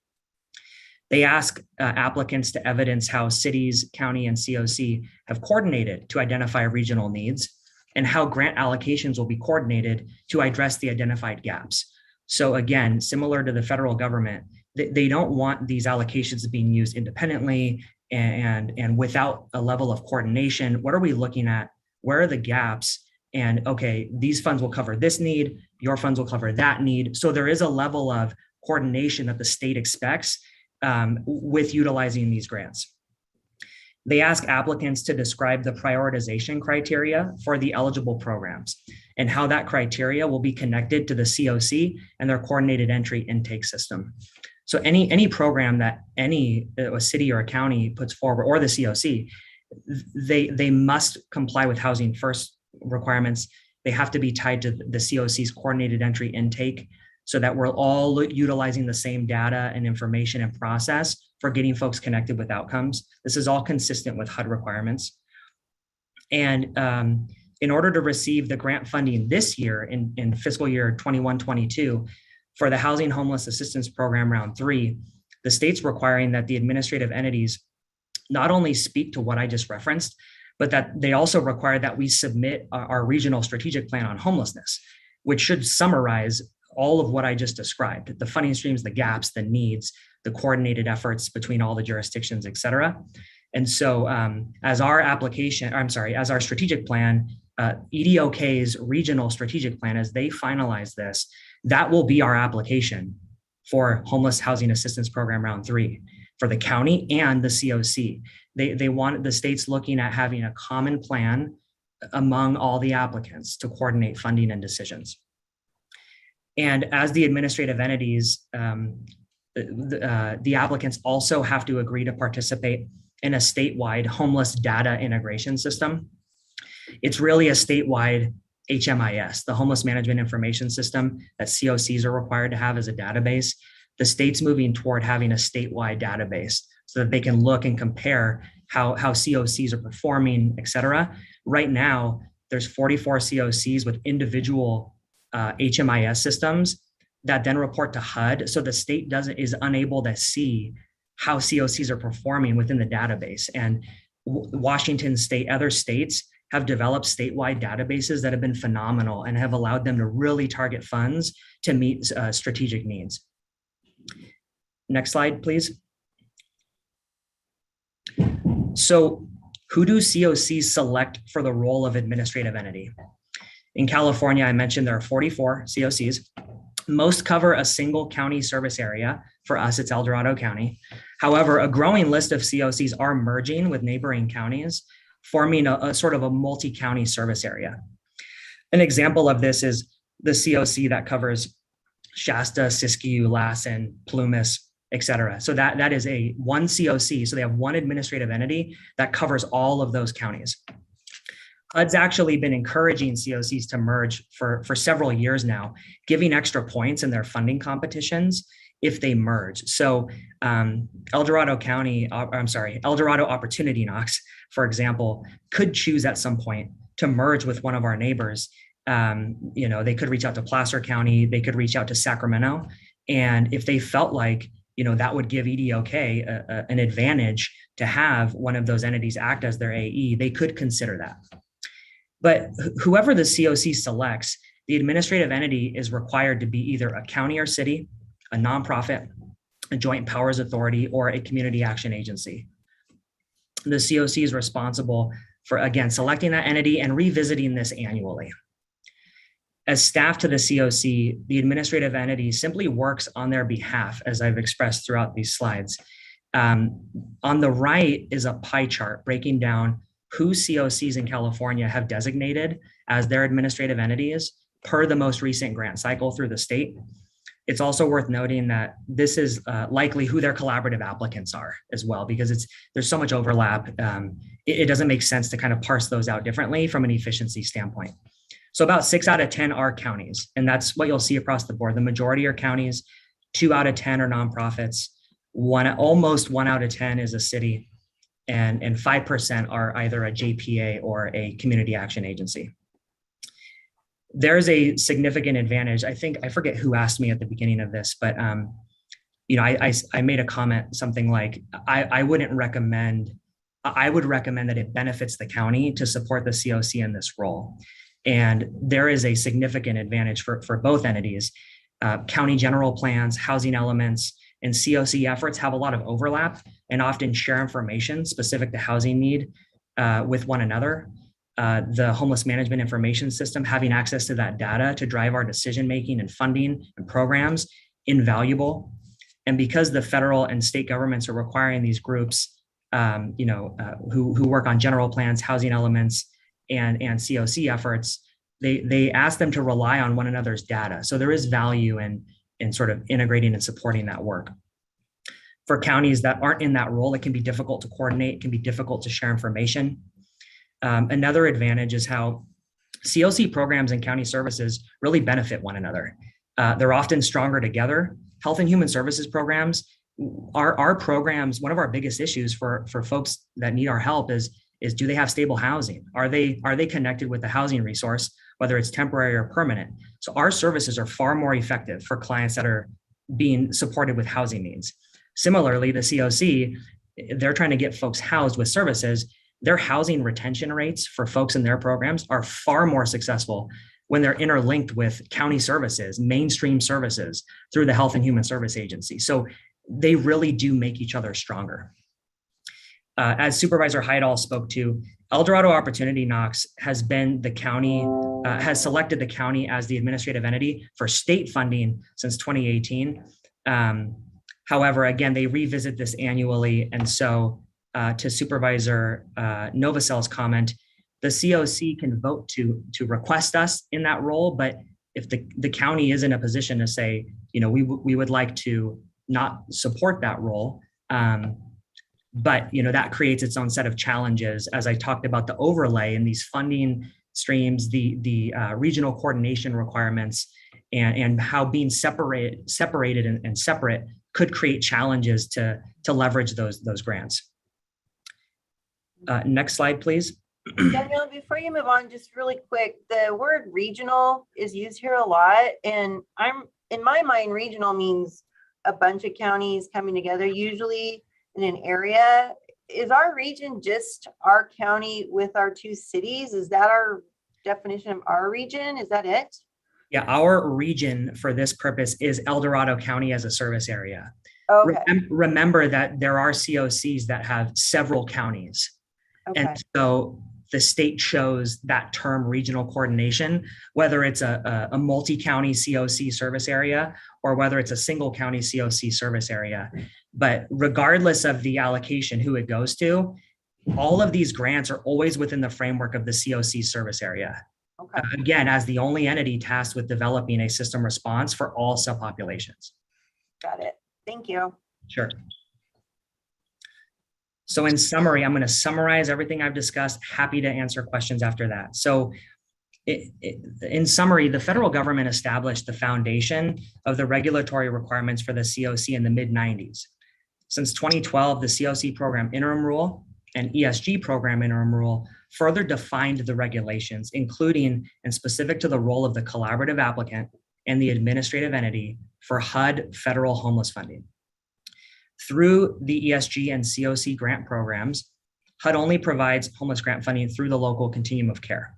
They ask applicants to evidence how cities, county, and COC have coordinated to identify regional needs and how grant allocations will be coordinated to address the identified gaps. So again, similar to the federal government, they don't want these allocations being used independently and without a level of coordination. What are we looking at? Where are the gaps? And okay, these funds will cover this need, your funds will cover that need. So there is a level of coordination that the state expects with utilizing these grants. They ask applicants to describe the prioritization criteria for the eligible programs and how that criteria will be connected to the COC and their coordinated entry intake system. So any program that a city or a county puts forward, or the COC, they must comply with housing first requirements. They have to be tied to the COC's coordinated entry intake, so that we're all utilizing the same data and information and process for getting folks connected with outcomes. This is all consistent with HUD requirements. And in order to receive the grant funding this year in fiscal year 21-22 for the Housing Homeless Assistance Program Round 3, the state's requiring that the administrative entities not only speak to what I just referenced, but that they also require that we submit our regional strategic plan on homelessness, which should summarize all of what I just described: the funding streams, the gaps, the needs, the coordinated efforts between all the jurisdictions, et cetera. And so as our strategic plan, EDOK's regional strategic plan, as they finalize this, that will be our application for Homeless Housing Assistance Program Round 3 for the county and the COC. They want the states looking at having a common plan among all the applicants to coordinate funding and decisions. And as the administrative entities, the applicants also have to agree to participate in a statewide homeless data integration system. It's really a statewide HMIS, the Homeless Management Information System, that COCs are required to have as a database. The state's moving toward having a statewide database so that they can look and compare how COCs are performing, et cetera. Right now, there's 44 COCs with individual HMIS systems that then report to HUD. So the state is unable to see how COCs are performing within the database. And Washington State, other states have developed statewide databases that have been phenomenal and have allowed them to really target funds to meet strategic needs. Next slide, please. So who do COCs select for the role of administrative entity? In California, I mentioned there are 44 COCs. Most cover a single county service area. For us, it's El Dorado County. However, a growing list of COCs are merging with neighboring counties, forming a sort of a multi-county service area. An example of this is the COC that covers Shasta, Siskiyou, Lassen, Plumas, et cetera. So that is one COC. So they have one administrative entity that covers all of those counties. HUD's actually been encouraging COCs to merge for several years now, giving extra points in their funding competitions if they merge. So El Dorado Opportunity Knox, for example, could choose at some point to merge with one of our neighbors. They could reach out to Placer County, they could reach out to Sacramento. And if they felt like, that would give EDOK an advantage to have one of those entities act as their AE, they could consider that. But whoever the COC selects, the administrative entity is required to be either a county or city, a nonprofit, a joint powers authority, or a community action agency. The COC is responsible for, again, selecting that entity and revisiting this annually. As staff to the COC, the administrative entity simply works on their behalf, as I've expressed throughout these slides. On the right is a pie chart breaking down who COCs in California have designated as their administrative entities per the most recent grant cycle through the state. It's also worth noting that this is likely who their collaborative applicants are as well, because there's so much overlap. It doesn't make sense to kind of parse those out differently from an efficiency standpoint. So about 6 out of 10 are counties, and that's what you'll see across the board. The majority are counties, 2 out of 10 are nonprofits, almost 1 out of 10 is a city, and 5% are either a JPA or a community action agency. There's a significant advantage. I forget who asked me at the beginning of this, but I made a comment, something like, I would recommend that it benefits the county to support the COC in this role. And there is a significant advantage for both entities. County general plans, housing elements, and COC efforts have a lot of overlap and often share information specific to housing need with one another. the homeless management information system, having access to that data to drive our decision-making and funding and programs, invaluable. And because the federal and state governments are requiring these groups, who work on general plans, housing elements, and COC efforts, they ask them to rely on one another's data. So there is value in sort of integrating and supporting that work. For counties that aren't in that role, it can be difficult to coordinate, it can be difficult to share information. Another advantage is how COC programs and county services really benefit one another. They're often stronger together. Health and Human Services programs, our programs, one of our biggest issues for folks that need our help is do they have stable housing? Are they connected with the housing resource, whether it's temporary or permanent? So our services are far more effective for clients that are being supported with housing needs. Similarly, the COC, they're trying to get folks housed with services. Their housing retention rates for folks in their programs are far more successful when they're interlinked with county services, mainstream services through the Health and Human Service Agency. So they really do make each other stronger. As Supervisor Heidel spoke to, El Dorado Opportunity Knox has been the county, has selected the county as the administrative entity for state funding since 2018. However, again, they revisit this annually. And so to Supervisor Novacell's comment, the COC can vote to request us in that role, but if the county is in a position to say, we would like to not support that role, but that creates its own set of challenges. As I talked about the overlay and these funding streams, the regional coordination requirements, and how being separated and separate could create challenges to leverage those grants. Next slide, please. Daniel, before you move on, just really quick, the word regional is used here a lot, and in my mind, regional means a bunch of counties coming together, usually in an area. Is our region just our county with our two cities? Is that our definition of our region? Is that it? Yeah, our region for this purpose is El Dorado County as a service area. Okay. Remember that there are COCs that have several counties. Okay. And so the state chose that term regional coordination, whether it's a multi-county COC service area or whether it's a single county COC service area. But regardless of the allocation, who it goes to, all of these grants are always within the framework of the COC service area. Okay. Again, as the only entity tasked with developing a system response for all subpopulations. Got it. Thank you. Sure. So in summary, I'm going to summarize everything I've discussed. Happy to answer questions after that. So in summary, the federal government established the foundation of the regulatory requirements for the COC in the mid-90s. Since 2012, the COC program interim rule and ESG program interim rule further defined the regulations, including and specific to the role of the collaborative applicant and the administrative entity for HUD federal homeless funding. Through the ESG and COC grant programs, HUD only provides homeless grant funding through the local continuum of care.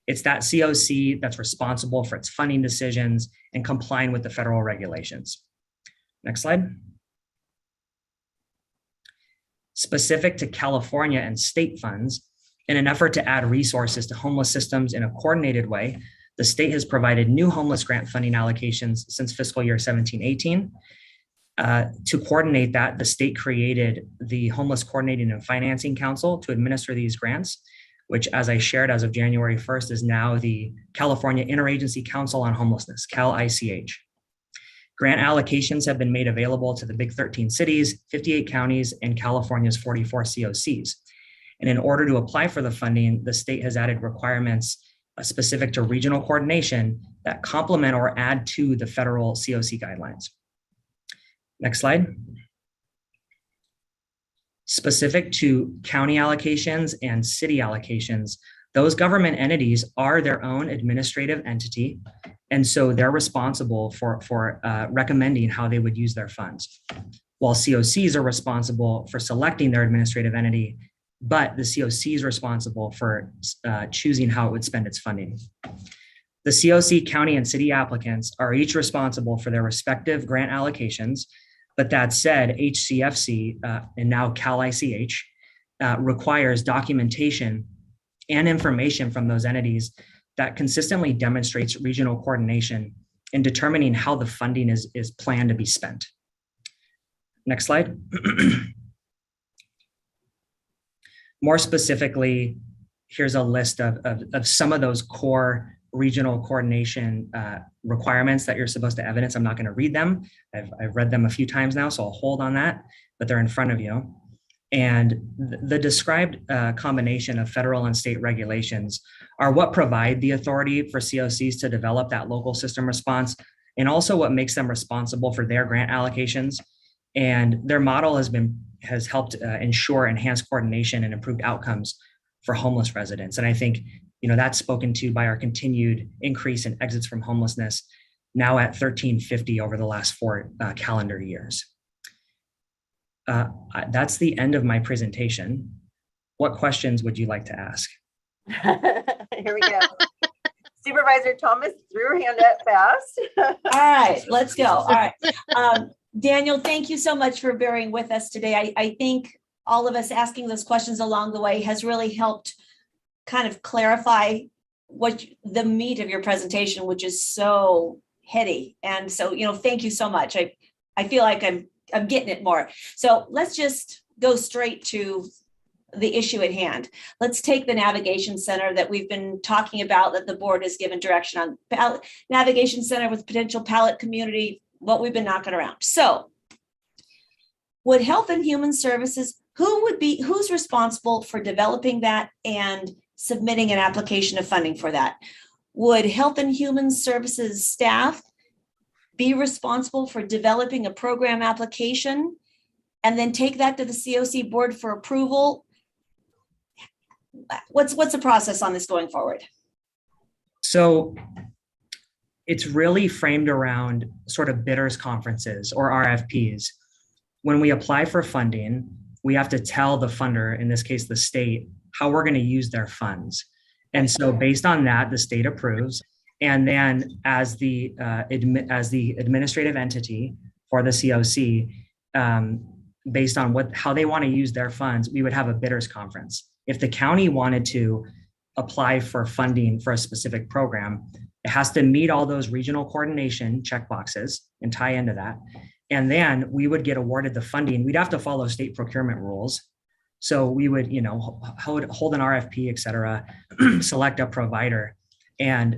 It's that COC that's responsible for its funding decisions and complying with the federal regulations. Next slide. Specific to California and state funds, in an effort to add resources to homeless systems in a coordinated way, the state has provided new homeless grant funding allocations since fiscal year 17-18. To coordinate that, the state created the Homeless Coordinating and Financing Council to administer these grants, which, as I shared as of January 1st, is now the California Interagency Council on Homelessness, CAL-ICH. Grant allocations have been made available to the big 13 cities, 58 counties, and California's 44 COCs. And in order to apply for the funding, the state has added requirements specific to regional coordination that complement or add to the federal COC guidelines. Next slide. Specific to county allocations and city allocations, those government entities are their own administrative entity, and so they're responsible for recommending how they would use their funds, while COCs are responsible for selecting their administrative entity, but the COC is responsible for choosing how it would spend its funding. The COC, county, and city applicants are each responsible for their respective grant allocations. But that said, HCFC, and now CAL-ICH, requires documentation and information from those entities that consistently demonstrates regional coordination in determining how the funding is planned to be spent. Next slide. More specifically, here's a list of some of those core regional coordination requirements that you're supposed to evidence. I'm not going to read them. I've read them a few times now, so I'll hold on that, but they're in front of you. And the described combination of federal and state regulations are what provide the authority for COCs to develop that local system response, and also what makes them responsible for their grant allocations. And their model has helped ensure enhanced coordination and improved outcomes for homeless residents. And I think, that's spoken to by our continued increase in exits from homelessness, now at 1,350 over the last 4 calendar years. That's the end of my presentation. What questions would you like to ask? Here we go. Supervisor Thomas threw her hand up fast. All right, let's go. All right. Daniel, thank you so much for bearing with us today. I think all of us asking those questions along the way has really helped kind of clarify what the meat of your presentation, which is so heady. And so, thank you so much. I feel like I'm getting it more. So let's just go straight to the issue at hand. Let's take the navigation center that we've been talking about, that the board has given direction on. Navigation center with potential pallet community, what we've been knocking around. So would Health and Human Services, who's responsible for developing that and submitting an application of funding for that? Would Health and Human Services staff be responsible for developing a program application and then take that to the COC board for approval? What's the process on this going forward? So it's really framed around sort of bidders conferences or RFPs. When we apply for funding, we have to tell the funder, in this case, the state, how we're going to use their funds. And so based on that, the state approves. And then as the administrative entity for the COC, based on how they want to use their funds, we would have a bidders conference. If the county wanted to apply for funding for a specific program, it has to meet all those regional coordination checkboxes and tie into that. And then we would get awarded the funding. We'd have to follow state procurement rules. So we would, hold an RFP, et cetera, select a provider. And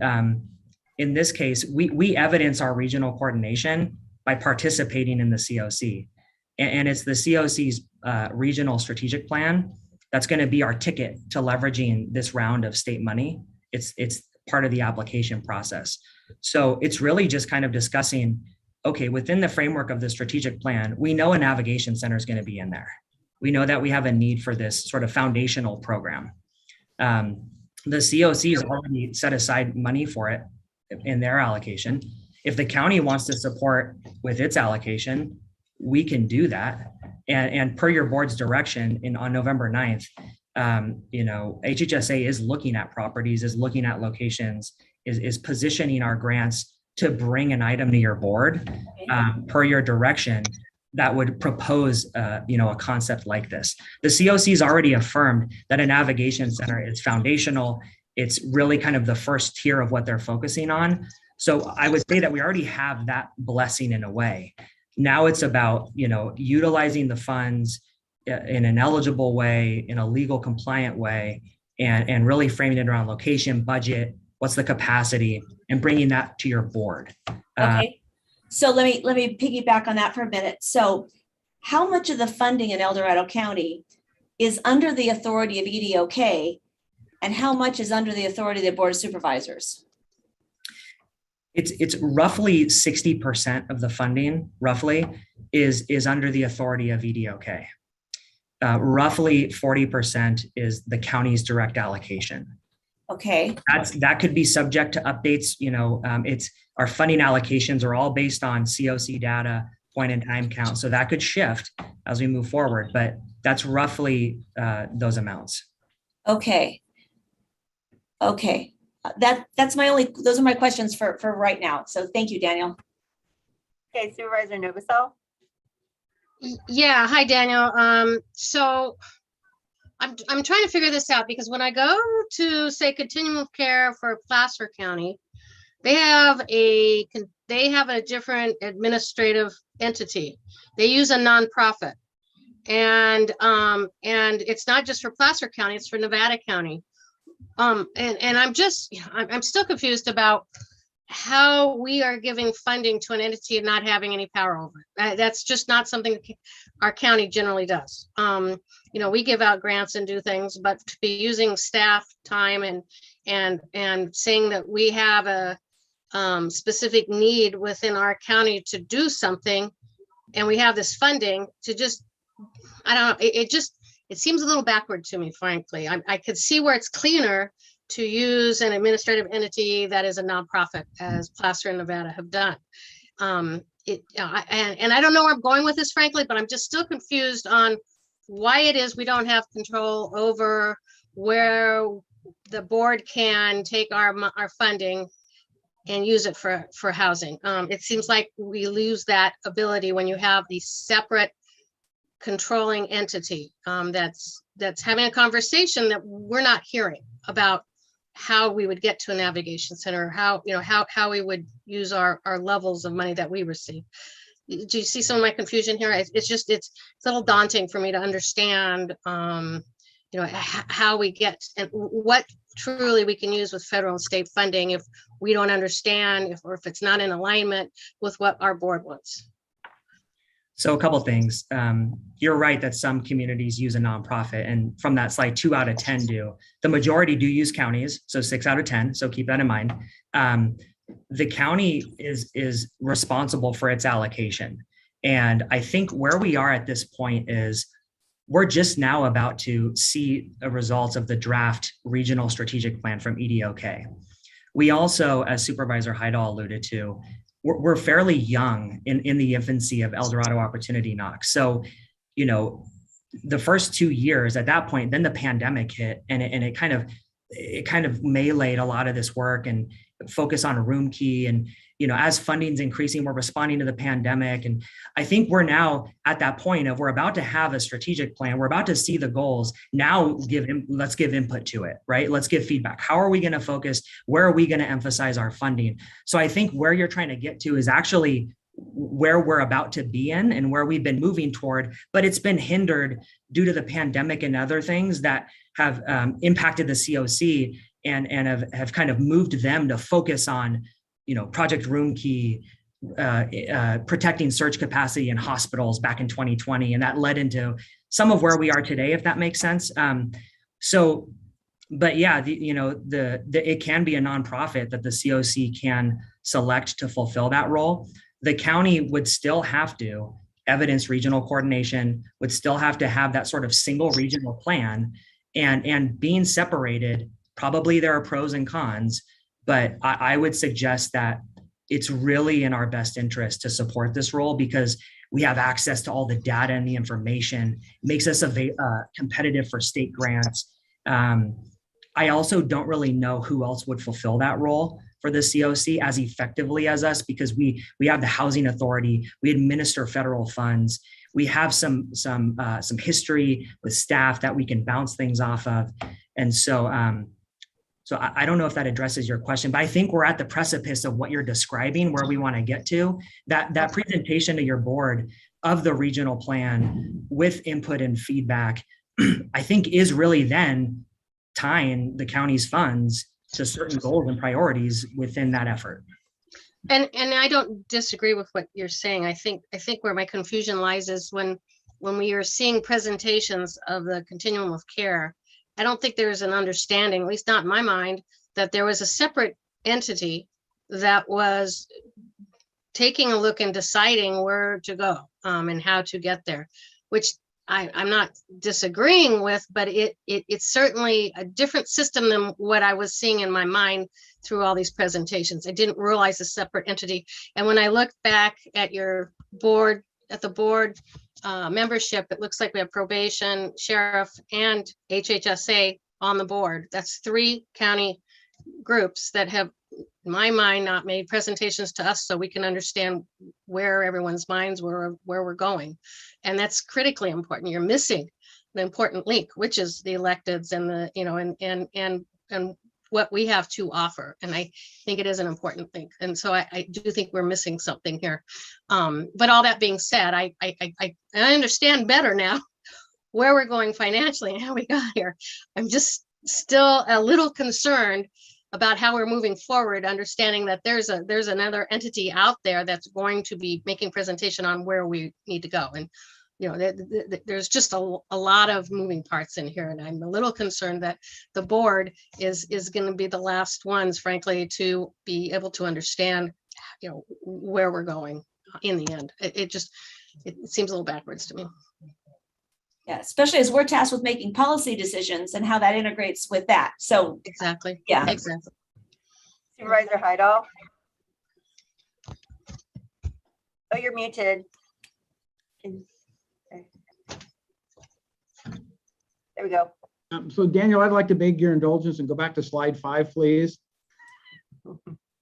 in this case, we evidence our regional coordination by participating in the COC. And it's the COC's regional strategic plan that's going to be our ticket to leveraging this round of state money. It's part of the application process. So it's really just kind of discussing, okay, within the framework of the strategic plan, we know a navigation center is going to be in there. We know that we have a need for this sort of foundational program. The COC has already set aside money for it in their allocation. If the county wants to support with its allocation, we can do that. And per your board's direction on November 9th, HHSA is looking at properties, is looking at locations, is positioning our grants to bring an item to your board per your direction that would propose, a concept like this. The COC has already affirmed that a navigation center is foundational. It's really kind of the first tier of what they're focusing on. So I would say that we already have that blessing in a way. Now it's about, utilizing the funds in an eligible way, in a legal compliant way, and really framing it around location, budget, what's the capacity, and bringing that to your board. Okay. So let me piggyback on that for a minute. So how much of the funding in El Dorado County is under the authority of EDOK, and how much is under the authority of the Board of Supervisors? It's roughly 60% of the funding, roughly, is under the authority of EDOK. Roughly 40% is the county's direct allocation. Okay. That could be subject to updates. It's our funding allocations are all based on COC data, point in time count. So that could shift as we move forward, but that's roughly those amounts. Okay. Okay. Those are my questions for right now. So thank you, Daniel. Okay, Supervisor Novosel. Yeah, hi, Daniel. So I'm trying to figure this out because when I go to say continuum of care for Placer County, they have a different administrative entity. They use a nonprofit. And it's not just for Placer County, it's for Nevada County. And I'm still confused about how we are giving funding to an entity and not having any power over it. That's just not something our county generally does. We give out grants and do things, but to be using staff time and saying that we have a specific need within our county to do something, and we have this funding to just, I don't know, it seems a little backward to me, frankly. I could see where it's cleaner to use an administrative entity that is a nonprofit, as Placer and Nevada have done. And I don't know where I'm going with this, frankly, but I'm just still confused on why it is we don't have control over where the board can take our funding and use it for housing. It seems like we lose that ability when you have the separate controlling entity that's having a conversation that we're not hearing about how we would get to a navigation center, how we would use our levels of money that we receive. Do you see some of my confusion here? It's a little daunting for me to understand how we get and what truly we can use with federal and state funding if we don't understand or if it's not in alignment with what our board wants. So a couple things. You're right that some communities use a nonprofit, and from that slide, 2 out of 10 do. The majority do use counties, so 6 out of 10. So keep that in mind. The county is responsible for its allocation, and I think where we are at this point is we're just now about to see the results of the draft regional strategic plan from EDOK. We also, as Supervisor Heidel alluded to, we're fairly young in the infancy of El Dorado Opportunity Knox. So, the first 2 years at that point, then the pandemic hit, and it kind of meleeed a lot of this work and focus on a room key. And, as funding's increasing, we're responding to the pandemic. And I think we're now at that point of we're about to have a strategic plan. We're about to see the goals. Now let's give input to it, right? Let's give feedback. How are we going to focus? Where are we going to emphasize our funding? So I think where you're trying to get to is actually where we're about to be in and where we've been moving toward, but it's been hindered due to the pandemic and other things that have impacted the COC and have kind of moved them to focus on Project Room Key, protecting surge capacity in hospitals back in 2020. And that led into some of where we are today, if that makes sense. But yeah, it can be a nonprofit that the COC can select to fulfill that role. The county would still have to evidence regional coordination, would still have to have that sort of single regional plan, and being separated, probably there are pros and cons, but I would suggest that it's really in our best interest to support this role because we have access to all the data and the information. It makes us competitive for state grants. I also don't really know who else would fulfill that role for the COC as effectively as us because we have the housing authority, we administer federal funds, we have some history with staff that we can bounce things off of, and so I don't know if that addresses your question, but I think we're at the precipice of what you're describing, where we want to get to. That presentation to your board of the regional plan with input and feedback, I think is really then tying the county's funds to certain goals and priorities within that effort. And I don't disagree with what you're saying. I think where my confusion lies is when we are seeing presentations of the continuum of care, I don't think there's an understanding, at least not in my mind, that there was a separate entity that was taking a look and deciding where to go and how to get there, which I'm not disagreeing with, but it's certainly a different system than what I was seeing in my mind through all these presentations. I didn't realize a separate entity. And when I look back at your board, at the board membership, it looks like we have probation, sheriff, and HHSA on the board. That's 3 county groups that have, in my mind, not made presentations to us so we can understand where everyone's minds were, where we're going. And that's critically important. You're missing important link, which is the electeds and the, you know, and what we have to offer. And I think it is an important link. And so I do think we're missing something here. But all that being said, I understand better now where we're going financially and how we got here. I'm just still a little concerned about how we're moving forward, understanding that there's another entity out there that's going to be making presentation on where we need to go. And you know, there's just a lot of moving parts in here, and I'm a little concerned that the board is going to be the last ones, frankly, to be able to understand, you know, where we're going in the end. It seems a little backwards to me. Yeah, especially as we're tasked with making policy decisions and how that integrates with that. So exactly. Yeah. Exactly. Supervisor Heidel. Oh, you're muted. There we go. So Daniel, I'd like to beg your indulgence and go back to slide 5, please.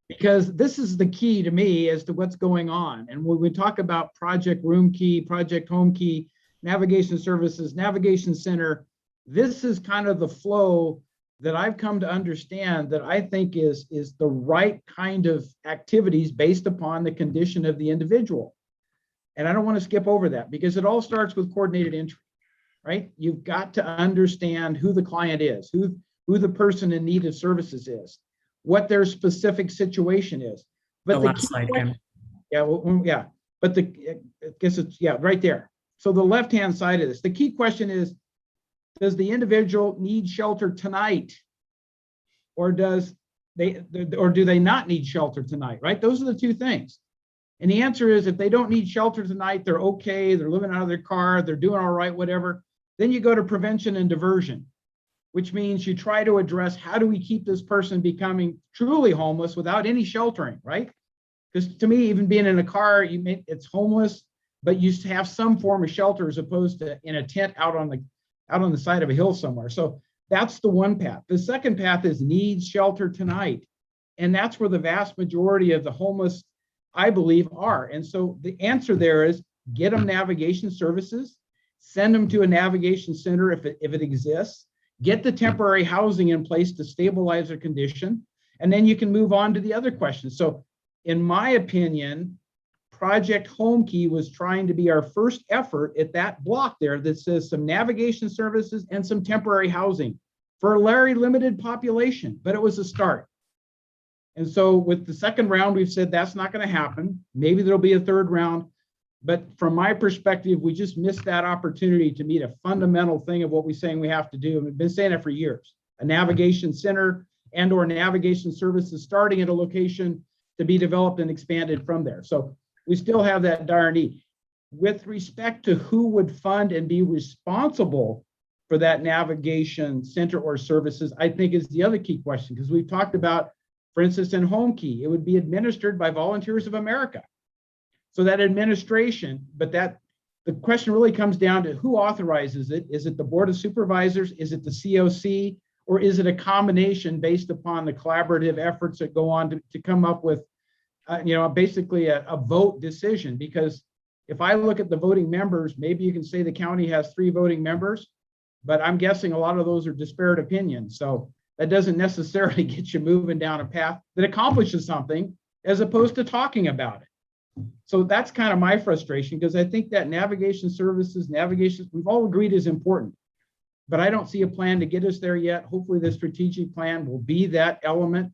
Because this is the key to me as to what's going on. And when we talk about project room key, project home key, navigation services, navigation center, this is kind of the flow that I've come to understand that I think is the right kind of activities based upon the condition of the individual. And I don't want to skip over that because it all starts with coordinated entry. Right? You've got to understand who the client is, who the person in need of services is, what their specific situation is. But the last slide, Kim. Yeah, well, yeah. But I guess it's, yeah, right there. So the left-hand side of this, the key question is, does the individual need shelter tonight? Or do they not need shelter tonight, right? Those are the two things. And the answer is, if they don't need shelter tonight, they're okay, they're living out of their car, they're doing all right, whatever. Then you go to prevention and diversion, which means you try to address how do we keep this person becoming truly homeless without any sheltering, right? Because to me, even being in a car, it's homeless, but you have some form of shelter as opposed to in a tent out on the side of a hill somewhere. So that's the one path. The second path is needs shelter tonight. And that's where the vast majority of the homeless, I believe, are. And so the answer there is get them navigation services, send them to a navigation center if it exists, get the temporary housing in place to stabilize their condition, and then you can move on to the other questions. So in my opinion, Project Home Key was trying to be our first effort at that block there that says some navigation services and some temporary housing for a very limited population, but it was a start. And so with the second round, we've said that's not going to happen. Maybe there'll be a third round. But from my perspective, we just missed that opportunity to meet a fundamental thing of what we're saying we have to do. And we've been saying it for years, a navigation center and or navigation services starting at a location to be developed and expanded from there. So we still have that dire need. With respect to who would fund and be responsible for that navigation center or services, I think is the other key question, because we've talked about, for instance, in Home Key, it would be administered by Volunteers of America. So that administration, but the question really comes down to who authorizes it. Is it the Board of Supervisors? Is it the COC? Or is it a combination based upon the collaborative efforts that go on to come up with, basically a vote decision? Because if I look at the voting members, maybe you can say the county has 3 voting members, but I'm guessing a lot of those are disparate opinions. So that doesn't necessarily get you moving down a path that accomplishes something as opposed to talking about it. So that's kind of my frustration, because I think that navigation services, we've all agreed is important, but I don't see a plan to get us there yet. Hopefully the strategic plan will be that element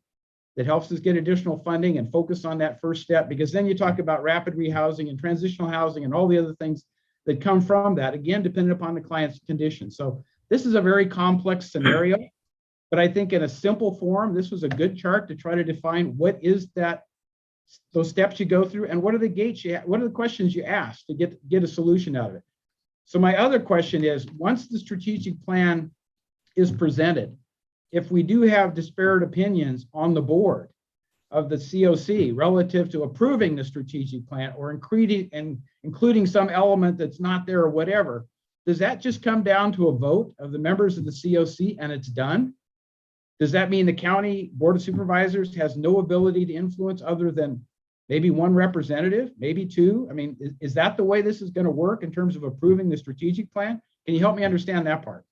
that helps us get additional funding and focus on that first step, because then you talk about rapid rehousing and transitional housing and all the other things that come from that, again, depending upon the client's condition. So this is a very complex scenario, but I think in a simple form, this was a good chart to try to define what is that, those steps you go through, and what are the gates what are the questions you ask to get a solution out of it. So my other question is, once the strategic plan is presented, if we do have disparate opinions on the board of the COC relative to approving the strategic plan or including some element that's not there or whatever, does that just come down to a vote of the members of the COC and it's done? Does that mean the county board of supervisors has no ability to influence other than maybe 1 representative, maybe 2? I mean, is that the way this is going to work in terms of approving the strategic plan? Can you help me understand that part?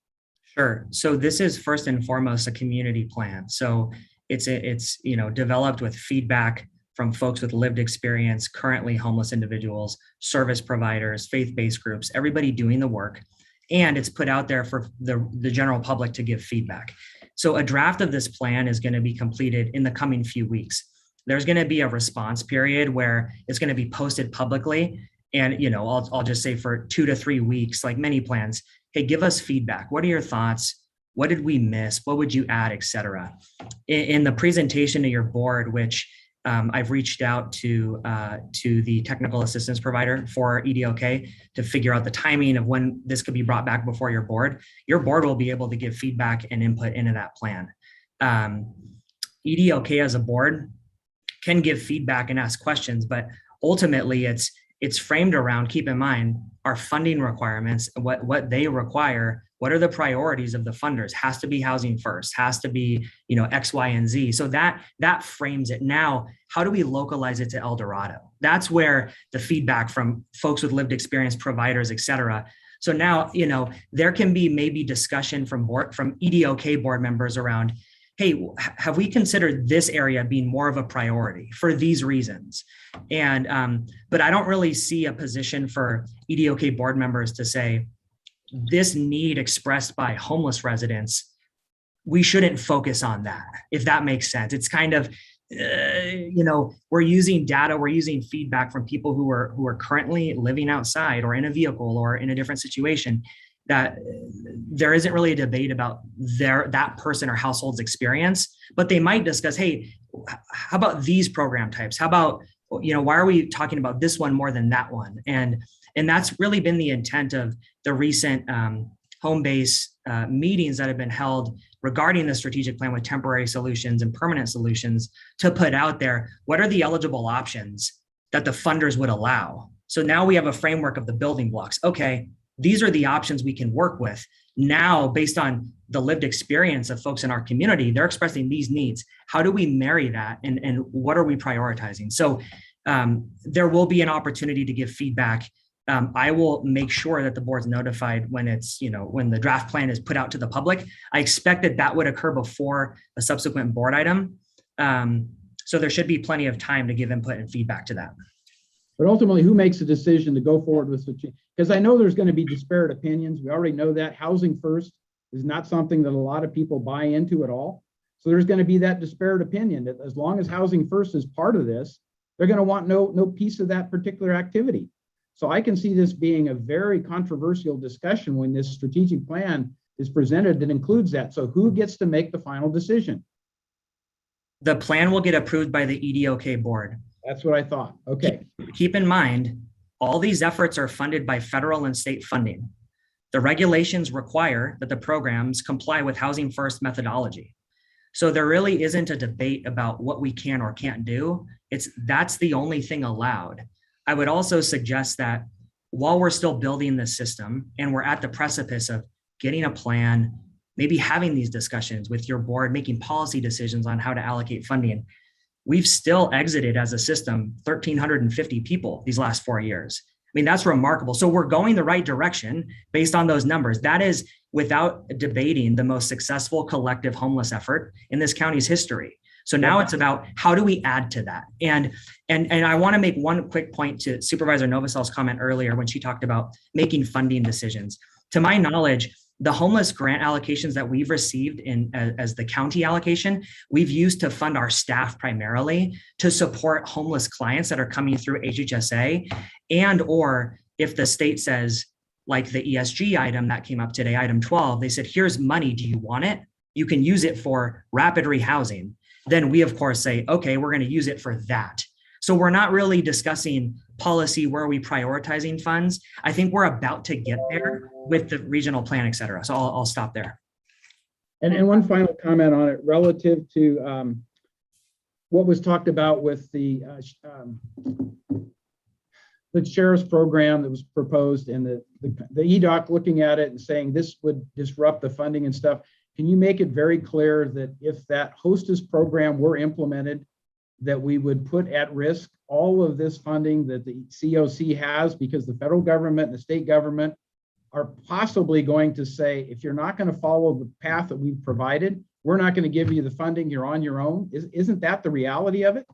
Sure. So this is first and foremost a community plan. So it's developed with feedback from folks with lived experience, currently homeless individuals, service providers, faith-based groups, everybody doing the work. And it's put out there for the general public to give feedback. So a draft of this plan is going to be completed in the coming few weeks. There's going to be a response period where it's going to be posted publicly. And, I'll just say for 2 to 3 weeks, like many plans, hey, give us feedback. What are your thoughts? What did we miss? What would you add, et cetera? In the presentation to your board, which I've reached out to the technical assistance provider for EDOK to figure out the timing of when this could be brought back before your board. Your board will be able to give feedback and input into that plan. EDOK as a board can give feedback and ask questions, but ultimately it's framed around, keep in mind, our funding requirements, what they require, what are the priorities of the funders, has to be housing first, has to be, X, Y, and Z. So that frames it. Now, how do we localize it to El Dorado? That's where the feedback from folks with lived experience, providers, et cetera. So now, there can be maybe discussion from EDOK board members around, hey, have we considered this area being more of a priority for these reasons? And, but I don't really see a position for EDOK board members to say, this need expressed by homeless residents, we shouldn't focus on that, if that makes sense. It's kind of, we're using data, we're using feedback from people who are currently living outside or in a vehicle or in a different situation, that there isn't really a debate about that person or household's experience, but they might discuss, hey, how about these program types? How about, why are we talking about this one more than that one? And that's really been the intent of the recent home base meetings that have been held regarding the strategic plan with temporary solutions and permanent solutions, to put out there, what are the eligible options that the funders would allow? So now we have a framework of the building blocks. Okay, these are the options we can work with. Now, based on the lived experience of folks in our community, they're expressing these needs. How do we marry that? And what are we prioritizing? So there will be an opportunity to give feedback. I will make sure that the board's notified when when the draft plan is put out to the public. I expect that would occur before a subsequent board item. So there should be plenty of time to give input and feedback to that. But ultimately, who makes the decision to go forward with such? Because I know there's going to be disparate opinions. We already know that housing first is not something that a lot of people buy into at all. So there's going to be that disparate opinion that as long as housing first is part of this, they're going to want no piece of that particular activity. So I can see this being a very controversial discussion when this strategic plan is presented that includes that. So who gets to make the final decision? The plan will get approved by the EDOK board. That's what I thought. Okay. Keep in mind, all these efforts are funded by federal and state funding. The regulations require that the programs comply with Housing First methodology. So there really isn't a debate about what we can or can't do. That's the only thing allowed. I would also suggest that while we're still building this system and we're at the precipice of getting a plan, maybe having these discussions with your board, making policy decisions on how to allocate funding, we've still exited as a system 1,350 people these last 4 years. I mean, that's remarkable. So we're going the right direction based on those numbers. That is without debating the most successful collective homeless effort in this county's history. So now it's about how do we add to that? And I want to make one quick point to Supervisor Novosels's comment earlier when she talked about making funding decisions. To my knowledge, the homeless grant allocations that we've received as the county allocation, we've used to fund our staff primarily to support homeless clients that are coming through HHSA, and or if the state says, like the ESG item that came up today, item 12, they said, here's money, do you want it? You can use it for rapid rehousing. Then we of course say, okay, we're going to use it for that. So we're not really discussing policy, where are we prioritizing funds? I think we're about to get there with the regional plan, et cetera. So I'll stop there. And one final comment on it relative to what was talked about with the sheriff's program that was proposed, and the EDOC looking at it and saying this would disrupt the funding and stuff. Can you make it very clear that if that hostess program were implemented, that we would put at risk all of this funding that the COC has, because the federal government and the state government are possibly going to say, if you're not going to follow the path that we've provided, we're not going to give you the funding, you're on your own. Isn't that the reality of it?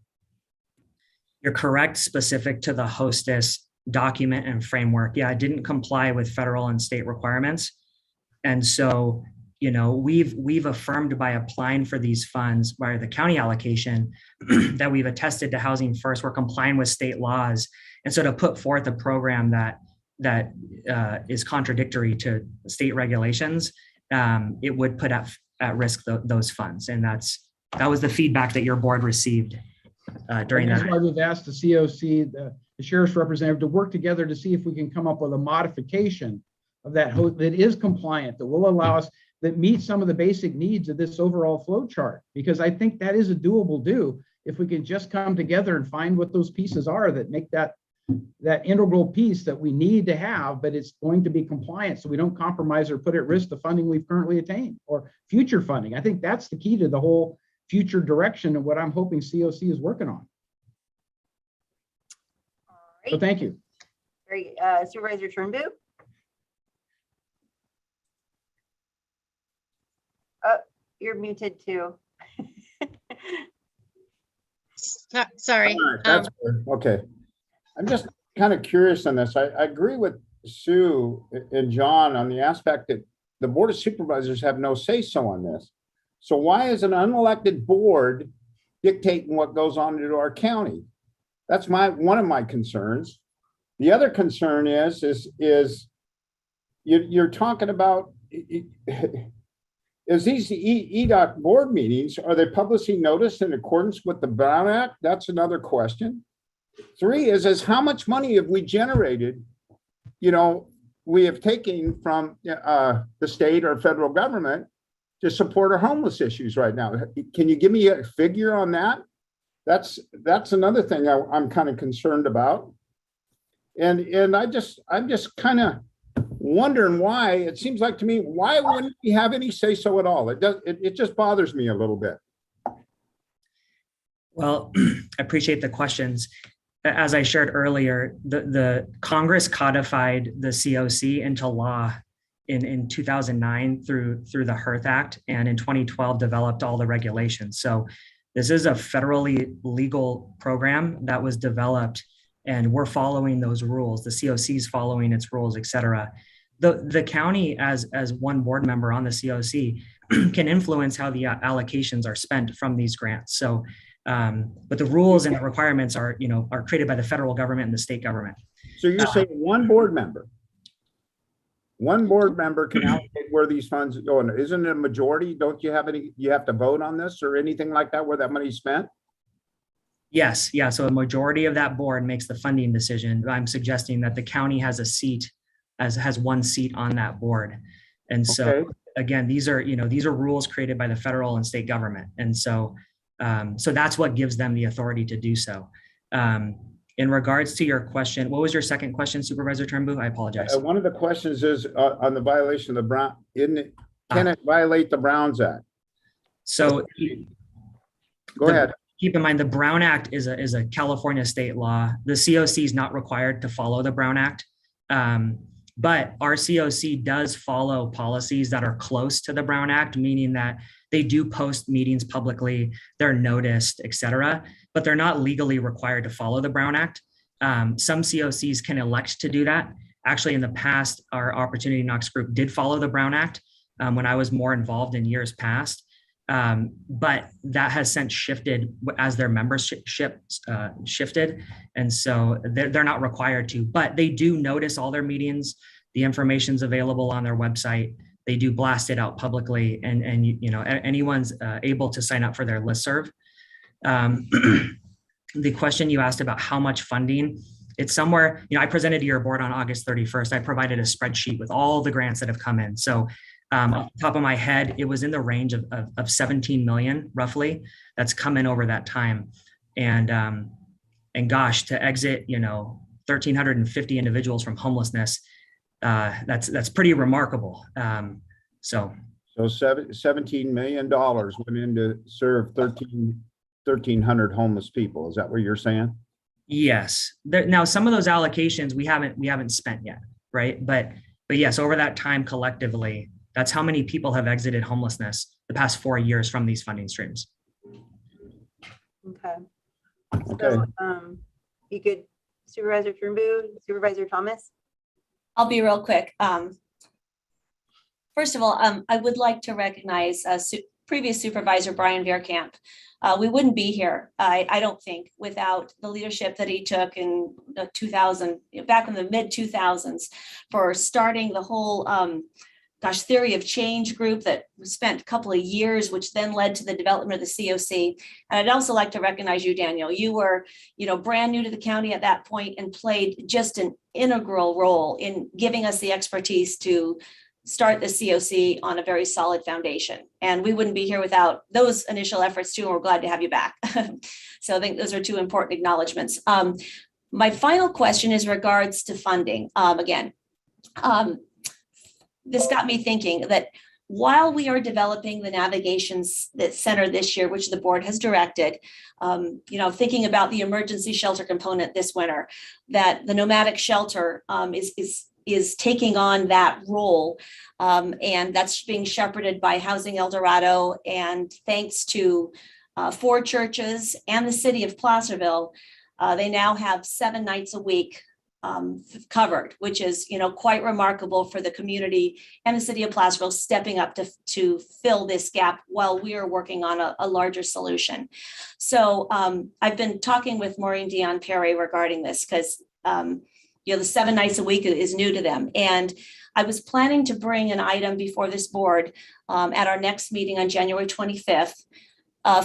You're correct, specific to the hostess document and framework. Yeah, it didn't comply with federal and state requirements. And so, you know, we've affirmed by applying for these funds by the county allocation that we've attested to Housing First, we're complying with state laws. And so to put forth a program that is contradictory to state regulations, it would put at risk those funds. And that was the feedback that your board received during that. That's why we've asked the COC, the sheriff's representative, to work together to see if we can come up with a modification of that that is compliant, that will allow us, that meets some of the basic needs of this overall flow chart. Because I think that is a doable do if we can just come together and find what those pieces are that make that integral piece that we need to have, but it's going to be compliant so we don't compromise or put at risk the funding we've currently attained or future funding. I think that's the key to the whole future direction of what I'm hoping COC is working on. So thank you. Very Supervisor Turnbull. Oh, you're muted too. Sorry. That's good. Okay. I'm just kind of curious on this. I agree with Sue and John on the aspect that the Board of Supervisors have no say-so on this. So why is an unelected board dictating what goes on into our county? That's one of my concerns. The other concern is you're talking about, is these EDC board meetings, are they publishing notice in accordance with the Brown Act? That's another question. 3 is how much money have we generated? You know, we have taken from the state or federal government to support our homeless issues right now. Can you give me a figure on that? That's another thing I'm kind of concerned about. And I'm just kind of wondering why. It seems like to me, why wouldn't we have any say so at all? It just bothers me a little bit. Well, I appreciate the questions. As I shared earlier, the Congress codified the COC into law in 2009 through the HERTH Act, and in 2012 developed all the regulations. So this is a federally legal program that was developed, and we're following those rules. The COC is following its rules, et cetera. The county, as one board member on the COC, can influence how the allocations are spent from these grants. So, but the rules and the requirements are created by the federal government and the state government. So you're saying one board member can allocate where these funds go? And isn't it a majority? Don't you have you have to vote on this or anything like that where that money's spent? Yes. Yeah. So a majority of that board makes the funding decision. I'm suggesting that the county has a seat, has one seat on that board. And so Okay. again, these are rules created by the federal and state government. And so, so that's what gives them the authority to do so. In regards to your question, what was your second question, Supervisor Turnbull? I apologize. One of the questions is on the violation of the Brown, can it violate the Browns Act? So Go ahead. Keep in mind, the Brown Act is a California state law. The COC is not required to follow the Brown Act. But our COC does follow policies that are close to the Brown Act, meaning that they do post meetings publicly, they're noticed, et cetera, but they're not legally required to follow the Brown Act. Some COCs can elect to do that. Actually, in the past, our Opportunity Knox group did follow the Brown Act when I was more involved in years past. But that has since shifted as their membership shifted. And so they're not required to, but they do notice all their meetings. The information's available on their website. They do blast it out publicly, and anyone's able to sign up for their listserv. The question you asked about how much funding, it's somewhere, I presented to your board on August 31st. I provided a spreadsheet with all the grants that have come in. So off the top of my head, it was in the range of 17 million roughly that's come in over that time. And gosh, to exit, 1,350 individuals from homelessness, that's pretty remarkable. So $17 million went in to serve 1,300 homeless people. Is that what you're saying? Yes. Now, some of those allocations we haven't spent yet, right? But But yes, over that time collectively, that's how many people have exited homelessness the past 4 years from these funding streams. Okay. Okay. So, you could, Supervisor Turnbull, Supervisor Thomas? I'll be real quick. First of all, I would like to recognize previous Supervisor Brian Veerkamp. We wouldn't be here, I don't think, without the leadership that he took in the 2000, back in the mid 2000s, for starting the whole theory of change group that spent a couple of years, which then led to the development of the COC. And I'd also like to recognize you, Daniel. You were, brand new to the county at that point and played just an integral role in giving us the expertise to start the COC on a very solid foundation. And we wouldn't be here without those initial efforts too, and we're glad to have you back. So I think those are two important acknowledgements. My final question is regards to funding. This got me thinking that while we are developing the navigation center this year, which the board has directed, thinking about the emergency shelter component this winter, that the nomadic shelter is taking on that role. And that's being shepherded by Housing El Dorado. And thanks to 4 churches and the city of Placerville, they now have 7 nights a week covered, which is, quite remarkable for the community and the city of Placerville stepping up to fill this gap while we are working on a larger solution. So I've been talking with Maureen Dion Perry regarding this because, the 7 nights a week is new to them. And I was planning to bring an item before this board at our next meeting on January 25th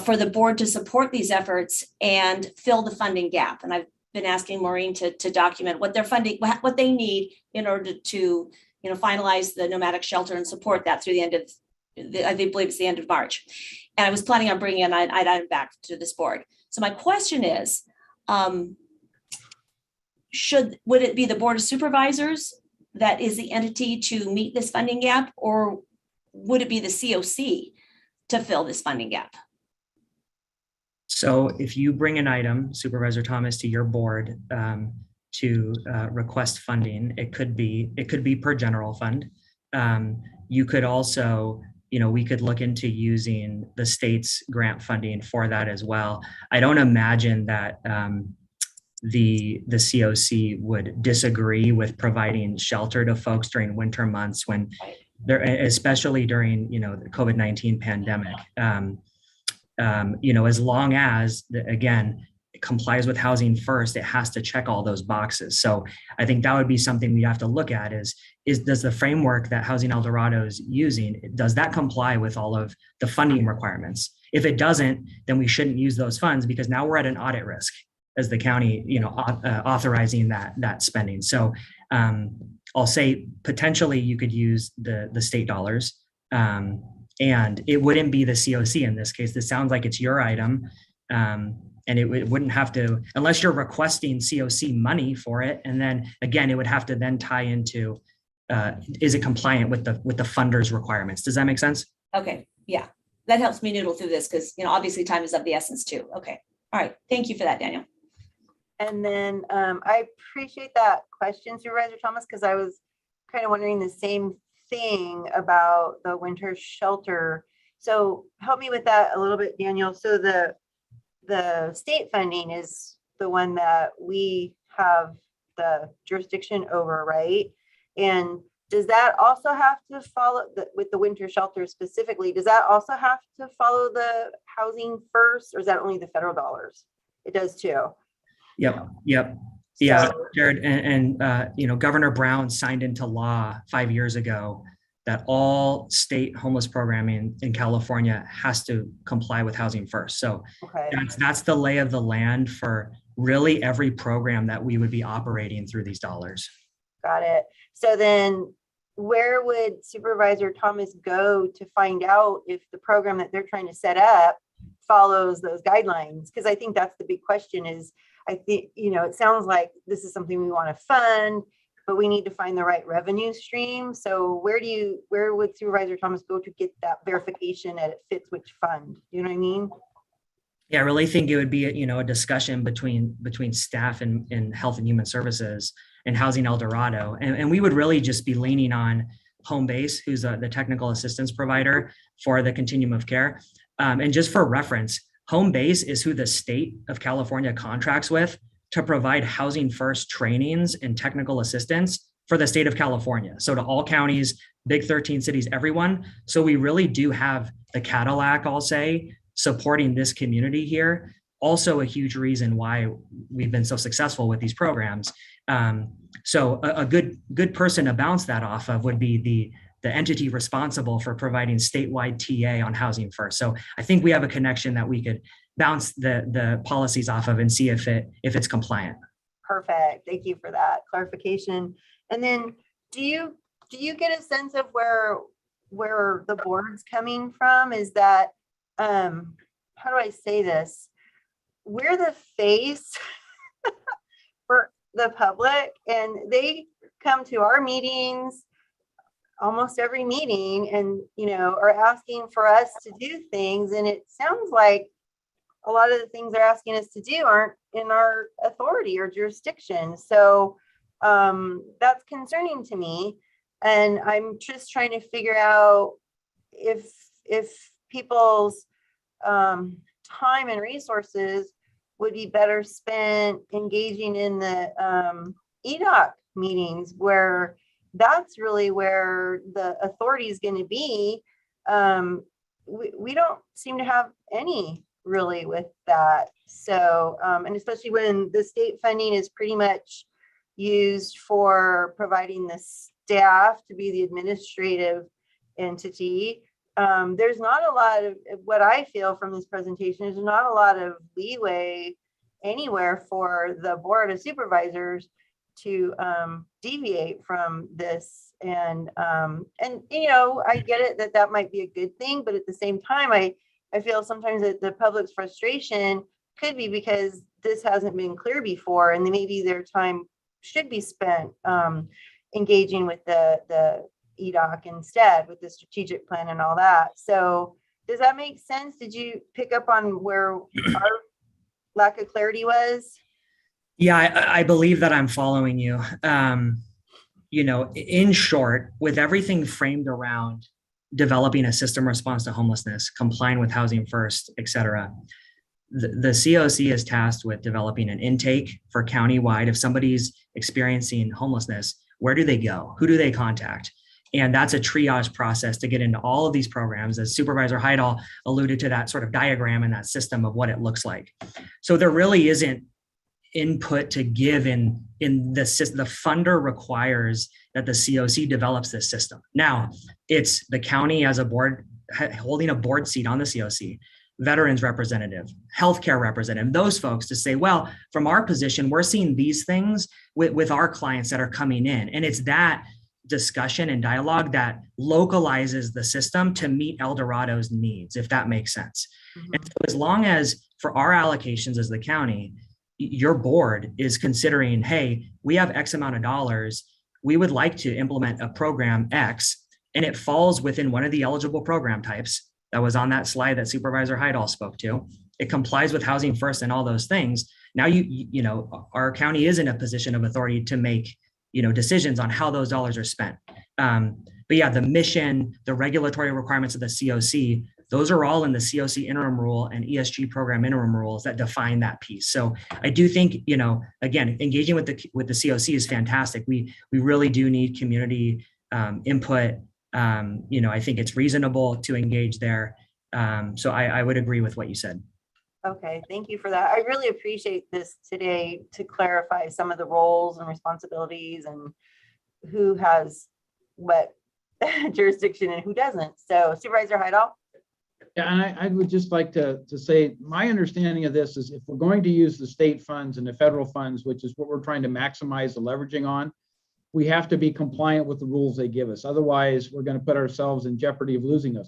for the board to support these efforts and fill the funding gap. And I've been asking Maureen to document what their funding, what they need in order to, finalize the nomadic shelter and support that through the end of, I believe it's the end of March. And I was planning on bringing an item back to this board. So my question is, would it be the Board of Supervisors that is the entity to meet this funding gap, or would it be the COC to fill this funding gap? So if you bring an item, Supervisor Thomas, to your board to request funding, it could be per general fund. You could also, we could look into using the state's grant funding for that as well. I don't imagine that the COC would disagree with providing shelter to folks during winter months when they're, especially during, the COVID-19 pandemic. As long as, again, it complies with Housing First, it has to check all those boxes. So I think that would be something we have to look at is does the framework that Housing El Dorado is using, does that comply with all of the funding requirements? If it doesn't, then we shouldn't use those funds because now we're at an audit risk as the county, authorizing that spending. So I'll say potentially you could use the state dollars. And it wouldn't be the COC in this case. This sounds like it's your item. And it wouldn't have to, unless you're requesting COC money for it. And then again, it would have to then tie into, is it compliant with the funder's requirements? Does that make sense? Okay, yeah, that helps me noodle through this because, obviously time is of the essence too. Okay, all right, thank you for that, Daniel. And then I appreciate that question, Supervisor Thomas, because I was kind of wondering the same thing about the winter shelter. So help me with that a little bit, Daniel. So the state funding is the one that we have the jurisdiction over, right? And does that also have to follow with the winter shelter specifically? Does that also have to follow the Housing First, or is that only the federal dollars? It does too. Yep. Yeah, Jared, and Governor Brown signed into law 5 years ago that all state homeless programming in California has to comply with Housing First. So that's the lay of the land for really every program that we would be operating through these dollars. Got it. So then where would Supervisor Thomas go to find out if the program that they're trying to set up follows those guidelines? Because I think that's the big question is, I think, it sounds like this is something we want to fund, but we need to find the right revenue stream. So where would Supervisor Thomas go to get that verification that it fits which fund? You know what I mean? Yeah, I really think it would be, a discussion between staff and Health and Human Services and Housing El Dorado. And we would really just be leaning on Home Base, who's the technical assistance provider for the continuum of care. And just for reference, Home Base is who the state of California contracts with to provide Housing First trainings and technical assistance for the state of California. So to all counties, big 13 cities, everyone. So we really do have the Cadillac, I'll say, supporting this community here. Also a huge reason why we've been so successful with these programs. So a good person to bounce that off of would be the entity responsible for providing statewide TA on Housing First. So I think we have a connection that we could bounce the policies off of and see if it's compliant. Perfect. Thank you for that clarification. And then do you get a sense of where the board's coming from? Is that, how do I say this? We're the face for the public, and they come to our meetings, almost every meeting, and are asking for us to do things. And it sounds like a lot of the things they're asking us to do aren't in our authority or jurisdiction. So that's concerning to me. And I'm just trying to figure out if people's time and resources would be better spent engaging in the EDOC meetings, where that's really where the authority is going to be. We don't seem to have any really with that. So, and especially when the state funding is pretty much used for providing the staff to be the administrative entity. There's not a lot of what I feel from this presentation. There's not a lot of leeway anywhere for the Board of Supervisors to deviate from this. And I get it that might be a good thing, but at the same time, I feel sometimes that the public's frustration could be because this hasn't been clear before, and maybe their time should be spent engaging with the EDOC instead, with the strategic plan and all that. So does that make sense? Did you pick up on where our lack of clarity was? Yeah, I believe that I'm following you. In short, with everything framed around developing a system response to homelessness, complying with Housing First, et cetera, the COC is tasked with developing an intake for countywide. If somebody's experiencing homelessness, where do they go? Who do they contact? And that's a triage process to get into all of these programs, as Supervisor Heidel alluded to that sort of diagram and that system of what it looks like. So there really isn't input to give in the funder requires that the COC develops this system. Now, it's the county as a board holding a board seat on the COC, veterans representative, healthcare representative, those folks to say, well, from our position, we're seeing these things with our clients that are coming in. And it's that discussion and dialogue that localizes the system to meet El Dorado's needs, if that makes sense. Mm-hmm. And so as long as for our allocations as the county, your board is considering, hey, we have X amount of dollars, we would like to implement a program X, and it falls within one of the eligible program types that was on that slide that Supervisor Heidel spoke to. It complies with Housing First and all those things. Now, our county is in a position of authority to make decisions on how those dollars are spent. But yeah, the mission, the regulatory requirements of the COC, those are all in the COC interim rule and ESG program interim rules that define that piece. So I do think, again, engaging with the COC is fantastic. We really do need community input. I think it's reasonable to engage there. So I would agree with what you said. Okay, thank you for that. I really appreciate this today to clarify some of the roles and responsibilities and who has what jurisdiction and who doesn't. So Supervisor Heidel? Yeah, and I would just like to say my understanding of this is if we're going to use the state funds and the federal funds, which is what we're trying to maximize the leveraging on, we have to be compliant with the rules they give us. Otherwise, we're going to put ourselves in jeopardy of losing us.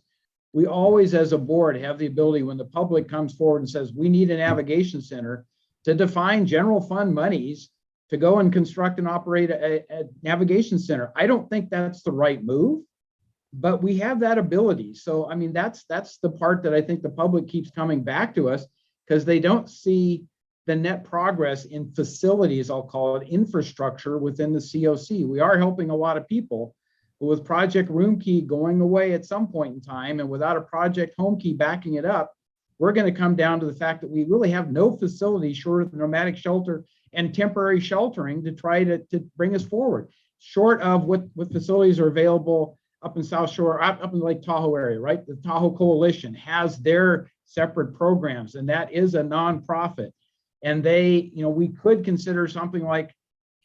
We always, as a board, have the ability when the public comes forward and says, we need a navigation center, to define general fund monies to go and construct and operate a navigation center. I don't think that's the right move, but we have that ability. So, I mean, that's the part that I think the public keeps coming back to us, because they don't see the net progress in facilities, I'll call it infrastructure within the COC. We are helping a lot of people, but with Project Room Key going away at some point in time, and without a Project Home Key backing it up, we're going to come down to the fact that we really have no facilities short of the nomadic shelter and temporary sheltering to try to bring us forward, short of what facilities are available up in South Shore, up in the Lake Tahoe area, right? The Tahoe Coalition has their separate programs, and that is a nonprofit. And they, we could consider something like,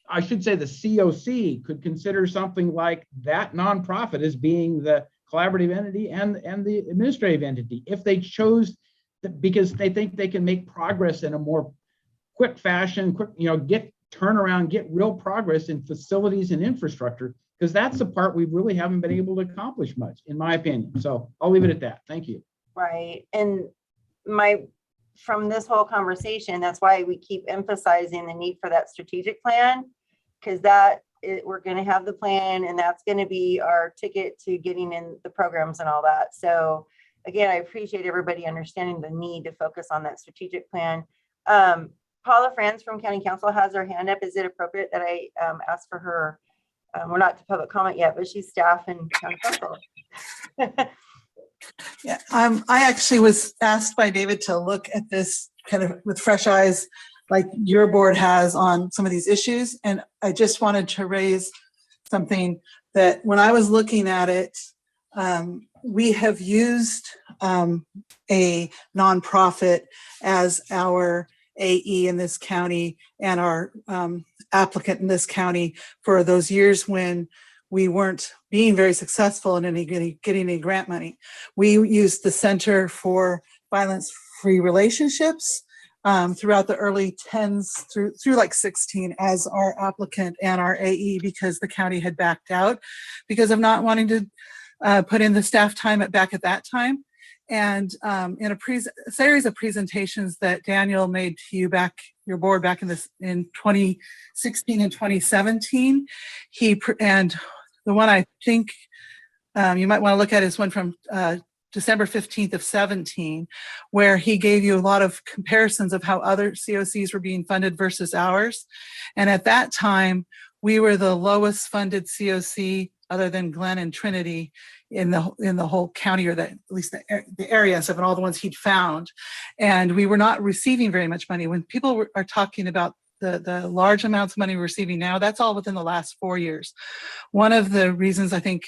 I should say the COC could consider something like that nonprofit as being the collaborative entity and the administrative entity if they chose to, because they think they can make progress in a more quick fashion, get turnaround, get real progress in facilities and infrastructure, because that's the part we really haven't been able to accomplish much, in my opinion. So I'll leave it at that. Thank you. Right. And from this whole conversation, that's why we keep emphasizing the need for that strategic plan, because we're going to have the plan, and that's going to be our ticket to getting in the programs and all that. So again, I appreciate everybody understanding the need to focus on that strategic plan. Paula Franz from County Council has her hand up. Is it appropriate that I ask for her? We're not to public comment yet, but she's staff and County Council. Yeah, I actually was asked by David to look at this kind of with fresh eyes, like your board has on some of these issues. And I just wanted to raise something that when I was looking at it, we have used a nonprofit as our AE in this county and our applicant in this county for those years when we weren't being very successful in getting any grant money. We used the Center for Violence-Free Relationships throughout the early 10s through like 16 as our applicant and our AE, because the county had backed out because of not wanting to put in the staff time back at that time. And in a series of presentations that Daniel made to you your board back in 2016 and 2017, and the one I think you might want to look at is one from December 15th of 17, where he gave you a lot of comparisons of how other COCs were being funded versus ours. And at that time, we were the lowest funded COC other than Glenn and Trinity in the whole county, or at least the area, so all the ones he'd found. And we were not receiving very much money. When people are talking about the large amounts of money we're receiving now, that's all within the last 4 years. One of the reasons I think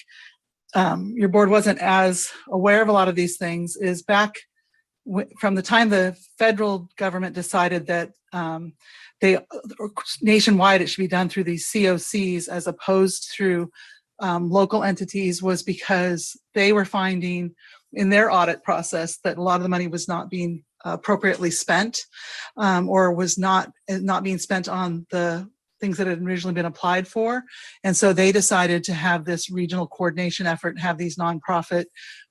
your board wasn't as aware of a lot of these things is back from the time the federal government decided that nationwide it should be done through these COCs as opposed through local entities, was because they were finding in their audit process that a lot of the money was not being appropriately spent, or was not being spent on the things that had originally been applied for. And so they decided to have this regional coordination effort and have these nonprofit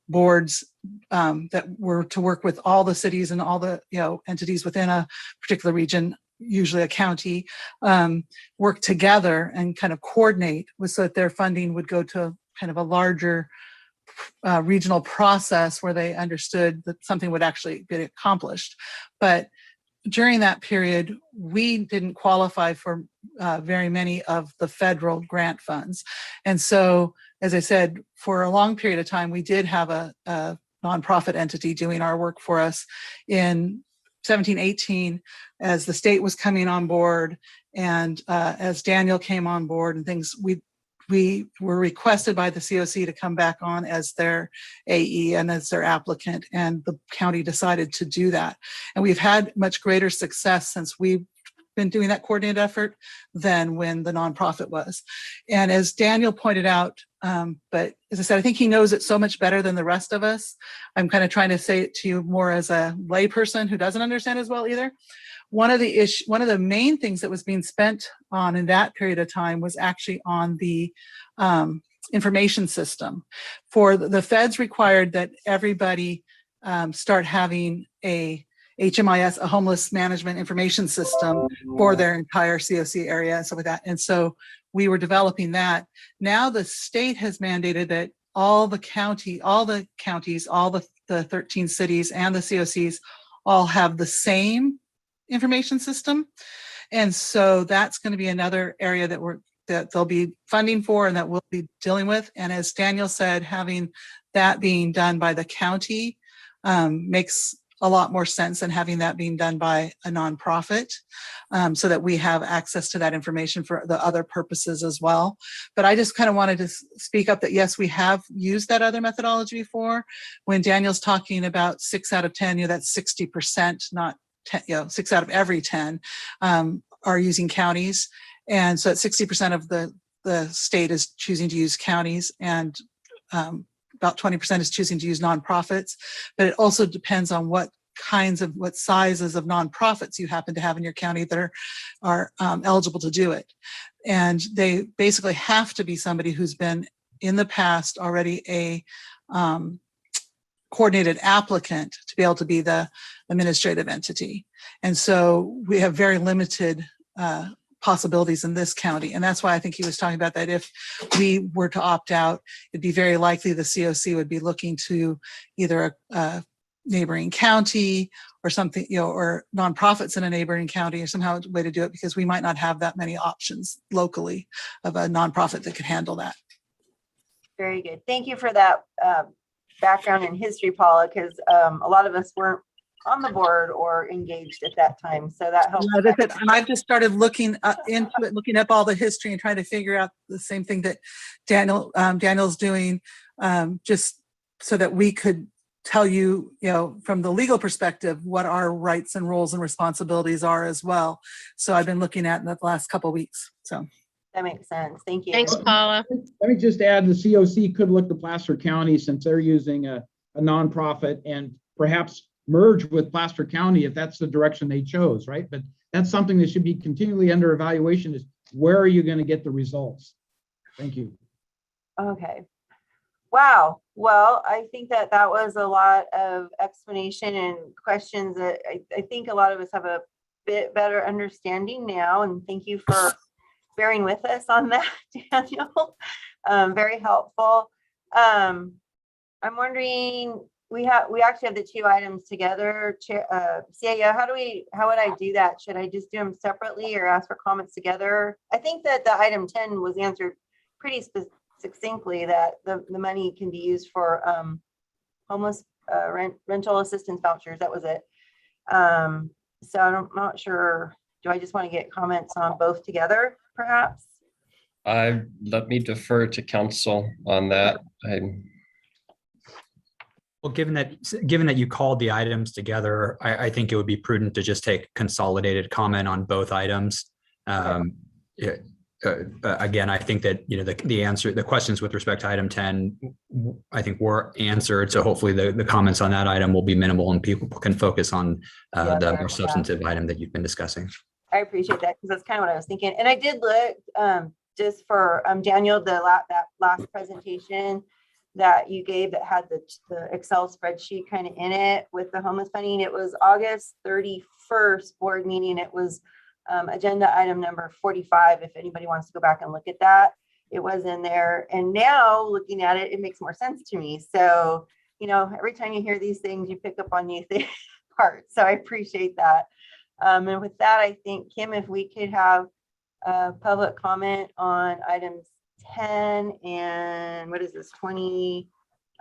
boards that were to work with all the cities and all the entities within a particular region, usually a county, work together and kind of coordinate so that their funding would go to kind of a larger regional process where they understood that something would actually get accomplished. But during that period, we didn't qualify for very many of the federal grant funds. And so, as I said, for a long period of time, we did have a nonprofit entity doing our work for us. In 17, 18, as the state was coming on board and as Daniel came on board and things, we were requested by the COC to come back on as their AE and as their applicant, and the county decided to do that. And we've had much greater success since we've been doing that coordinated effort than when the nonprofit was. And as Daniel pointed out, but as I said, I think he knows it so much better than the rest of us. I'm kind of trying to say it to you more as a layperson who doesn't understand as well either. One of the main things that was being spent on in that period of time was actually on the information system. For the feds required that everybody start having a HMIS, a homeless management information system for their entire COC area and stuff like that. And so we were developing that. Now the state has mandated that all the counties, all the 13 cities and the COCs all have the same information system. And so that's going to be another area that they'll be funding for and that we'll be dealing with. And as Daniel said, having that being done by the county makes a lot more sense than having that being done by a nonprofit, so that we have access to that information for the other purposes as well. But I just kind of wanted to speak up that yes, we have used that other methodology before. When Daniel's talking about 6 out of 10, that's 60%, not 10, 6 out of every 10 are using counties. And so 60% of the state is choosing to use counties, and about 20% is choosing to use nonprofits. But it also depends on what sizes of nonprofits you happen to have in your county that are eligible to do it. And they basically have to be somebody who's been in the past already a coordinated applicant to be able to be the administrative entity. And so we have very limited possibilities in this county. And that's why I think he was talking about that if we were to opt out, it'd be very likely the COC would be looking to either a neighboring county or something, or nonprofits in a neighboring county, or somehow a way to do it, because we might not have that many options locally of a nonprofit that could handle that. Very good. Thank you for that background in history, Paula, because a lot of us weren't on the board or engaged at that time. So that helps. And I've just started looking into it, looking up all the history and trying to figure out the same thing that Daniel's doing, just so that we could tell you, from the legal perspective, what our rights and roles and responsibilities are as well. So I've been looking at in the last couple of weeks. So that makes sense. Thank you. Thanks, Paula. Let me just add, the COC could look to Placer County, since they're using a nonprofit, and perhaps merge with Placer County if that's the direction they chose, right? But that's something that should be continually under evaluation, is where are you going to get the results? Thank you. Okay. Wow. Well, I think that was a lot of explanation and questions that I think a lot of us have a bit better understanding now. And thank you for bearing with us on that, Daniel. Very helpful. I'm wondering, we actually have the two items together. CAO, how would I do that? Should I just do them separately or ask for comments together? I think that the item 10 was answered pretty succinctly, that the money can be used for homeless rental assistance vouchers. That was it. So I'm not sure. Do I just want to get comments on both together, perhaps? Let me defer to council on that. Well, given that you called the items together, I think it would be prudent to just take consolidated comment on both items. Again, I think that the questions with respect to item 10, I think were answered. So hopefully the comments on that item will be minimal and people can focus on the more substantive item that you've been discussing. I appreciate that, because that's kind of what I was thinking. And I did look just for Daniel, that last presentation that you gave that had the Excel spreadsheet kind of in it with the homeless funding. It was August 31st board meeting. It was agenda item number 45. If anybody wants to go back and look at that, it was in there. And now looking at it, it makes more sense to me. So, every time you hear these things, you pick up on new parts. So I appreciate that. And with that, I think, Kim, if we could have public comment on items 10 and what is this, 20?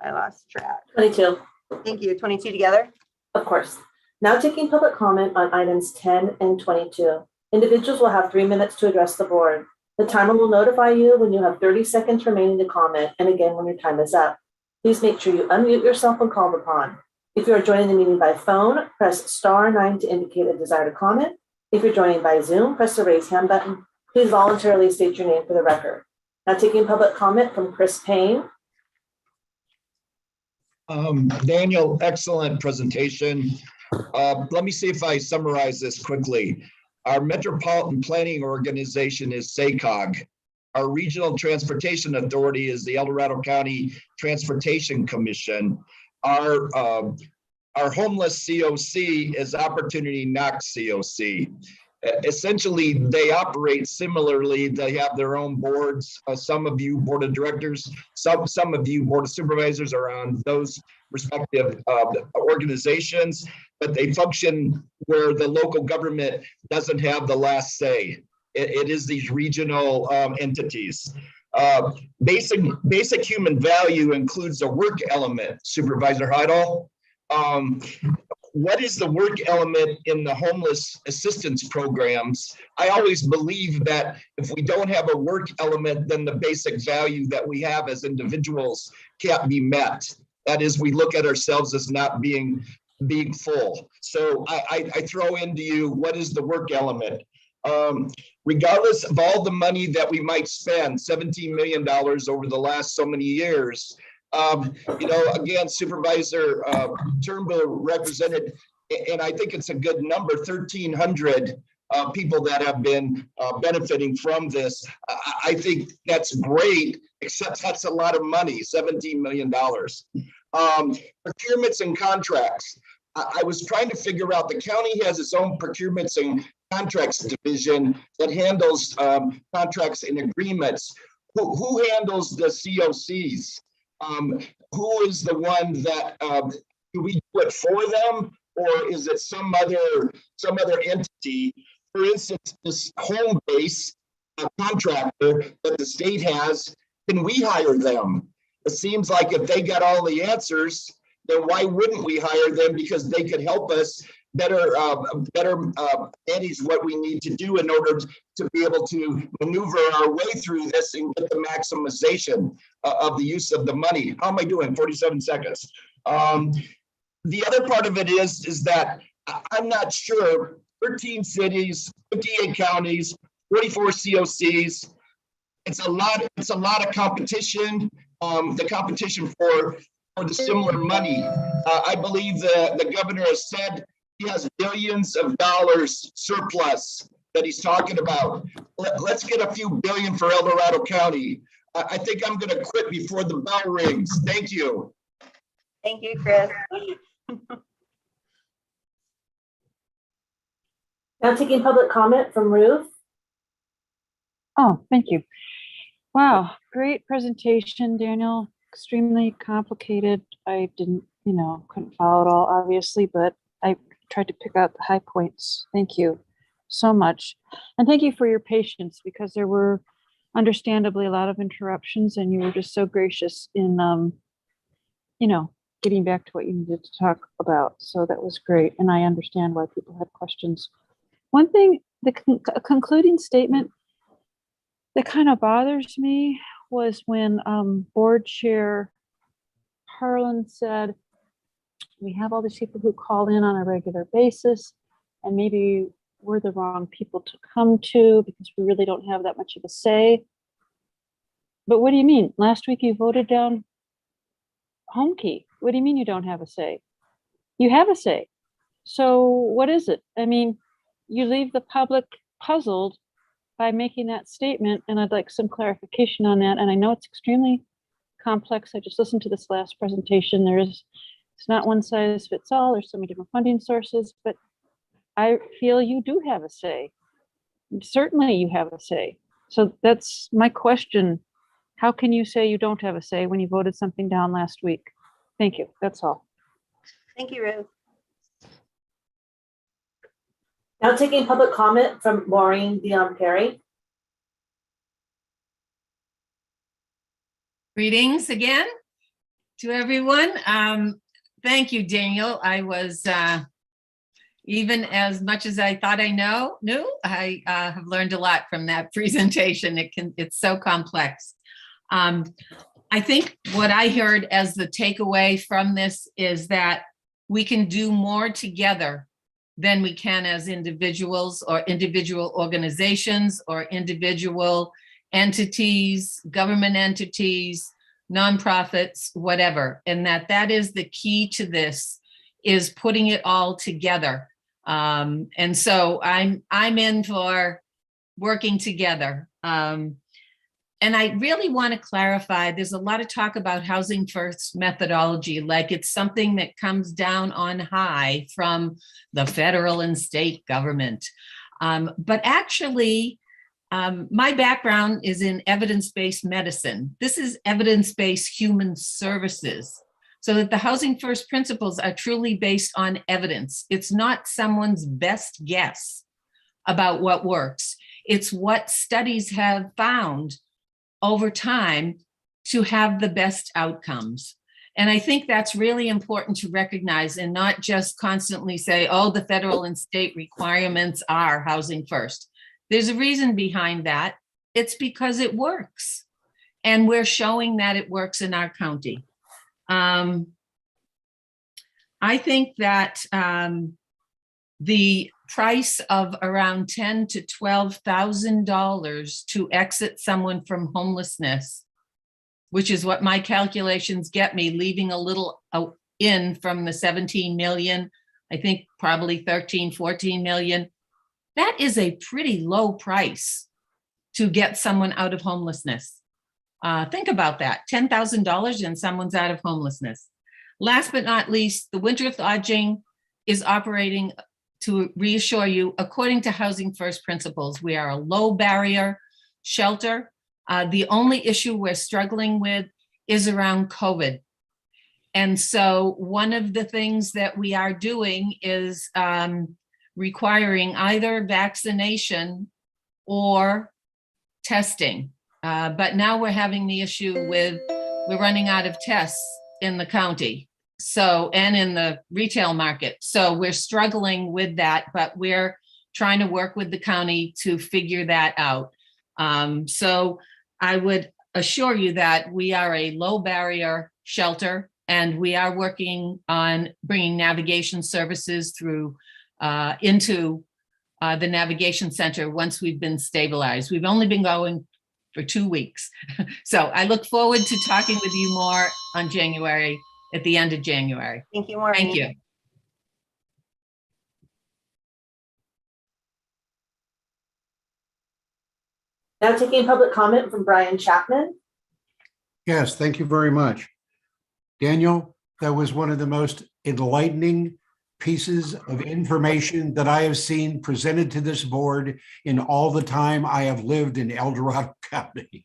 I lost track. 22. Thank you. 22 together? Of course. Now taking public comment on items 10 and 22. Individuals will have 3 minutes to address the board. The timer will notify you when you have 30 seconds remaining to comment, and again when your time is up. Please make sure you unmute yourself when called upon. If you are joining the meeting by phone, press *9 to indicate a desire to comment. If you're joining by Zoom, press the raise hand button. Please voluntarily state your name for the record. Now taking public comment from Chris Payne. Daniel, excellent presentation. Let me see if I summarize this quickly. Our Metropolitan Planning Organization is SACOG. Our Regional Transportation Authority is the El Dorado County Transportation Commission. Our homeless COC is Opportunity Knox COC. Essentially, they operate similarly. They have their own boards. Some of you board of directors, some of you board of supervisors are on those respective organizations. but they function where the local government doesn't have the last say. It is these regional entities. Basic human value includes a work element, Supervisor Heidel. What is the work element in the homeless assistance programs? I always believe that if we don't have a work element, then the basic value that we have as individuals can't be met. That is, we look at ourselves as not being full. So I throw into you, what is the work element? Regardless of all the money that we might spend, $17 million over the last so many years, again, Supervisor Turnbull represented, and I think it's a good number, 1,300 people that have been benefiting from this. I think that's great, except that's a lot of money, $17 million. Procurements and contracts. I was trying to figure out, the county has its own procurements and contracts division that handles contracts and agreements. Who handles the COCs? Who is the one that, do we do it for them, or is it some other entity? For instance, this home base contractor that the state has, can we hire them? It seems like if they got all the answers, then why wouldn't we hire them? Because they could help us better manage what we need to do in order to be able to maneuver our way through this and get the maximization of the use of the money. How am I doing? 47 seconds. The other part of it is that I'm not sure. 13 cities, 58 counties, 44 COCs. It's a lot of competition. The competition for the similar money. I believe the governor has said he has billions of dollars surplus that he's talking about. Let's get a few billion for El Dorado County. I think I'm going to quit before the bell rings. Thank you. Thank you, Chris. Now taking public comment from Ruth. Oh, thank you. Wow, great presentation, Daniel. Extremely complicated. I didn't, couldn't follow it all, obviously, but I tried to pick out the high points. Thank you so much. And thank you for your patience, because there were understandably a lot of interruptions, and you were just so gracious in, getting back to what you needed to talk about. So that was great. And I understand why people had questions. One thing, the concluding statement that kind of bothers me was when board chair Harlan said, we have all these people who call in on a regular basis, and maybe we're the wrong people to come to because we really don't have that much of a say. But what do you mean? Last week you voted down home key. What do you mean you don't have a say? You have a say. So what is it? I mean, you leave the public puzzled by making that statement, and I'd like some clarification on that. And I know it's extremely complex. I just listened to this last presentation. It's not one size fits all. There's so many different funding sources, but I feel you do have a say. Certainly you have a say. So that's my question. How can you say you don't have a say when you voted something down last week? Thank you. That's all. Thank you, Ruth. Now taking public comment from Maureen Dion Perry. Greetings again to everyone. Thank you, Daniel. I was, even as much as I thought I knew, I have learned a lot from that presentation. It's so complex. I think what I heard as the takeaway from this is that we can do more together than we can as individuals or individual organizations or individual entities, government entities, nonprofits, whatever. And that is the key to this, is putting it all together. And so I'm in for working together. And I really want to clarify, there's a lot of talk about housing first methodology, like it's something that comes down on high from the federal and state government. But actually, my background is in evidence-based medicine. This is evidence-based human services. so that the housing first principles are truly based on evidence. It's not someone's best guess about what works. It's what studies have found over time to have the best outcomes. And I think that's really important to recognize and not just constantly say, oh, the federal and state requirements are housing first. There's a reason behind that. It's because it works. And we're showing that it works in our county. I think that the price of around $10,000 to $12,000 to exit someone from homelessness, which is what my calculations get me, leaving a little in from the 17 million, I think probably 13, 14 million. That is a pretty low price to get someone out of homelessness. Think about that, $10,000 and someone's out of homelessness. Last but not least, the winter lodging is operating, to reassure you, according to Housing First principles. We are a low barrier shelter. The only issue we're struggling with is around COVID. And so one of the things that we are doing is requiring either vaccination or testing. But now we're having the issue with, we're running out of tests in the county. So, and in the retail market. So we're struggling with that, but we're trying to work with the county to figure that out. So I would assure you that we are a low barrier shelter, and we are working on bringing navigation services through into the navigation center once we've been stabilized. We've only been going for 2 weeks. So I look forward to talking with you more on January, at the end of January. Thank you, Maureen. Thank you. Now taking public comment from Brian Chapman. Yes, thank you very much. Daniel, that was one of the most enlightening pieces of information that I have seen presented to this board in all the time I have lived in El Dorado County.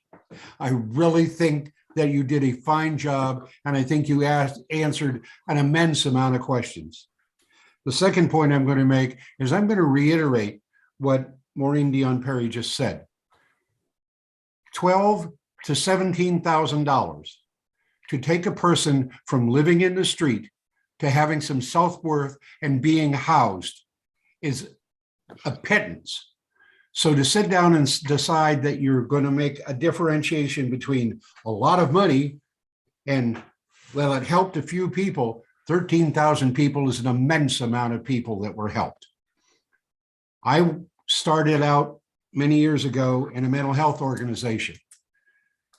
I really think that you did a fine job, and I think you answered an immense amount of questions. The second point I'm going to make is I'm going to reiterate what Maureen Dion Perry just said. $12,000 to $17,000 to take a person from living in the street to having some self-worth and being housed is a pittance. So to sit down and decide that you're going to make a differentiation between a lot of money and, well, it helped a few people, 13,000 people is an immense amount of people that were helped. I started out many years ago in a mental health organization.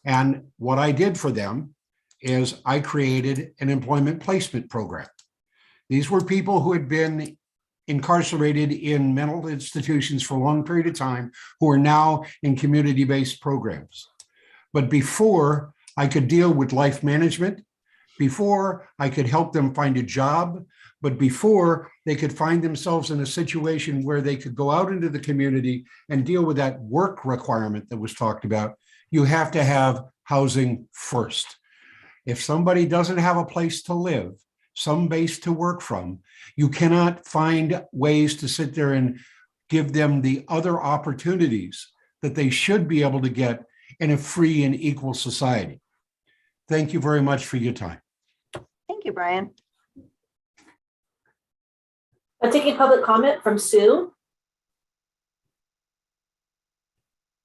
And what I did for them is I created an employment placement program. These were people who had been incarcerated in mental institutions for a long period of time who are now in community-based programs. But before I could deal with life management, before I could help them find a job, but before they could find themselves in a situation where they could go out into the community and deal with that work requirement that was talked about, you have to have housing first. If somebody doesn't have a place to live, some base to work from, you cannot find ways to sit there and give them the other opportunities that they should be able to get in a free and equal society. Thank you very much for your time. Thank you, Brian. I'm taking public comment from Sue.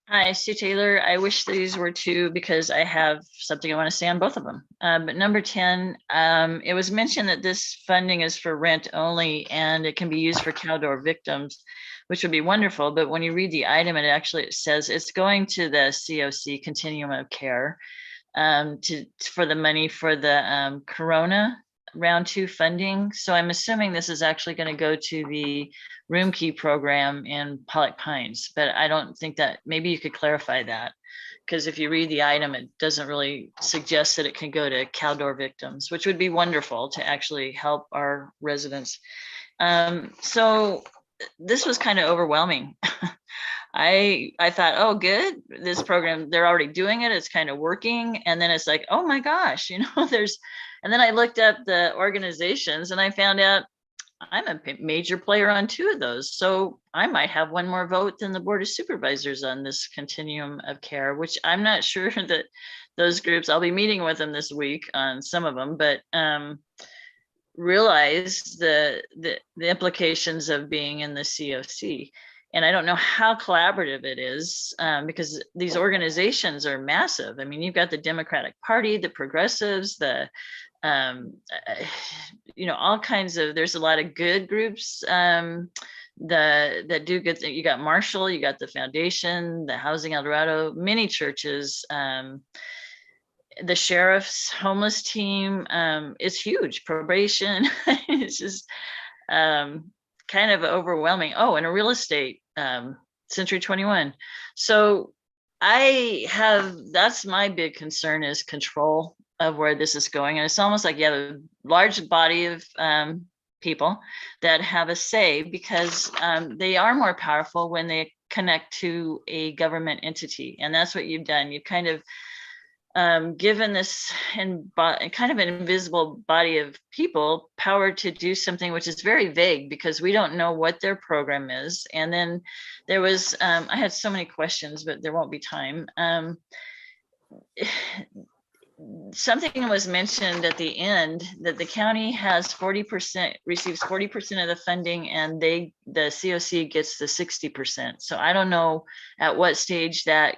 Hi, Sue Taylor. I wish these were two because I have something I want to say on both of them. But number 10, it was mentioned that this funding is for rent only and it can be used for cow door victims, which would be wonderful. But when you read the item, it says it's going to the COC continuum of care for the money for the Corona round 2 funding. So I'm assuming this is actually going to go to the room key program in Pollock Pines, but I don't think that, maybe you could clarify that, because if you read the item, it doesn't really suggest that it can go to cow door victims, which would be wonderful to actually help our residents. So this was kind of overwhelming. I thought, oh, good, this program, they're already doing it, it's kind of working. And then it's like, oh my gosh, there's And then I looked up the organizations and I found out I'm a major player on 2 of those. So I might have one more vote than the Board of Supervisors on this continuum of care, which I'm not sure that those groups, I'll be meeting with them this week on some of them, but realize the implications of being in the COC. And I don't know how collaborative it is because these organizations are massive. I mean, you've got the Democratic Party, the progressives, the all kinds of, there's a lot of good groups that do good things. You got Marshall, you got the Foundation, the Housing El Dorado, many churches, the sheriff's homeless team is huge, probation. It's just kind of overwhelming. Oh, and a real estate, Century 21. So that's my big concern, is control of where this is going. And it's almost like you have a large body of people that have a say, because they are more powerful when they connect to a government entity. And that's what you've done. You've kind of given this kind of an invisible body of people power to do something which is very vague, because we don't know what their program is. And then there was, I had so many questions, but there won't be time. Something was mentioned at the end that the county has 40%, receives 40% of the funding, and the COC gets the 60%. So I don't know at what stage that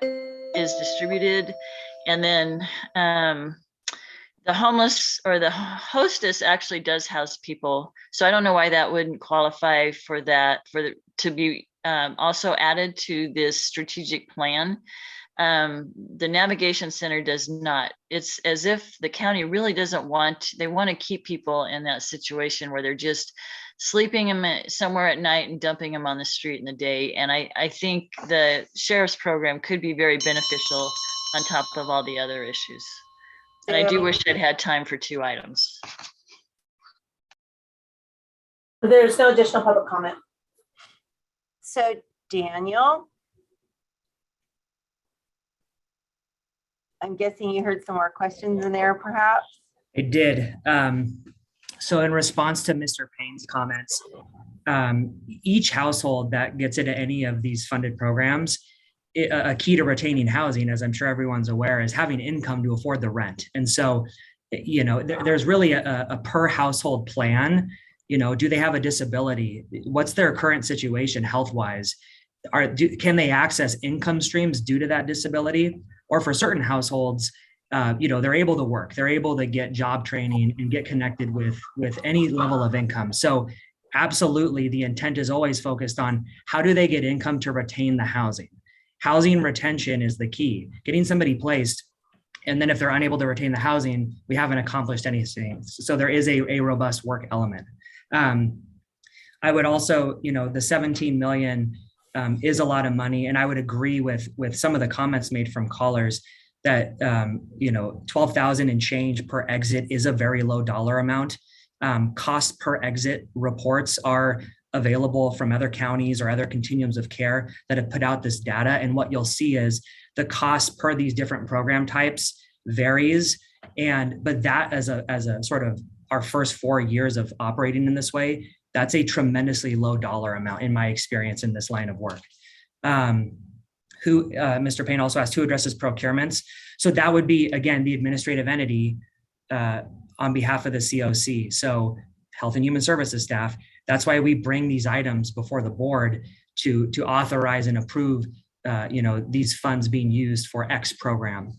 is distributed. And then the homeless, or the hostess, actually does house people. So I don't know why that wouldn't qualify for that, to be also added to this strategic plan. The navigation center does not. It's as if the county really doesn't want, they want to keep people in that situation where they're just sleeping them somewhere at night and dumping them on the street in the day. And I think the sheriff's program could be very beneficial on top of all the other issues. And I do wish I'd had time for 2 items. There's no additional public comment. So Daniel, I'm guessing you heard some more questions in there, perhaps? I did. So in response to Mr. Payne's comments, each household that gets into any of these funded programs, a key to retaining housing, as I'm sure everyone's aware, is having income to afford the rent. And so, there's really a per household plan. Do they have a disability? What's their current situation health-wise? Can they access income streams due to that disability? Or for certain households, they're able to work, they're able to get job training and get connected with any level of income. So absolutely, the intent is always focused on how do they get income to retain the housing. Housing retention is the key. Getting somebody placed, and then if they're unable to retain the housing, we haven't accomplished anything. So there is a robust work element. I would also, the 17 million is a lot of money. And I would agree with some of the comments made from callers that, 12,000 and change per exit is a very low dollar amount. Cost per exit reports are available from other counties or other continuums of care that have put out this data. And what you'll see is the cost per these different program types varies. But that as a sort of our first 4 years of operating in this way, that's a tremendously low dollar amount in my experience in this line of work. Mr. Payne also asked who addresses procurements. So that would be, again, the administrative entity on behalf of the COC. So Health and Human Services staff. That's why we bring these items before the board to authorize and approve these funds being used for X program.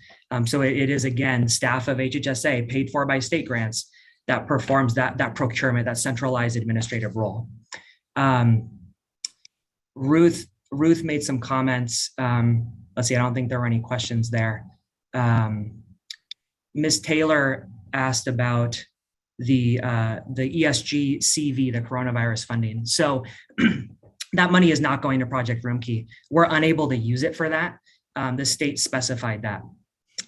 So it is, again, staff of HHSA paid for by state grants that performs that procurement, that centralized administrative role. Ruth made some comments. Let's see, I don't think there were any questions there. Ms. Taylor asked about the ESG CV, the coronavirus funding. So that money is not going to Project Roomkey. We're unable to use it for that. The state specified that.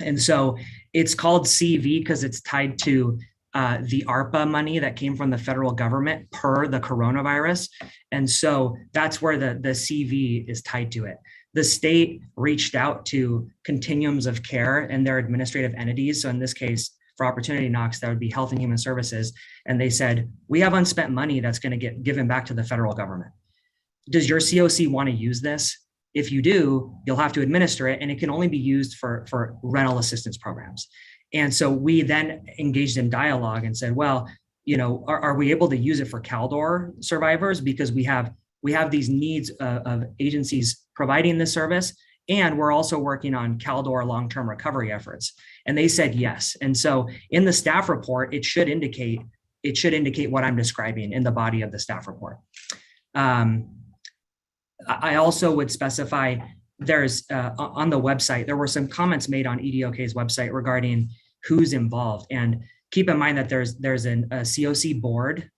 And so it's called CV because it's tied to the ARPA money that came from the federal government per the coronavirus. And so that's where the CV is tied to it. The state reached out to continuums of care and their administrative entities. So in this case, for Opportunity Knocks, that would be Health and Human Services. And they said, we have unspent money that's going to get given back to the federal government. Does your COC want to use this? If you do, you'll have to administer it, and it can only be used for rental assistance programs. And so we then engaged in dialogue and said, well, you know, are we able to use it for Caldor survivors? Because we have these needs of agencies providing this service, and we're also working on Caldor long-term recovery efforts. And they said yes. And so in the staff report, it should indicate what I'm describing in the body of the staff report. I also would specify there's on the website, there were some comments made on EDOK's website regarding who's involved. And keep in mind that there's a COC board,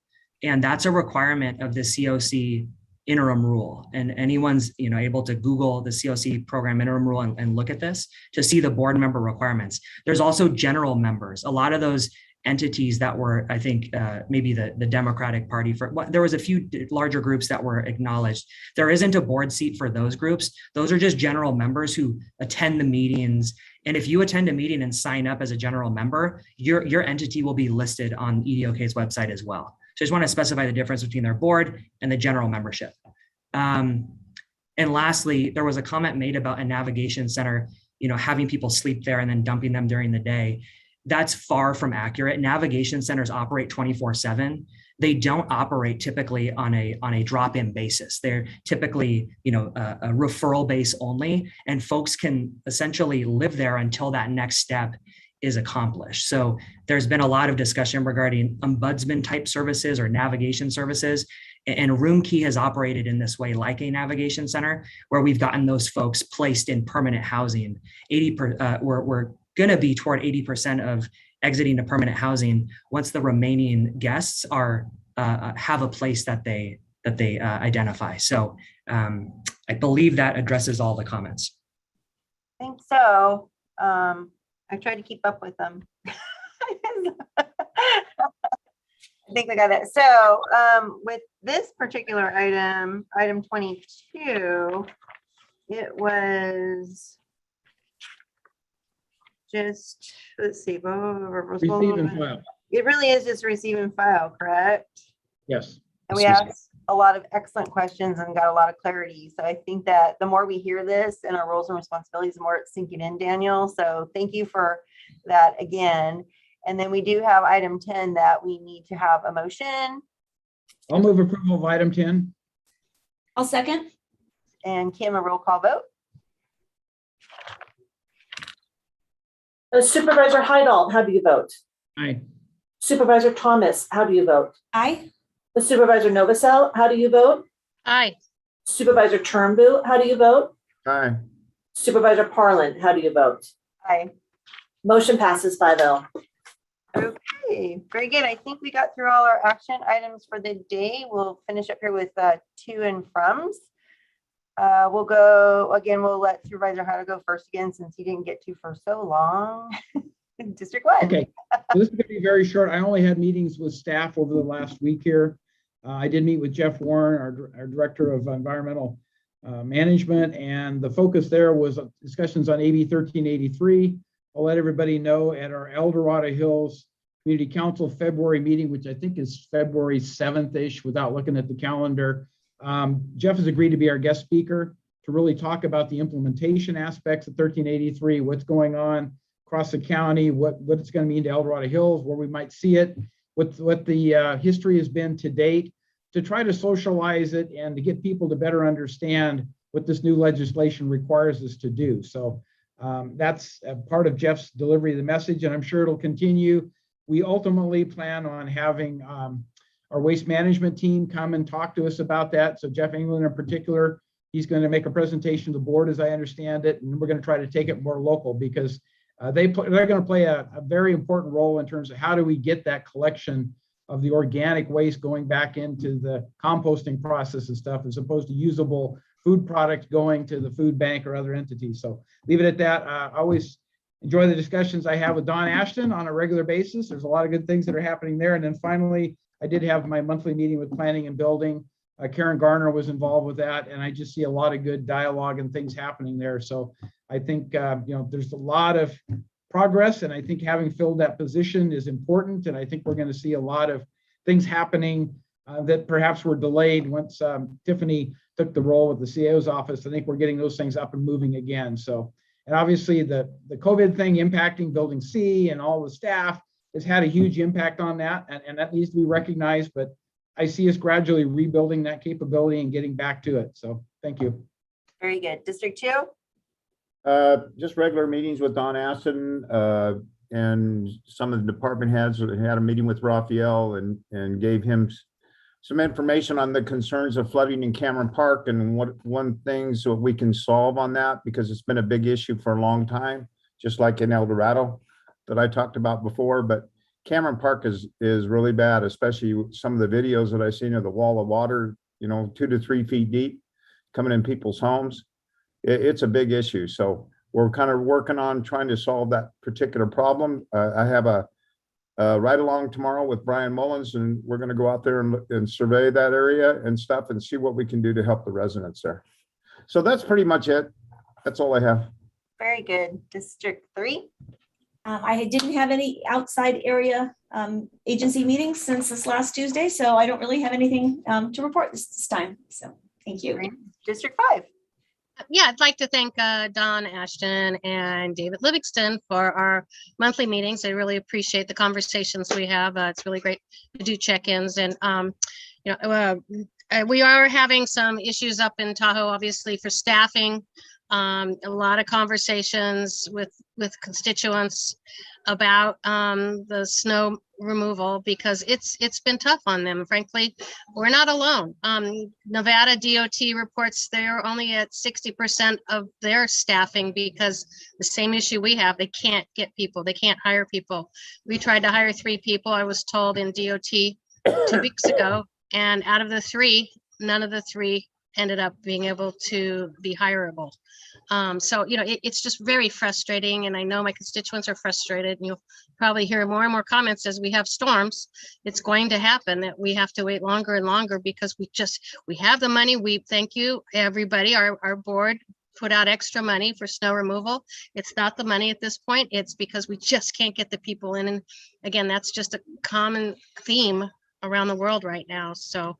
and that's a requirement of the COC interim rule. And anyone's able to Google the COC program interim rule and look at this to see the board member requirements. There's also general members. A lot of those entities that were, I think, maybe the Democratic Party, there was a few larger groups that were acknowledged. There isn't a board seat for those groups. Those are just general members who attend the meetings. And if you attend a meeting and sign up as a general member, your entity will be listed on EDOK's website as well. So I just want to specify the difference between their board and the general membership. And lastly, there was a comment made about a navigation center, having people sleep there and then dumping them during the day. That's far from accurate. Navigation centers operate 24/7. They don't operate typically on a drop-in basis. They're typically, a referral base only, and folks can essentially live there until that next step is accomplished. So there's been a lot of discussion regarding ombudsman type services or navigation services, and Roomkey has operated in this way like a navigation center, where we've gotten those folks placed in permanent housing. We're going to be toward 80% of exiting to permanent housing once the remaining guests are have a place that they identify. So I believe that addresses all the comments. I think so. I tried to keep up with them. I think I got it. So with this particular item 22, it was just, let's see. Receive and file. It really is just receive and file, correct? Yes. And we asked a lot of excellent questions and got a lot of clarity. So I think that the more we hear this and our roles and responsibilities, the more it's sinking in, Daniel. So thank you for that again. And then we do have item 10 that we need to have a motion. I'll move approval of item 10. I'll second. And Kim, a roll call vote. Supervisor Heidel, how do you vote? Aye. Supervisor Thomas, how do you vote? Aye. Supervisor Novosel, how do you vote? Aye. Supervisor Turnbull, how do you vote? Aye. Supervisor Parlin, how do you vote? Aye. Motion passes 5-0. Okay, very good. I think we got through all our action items for the day. We'll finish up here with to and froms. We'll go again. We'll let Supervisor Hyder go first again, since he didn't get to for so long. District 1. Okay, so this is going to be very short. I only had meetings with staff over the last week here. I did meet with Jeff Warren, our Director of Environmental Management, and the focus there was discussions on AB 1383. I'll let everybody know at our El Dorado Hills Community Council February meeting, which I think is February 7th-ish without looking at the calendar. Jeff has agreed to be our guest speaker to really talk about the implementation aspects of 1383, what's going on across the county, what it's going to mean to El Dorado Hills, where we might see it, what the history has been to date, to try to socialize it and to get people to better understand what this new legislation requires us to do. So that's a part of Jeff's delivery of the message, and I'm sure it'll continue. We ultimately plan on having our waste management team come and talk to us about that. So Jeff England in particular, he's going to make a presentation to the board, as I understand it, and we're going to try to take it more local, because they're going to play a very important role in terms of how do we get that collection of the organic waste going back into the composting process and stuff, as opposed to usable food products going to the food bank or other entities. So leave it at that. I always enjoy the discussions I have with Don Ashton on a regular basis. There's a lot of good things that are happening there. And then finally, I did have my monthly meeting with Planning and Building. Karen Garner was involved with that, and I just see a lot of good dialogue and things happening there. So I think there's a lot of progress. And I think having filled that position is important. And I think we're going to see a lot of things happening that perhaps were delayed once Tiffany took the role with the CAO's office. I think we're getting those things up and moving again. So, and obviously the COVID thing impacting Building C and all the staff has had a huge impact on that. And that needs to be recognized. But I see us gradually rebuilding that capability and getting back to it. So thank you. Very good. District 2? Just regular meetings with Don Aston and some of the department heads. Had a meeting with Raphael and gave him some information on the concerns of flooding in Cameron Park and one thing so we can solve on that, because it's been a big issue for a long time, just like in El Dorado that I talked about before. But Cameron Park is really bad, especially some of the videos that I've seen of the wall of water, 2 to 3 feet deep coming in people's homes. It's a big issue. So we're kind of working on trying to solve that particular problem. I have a ride along tomorrow with Brian Mullins, and we're going to go out there and survey that area and stuff and see what we can do to help the residents there. So that's pretty much it. That's all I have. Very good. District 3? I didn't have any outside area agency meetings since this last Tuesday, so I don't really have anything to report this time. So thank you. District 5? Yeah, I'd like to thank Don Ashton and David Livingston for our monthly meetings. I really appreciate the conversations we have. It's really great to do check-ins, and we are having some issues up in Tahoe, obviously, for staffing. A lot of conversations with constituents about the snow removal, because it's been tough on them. Frankly, we're not alone. Nevada DOT reports they're only at 60% of their staffing because the same issue we have. They can't get people. They can't hire people. We tried to hire 3 people, I was told, in DOT 2 weeks ago, and out of the 3, none of the 3 ended up being able to be hireable. So, it's just very frustrating, and I know my constituents are frustrated, and you'll probably hear more and more comments as we have storms. It's going to happen that we have to wait longer and longer because we have the money. We thank you, everybody. Our board put out extra money for snow removal. It's not the money at this point. It's because we just can't get the people in. And again, that's just a common theme around the world right now. So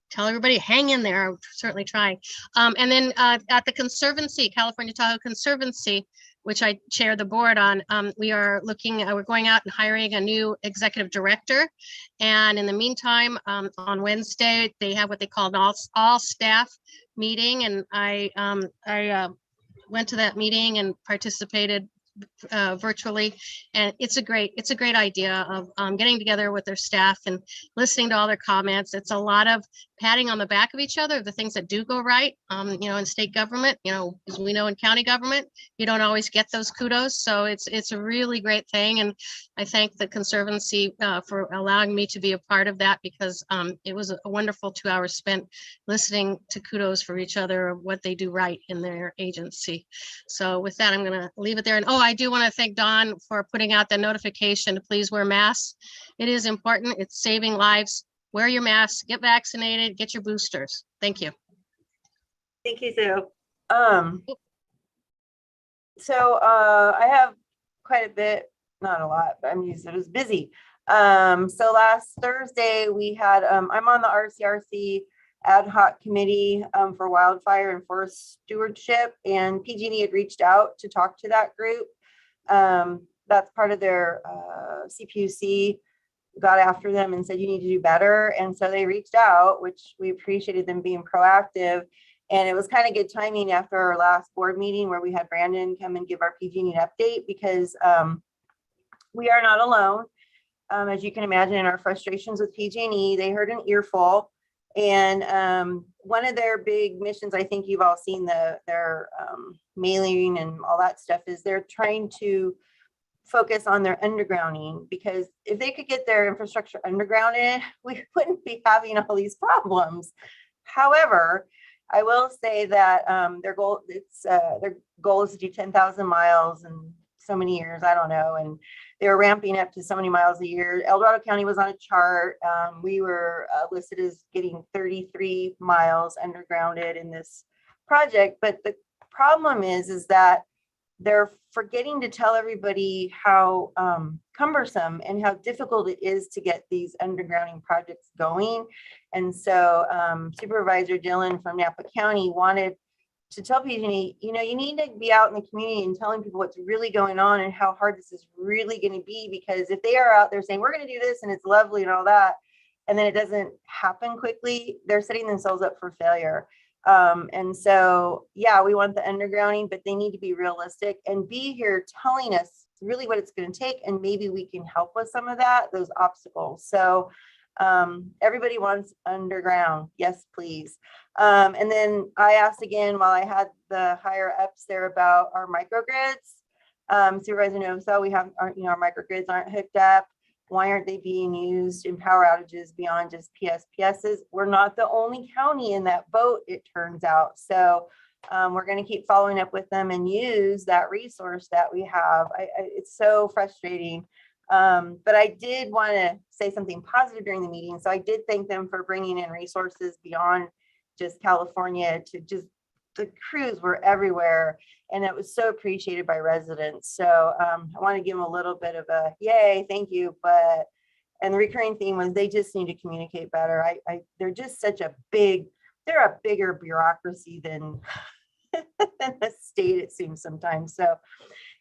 tell everybody, hang in there. I'm certainly trying. And then at the Conservancy, California Tahoe Conservancy, which I chair the board on, we're going out and hiring a new executive director. And in the meantime, on Wednesday, they have what they call an all staff meeting. And I went to that meeting and participated virtually, and it's a great idea of getting together with their staff and listening to all their comments. It's a lot of patting on the back of each other, the things that do go right, in state government, as we know in county government, you don't always get those kudos. So it's a really great thing. And I thank the Conservancy for allowing me to be a part of that, because it was a wonderful 2 hours spent listening to kudos for each other of what they do right in their agency. So with that, I'm going to leave it there. And I do want to thank Don for putting out the notification to please wear masks. It is important. It's saving lives. Wear your mask, get vaccinated, get your boosters. Thank you. Thank you, Sue. So I have quite a bit, not a lot, but it was busy. So last Thursday we had, I'm on the RCRC ad hoc committee for wildfire and forest stewardship, and PG&E had reached out to talk to that group. That's part of their CPUC got after them and said, you need to do better. And so they reached out, which we appreciated them being proactive. And it was kind of good timing after our last board meeting where we had Brandon come and give our PG&E an update, because we are not alone. As you can imagine, in our frustrations with PG&E, they heard an earful. And one of their big missions, I think you've all seen their mailing and all that stuff, is they're trying to focus on their undergrounding, because if they could get their infrastructure undergrounded, we wouldn't be having all these problems. However, I will say that their goal is to do 10,000 miles in so many years, I don't know, and they're ramping up to so many miles a year. El Dorado County was on a chart. We were listed as getting 33 miles undergrounded in this project, but the problem is that they're forgetting to tell everybody how cumbersome and how difficult it is to get these undergrounding projects going. And so Supervisor Dillon from Napa County wanted to tell PG&E, you know, you need to be out in the community and telling people what's really going on and how hard this is really going to be, because if they are out there saying we're going to do this and it's lovely and all that, and then it doesn't happen quickly, they're setting themselves up for failure. And so, yeah, we want the undergrounding, but they need to be realistic and be here telling us really what it's going to take. And maybe we can help with some of that, those obstacles. So everybody wants underground. Yes, please. And then I asked again while I had the higher ups there about our microgrids. Supervisor Novosel, we have our, our microgrids aren't hooked up. Why aren't they being used in power outages beyond just PSPSs? We're not the only county in that boat, it turns out. So we're going to keep following up with them and use that resource that we have. It's so frustrating. But I did want to say something positive during the meeting. So I did thank them for bringing in resources beyond just California to just the crews were everywhere. And it was so appreciated by residents. So I want to give them a little bit of a yay, thank you. And the recurring theme was they just need to communicate better. They're just such a they're a bigger bureaucracy than the state, it seems sometimes. So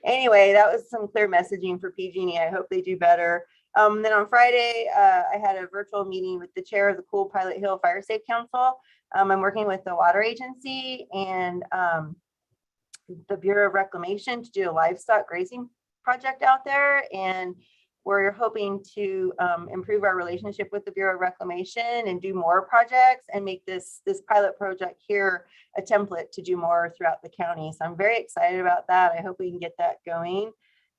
anyway, that was some clear messaging for PG&E. I hope they do better. Then on Friday, I had a virtual meeting with the chair of the Cool Pilot Hill Fire Safe Council. I'm working with the water agency and the Bureau of Reclamation to do a livestock grazing project out there. And we're hoping to improve our relationship with the Bureau of Reclamation and do more projects and make this pilot project here a template to do more throughout the county. So I'm very excited about that. I hope we can get that going.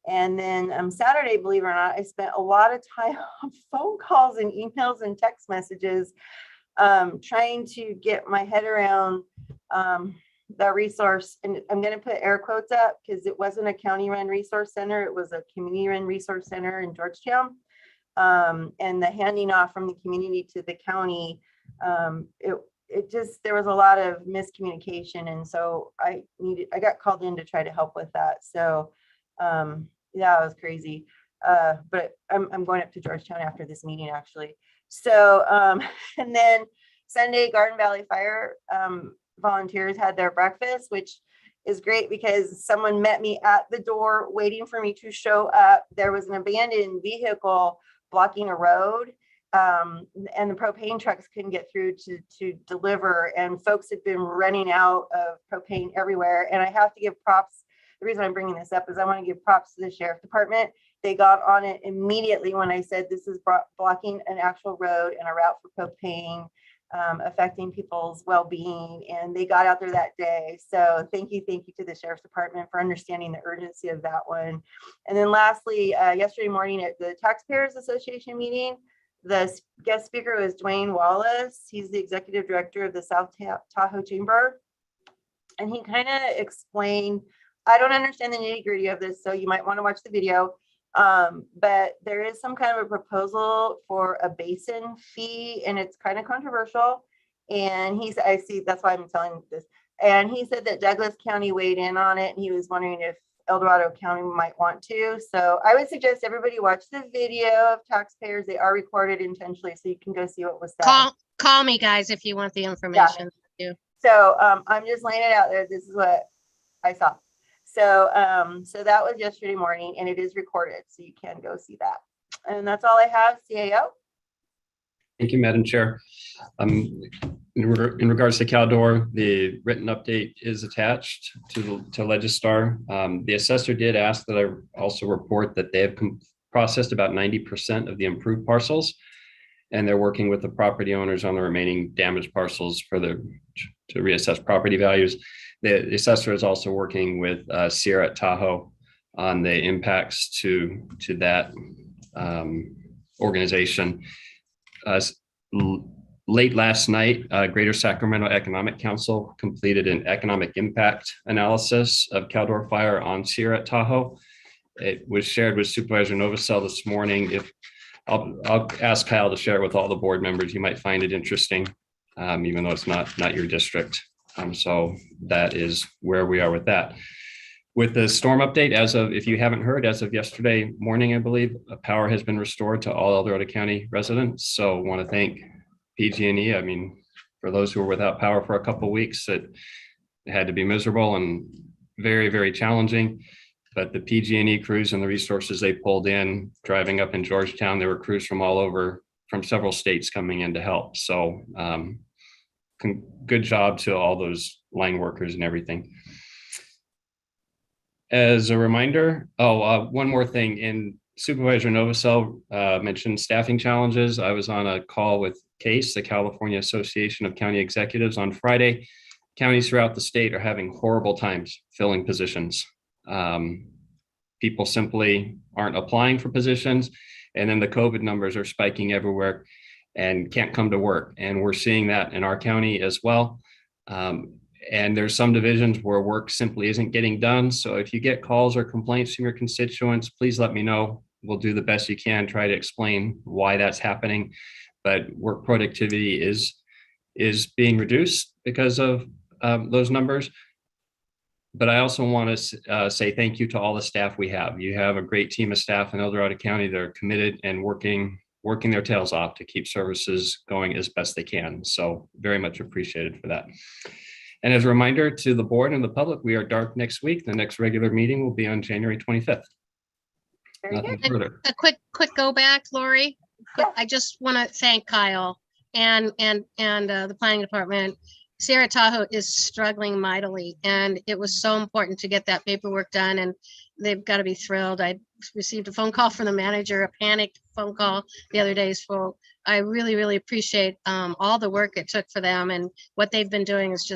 And then Saturday, believe it or not, I spent a lot of time on phone calls and emails and text messages trying to get my head around the resource. And I'm going to put air quotes up because it wasn't a county run resource center. It was a community run resource center in Georgetown. And the handing off from the community to the county, there was a lot of miscommunication. And so I got called in to try to help with that. So yeah, it was crazy. But I'm going up to Georgetown after this meeting actually. So, and then Sunday, Garden Valley Fire volunteers had their breakfast, which is great because someone met me at the door waiting for me to show up. There was an abandoned vehicle blocking a road, and the propane trucks couldn't get through to deliver, and folks had been running out of propane everywhere. And I have to give props. The reason I'm bringing this up is I want to give props to the sheriff department. They got on it immediately when I said this is blocking an actual road and a route for propane, affecting people's well-being, and they got out there that day. So thank you to the sheriff's department for understanding the urgency of that one. And then lastly, yesterday morning at the Taxpayers Association meeting, the guest speaker was Dwayne Wallace. He's the executive director of the South Tahoe Chamber, and he kind of explained, I don't understand the nitty-gritty of this, so you might want to watch the video. But there is some kind of a proposal for a basin fee, and it's kind of controversial. And I see, that's why I'm telling this. And he said that Douglas County weighed in on it, and he was wondering if El Dorado County might want to. So I would suggest everybody watch the video of taxpayers. They are recorded intentionally, so you can go see what was said. Call me, guys, if you want the information. Yeah. So I'm just laying it out there. This is what I saw. So so that was yesterday morning, and it is recorded, so you can go see that. And that's all I have. CAO. Thank you, Madam Chair. In regards to Caldor, the written update is attached to Legistar. The assessor did ask that I also report that they have processed about 90% of the improved parcels, and they're working with the property owners on the remaining damaged parcels to reassess property values. The assessor is also working with Sierra at Tahoe on the impacts to that organization. Late last night, Greater Sacramento Economic Council completed an economic impact analysis of Caldor Fire on Sierra at Tahoe. It was shared with Supervisor Novosel this morning. I'll ask Kyle to share it with all the board members. You might find it interesting, even though it's not your district. So that is where we are with that. With the storm update, if you haven't heard, as of yesterday morning, I believe, power has been restored to all El Dorado County residents. So want to thank PG&E. I mean, for those who were without power for a couple of weeks, it had to be miserable and very, very challenging. But the PG&E crews and the resources they pulled in, driving up in Georgetown, there were crews from all over, from several states coming in to help. So good job to all those line workers and everything. As a reminder, one more thing, in Supervisor Novosel mentioned staffing challenges. I was on a call with CASE, the California Association of County Executives, on Friday. Counties throughout the state are having horrible times filling positions. People simply aren't applying for positions, and then the COVID numbers are spiking everywhere and can't come to work. And we're seeing that in our county as well. And there's some divisions where work simply isn't getting done. So if you get calls or complaints from your constituents, please let me know. We'll do the best you can, try to explain why that's happening. But work productivity is being reduced because of those numbers. But I also want to say thank you to all the staff we have. You have a great team of staff in El Dorado County that are committed and working their tails off to keep services going as best they can. So very much appreciated for that. And as a reminder to the board and the public, we are dark next week. The next regular meeting will be on January 25th. Nothing further. A quick go back, Lori. I just want to thank Kyle and the planning department. Sierra Tahoe is struggling mightily, and it was so important to get that paperwork done, and they've got to be thrilled. I received a phone call from the manager, a panicked phone call the other day. So I really, really appreciate all the work it took for them, and what they've been doing is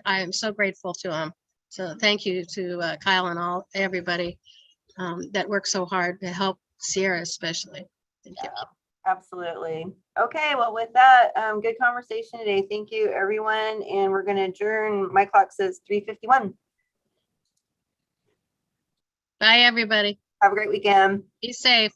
I am so grateful to them. So thank you to Kyle and everybody that worked so hard to help Sierra especially. Thank you. Absolutely. Okay, well, with that, good conversation today. Thank you, everyone. And we're going to adjourn. My clock says 3:51. Bye, everybody. Have a great weekend. Be safe.